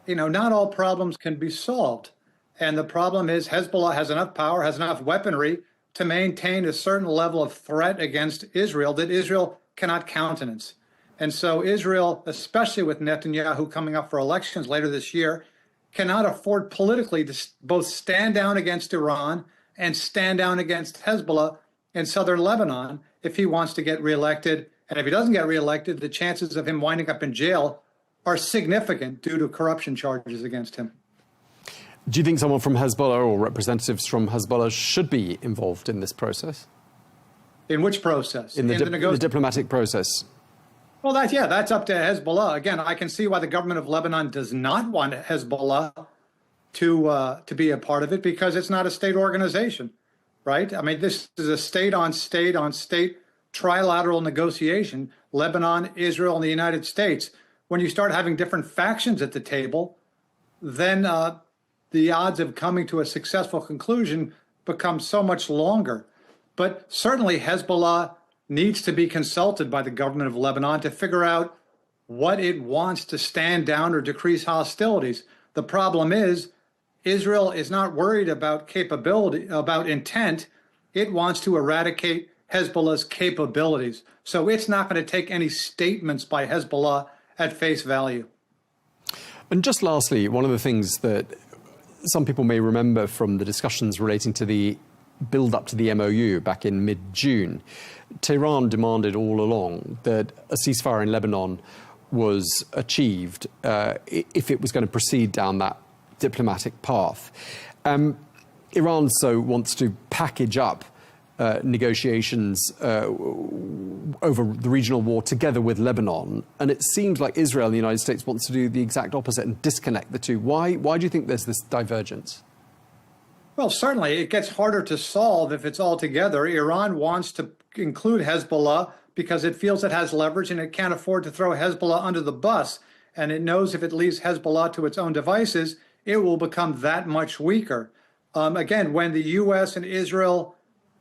not all problems can be solved. And the problem is Hezbollah has enough power, has enough weaponry to maintain a certain level of threat against Israel that Israel cannot countenance. And so Israel, especially with Netanyahu coming up for elections later this year, cannot afford politically to both stand down against Iran and stand down against Hezbollah in southern Lebanon if he wants to get reelected. And if he doesn't get reelected, the chances of him winding up in jail are significant due to corruption charges against him. Do you think someone from Hezbollah or representatives from Hezbollah should be involved in this process? In which process? In the diplomatic process. Well, that's up to Hezbollah. Again, I can see why the government of Lebanon does not want Hezbollah to be a part of it, because it's not a state organization, right? I mean, this is a state-on-state trilateral negotiation, Lebanon, Israel, and the United States. When you start having different factions at the table, then the odds of coming to a successful conclusion become so much longer. But certainly Hezbollah needs to be consulted by the government of Lebanon to figure out what it wants to stand down or decrease hostilities. The problem is Israel is not worried about capability, about intent. It wants to eradicate Hezbollah's capabilities. So it's not going to take any statements by Hezbollah at face value. And just lastly, one of the things that some people may remember from the discussions relating to the build-up to the MOU back in mid-June, Tehran demanded all along that a ceasefire in Lebanon was achieved if it was going to proceed down that diplomatic path. Iran so wants to package up negotiations over the regional war together with Lebanon, and it seems like Israel and the United States wants to do the exact opposite and disconnect the two. Why do you think there's this divergence? Well, certainly it gets harder to solve if it's all together. Iran wants to include Hezbollah because it feels it has leverage and it can't afford to throw Hezbollah under the bus. And it knows if it leaves Hezbollah to its own devices, it will become that much weaker. Again, when the U.S. and Israel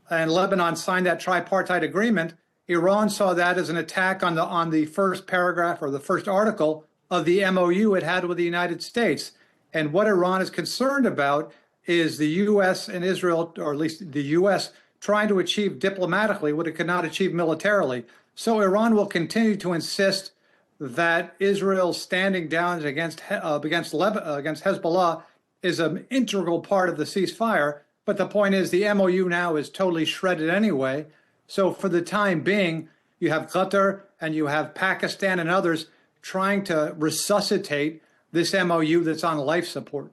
and Lebanon signed that tripartite agreement, Iran saw that as an attack on the first paragraph or the first article of the MOU it had with the United States. And what Iran is concerned about is the U.S. and Israel, or at least the U.S., trying to achieve diplomatically what it could not achieve militarily. So Iran will continue to insist that Israel standing down against Hezbollah is an integral part of the ceasefire. But the point is the MOU now is totally shredded anyway. So for the time being, you have Qatar and you have Pakistan and others trying to resuscitate this MOU that's on life support.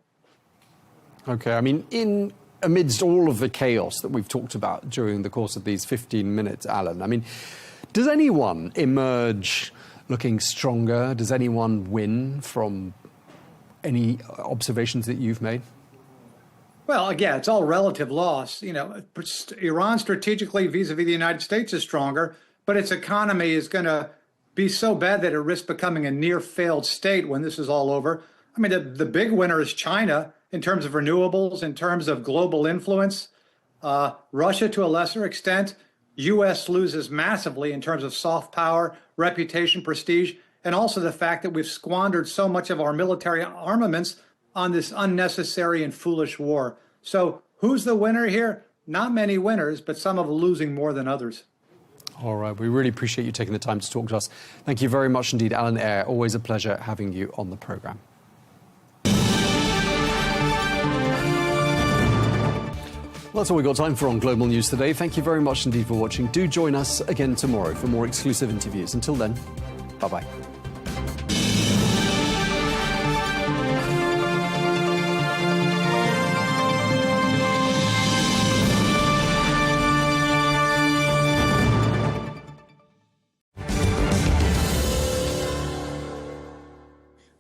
Okay, I mean, amidst all of the chaos that we've talked about during the course of these 15 minutes, Alan, I mean, does anyone emerge looking stronger? Does anyone win from any observations that you've made? Well, again, it's all relative loss. Iran strategically vis-a-vis the United States is stronger, but its economy is going to be so bad that it risks becoming a near-failed state when this is all over. I mean, the big winner is China in terms of renewables, in terms of global influence. Russia, to a lesser extent. U.S. loses massively in terms of soft power, reputation, prestige, and also the fact that we've squandered so much of our military armaments on this unnecessary and foolish war. So who's the winner here? Not many winners, but some of losing more than others. All right. We really appreciate you taking the time to talk to us. Thank you very much indeed, Alan Eyre. Always a pleasure having you on the programme. Well, that's all we've got time for on Global News today. Thank you very much indeed for watching. Do join us again tomorrow for more exclusive interviews. Until then, bye-bye.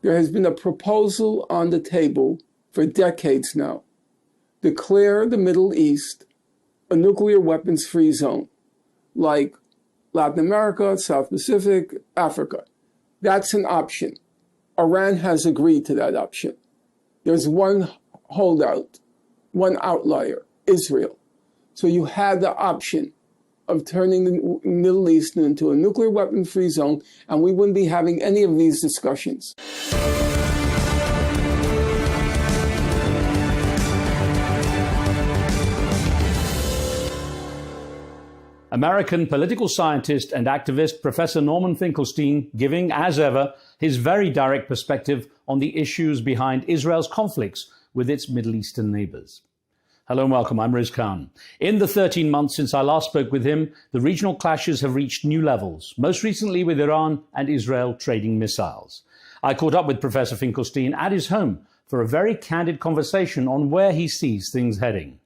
There has been a proposal on the table for decades now. Declare the Middle East a nuclear weapons-free zone, like Latin America, South Pacific, Africa. That's an option. Iran has agreed to that option. There's one holdout, one outlier, Israel. So you had the option of turning the Middle East into a nuclear weapon-free zone, and we wouldn't be having any of these discussions. American political scientist and activist Professor Norman Finkelstein giving, as ever, his very direct perspective on the issues behind Israel's conflicts with its Middle Eastern neighbors. Hello and welcome, I'm Riz Khan. In the 13 months since I last spoke with him, the regional clashes have reached new levels, most recently with Iran and Israel trading missiles. I caught up with Professor Finkelstein at his home for a very candid conversation on where he sees things heading.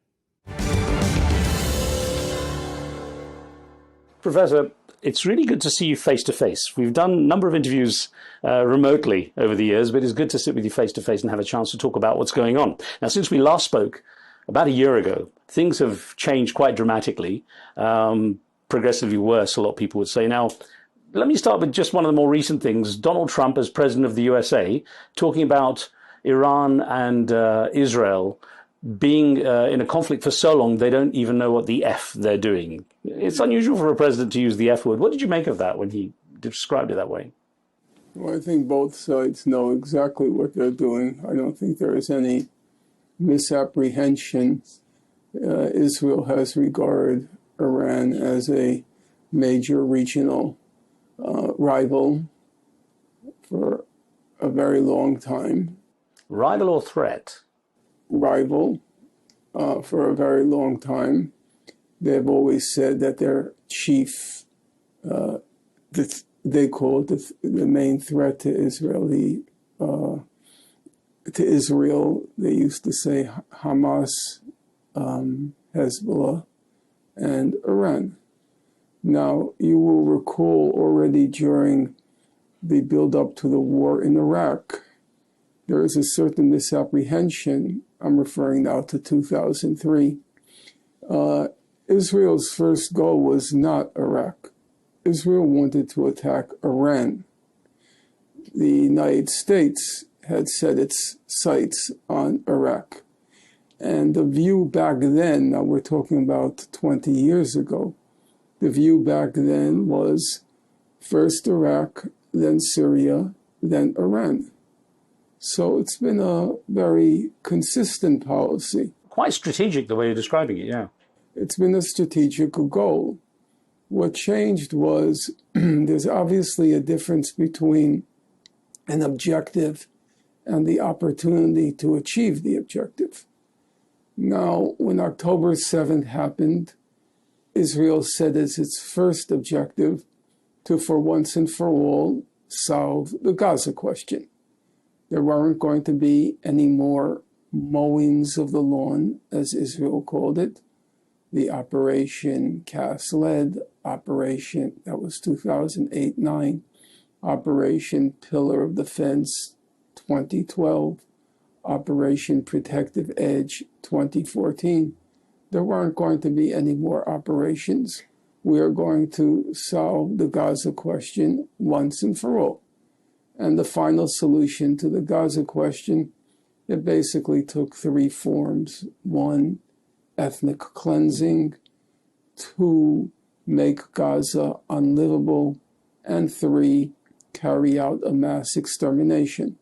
Professor, it's really good to see you face to face. We've done a number of interviews remotely over the years, but it's good to sit with you face to face and have a chance to talk about what's going on. Now, since we last spoke about a year ago, things have changed quite dramatically, progressively worse, a lot of people would say. Now, let me start with just one of the more recent things. Donald Trump, as president of the USA, talking about Iran and Israel being in a conflict for so long, they don't even know what the F they're doing. It's unusual for a president to use the F word. What did you make of that when he described it that way? Well, I think both sides know exactly what they're doing. I don't think there is any misapprehension. Israel has regarded Iran as a major regional rival for a very long time. Rival or threat? Rival for a very long time. They've always said that their chief, they call it the main threat to Israel. To Israel, they used to say Hamas, Hezbollah, and Iran. Now, you will recall already during the build-up to the war in Iraq, there is a certain misapprehension. I'm referring now to 2003. Israel's first goal was not Iraq. Israel wanted to attack Iran. The United States had set its sights on Iraq. And the view back then, now we're talking about 20 years ago, the view back then was first Iraq, then Syria, then Iran. So it's been a very consistent policy. Quite strategic, the way you're describing it, yeah. It's been a strategic goal. What changed was there's obviously a difference between an objective and the opportunity to achieve the objective. Now, when October 7th happened, Israel set as its first objective to, for once and for all, solve the Gaza question. There weren't going to be any more mowings of the lawn, as Israel called it. The Operation Cast Lead, Operation, that was 2008-9, Operation Pillar of Defense, 2012, Operation Protective Edge, 2014. There weren't going to be any more operations. We are going to solve the Gaza question once and for all. And the final solution to the Gaza question, it basically took three forms. One, ethnic cleansing. Two, make Gaza unlivable. And three, carry out a mass extermination.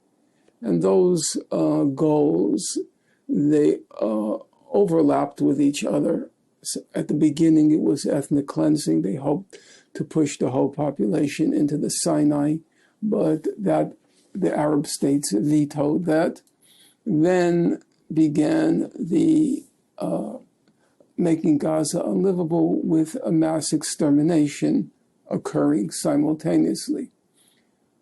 And those goals, they overlapped with each other. So at the beginning, it was ethnic cleansing. They hoped to push the whole population into the Sinai, but that the Arab states vetoed that. Then began the making Gaza unlivable with a mass extermination occurring simultaneously.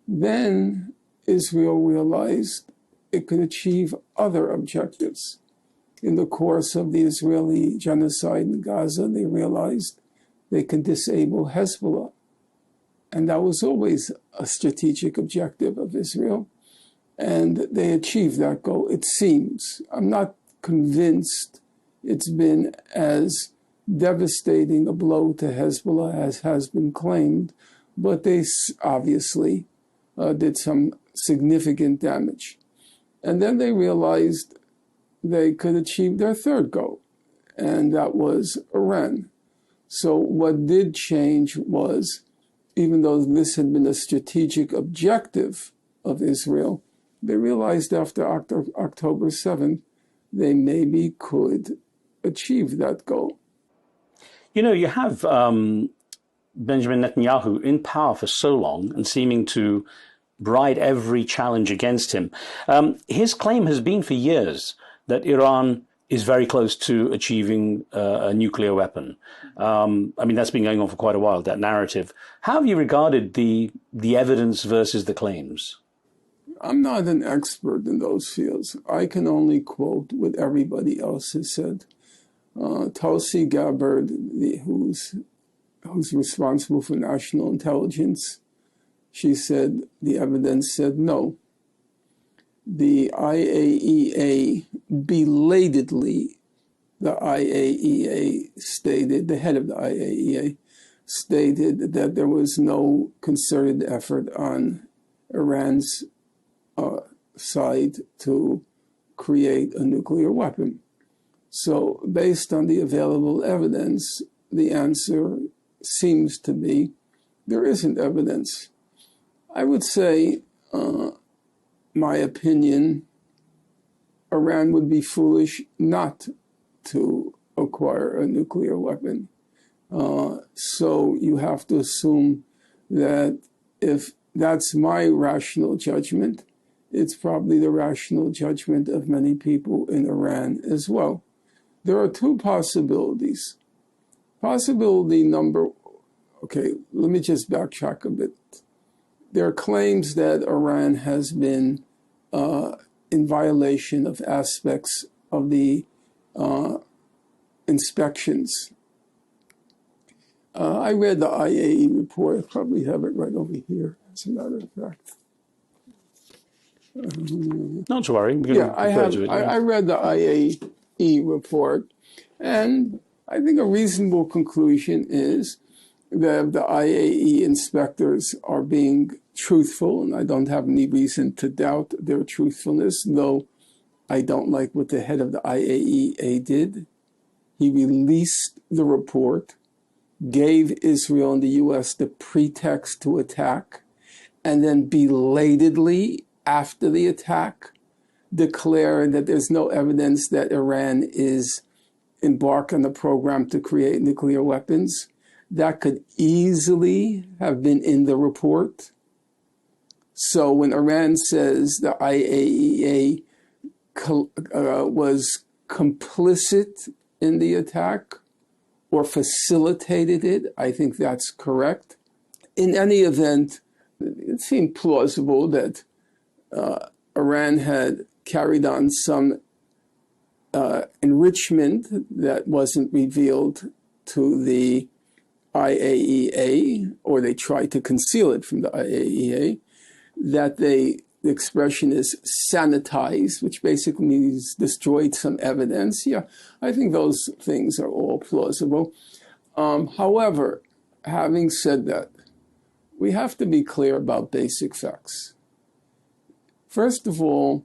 Then Israel realized it could achieve other objectives. In the course of the Israeli genocide in Gaza, they realized they can disable Hezbollah. And that was always a strategic objective of Israel. And they achieved that goal, it seems. I'm not convinced it's been as devastating a blow to Hezbollah as has been claimed, but they obviously did some significant damage. And then they realized they could achieve their third goal, and that was Iran. So what did change was, even though this had been a strategic objective of Israel, they realized after October 7th, they maybe could achieve that goal. You know, you have Benjamin Netanyahu in power for so long and seeming to ride every challenge against him. His claim has been for years that Iran is very close to achieving a nuclear weapon. I mean, that's been going on for quite a while, that narrative. How have you regarded the evidence versus the claims? I'm not an expert in those fields. I can only quote what everybody else has said. Tulsi Gabbard, who's responsible for national intelligence, she said the evidence said no. The IAEA, belatedly, the IAEA stated, the head of the IAEA stated that there was no concerted effort on Iran's side to create a nuclear weapon. So based on the available evidence, the answer seems to be there isn't evidence. I would say, my opinion, Iran would be foolish not to acquire a nuclear weapon. So you have to assume that if that's my rational judgment, it's probably the rational judgment of many people in Iran as well. There are two possibilities. Possibility number, okay, let me just backtrack a bit. There are claims that Iran has been in violation of aspects of the inspections. I read the IAEA report. I probably have it right over here, as a matter of fact. Not to worry. I read the IAEA report, and I think a reasonable conclusion is that the IAEA inspectors are being truthful, and I don't have any reason to doubt their truthfulness, though I don't like what the head of the IAEA did. He released the report, gave Israel and the U.S. the pretext to attack, and then belatedly, after the attack, declared that there's no evidence that Iran is embarked on a program to create nuclear weapons. That could easily have been in the report. So when Iran says the IAEA was complicit in the attack or facilitated it, I think that's correct. In any event, it seemed plausible that Iran had carried on some enrichment that wasn't revealed to the IAEA, or they tried to conceal it from the IAEA, that the expression is sanitized, which basically means destroyed some evidence. Yeah, I think those things are all plausible. However, having said that, we have to be clear about basic facts. First of all,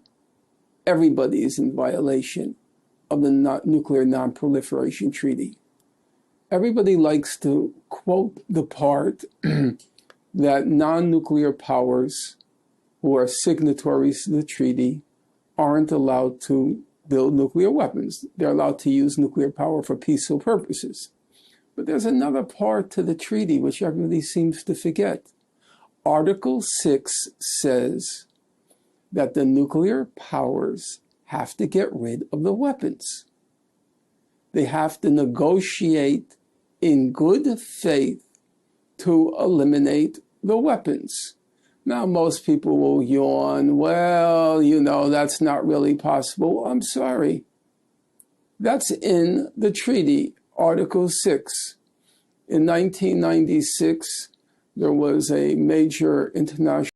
everybody is in violation of the Nuclear Non-Proliferation Treaty. Everybody likes to quote the part that non-nuclear powers who are signatories to the treaty aren't allowed to build nuclear weapons. They're allowed to use nuclear power for peaceful purposes. But there's another part to the treaty which everybody seems to forget. Article 6 says that the nuclear powers have to get rid of the weapons. They have to negotiate in good faith to eliminate the weapons. Now, most people will yawn, well, that's not really possible. I'm sorry. That's in the treaty, Article 6. In 1996, there was a major international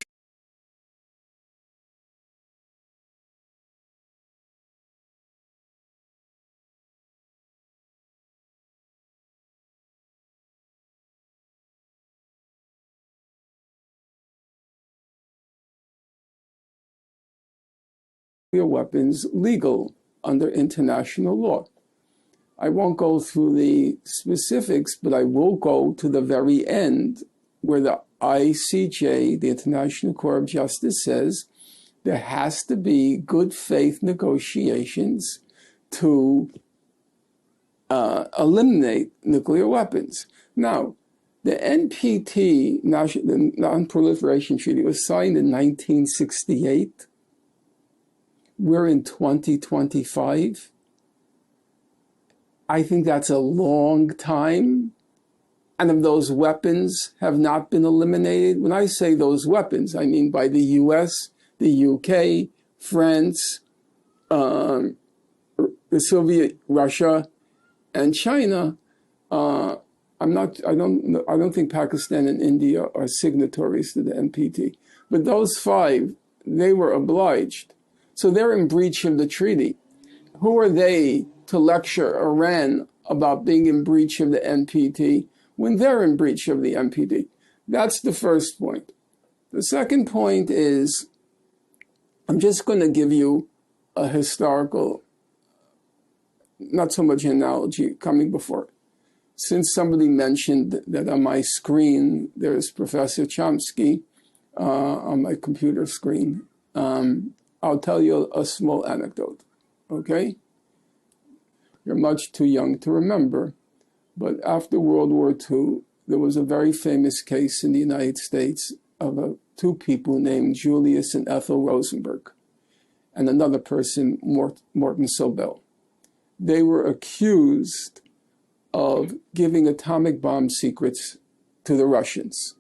weapons legal under international law. I won't go through the specifics, but I will go to the very end where the ICJ, the International Court of Justice, says there has to be good faith negotiations to eliminate nuclear weapons. Now, the NPT, the Non-Proliferation Treaty, was signed in 1968. We're in 2025. I think that's a long time. And if those weapons have not been eliminated, when I say those weapons, I mean by the US, the UK, France, the Soviet Russia, and China. I don't think Pakistan and India are signatories to the NPT. But those five, they were obliged. So they're in breach of the treaty. Who are they to lecture Iran about being in breach of the NPT when they're in breach of the NPT? That's the first point. The second point is, I'm just going to give you a historical, not so much an analogy coming before. Since somebody mentioned that on my screen, there's Professor Chomsky on my computer screen, I'll tell you a small anecdote, okay? You're much too young to remember, but after World War II, there was a very famous case in the United States of two people named Julius and Ethel Rosenberg, and another person, Morton Sobel. They were accused of giving atomic bomb secrets to the Russians,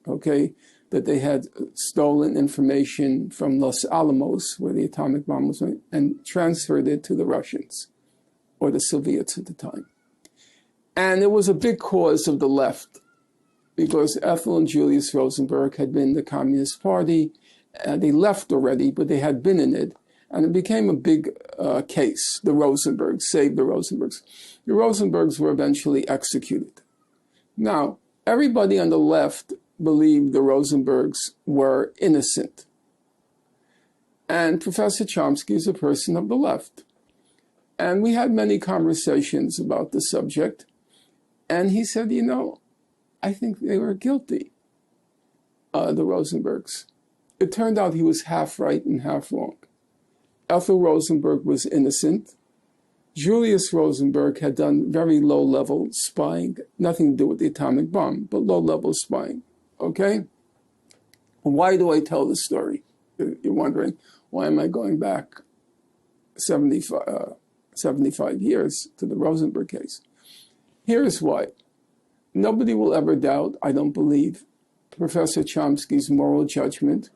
okay? That they had stolen information from Los Alamos, where the atomic bomb was made, and transferred it to the Russians, or the Soviets at the time. And it was a big cause of the left, because Ethel and Julius Rosenberg had been in the Communist Party, and they left already, but they had been in it. And it became a big case. The Rosenbergs, save the Rosenbergs. The Rosenbergs were eventually executed. Now, everybody on the left believed the Rosenbergs were innocent. And Professor Chomsky is a person of the left. And we had many conversations about the subject. And he said, you know, I think they were guilty, the Rosenbergs. It turned out he was half right and half wrong. Ethel Rosenberg was innocent. Julius Rosenberg had done very low-level spying, nothing to do with the atomic bomb, but low-level spying, okay? Why do I tell this story? You're wondering, why am I going back 75 years to the Rosenberg case? Here's why. Nobody will ever doubt, I don't believe, Professor Chomsky's moral judgment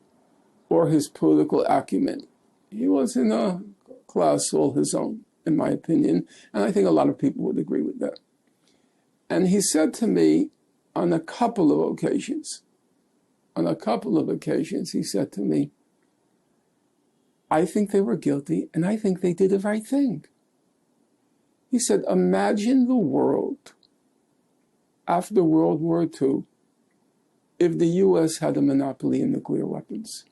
or his political acumen. He was in a class all his own, in my opinion, and I think a lot of people would agree with that. And he said to me on a couple of occasions, he said to me, I think they were guilty, and I think they did the right thing. He said, imagine the world after World War II if the U.S. had a monopoly in nuclear weapons.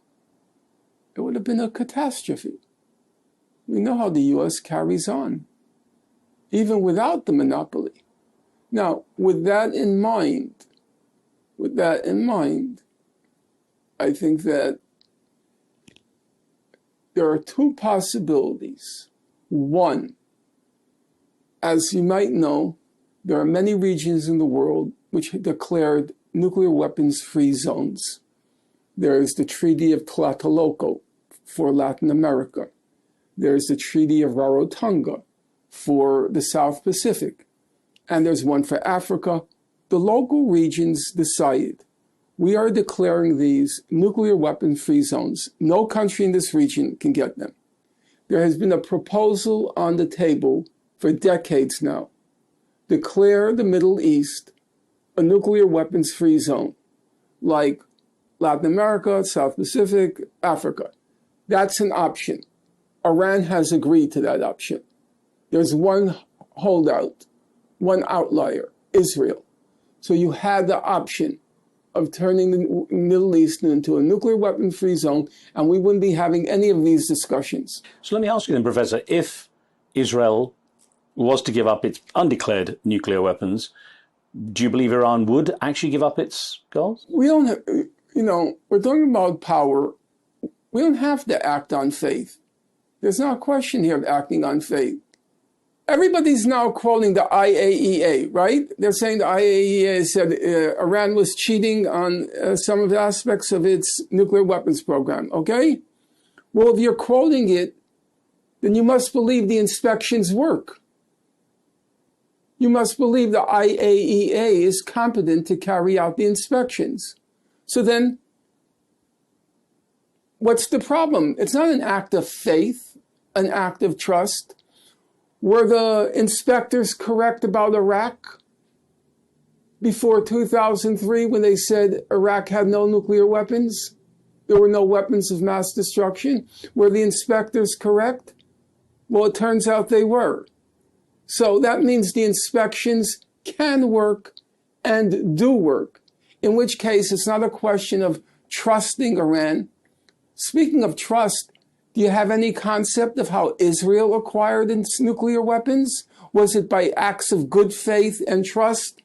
It would have been a catastrophe. We know how the U.S. carries on, even without the monopoly. Now, with that in mind, I think that there are two possibilities. One, as you might know, there are many regions in the world which declared nuclear weapons-free zones. There is the Treaty of Tlatelolco for Latin America. There's the Treaty of Rarotonga for the South Pacific. And there's one for Africa. The local regions decided, we are declaring these nuclear weapon-free zones. No country in this region can get them. There has been a proposal on the table for decades now. Declare the Middle East a nuclear weapons-free zone, like Latin America, South Pacific, Africa. That's an option. Iran has agreed to that option. There's one holdout, one outlier, Israel. So you had the option of turning the Middle East into a nuclear weapon-free zone, and we wouldn't be having any of these discussions. So let me ask you then, Professor, if Israel was to give up its undeclared nuclear weapons, do you believe Iran would actually give up its goals? We don't have, we're talking about power. We don't have to act on faith. There's no question here of acting on faith. Everybody's now quoting the IAEA, right? They're saying the IAEA said Iran was cheating on some of the aspects of its nuclear weapons program, okay? Well, if you're quoting it, then you must believe the inspections work. You must believe the IAEA is competent to carry out the inspections. So then, what's the problem? It's not an act of faith, an act of trust. Were the inspectors correct about Iraq before 2003 when they said Iraq had no nuclear weapons? There were no weapons of mass destruction? Were the inspectors correct? Well, it turns out they were. So that means the inspections can work and do work, in which case it's not a question of trusting Iran. Speaking of trust, do you have any concept of how Israel acquired its nuclear weapons? Was it by acts of good faith and trust?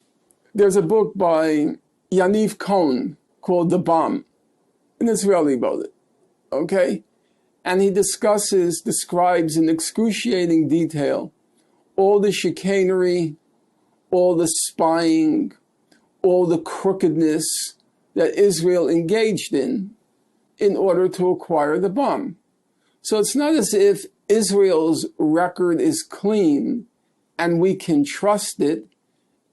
There's a book by Yaniv Cohen called The Bomb. An Israeli wrote it, okay? And he describes in excruciating detail all the chicanery, all the spying, all the crookedness that Israel engaged in order to acquire the bomb. So it's not as if Israel's record is clean and we can trust it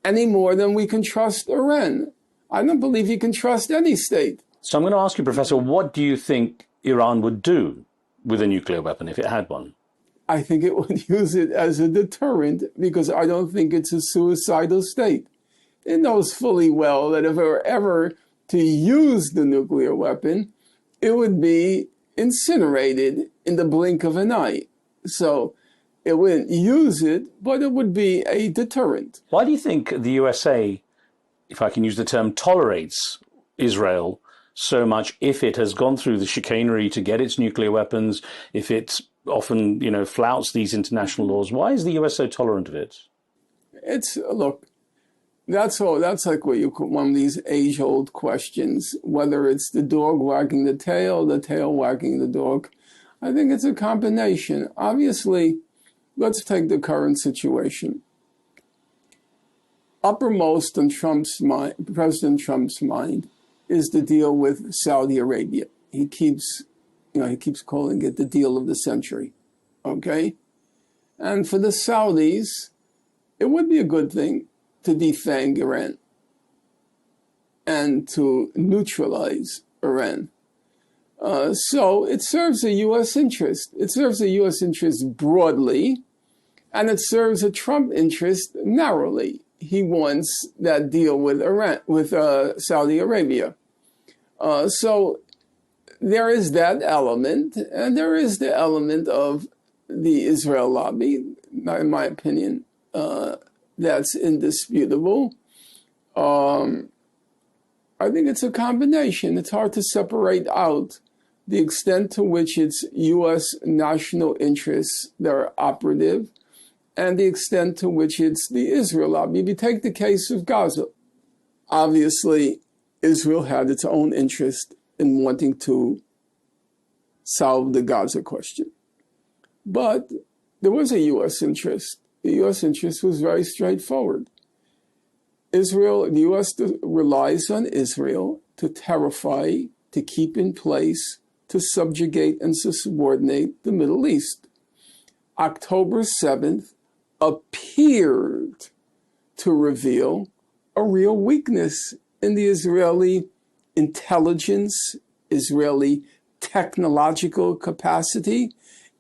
any more than we can trust Iran. I don't believe you can trust any state. So I'm going to ask you, Professor, what do you think Iran would do with a nuclear weapon if it had one? I think it would use it as a deterrent because I don't think it's a suicidal state. It knows fully well that if it were ever to use the nuclear weapon, it would be incinerated in the blink of an eye. So it wouldn't use it, but it would be a deterrent. Why do you think the USA, if I can use the term, tolerates Israel so much if it has gone through the chicanery to get its nuclear weapons, if it's often, flouts these international laws? Why is the US so tolerant of it? Look, that's all. That's like what you call one of these age-old questions, whether it's the dog wagging the tail wagging the dog. I think it's a combination. Obviously, let's take the current situation. Uppermost on President Trump's mind is the deal with Saudi Arabia. He keeps calling it the deal of the century, okay? And for the Saudis, it would be a good thing to defang Iran and to neutralize Iran. So it serves a U.S. interest. It serves a U.S. interest broadly, and it serves a Trump interest narrowly. He wants that deal with Iran, with Saudi Arabia. So there is that element, and there is the element of the Israel lobby, in my opinion, that's indisputable. I think it's a combination. It's hard to separate out the extent to which it's U.S. national interests that are operative and the extent to which it's the Israel lobby. If you take the case of Gaza, obviously Israel had its own interest in wanting to solve the Gaza question. But there was a U.S. interest. The U.S. interest was very straightforward. The U.S. relies on Israel to terrify, to keep in place, to subjugate and to subordinate the Middle East. October 7th appeared to reveal a real weakness in the Israeli intelligence, Israeli technological capacity.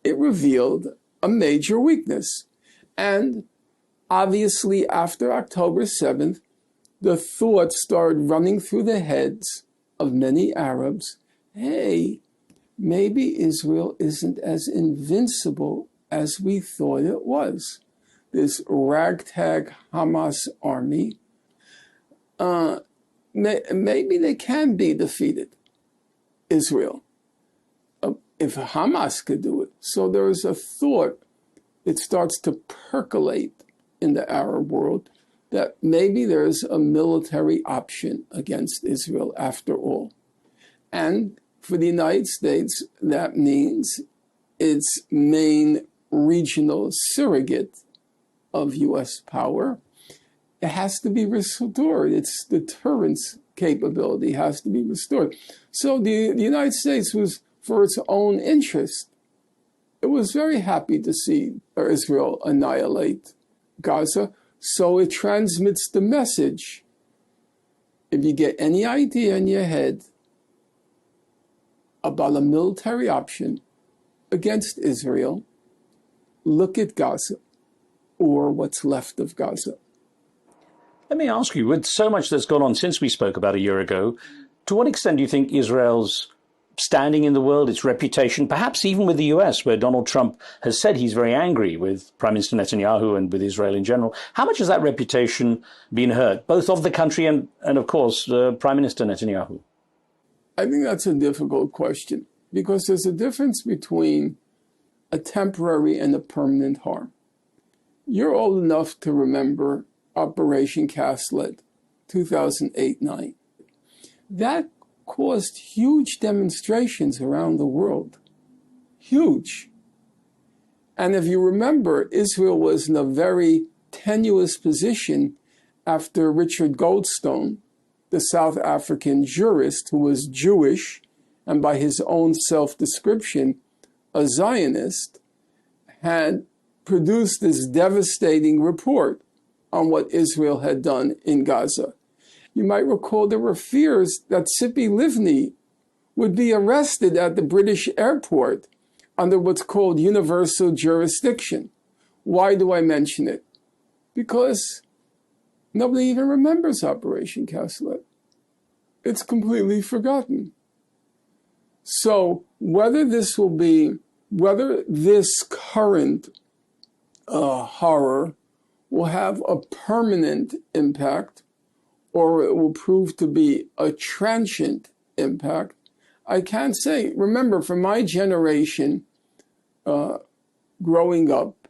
It revealed a major weakness. And obviously, after October 7th, the thought started running through the heads of many Arabs, hey, maybe Israel isn't as invincible as we thought it was. This ragtag Hamas army, maybe they can be defeated, Israel, if Hamas could do it. So there is a thought that starts to percolate in the Arab world that maybe there's a military option against Israel after all. And for the United States, that means its main regional surrogate of U.S. power, it has to be restored. Its deterrence capability has to be restored. So the United States was, for its own interest, it was very happy to see Israel annihilate Gaza. So it transmits the message. If you get any idea in your head about a military option against Israel, look at Gaza or what's left of Gaza. Let me ask you, with so much that's gone on since we spoke about a year ago, to what extent do you think Israel's standing in the world, its reputation, perhaps even with the US, where Donald Trump has said he's very angry with Prime Minister Netanyahu and with Israel in general, how much has that reputation been hurt, both of the country and of course, Prime Minister Netanyahu? I think that's a difficult question, because there's a difference between a temporary and a permanent harm. You're old enough to remember Operation Castlet, 2008-9. That caused huge demonstrations around the world. Huge. And if you remember, Israel was in a very tenuous position after Richard Goldstone, the South African jurist who was Jewish and by his own self-description a Zionist, had produced this devastating report on what Israel had done in Gaza. You might recall there were fears that Tzipi Livni would be arrested at the British airport under what's called universal jurisdiction. Why do I mention it? Because nobody even remembers Operation Castlet. It's completely forgotten. So whether this current horror will have a permanent impact or it will prove to be a transient impact, I can't say. Remember, for my generation, growing up,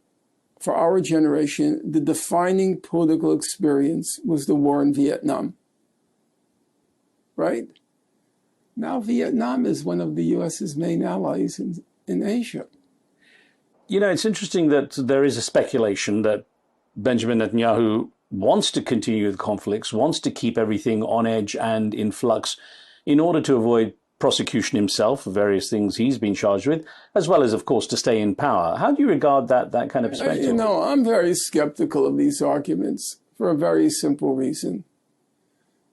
for our generation, the defining political experience was the war in Vietnam, right? Now Vietnam is one of the U.S.'s main allies in Asia. You know, it's interesting that there is a speculation that Benjamin Netanyahu wants to continue the conflicts, wants to keep everything on edge and in flux in order to avoid prosecution himself for various things he's been charged with, as well as, of course, to stay in power. How do you regard that kind of perspective? You know, I'm very skeptical of these arguments for a very simple reason.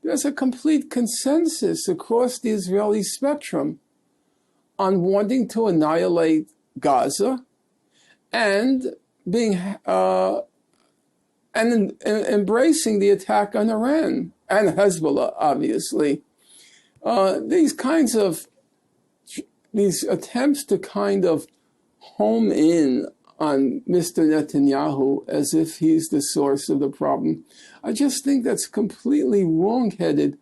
There's a complete consensus across the Israeli spectrum on wanting to annihilate Gaza and being embracing the attack on Iran and Hezbollah, obviously. These attempts to kind of home in on Mr. Netanyahu as if he's the source of the problem, I just think that's completely wrong-headed.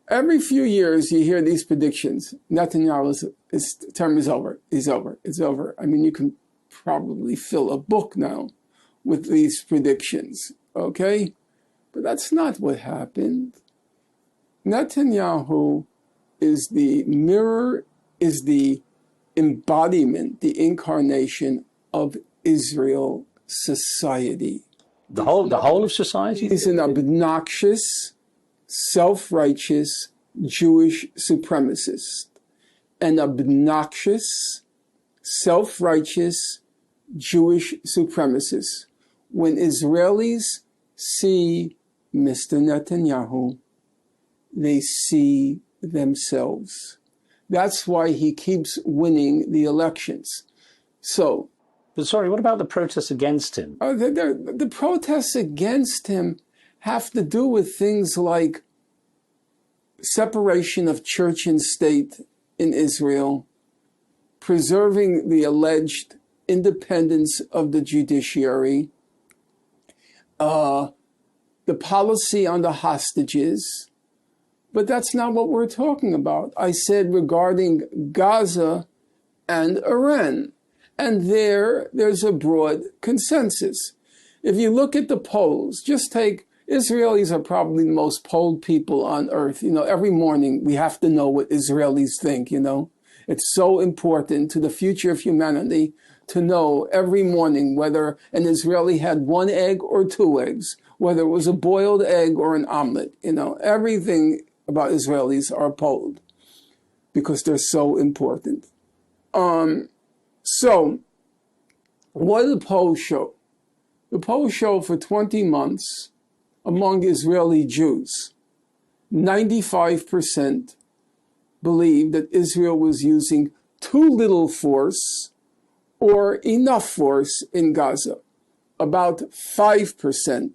Every few years you hear these predictions. Netanyahu's term is over. He's over. It's over. I mean, you can probably fill a book now with these predictions, okay? But that's not what happened. Netanyahu is the mirror, is the embodiment, the incarnation of Israel society. The whole of society? He's an obnoxious, self-righteous Jewish supremacist. An obnoxious, self-righteous Jewish supremacist. When Israelis see Mr. Netanyahu, they see themselves. That's why he keeps winning the elections. So, but sorry, what about the protests against him? The protests against him have to do with things like separation of church and state in Israel, preserving the alleged independence of the judiciary, the policy on the hostages. But that's not what we're talking about. I said regarding Gaza and Iran. And there's a broad consensus. If you look at the polls, just take, Israelis are probably the most polled people on earth. You know, every morning we have to know what Israelis think, you know. It's so important to the future of humanity to know every morning whether an Israeli had 1 egg or 2 eggs, whether it was a boiled egg or an omelet. Everything about Israelis are polled because they're so important. So what do the polls show? The polls show for 20 months among Israeli Jews, 95% believed that Israel was using too little force or enough force in Gaza. About 5%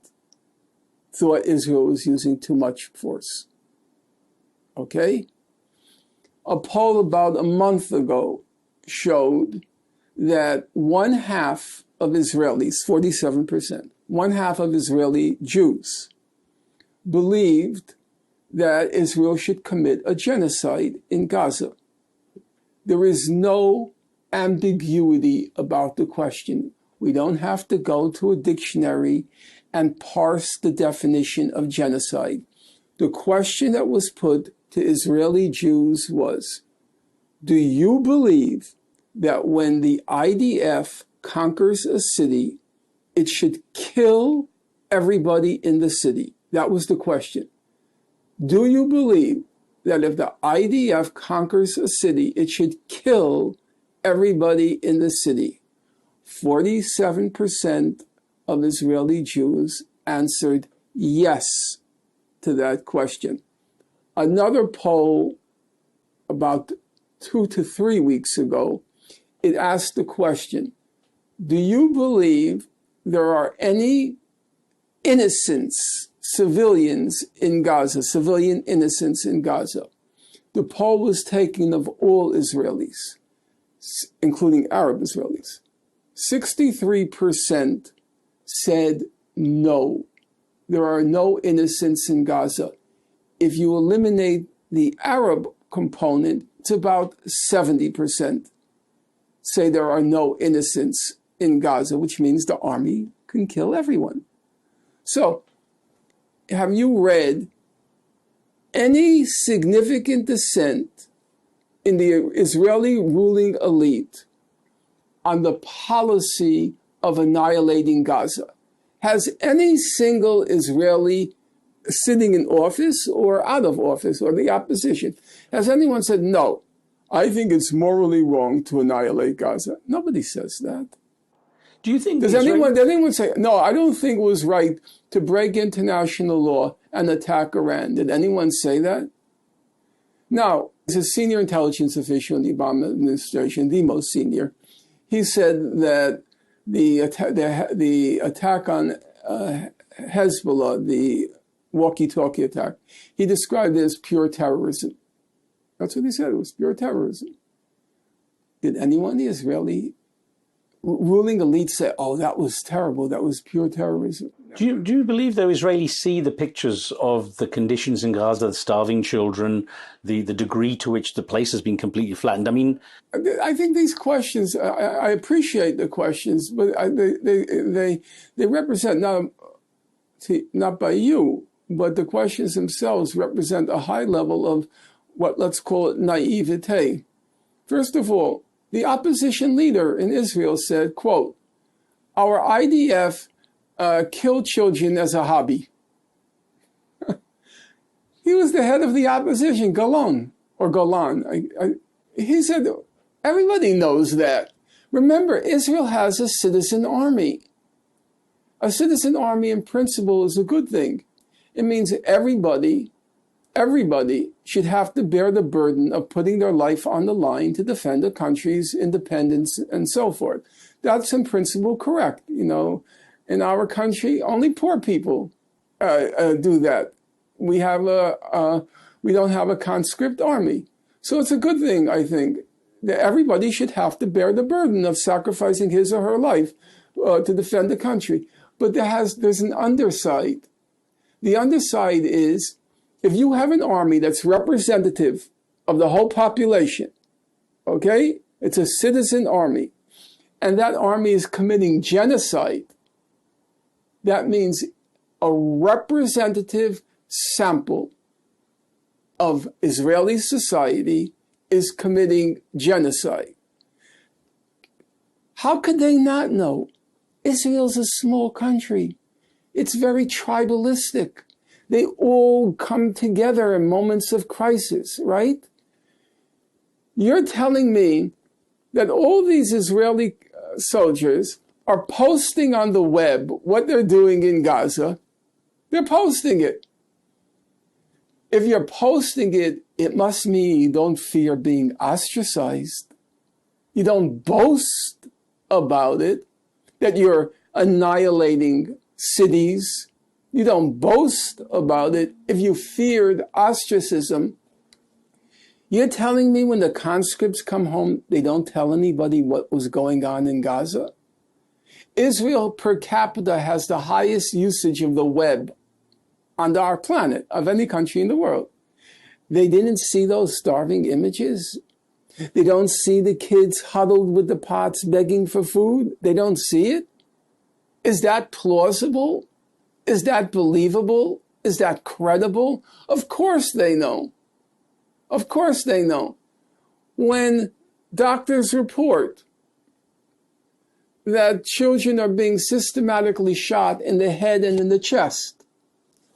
thought Israel was using too much force. Okay? A poll about a month ago showed that 1/2 of Israelis, 47%, 1/2 of Israeli Jews believed that Israel should commit a genocide in Gaza. There is no ambiguity about the question. We don't have to go to a dictionary and parse the definition of genocide. The question that was put to Israeli Jews was, do you believe that when the IDF conquers a city, it should kill everybody in the city? That was the question. Do you believe that if the IDF conquers a city, it should kill everybody in the city? 47% of Israeli Jews answered yes to that question. Another poll about 2 to 3 weeks ago, it asked the question, do you believe there are any innocents, civilians in Gaza, civilian innocents in Gaza? The poll was taken of all Israelis, including Arab Israelis. 63% said no, there are no innocents in Gaza. If you eliminate the Arab component, it's about 70% say there are no innocents in Gaza, which means the army can kill everyone. So, have you read any significant dissent in the Israeli ruling elite on the policy of annihilating Gaza? Has any single Israeli sitting in office or out of office or the opposition, has anyone said, no, I think it's morally wrong to annihilate Gaza? Nobody says that. Do you think... Did anyone say, no, I don't think it was right to break international law and attack Iran? Did anyone say that? Now, as a senior intelligence official in the Obama administration, the most senior, he said that the attack on Hezbollah, the walkie-talkie attack, he described it as pure terrorism. That's what he said, it was pure terrorism. Did anyone in the Israeli ruling elite say, oh, that was terrible, that was pure terrorism? Do you believe, though, Israelis see the pictures of the conditions in Gaza, the starving children, the degree to which the place has been completely flattened? I mean... I think these questions, I appreciate the questions, but they represent, not by you, but the questions themselves represent a high level of what, let's call it, naivete. First of all, the opposition leader in Israel said, quote, our IDF kill children as a hobby. He was the head of the opposition, Golan. He said, everybody knows that. Remember, Israel has a citizen army. A citizen army in principle is a good thing. It means everybody should have to bear the burden of putting their life on the line to defend the country's independence and so forth. That's in principle correct. You know, in our country, only poor people do that. We don't have a conscript army. So it's a good thing, I think, that everybody should have to bear the burden of sacrificing his or her life to defend the country. But there's an underside. The underside is, if you have an army that's representative of the whole population, okay? It's a citizen army, and that army is committing genocide. That means a representative sample of Israeli society is committing genocide. How could they not know? Israel's a small country. It's very tribalistic. They all come together in moments of crisis, right? You're telling me that all these Israeli soldiers are posting on the web what they're doing in Gaza. They're posting it. If you're posting it, it must mean you don't fear being ostracized. You don't boast about it, that you're annihilating cities. You don't boast about it if you feared ostracism. You're telling me when the conscripts come home, they don't tell anybody what was going on in Gaza? Israel per capita has the highest usage of the web on our planet of any country in the world. They didn't see those starving images. They don't see the kids huddled with the pots begging for food. They don't see it. Is that plausible? Is that believable? Is that credible? Of course they know. Of course they know. When doctors report that children are being systematically shot in the head and in the chest,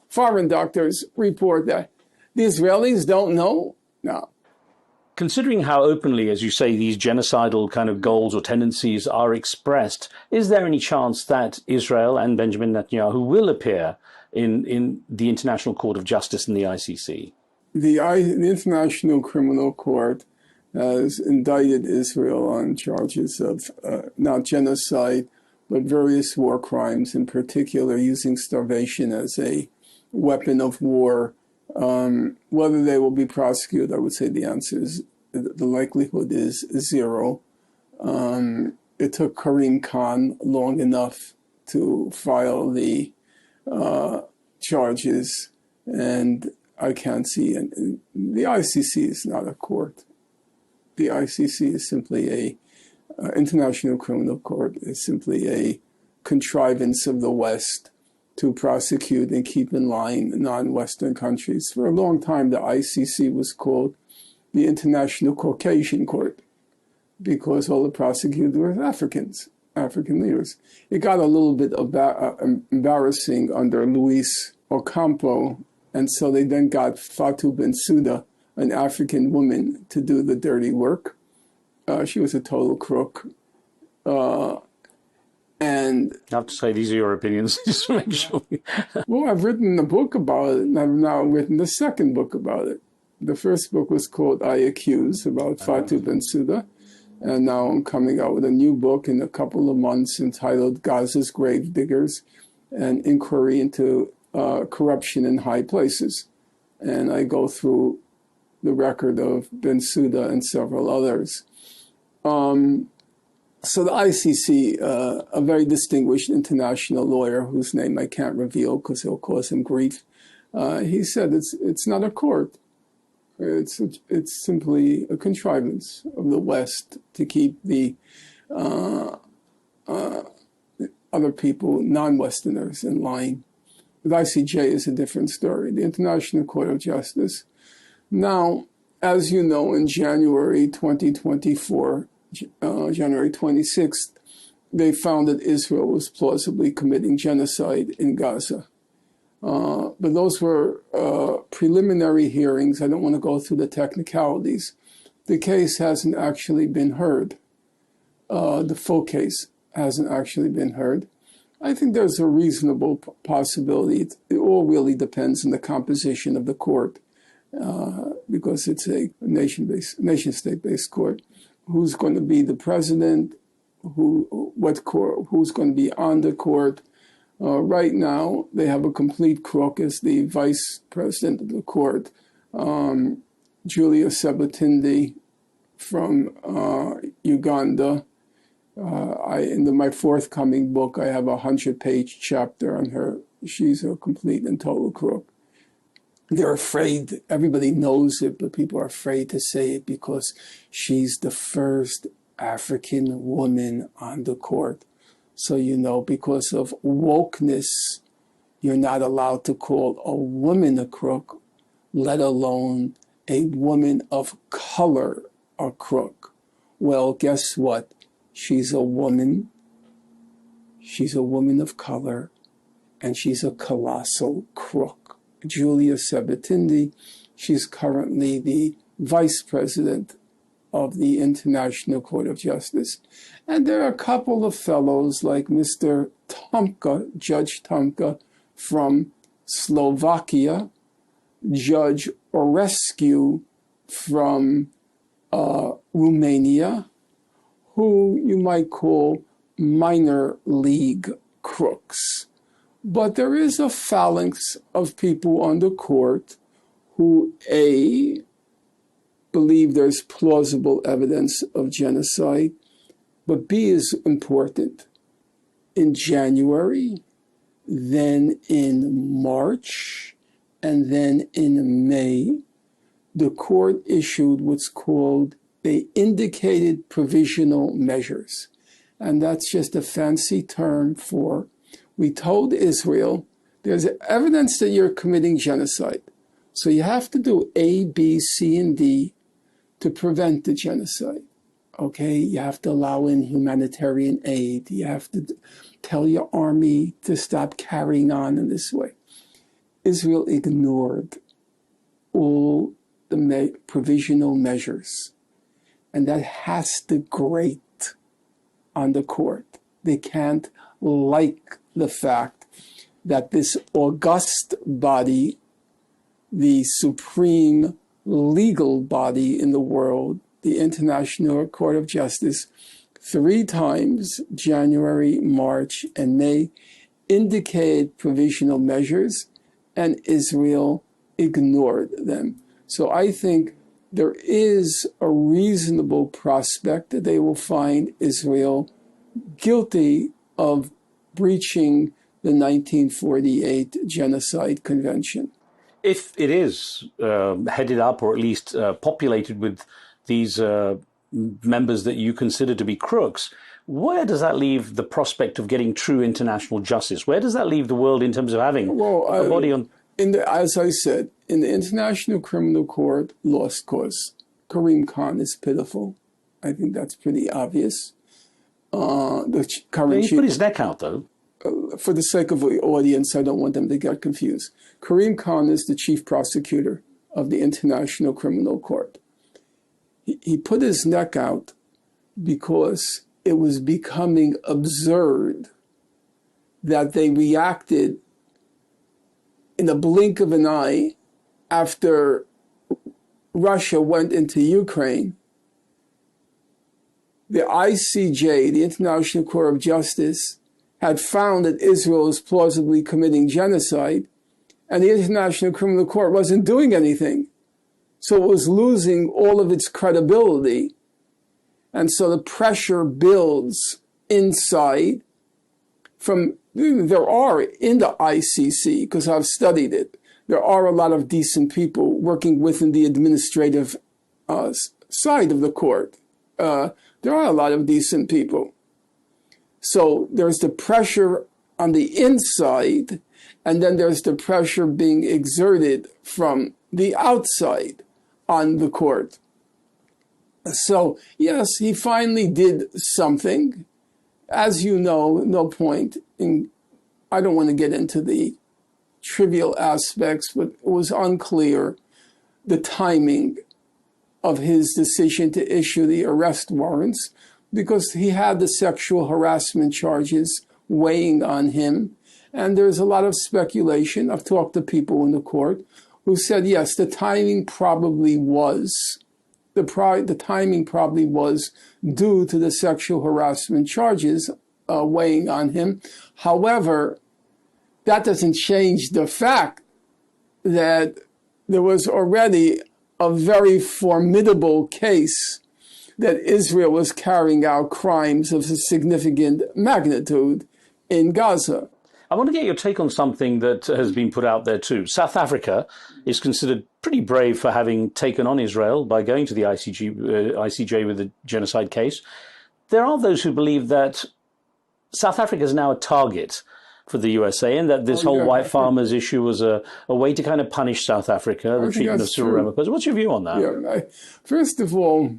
foreign doctors report that. The Israelis don't know? No. Considering how openly, as you say, these genocidal kind of goals or tendencies are expressed, is there any chance that Israel and Benjamin Netanyahu will appear in the International Court of Justice in the ICC? The International Criminal Court has indicted Israel on charges of not genocide, but various war crimes, in particular using starvation as a weapon of war. Whether they will be prosecuted, I would say the answer is, the likelihood is zero. It took Karim Khan long enough to file the charges, and I can't see it. The ICC is not a court. The ICC is simply International Criminal Court is simply a contrivance of the West to prosecute and keep in line non-Western countries. For a long time, the ICC was called the International Caucasian Court because all the prosecutors were Africans, African leaders. It got a little bit embarrassing under Luis Ocampo, and so they then got Fatou Bensouda, an African woman, to do the dirty work. She was a total crook. And I have to say, these are your opinions, just to make sure. Well, I've written a book about it, and I've now written the second book about it. The first book was called I Accuse, about Fatou Bensouda. And now I'm coming out with a new book in a couple of months entitled Gaza's Grave Diggers, an inquiry into corruption in high places. And I go through the record of Bensouda and several others. So the ICC, a very distinguished international lawyer whose name I can't reveal because it'll cause him grief, he said it's not a court. It's simply a contrivance of the West to keep the other people, non-Westerners, in line. But ICJ is a different story. The International Court of Justice. Now, as you know, in January 2024, January 26th, they found that Israel was plausibly committing genocide in Gaza. But those were preliminary hearings. I don't want to go through the technicalities. The case hasn't actually been heard. The full case hasn't actually been heard. I think there's a reasonable possibility. It all really depends on the composition of the court, because it's a nation-state-based court. Who's going to be the president? Who's going to be on the court? Right now, they have a complete crook as the vice president of the court, Julia Sabatindi from Uganda. In my forthcoming book, I have a 100-page chapter on her. She's a complete and total crook. They're afraid, everybody knows it, but people are afraid to say it because she's the first African woman on the court. So, because of wokeness, you're not allowed to call a woman a crook, let alone a woman of color a crook. Well, guess what? She's a woman. She's a woman of color, and she's a colossal crook. Julia Sabatindi, she's currently the vice president of the International Court of Justice. And there are a couple of fellows like Mr. Tomka, Judge Tomka from Slovakia, Judge Orescu from Romania, who you might call minor league crooks. But there is a phalanx of people on the court who, A, believe there's plausible evidence of genocide, but B is important. In January, then in March, and then in May, the court issued what's called the indicated provisional measures. And that's just a fancy term for, we told Israel, there's evidence that you're committing genocide. So you have to do A, B, C, and D to prevent the genocide. Okay, you have to allow in humanitarian aid. You have to tell your army to stop carrying on in this way. Israel ignored all the provisional measures. And that has to grate on the court. They can't like the fact that this august body, the supreme legal body in the world, the International Court of Justice, 3 times, January, March, and May, indicated provisional measures, and Israel ignored them. So I think there is a reasonable prospect that they will find Israel guilty of breaching the 1948 Genocide Convention. If it is headed up, or at least populated with these members that you consider to be crooks, where does that leave the prospect of getting true international justice? Where does that leave the world in terms of having a body on... As I said, in the International Criminal Court, lost cause. Karim Khan is pitiful. I think that's pretty obvious. He put his neck out, though. For the sake of the audience, I don't want them to get confused. Karim Khan is the chief prosecutor of the International Criminal Court. He put his neck out because it was becoming absurd that they reacted in a blink of an eye after Russia went into Ukraine. The ICJ, the International Court of Justice, had found that Israel was plausibly committing genocide, and the International Criminal Court wasn't doing anything. So it was losing all of its credibility. And so the pressure builds inside from, there are in the ICC, because I've studied it, there are a lot of decent people working within the administrative side of the court. There are a lot of decent people. So there's the pressure on the inside, and then there's the pressure being exerted from the outside on the court. So, yes, he finally did something. As you know, no point in, I don't want to get into the trivial aspects, but it was unclear the timing of his decision to issue the arrest warrants, because he had the sexual harassment charges weighing on him. And there's a lot of speculation. I've talked to people in the court who said, yes, the timing probably was, the timing probably was due to the sexual harassment charges weighing on him. However, that doesn't change the fact that there was already a very formidable case that Israel was carrying out crimes of a significant magnitude in Gaza. I want to get your take on something that has been put out there too. South Africa is considered pretty brave for having taken on Israel by going to the ICJ with the genocide case. There are those who believe that South Africa is now a target for the USA, and that this whole white farmers issue was a way to kind of punish South Africa, the treatment of Cyril Ramaphosa. What's your view on that? Yeah, first of all,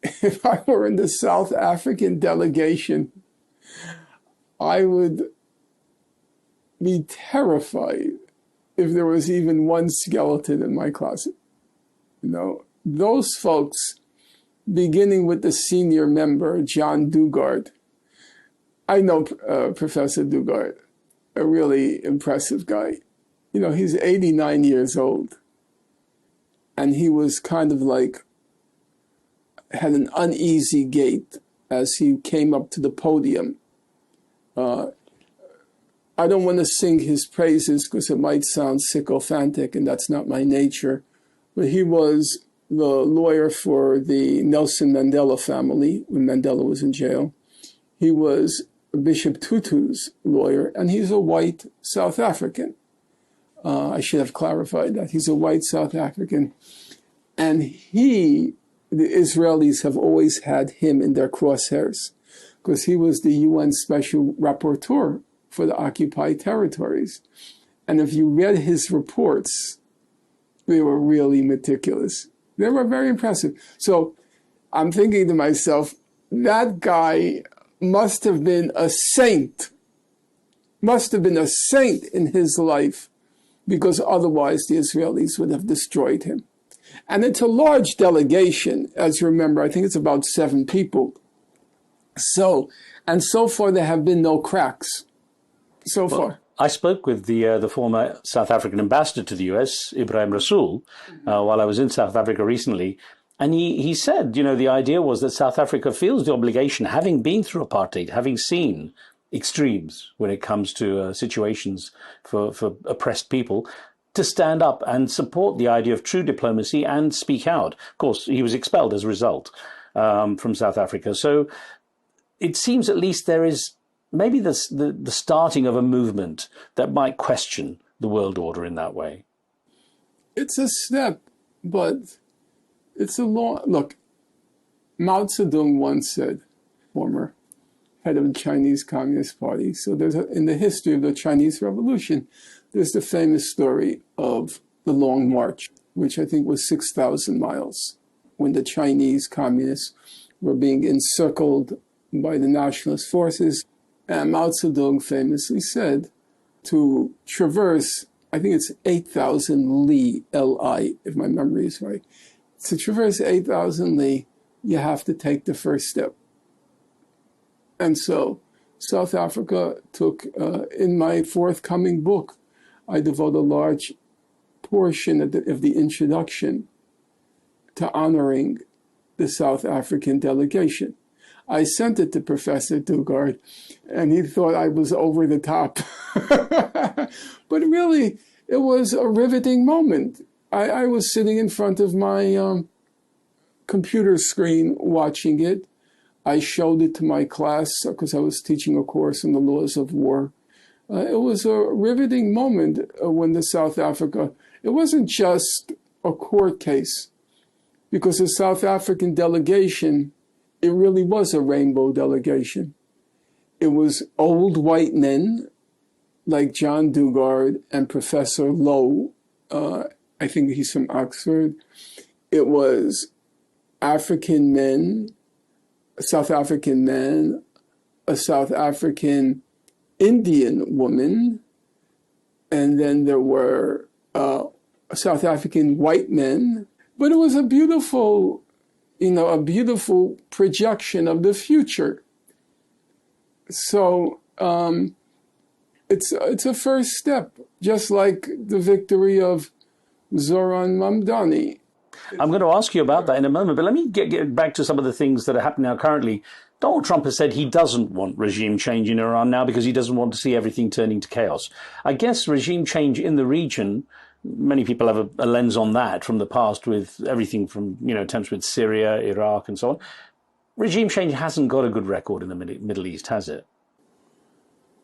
if I were in the South African delegation, I would be terrified if there was even one skeleton in my closet. You know, those folks, beginning with the senior member, John Dugard. I know Professor Dugard, a really impressive guy. You know, he's 89 years old. And he was kind of like, had an uneasy gait as he came up to the podium. I don't want to sing his praises because it might sound sycophantic, and that's not my nature. But he was the lawyer for the Nelson Mandela family when Mandela was in jail. He was Bishop Tutu's lawyer, and he's a white South African. I should have clarified that. He's a white South African. And the Israelis have always had him in their crosshairs because he was the UN Special Rapporteur for the occupied territories. And if you read his reports, they were really meticulous. They were very impressive. So I'm thinking to myself, that guy must have been a saint, must have been a saint in his life, because otherwise the Israelis would have destroyed him. And it's a large delegation, as you remember. I think it's about 7 people. So far there have been no cracks. So far. I spoke with the former South African ambassador to the US, Ibrahim Rasool, while I was in South Africa recently. And he said, you know, the idea was that South Africa feels the obligation, having been through apartheid, having seen extremes when it comes to situations for oppressed people, to stand up and support the idea of true diplomacy and speak out. Of course, he was expelled as a result from South Africa. So it seems at least there is maybe the starting of a movement that might question the world order in that way. It's a step, but it's a long... Look, Mao Zedong once said, former head of the Chinese Communist Party, so in the history of the Chinese Revolution, there's the famous story of the Long March, which I think was 6,000 miles, when the Chinese communists were being encircled by the nationalist forces. And Mao Zedong famously said to traverse, I think it's 8,000 li, L-I, if my memory is right. To traverse 8,000 li, you have to take the first step. And so South Africa took, in my forthcoming book, I devote a large portion of the introduction to honoring the South African delegation. I sent it to Professor Dugard, and he thought I was over the top. But really, it was a riveting moment. I was sitting in front of my computer screen watching it. I showed it to my class because I was teaching a course on the laws of war. It was a riveting moment when the South Africa, it wasn't just a court case, because the South African delegation, it really was a rainbow delegation. It was old white men like John Dugard and Professor Lowe. I think he's from Oxford. It was African men, South African men, a South African Indian woman, and then there were South African white men. But it was a beautiful projection of the future. So it's a first step, just like the victory of Zoran Mamdani. I'm going to ask you about that in a moment, but let me get back to some of the things that are happening now currently. Donald Trump has said he doesn't want regime change in Iran now because he doesn't want to see everything turning to chaos. I guess regime change in the region, many people have a lens on that from the past with everything from, attempts with Syria, Iraq, and so on. Regime change hasn't got a good record in the Middle East, has it?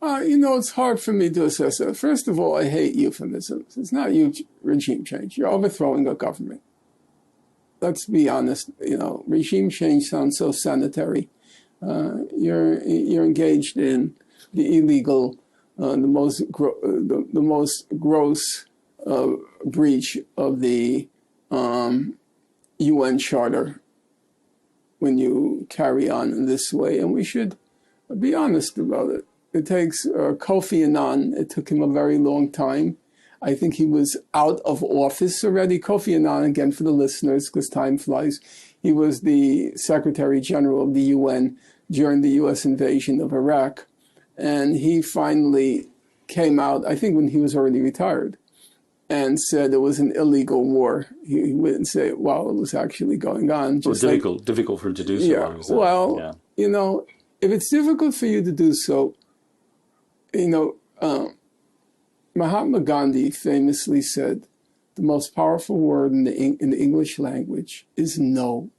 It's hard for me to assess that. First of all, I hate euphemisms. It's not regime change. You're overthrowing a government. Let's be honest. Regime change sounds so sanitary. You're engaged in the illegal the most gross breach of the UN Charter when you carry on in this way. And we should be honest about it. It takes Kofi Annan, it took him a very long time. I think he was out of office already. Kofi Annan, again, for the listeners, because time flies, he was the Secretary General of the UN during the US invasion of Iraq. And he finally came out, I think when he was already retired, and said it was an illegal war. He wouldn't say it while it was actually going on. It was difficult for him to do so. Yeah, well, you know, if it's difficult for you to do so, you know, Mahatma Gandhi famously said, the most powerful word in the English language is no.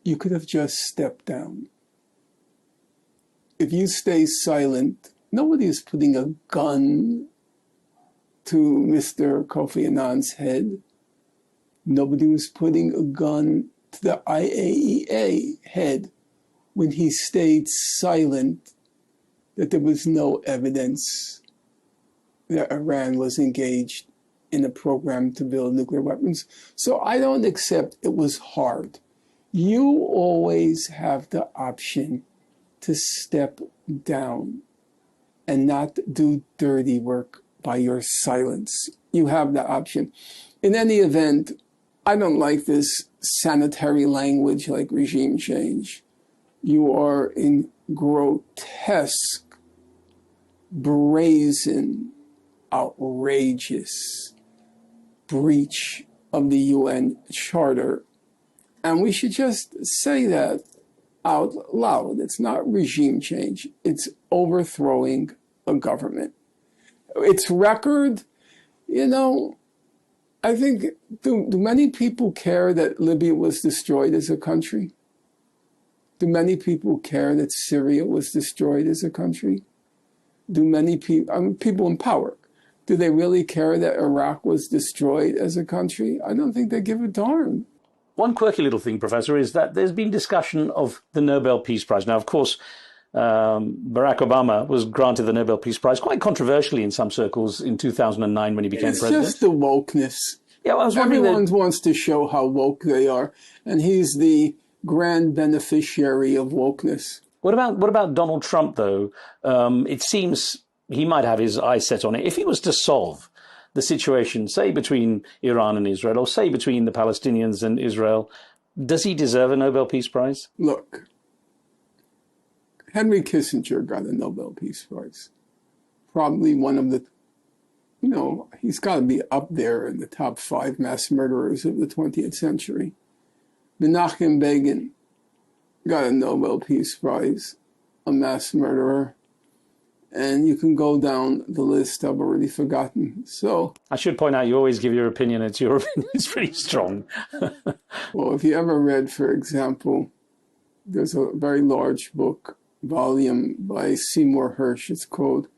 You could have just stepped down. If you stay silent, nobody is putting a gun to Mr. Kofi Annan's head. Nobody was putting a gun to the IAEA head when he stayed silent that there was no evidence that Iran was engaged in a program to build nuclear weapons. So I don't accept it was hard. You always have the option to step down and not do dirty work by your silence. You have the option. In any event, I don't like this sanitary language like regime change. You are in grotesque, brazen, outrageous breach of the UN Charter. And we should just say that out loud. It's not regime change. It's overthrowing a government. Its record, you know, I think, do many people care that Libya was destroyed as a country? Do many people care that Syria was destroyed as a country? Do many people, people in power, do they really care that Iraq was destroyed as a country? I don't think they give a darn. One quirky little thing, Professor, is that there's been discussion of the Nobel Peace Prize. Now, of course, Barack Obama was granted the Nobel Peace Prize quite controversially in some circles in 2009 when he became president. It's just the wokeness. Yeah, well, I was wondering everyone wants to show how woke they are, and he's the grand beneficiary of wokeness. What about Donald Trump, though? It seems he might have his eyes set on it. If he was to solve the situation, say, between Iran and Israel, or say between the Palestinians and Israel, does he deserve a Nobel Peace Prize? Look, Henry Kissinger got a Nobel Peace Prize. Probably one of the, you know, he's got to be up there in the top 5 mass murderers of the 20th century. Menachem Begin got a Nobel Peace Prize, a mass murderer. And you can go down the list. I've already forgotten. So I should point out, you always give your opinion. It's your opinion. It's pretty strong. Well, if you ever read, for example, there's a very large book, volume by Seymour Hersh. It's called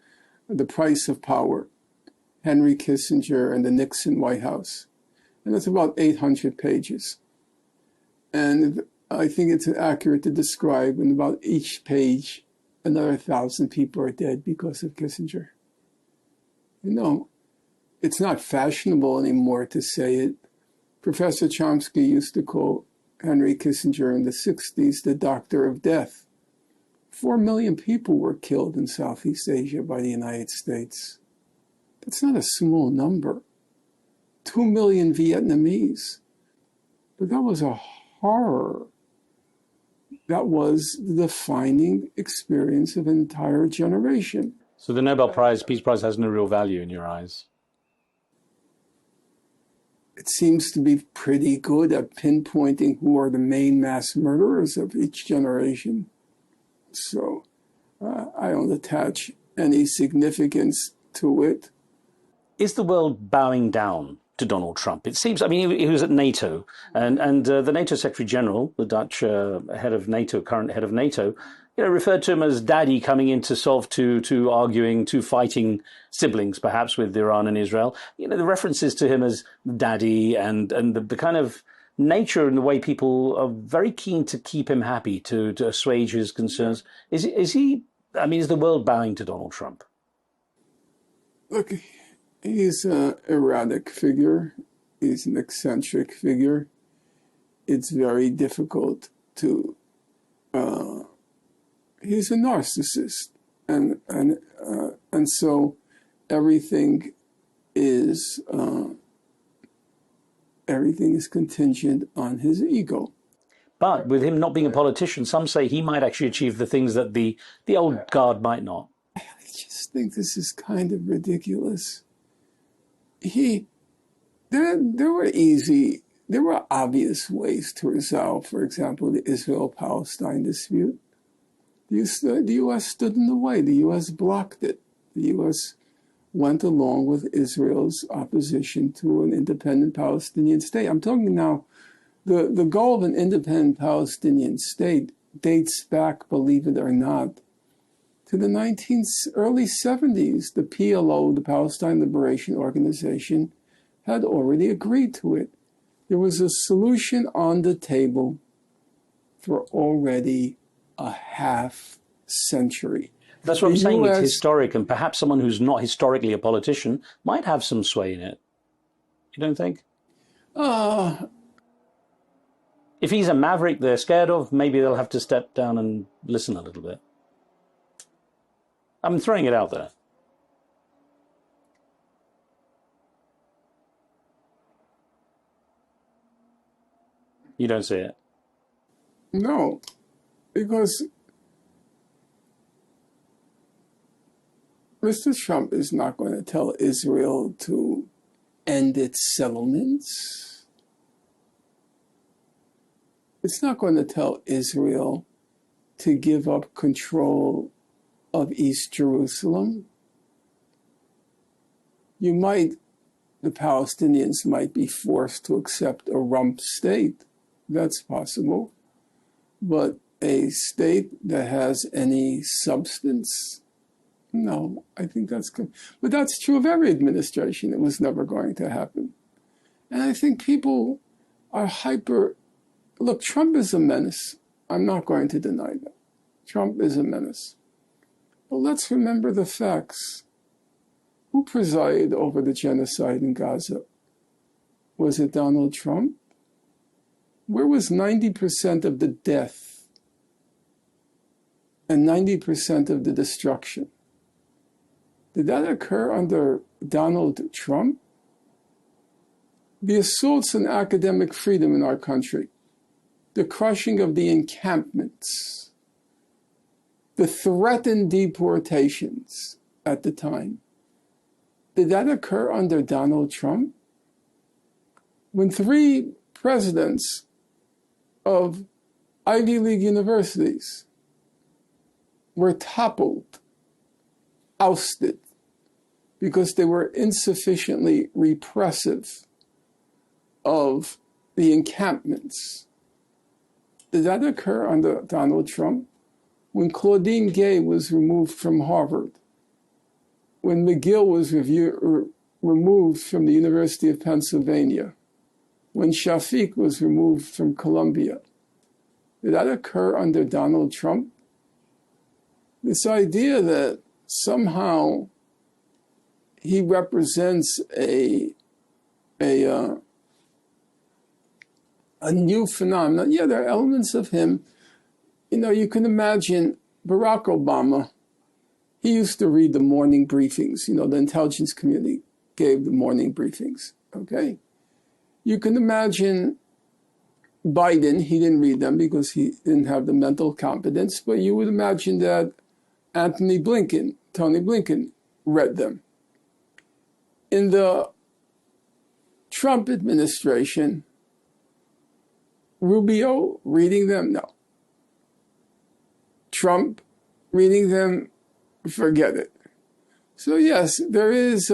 The Price of Power, Henry Kissinger and the Nixon White House. And it's about 800 pages. And I think it's accurate to describe in about each page, another 1,000 people are dead because of Kissinger. You know, it's not fashionable anymore to say it. Professor Chomsky used to call Henry Kissinger in the 60s the doctor of death. 4 million people were killed in Southeast Asia by the United States. That's not a small number. 2 million Vietnamese. But that was a horror. That was the defining experience of an entire generation. So the Nobel Peace Prize has no real value in your eyes? It seems to be pretty good at pinpointing who are the main mass murderers of each generation. So I don't attach any significance to it. Is the world bowing down to Donald Trump? It seems, I mean, he was at NATO, and the NATO Secretary General, the Dutch head of NATO, current head of NATO, you know, referred to him as daddy, coming in to solve two arguing, two fighting siblings, perhaps, with Iran and Israel. You know, the references to him as daddy and the kind of nature and the way people are very keen to keep him happy, to assuage his concerns. Is he I mean, is the world bowing to Donald Trump? Look, he's an erratic figure. He's an eccentric figure. It's very difficult to. He's a narcissist, and so everything is contingent on his ego. But with him not being a politician, some say he might actually achieve the things that the old guard might not. I just think this is kind of ridiculous. There were obvious ways to resolve, for example, the Israel-Palestine dispute. The U.S. stood in the way. The U.S. blocked it. The U.S. went along with Israel's opposition to an independent Palestinian state. I'm talking now, the goal of an independent Palestinian state dates back, believe it or not, to the early 70s. The PLO, the Palestine Liberation Organization, had already agreed to it. There was a solution on the table for already a half century. That's what I'm saying. It's historic, and perhaps someone who's not historically a politician might have some sway in it. You don't think? If he's a maverick they're scared of, maybe they'll have to step down and listen a little bit. I'm throwing it out there. You don't see it? No, because Mr. Trump is not going to tell Israel to end its settlements. It's not going to tell Israel to give up control of East Jerusalem. The Palestinians might be forced to accept a rump state. That's possible. But a state that has any substance, no, I think that's good. But that's true of every administration. It was never going to happen. And I think people are Look, Trump is a menace. I'm not going to deny that. Trump is a menace. But let's remember the facts. Who presided over the genocide in Gaza? Was it Donald Trump? Where was 90% of the death and 90% of the destruction? Did that occur under Donald Trump? The assaults on academic freedom in our country, the crushing of the encampments, the threatened deportations at the time, did that occur under Donald Trump? When 3 presidents of Ivy League universities were toppled, ousted, because they were insufficiently repressive of the encampments, did that occur under Donald Trump? When Claudine Gay was removed from Harvard, when McGill was removed from the University of Pennsylvania, when Shafiq was removed from Columbia, did that occur under Donald Trump? This idea that somehow he represents a new phenomenon. Yeah, there are elements of him. You can imagine Barack Obama. He used to read the morning briefings. The intelligence community gave the morning briefings, okay? You can imagine Biden. He didn't read them because he didn't have the mental competence, but you would imagine that Tony Blinken, read them. In the Trump administration, Rubio reading them? No. Trump reading them? Forget it. So yes, there is,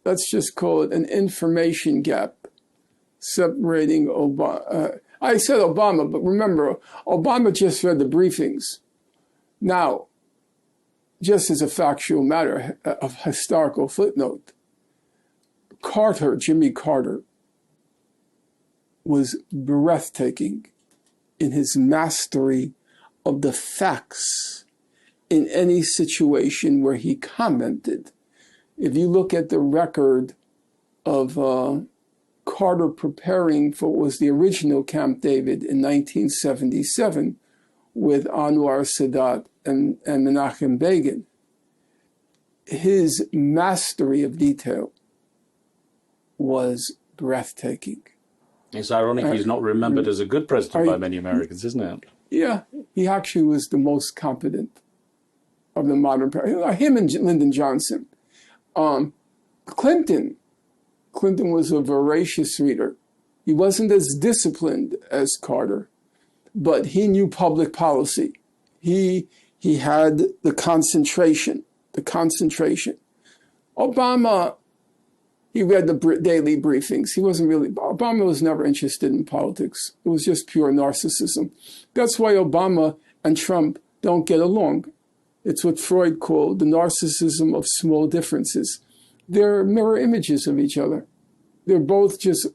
let's just call it an information gap separating Obama. I said Obama, but remember, Obama just read the briefings. Now, just as a factual matter, a historical footnote, Jimmy Carter, was breathtaking in his mastery of the facts in any situation where he commented. If you look at the record of Carter preparing for what was the original Camp David in 1977 with Anwar Sadat and Menachem Begin, his mastery of detail was breathtaking. It's ironic he's not remembered as a good president by many Americans, isn't it? Yeah, he actually was the most competent of the modern presidents. Him and Lyndon Johnson. Clinton was a voracious reader. He wasn't as disciplined as Carter, but he knew public policy. He had the concentration. Obama, he read the daily briefings. Obama was never interested in politics. It was just pure narcissism. That's why Obama and Trump don't get along. It's what Freud called the narcissism of small differences. They're mirror images of each other. They're both just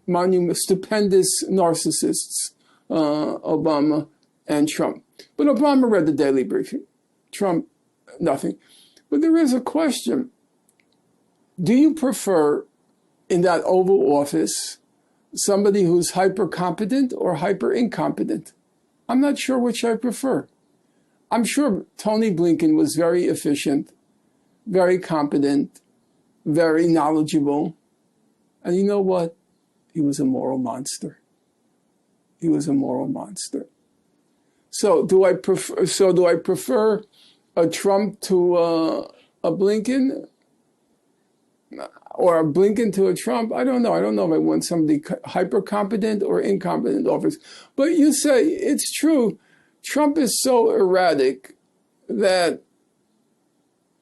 stupendous narcissists, Obama and Trump. But Obama read the daily briefing. Trump, nothing. But there is a question. Do you prefer in that Oval Office somebody who's hyper competent or hyper incompetent? I'm not sure which I prefer. I'm sure Tony Blinken was very efficient, very competent, very knowledgeable. And you know what? He was a moral monster. He was a moral monster. So do I prefer a Trump to a Blinken? Or a Blinken to a Trump? I don't know. I don't know if I want somebody hyper competent or incompetent office. But you say it's true. Trump is so erratic that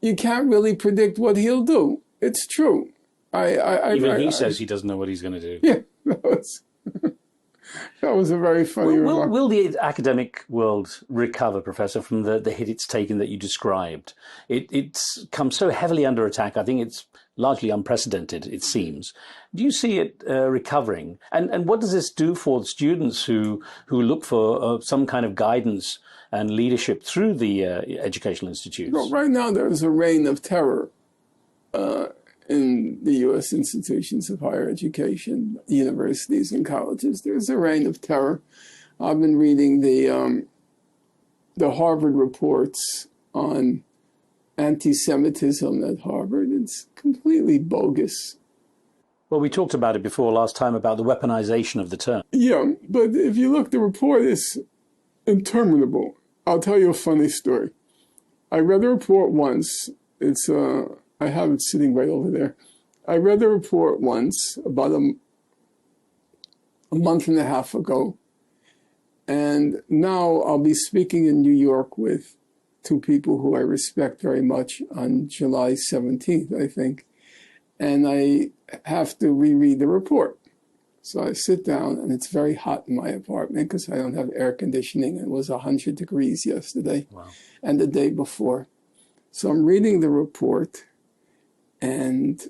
you can't really predict what he'll do. It's true. Even he says he doesn't know what he's going to do. Yeah, that was a very funny remark. Will the academic world recover, Professor, from the hit it's taken that you described? It's come so heavily under attack. I think it's largely unprecedented, it seems. Do you see it recovering? And what does this do for students who look for some kind of guidance and leadership through the educational institutes? Well, right now there's a reign of terror in the U.S. institutions of higher education, universities and colleges. There's a reign of terror. I've been reading the Harvard reports on anti-Semitism at Harvard. It's completely bogus. Well, we talked about it before last time about the weaponization of the term. Yeah, but if you look, the report is interminable. I'll tell you a funny story. I read the report once. I have it sitting right over there. I read the report once about a month and a half ago. And now I'll be speaking in New York with two people who I respect very much on July 17th, I think. And I have to reread the report. So I sit down, and it's very hot in my apartment because I don't have air conditioning. It was 100 degrees yesterday and the day before. So I'm reading the report, and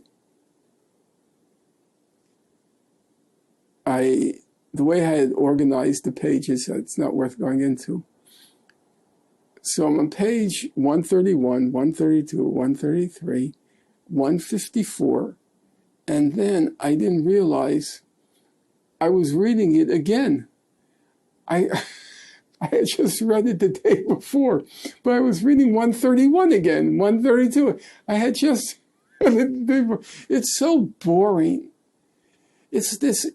the way I had organized the pages, it's not worth going into. So I'm on page 131, 132, 133, 154, and then I didn't realize I was reading it again. I had just read it the day before, but I was reading 131 again, 132. I had just, it's so boring. It's this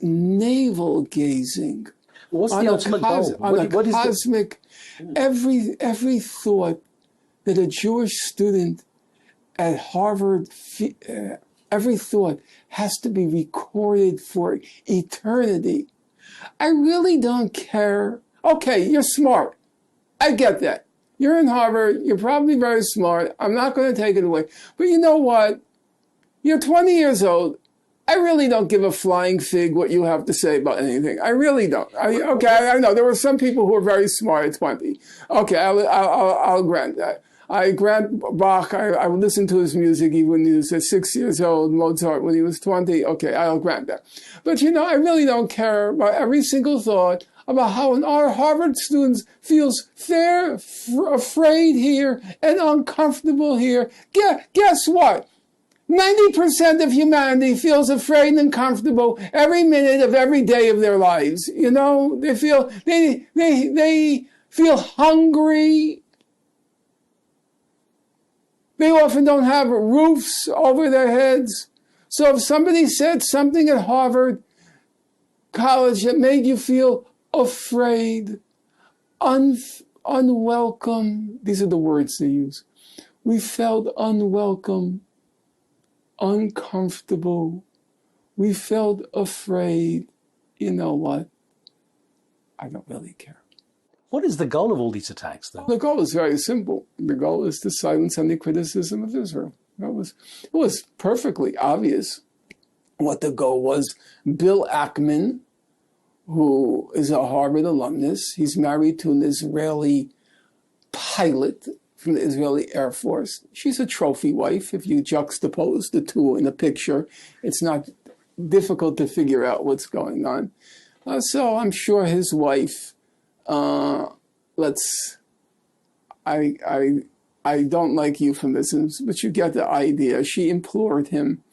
navel gazing. What's the ultimate goal? What is cosmic, every thought that a Jewish student at Harvard, every thought has to be recorded for eternity. I really don't care. Okay, you're smart. I get that. You're in Harvard. You're probably very smart. I'm not going to take it away. But you know what? You're 20 years old. I really don't give a flying fig what you have to say about anything. I really don't. I know there were some people who were very smart at 20. Okay, I'll grant that. grant Bach, I would listen to his music even when he was 6 years old, Mozart when he was 20. Okay, I'll grant that. But, I really don't care about every single thought about how our Harvard students feels afraid here and uncomfortable here. Guess what? 90% of humanity feels afraid and uncomfortable every minute of every day of their lives. They feel hungry. They often don't have roofs over their heads. So if somebody said something at Harvard College that made you feel afraid, unwelcome, these are the words they use. We felt unwelcome, uncomfortable. We felt afraid. You know what? I don't really care. What is the goal of all these attacks, though? The goal is very simple. The goal is to silence any criticism of Israel. It was perfectly obvious what the goal was. Bill Ackman, who is a Harvard alumnus, he's married to an Israeli pilot from the Israeli Air Force. She's a trophy wife. If you juxtapose the two in a picture, it's not difficult to figure out what's going on. So I'm sure his wife, I don't like euphemisms, but you get the idea. She implored him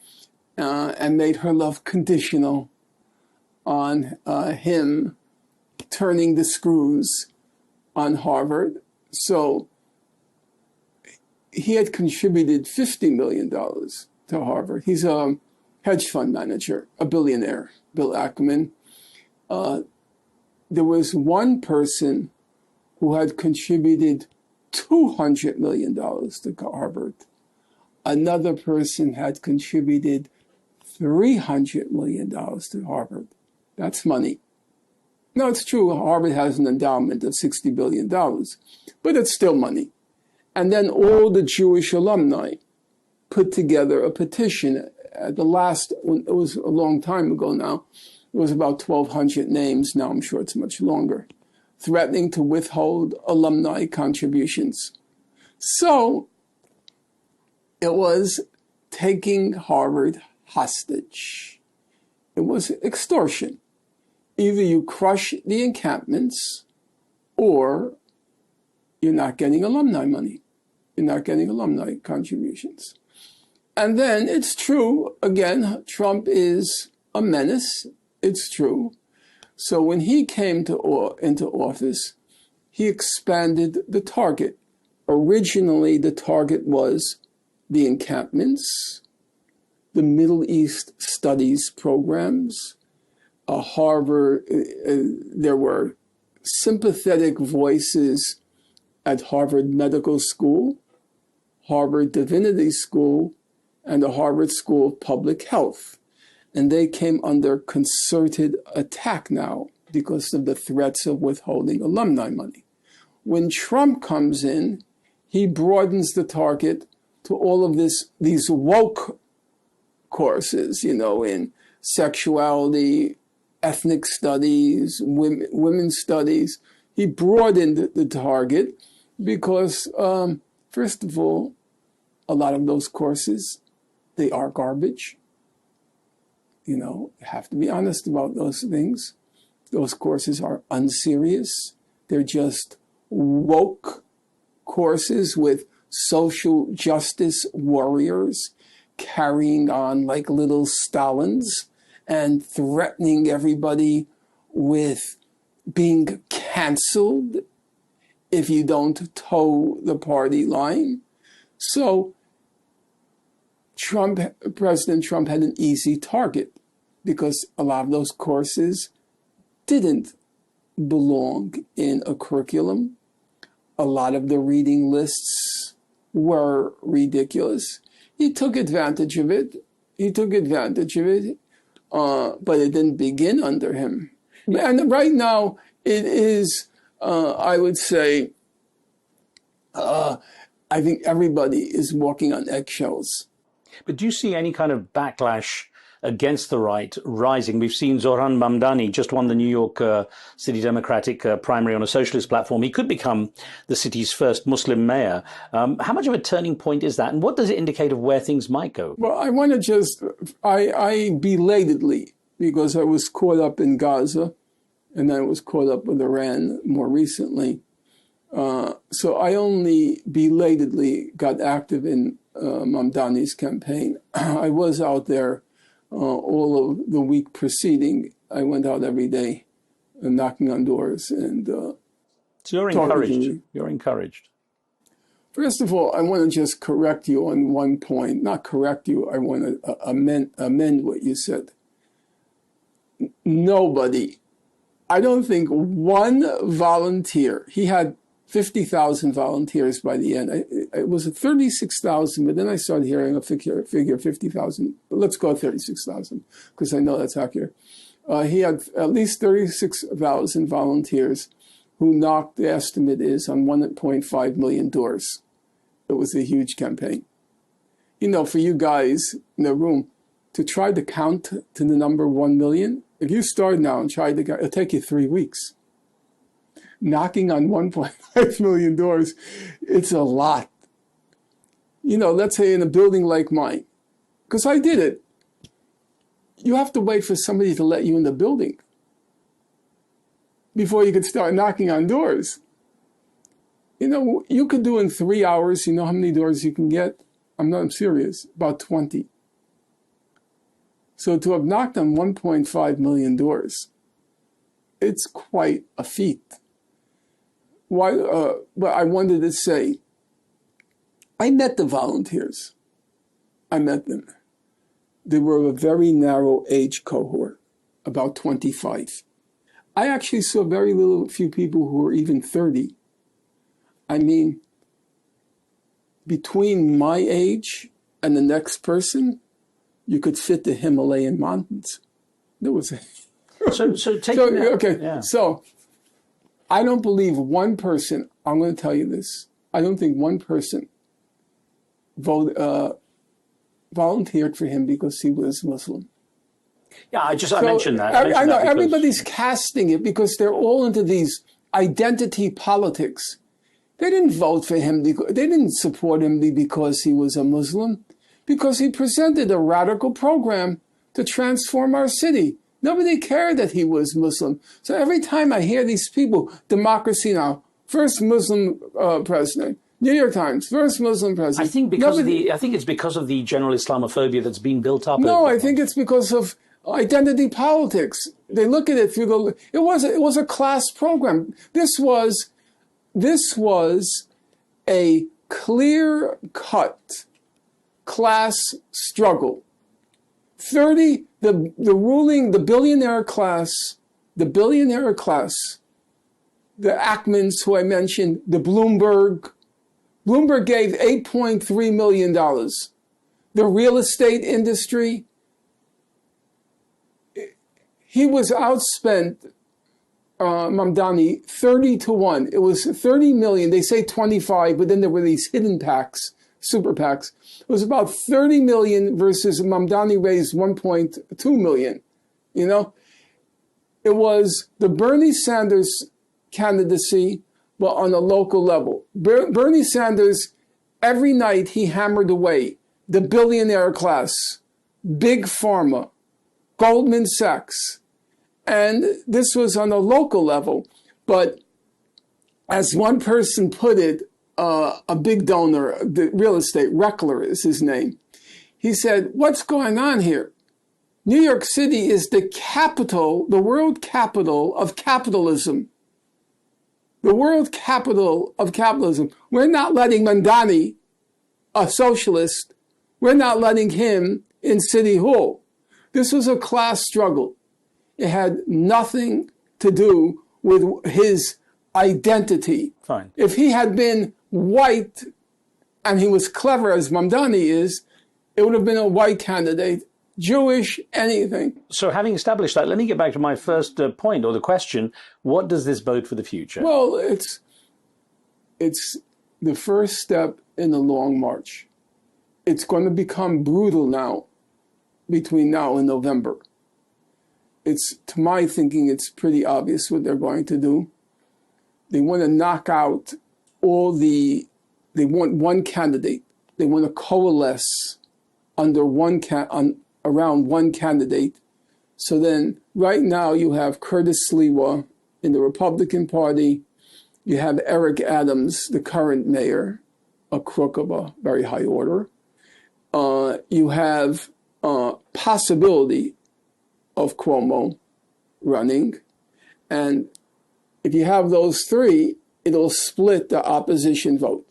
and made her love conditional on him turning the screws on Harvard. So he had contributed $50 million to Harvard. He's a hedge fund manager, a billionaire, Bill Ackman. There was one person who had contributed $200 million to Harvard. Another person had contributed $300 million to Harvard. That's money. No, it's true, Harvard has an endowment of $60 billion, but it's still money. And then all the Jewish alumni put together a petition. At the last, it was a long time ago now, it was about 1,200 names, now I'm sure it's much longer, threatening to withhold alumni contributions. So it was taking Harvard hostage. It was extortion. Either you crush the encampments or you're not getting alumni money. You're not getting alumni contributions. And then it's true, again, Trump is a menace. It's true. So when he came into office, he expanded the target. Originally, the target was the encampments, the Middle East studies programs, Harvard. There were sympathetic voices at Harvard Medical School, Harvard Divinity School, and the Harvard School of Public Health. And they came under concerted attack now because of the threats of withholding alumni money. When Trump comes in, he broadens the target to all of these woke courses, in sexuality, ethnic studies, women's studies. He broadened the target because, first of all, a lot of those courses, they are garbage. You have to be honest about those things. Those courses are unserious. They're just woke courses with social justice warriors carrying on like little Stalins and threatening everybody with being canceled if you don't toe the party line. So President Trump had an easy target because a lot of those courses didn't belong in a curriculum. A lot of the reading lists were ridiculous. He took advantage of it. But it didn't begin under him. And right now, it is, I would say, I think everybody is walking on eggshells. But do you see any kind of backlash against the right rising. We've seen Zohran Mamdani just won the New York City Democratic primary on a socialist platform. He could become the city's first Muslim mayor. How much of a turning point is that? And what does it indicate of where things might go? Well, I want to just, I belatedly, because I was caught up in Gaza and I was caught up with Iran more recently. So I only belatedly got active in Mamdani's campaign. I was out there all of the week preceding. I went out every day knocking on doors and so you're encouraged. You're encouraged. First of all, I want to just correct you on one point. Not correct you. I want to amend what you said. Nobody, I don't think one volunteer, he had 50,000 volunteers by the end. It was 36,000, but then I started hearing a figure 50,000. But let's go 36,000 because I know that's accurate. He had at least 36,000 volunteers who knocked, the estimate is, on 1.5 million doors. It was a huge campaign. You know, for you guys in the room, to try to count to the number 1 million, if you start now and try to count, it'll take you 3 weeks. Knocking on 1.5 million doors, it's a lot. You know, let's say in a building like mine, because I did it, you have to wait for somebody to let you in the building before you could start knocking on doors. You know, you could do in 3 hours, you know how many doors you can get? I'm serious, about 20. So to have knocked on 1.5 million doors, it's quite a feat. Why? But I wanted to say, I met the volunteers. I met them. They were a very narrow age cohort, about 25. I actually saw very few people who were even 30. I mean, between my age and the next person, you could fit the Himalayan mountains. There was a... So I don't believe one person, I'm going to tell you this, I don't think one person volunteered for him because he was Muslim. Yeah, I mentioned that. I know everybody's casting it because they're all into these identity politics. They didn't vote for him, they didn't support him because he was a Muslim, because he presented a radical program to transform our city. Nobody cared that he was Muslim. So every time I hear these people, democracy now, first Muslim president, New York Times, first Muslim president. I think it's because of the general Islamophobia that's been built up. No, I think it's because of identity politics. They look at it through the. It was a class program. This was a clear-cut class struggle. The billionaire class, the Ackmans who I mentioned, the Bloomberg gave $8.3 million. The real estate industry, he was outspent, Mamdani, 30-1. It was 30 million. They say 25, but then there were these hidden PACs, super PACs. It was about 30 million versus Mamdani raised 1.2 million. You know, it was the Bernie Sanders candidacy, but on a local level. Bernie Sanders, every night he hammered away the billionaire class, big pharma, Goldman Sachs. And this was on a local level. But as one person put it, a big donor, the real estate, Reckler is his name. He said, what's going on here? New York City is the capital, the world capital of capitalism. The world capital of capitalism. We're not letting Mamdani, a socialist, we're not letting him in City Hall. This was a class struggle. It had nothing to do with his identity. Fine. If he had been white and he was clever as Mamdani is, it would have been a white candidate, Jewish, anything. So having established that, let me get back to my first point or the question. What does this bode for the future? Well, it's the first step in a long march. It's going to become brutal now. between now and November. It's, to my thinking, it's pretty obvious what they're going to do. They want to knock out they want one candidate. They want to coalesce under around one candidate. So then, right now, you have Curtis Sliwa in the Republican Party. You have Eric Adams, the current mayor, a crook of a very high order. You have possibility of Cuomo running. And if you have those three, it'll split the opposition vote.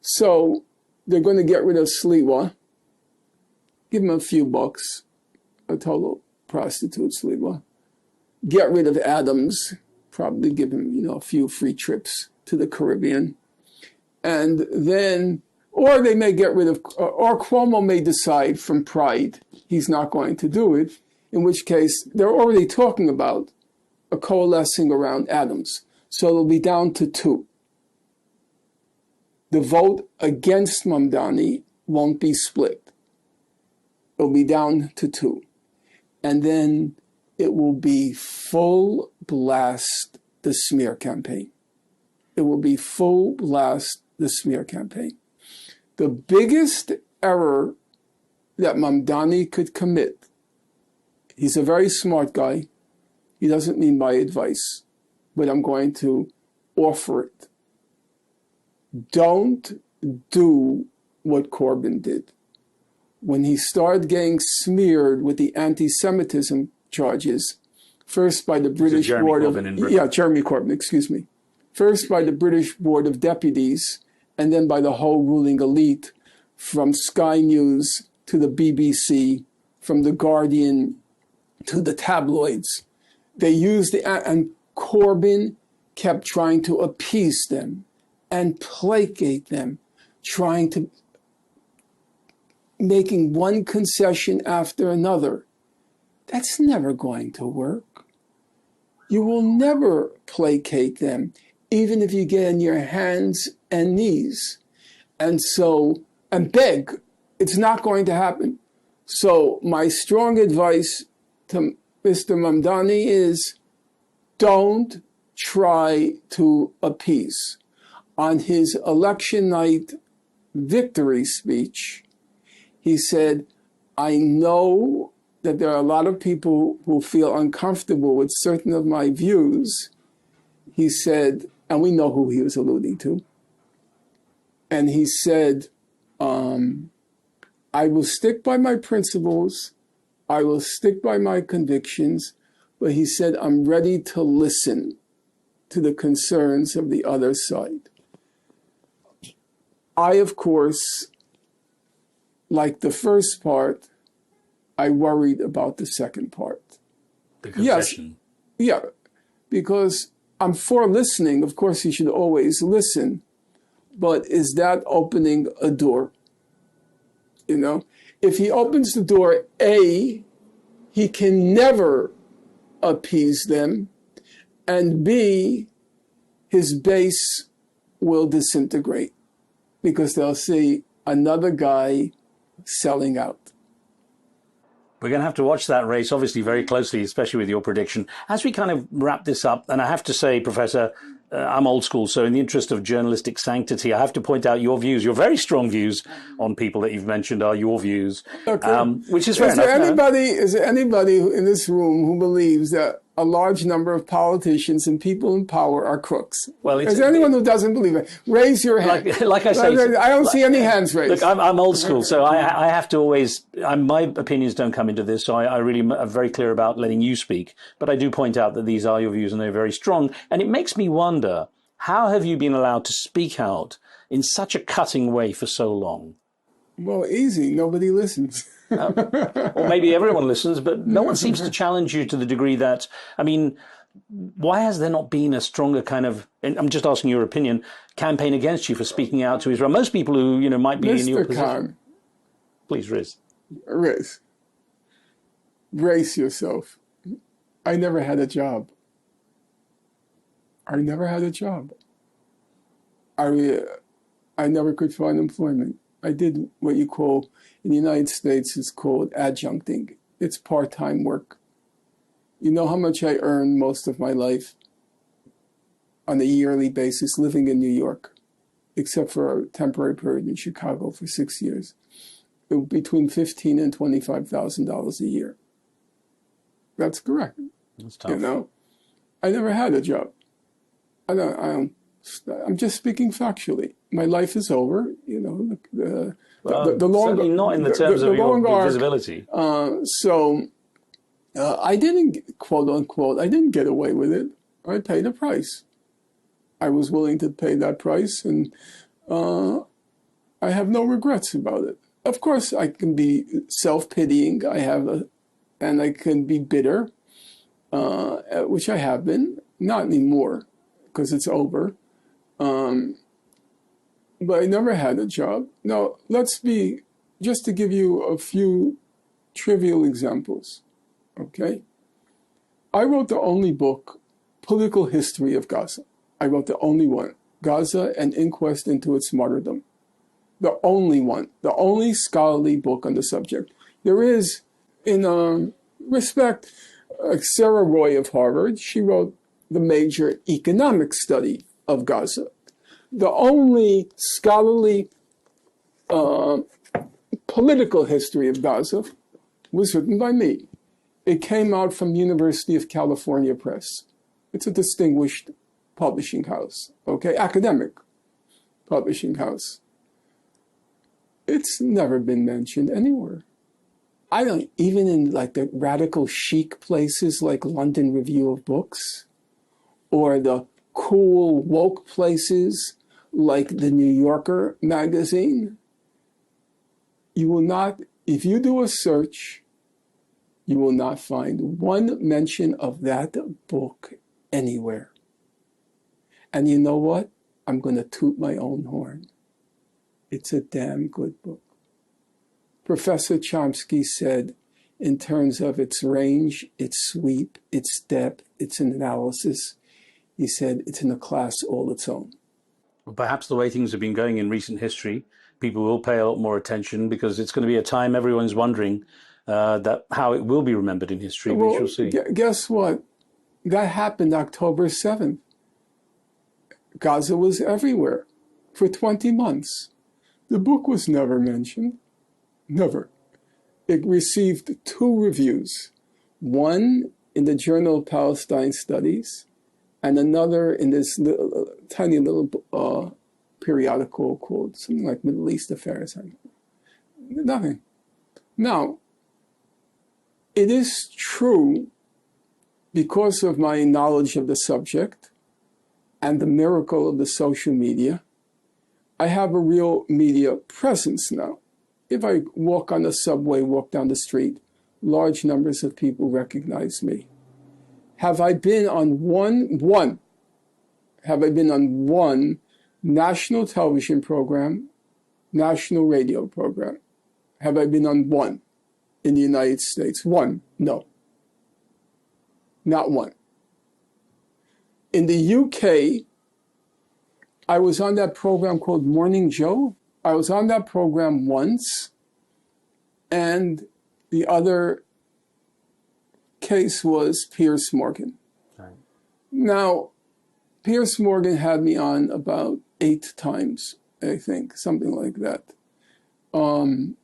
So they're going to get rid of Sliwa, give him a few bucks, a total prostitute Sliwa. Get rid of Adams, probably give him, a few free trips to the Caribbean. And then, or they may get rid of, or Cuomo may decide from pride he's not going to do it, in which case they're already talking about a coalescing around Adams. So it'll be down to 2. The vote against Mamdani won't be split. It'll be down to 2. And then it will be full blast the smear campaign. It will be full blast the smear campaign. The biggest error that Mamdani could commit, he's a very smart guy. He doesn't need my advice, but I'm going to offer it. Don't do what Corbyn did. When he started getting smeared with the anti-Semitism charges, first by the British Board of... Jeremy Corbyn, excuse me. First by the British Board of Deputies, and then by the whole ruling elite, from Sky News to the BBC, from The Guardian to the tabloids. They used and Corbyn kept trying to appease them and placate them, making one concession after another. That's never going to work. You will never placate them, even if you get on your hands and knees. And beg. It's not going to happen. So my strong advice to Mr. Mamdani is don't try to appease. On his election night victory speech, he said, I know that there are a lot of people who feel uncomfortable with certain of my views. He said, and we know who he was alluding to. And he said, I will stick by my principles. I will stick by my convictions. But he said, I'm ready to listen to the concerns of the other side. I, of course, like the first part, I worried about the second part. The confession. Yes, because I'm for listening. Of course, you should always listen. But is that opening a door? If he opens the door, A, he can never appease them, and B, his base will disintegrate because they'll see another guy selling out. We're going to have to watch that race, obviously, very closely, especially with your prediction. As we kind of wrap this up, and I have to say, Professor, I'm old school, so in the interest of journalistic sanctity, I have to point out your views. Your very strong views on people that you've mentioned are your views, which is fair enough. Is there anybody in this room who believes that a large number of politicians and people in power are crooks? Well, is there anyone who doesn't believe it? Raise your hand. Like I say, I don't see any hands raised. Look, I'm old school, so I have to always. My opinions don't come into this, so I really am very clear about letting you speak. But I do point out that these are your views, and they're very strong. And it makes me wonder, how have you been allowed to speak out in such a cutting way for so long? Well, easy. Nobody listens. Or maybe everyone listens, but no one seems to challenge you to the degree that, why has there not been a stronger kind of, and I'm just asking your opinion, campaign against you for speaking out to Israel? Most people who, might be in your position. Khan, please, Riz. Brace yourself. I never had a job. I never could find employment. I did what you call, in the United States, it's called adjuncting. It's part-time work. You know how much I earned most of my life on a yearly basis living in New York, except for a temporary period in Chicago for 6 years. It was between $15,000 and $25,000 a year. That's correct. That's tough. You know, I never had a job. I'm just speaking factually. My life is over. You know, the longer, certainly not in the terms of your visibility. I didn't, quote unquote, I didn't get away with it. I paid a price. I was willing to pay that price, and I have no regrets about it. Of course, I can be self-pitying. And I can be bitter, which I have been. Not anymore, because it's over. But I never had a job. Now, just to give you a few trivial examples, okay? I wrote the only book, Political History of Gaza. I wrote the only one, Gaza, An Inquest into Its Martyrdom. The only one, the only scholarly book on the subject. There is, in respect, Sarah Roy of Harvard, she wrote the major economic study of Gaza. The only scholarly political history of Gaza was written by me. It came out from University of California Press. It's a distinguished publishing house, okay, academic publishing house. It's never been mentioned anywhere. I don't, even in like the radical chic places like London Review of Books, or the cool woke places like the New Yorker magazine, you will not, if you do a search, you will not find one mention of that book anywhere. And you know what? I'm going to toot my own horn. It's a damn good book. Professor Chomsky said, in terms of its range, its sweep, its depth, its analysis, he said it's in a class all its own. Well, perhaps the way things have been going in recent history, people will pay a lot more attention, because it's going to be a time everyone's wondering that how it will be remembered in history. Well, we shall see. Guess what? That happened October 7th. Gaza was everywhere for 20 months. The book was never mentioned. Never. It received 2 reviews. One in the Journal of Palestine Studies, and another in this tiny little periodical called something like Middle East Affairs. Nothing. Now, it is true, because of my knowledge of the subject and the miracle of the social media, I have a real media presence now. If I walk on the subway, walk down the street, large numbers of people recognize me. Have I been on one national television program, national radio program? Have I been on one in the United States? One? No. Not one. In the UK, I was on that program called Morning Joe. I was on that program once, and the other case was Piers Morgan. Right. Now, Piers Morgan had me on about 8 times, I think, something like that. I'm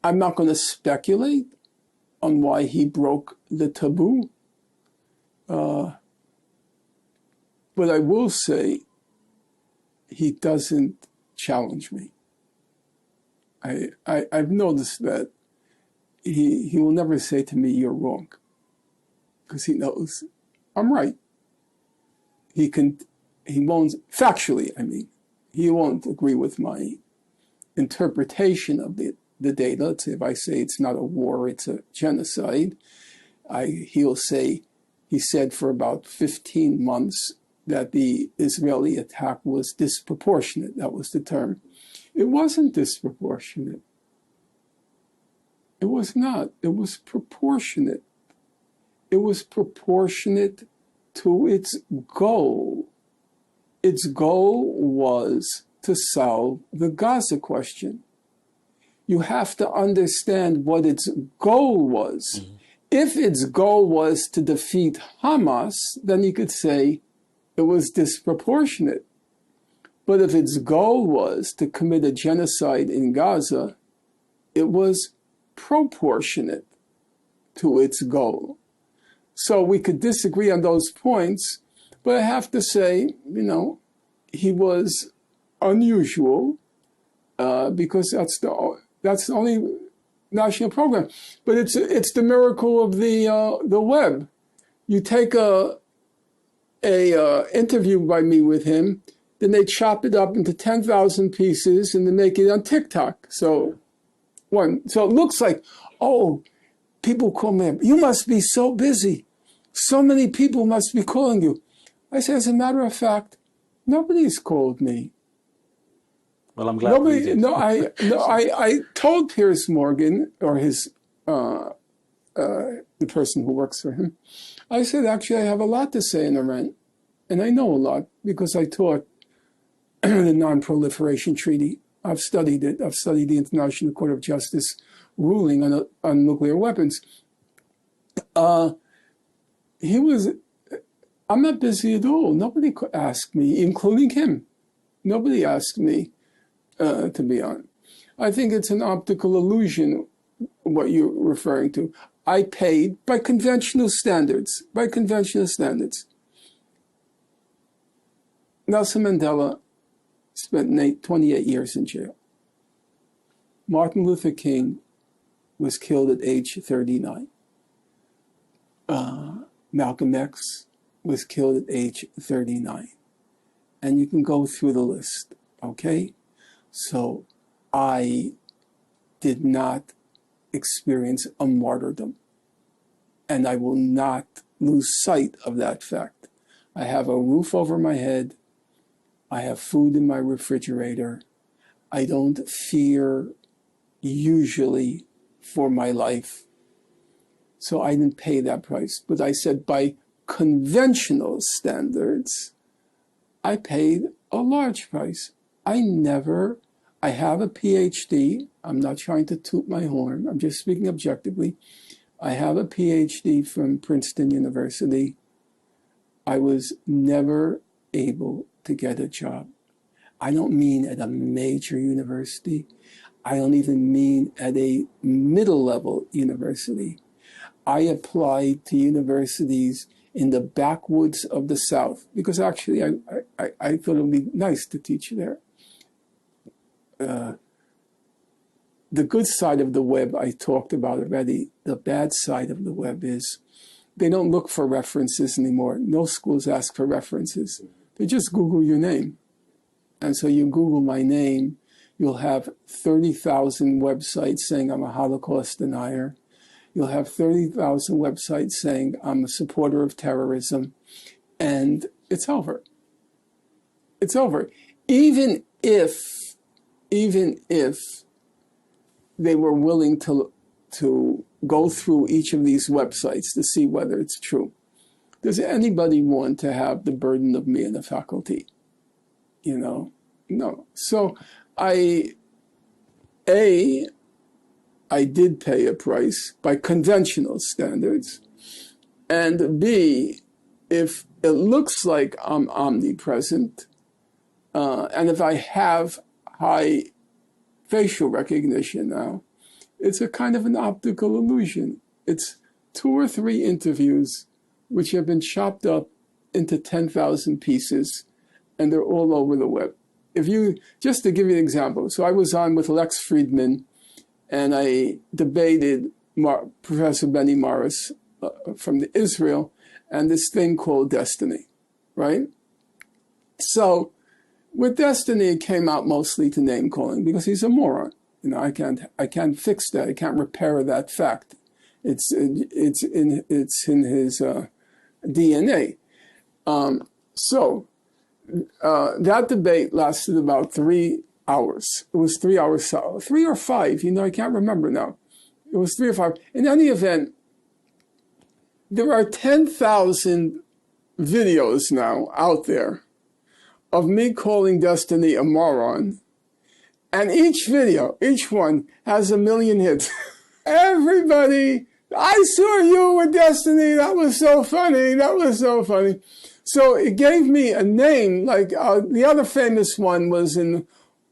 not going to speculate on why he broke the taboo. But I will say he doesn't challenge me. I've noticed that he will never say to me, "You're wrong," because he knows I'm right. He won't, factually, I mean, he won't agree with my interpretation of the data. Let's say if I say it's not a war, it's a genocide, he'll say, he said for about 15 months that the Israeli attack was disproportionate. That was the term. It wasn't disproportionate. It was not. It was proportionate. It was proportionate to its goal. its goal was to solve the Gaza question. You have to understand what its goal was. Mm-hmm. If its goal was to defeat Hamas, then you could say it was disproportionate. But if its goal was to commit a genocide in Gaza, it was proportionate to its goal. So we could disagree on those points, but I have to say, he was unusual because that's the only national program. But it's the miracle of the web. You take a interview by me with him, then they chop it up into 10,000 pieces and they make it on TikTok. So it looks like, oh, people call me, you must be so busy. So many people must be calling you. I say, as a matter of fact, nobody's called me. Well, I'm glad you did. I told Piers Morgan, or his the person who works for him, I said, actually, I have a lot to say in Iran. And I know a lot because I taught the Non-Proliferation Treaty. I've studied it. I've studied the International Court of Justice ruling on nuclear weapons. I'm not busy at all. Nobody asked me, including him. Nobody asked me to be on. I think it's an optical illusion, what you're referring to. I paid by conventional standards. Nelson Mandela spent 28 years in jail. Martin Luther King was killed at age 39. Malcolm X was killed at age 39. And you can go through the list, okay? So I did not experience a martyrdom. And I will not lose sight of that fact. I have a roof over my head. I have food in my refrigerator. I don't fear usually for my life. So I didn't pay that price. But I said by conventional standards, I paid a large price. I have a PhD. I'm not trying to toot my horn. I'm just speaking objectively. I have a PhD from Princeton University. I was never able to get a job. I don't mean at a major university. I don't even mean at a middle-level university. I applied to universities in the backwoods of the South because actually I thought it would be nice to teach there. The good side of the web I talked about already. The bad side of the web is they don't look for references anymore. No schools ask for references. They just Google your name. And so you Google my name, you'll have 30,000 websites saying I'm a Holocaust denier. You'll have 30,000 websites saying I'm a supporter of terrorism. And it's over. It's over. Even if they were willing to go through each of these websites to see whether it's true. Does anybody want to have the burden of me in the faculty? No. So I did pay a price by conventional standards. And B, if it looks like I'm omnipresent, and if I have high facial recognition now, it's a kind of an optical illusion. It's 2 or 3 interviews which have been chopped up into 10,000 pieces, and they're all over the web. Just to give you an example, so I was on with Lex Friedman, and I debated Professor Benny Morris from Israel, and this thing called Destiny, right? So with Destiny, it came out mostly to name calling because he's a moron. I can't fix that. I can't repair that fact. It's in his DNA. So that debate lasted about 3 hours. It was 3 hours, 3 or 5. I can't remember now. It was 3 or 5. In any event, there are 10,000 videos now out there of me calling Destiny a moron. And each video, each one, has 1 million hits. Everybody, I saw you with Destiny. That was so funny. That was so funny. So it gave me a name. Like the other famous one was in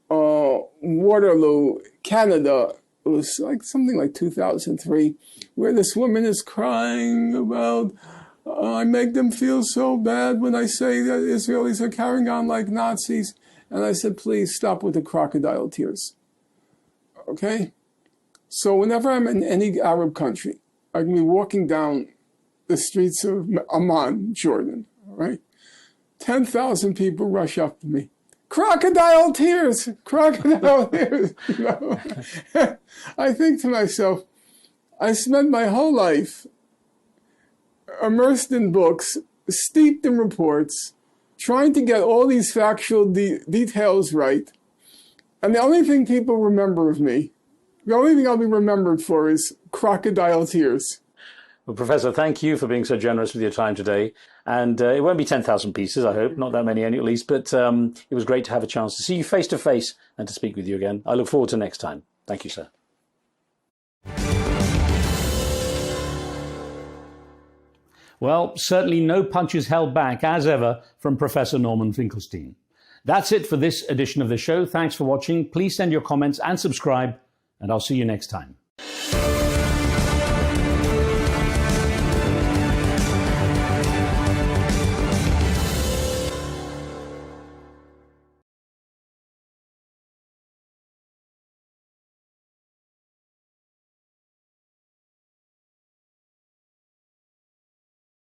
Waterloo, Canada. It was like something like 2003, where this woman is crying about, I make them feel so bad when I say that Israelis are carrying on like Nazis. And I said, please stop with the crocodile tears. Okay? So whenever I'm in any Arab country, I can be walking down the streets of Amman, Jordan, all right? 10,000 people rush up to me. Crocodile tears! Crocodile tears! You know? I think to myself, I spent my whole life immersed in books, steeped in reports, trying to get all these factual details right. And the only thing people remember of me, the only thing I'll be remembered for is crocodile tears. Well, Professor, thank you for being so generous with your time today. And it won't be 10,000 pieces, I hope, not that many at least, but it was great to have a chance to see you face to face and to speak with you again. I look forward to next time. Thank you, sir. Well, certainly no punches held back, as ever, from Professor Norman Finkelstein. That's it for this edition of the show. Thanks for watching. Please send your comments and subscribe, and I'll see you next time.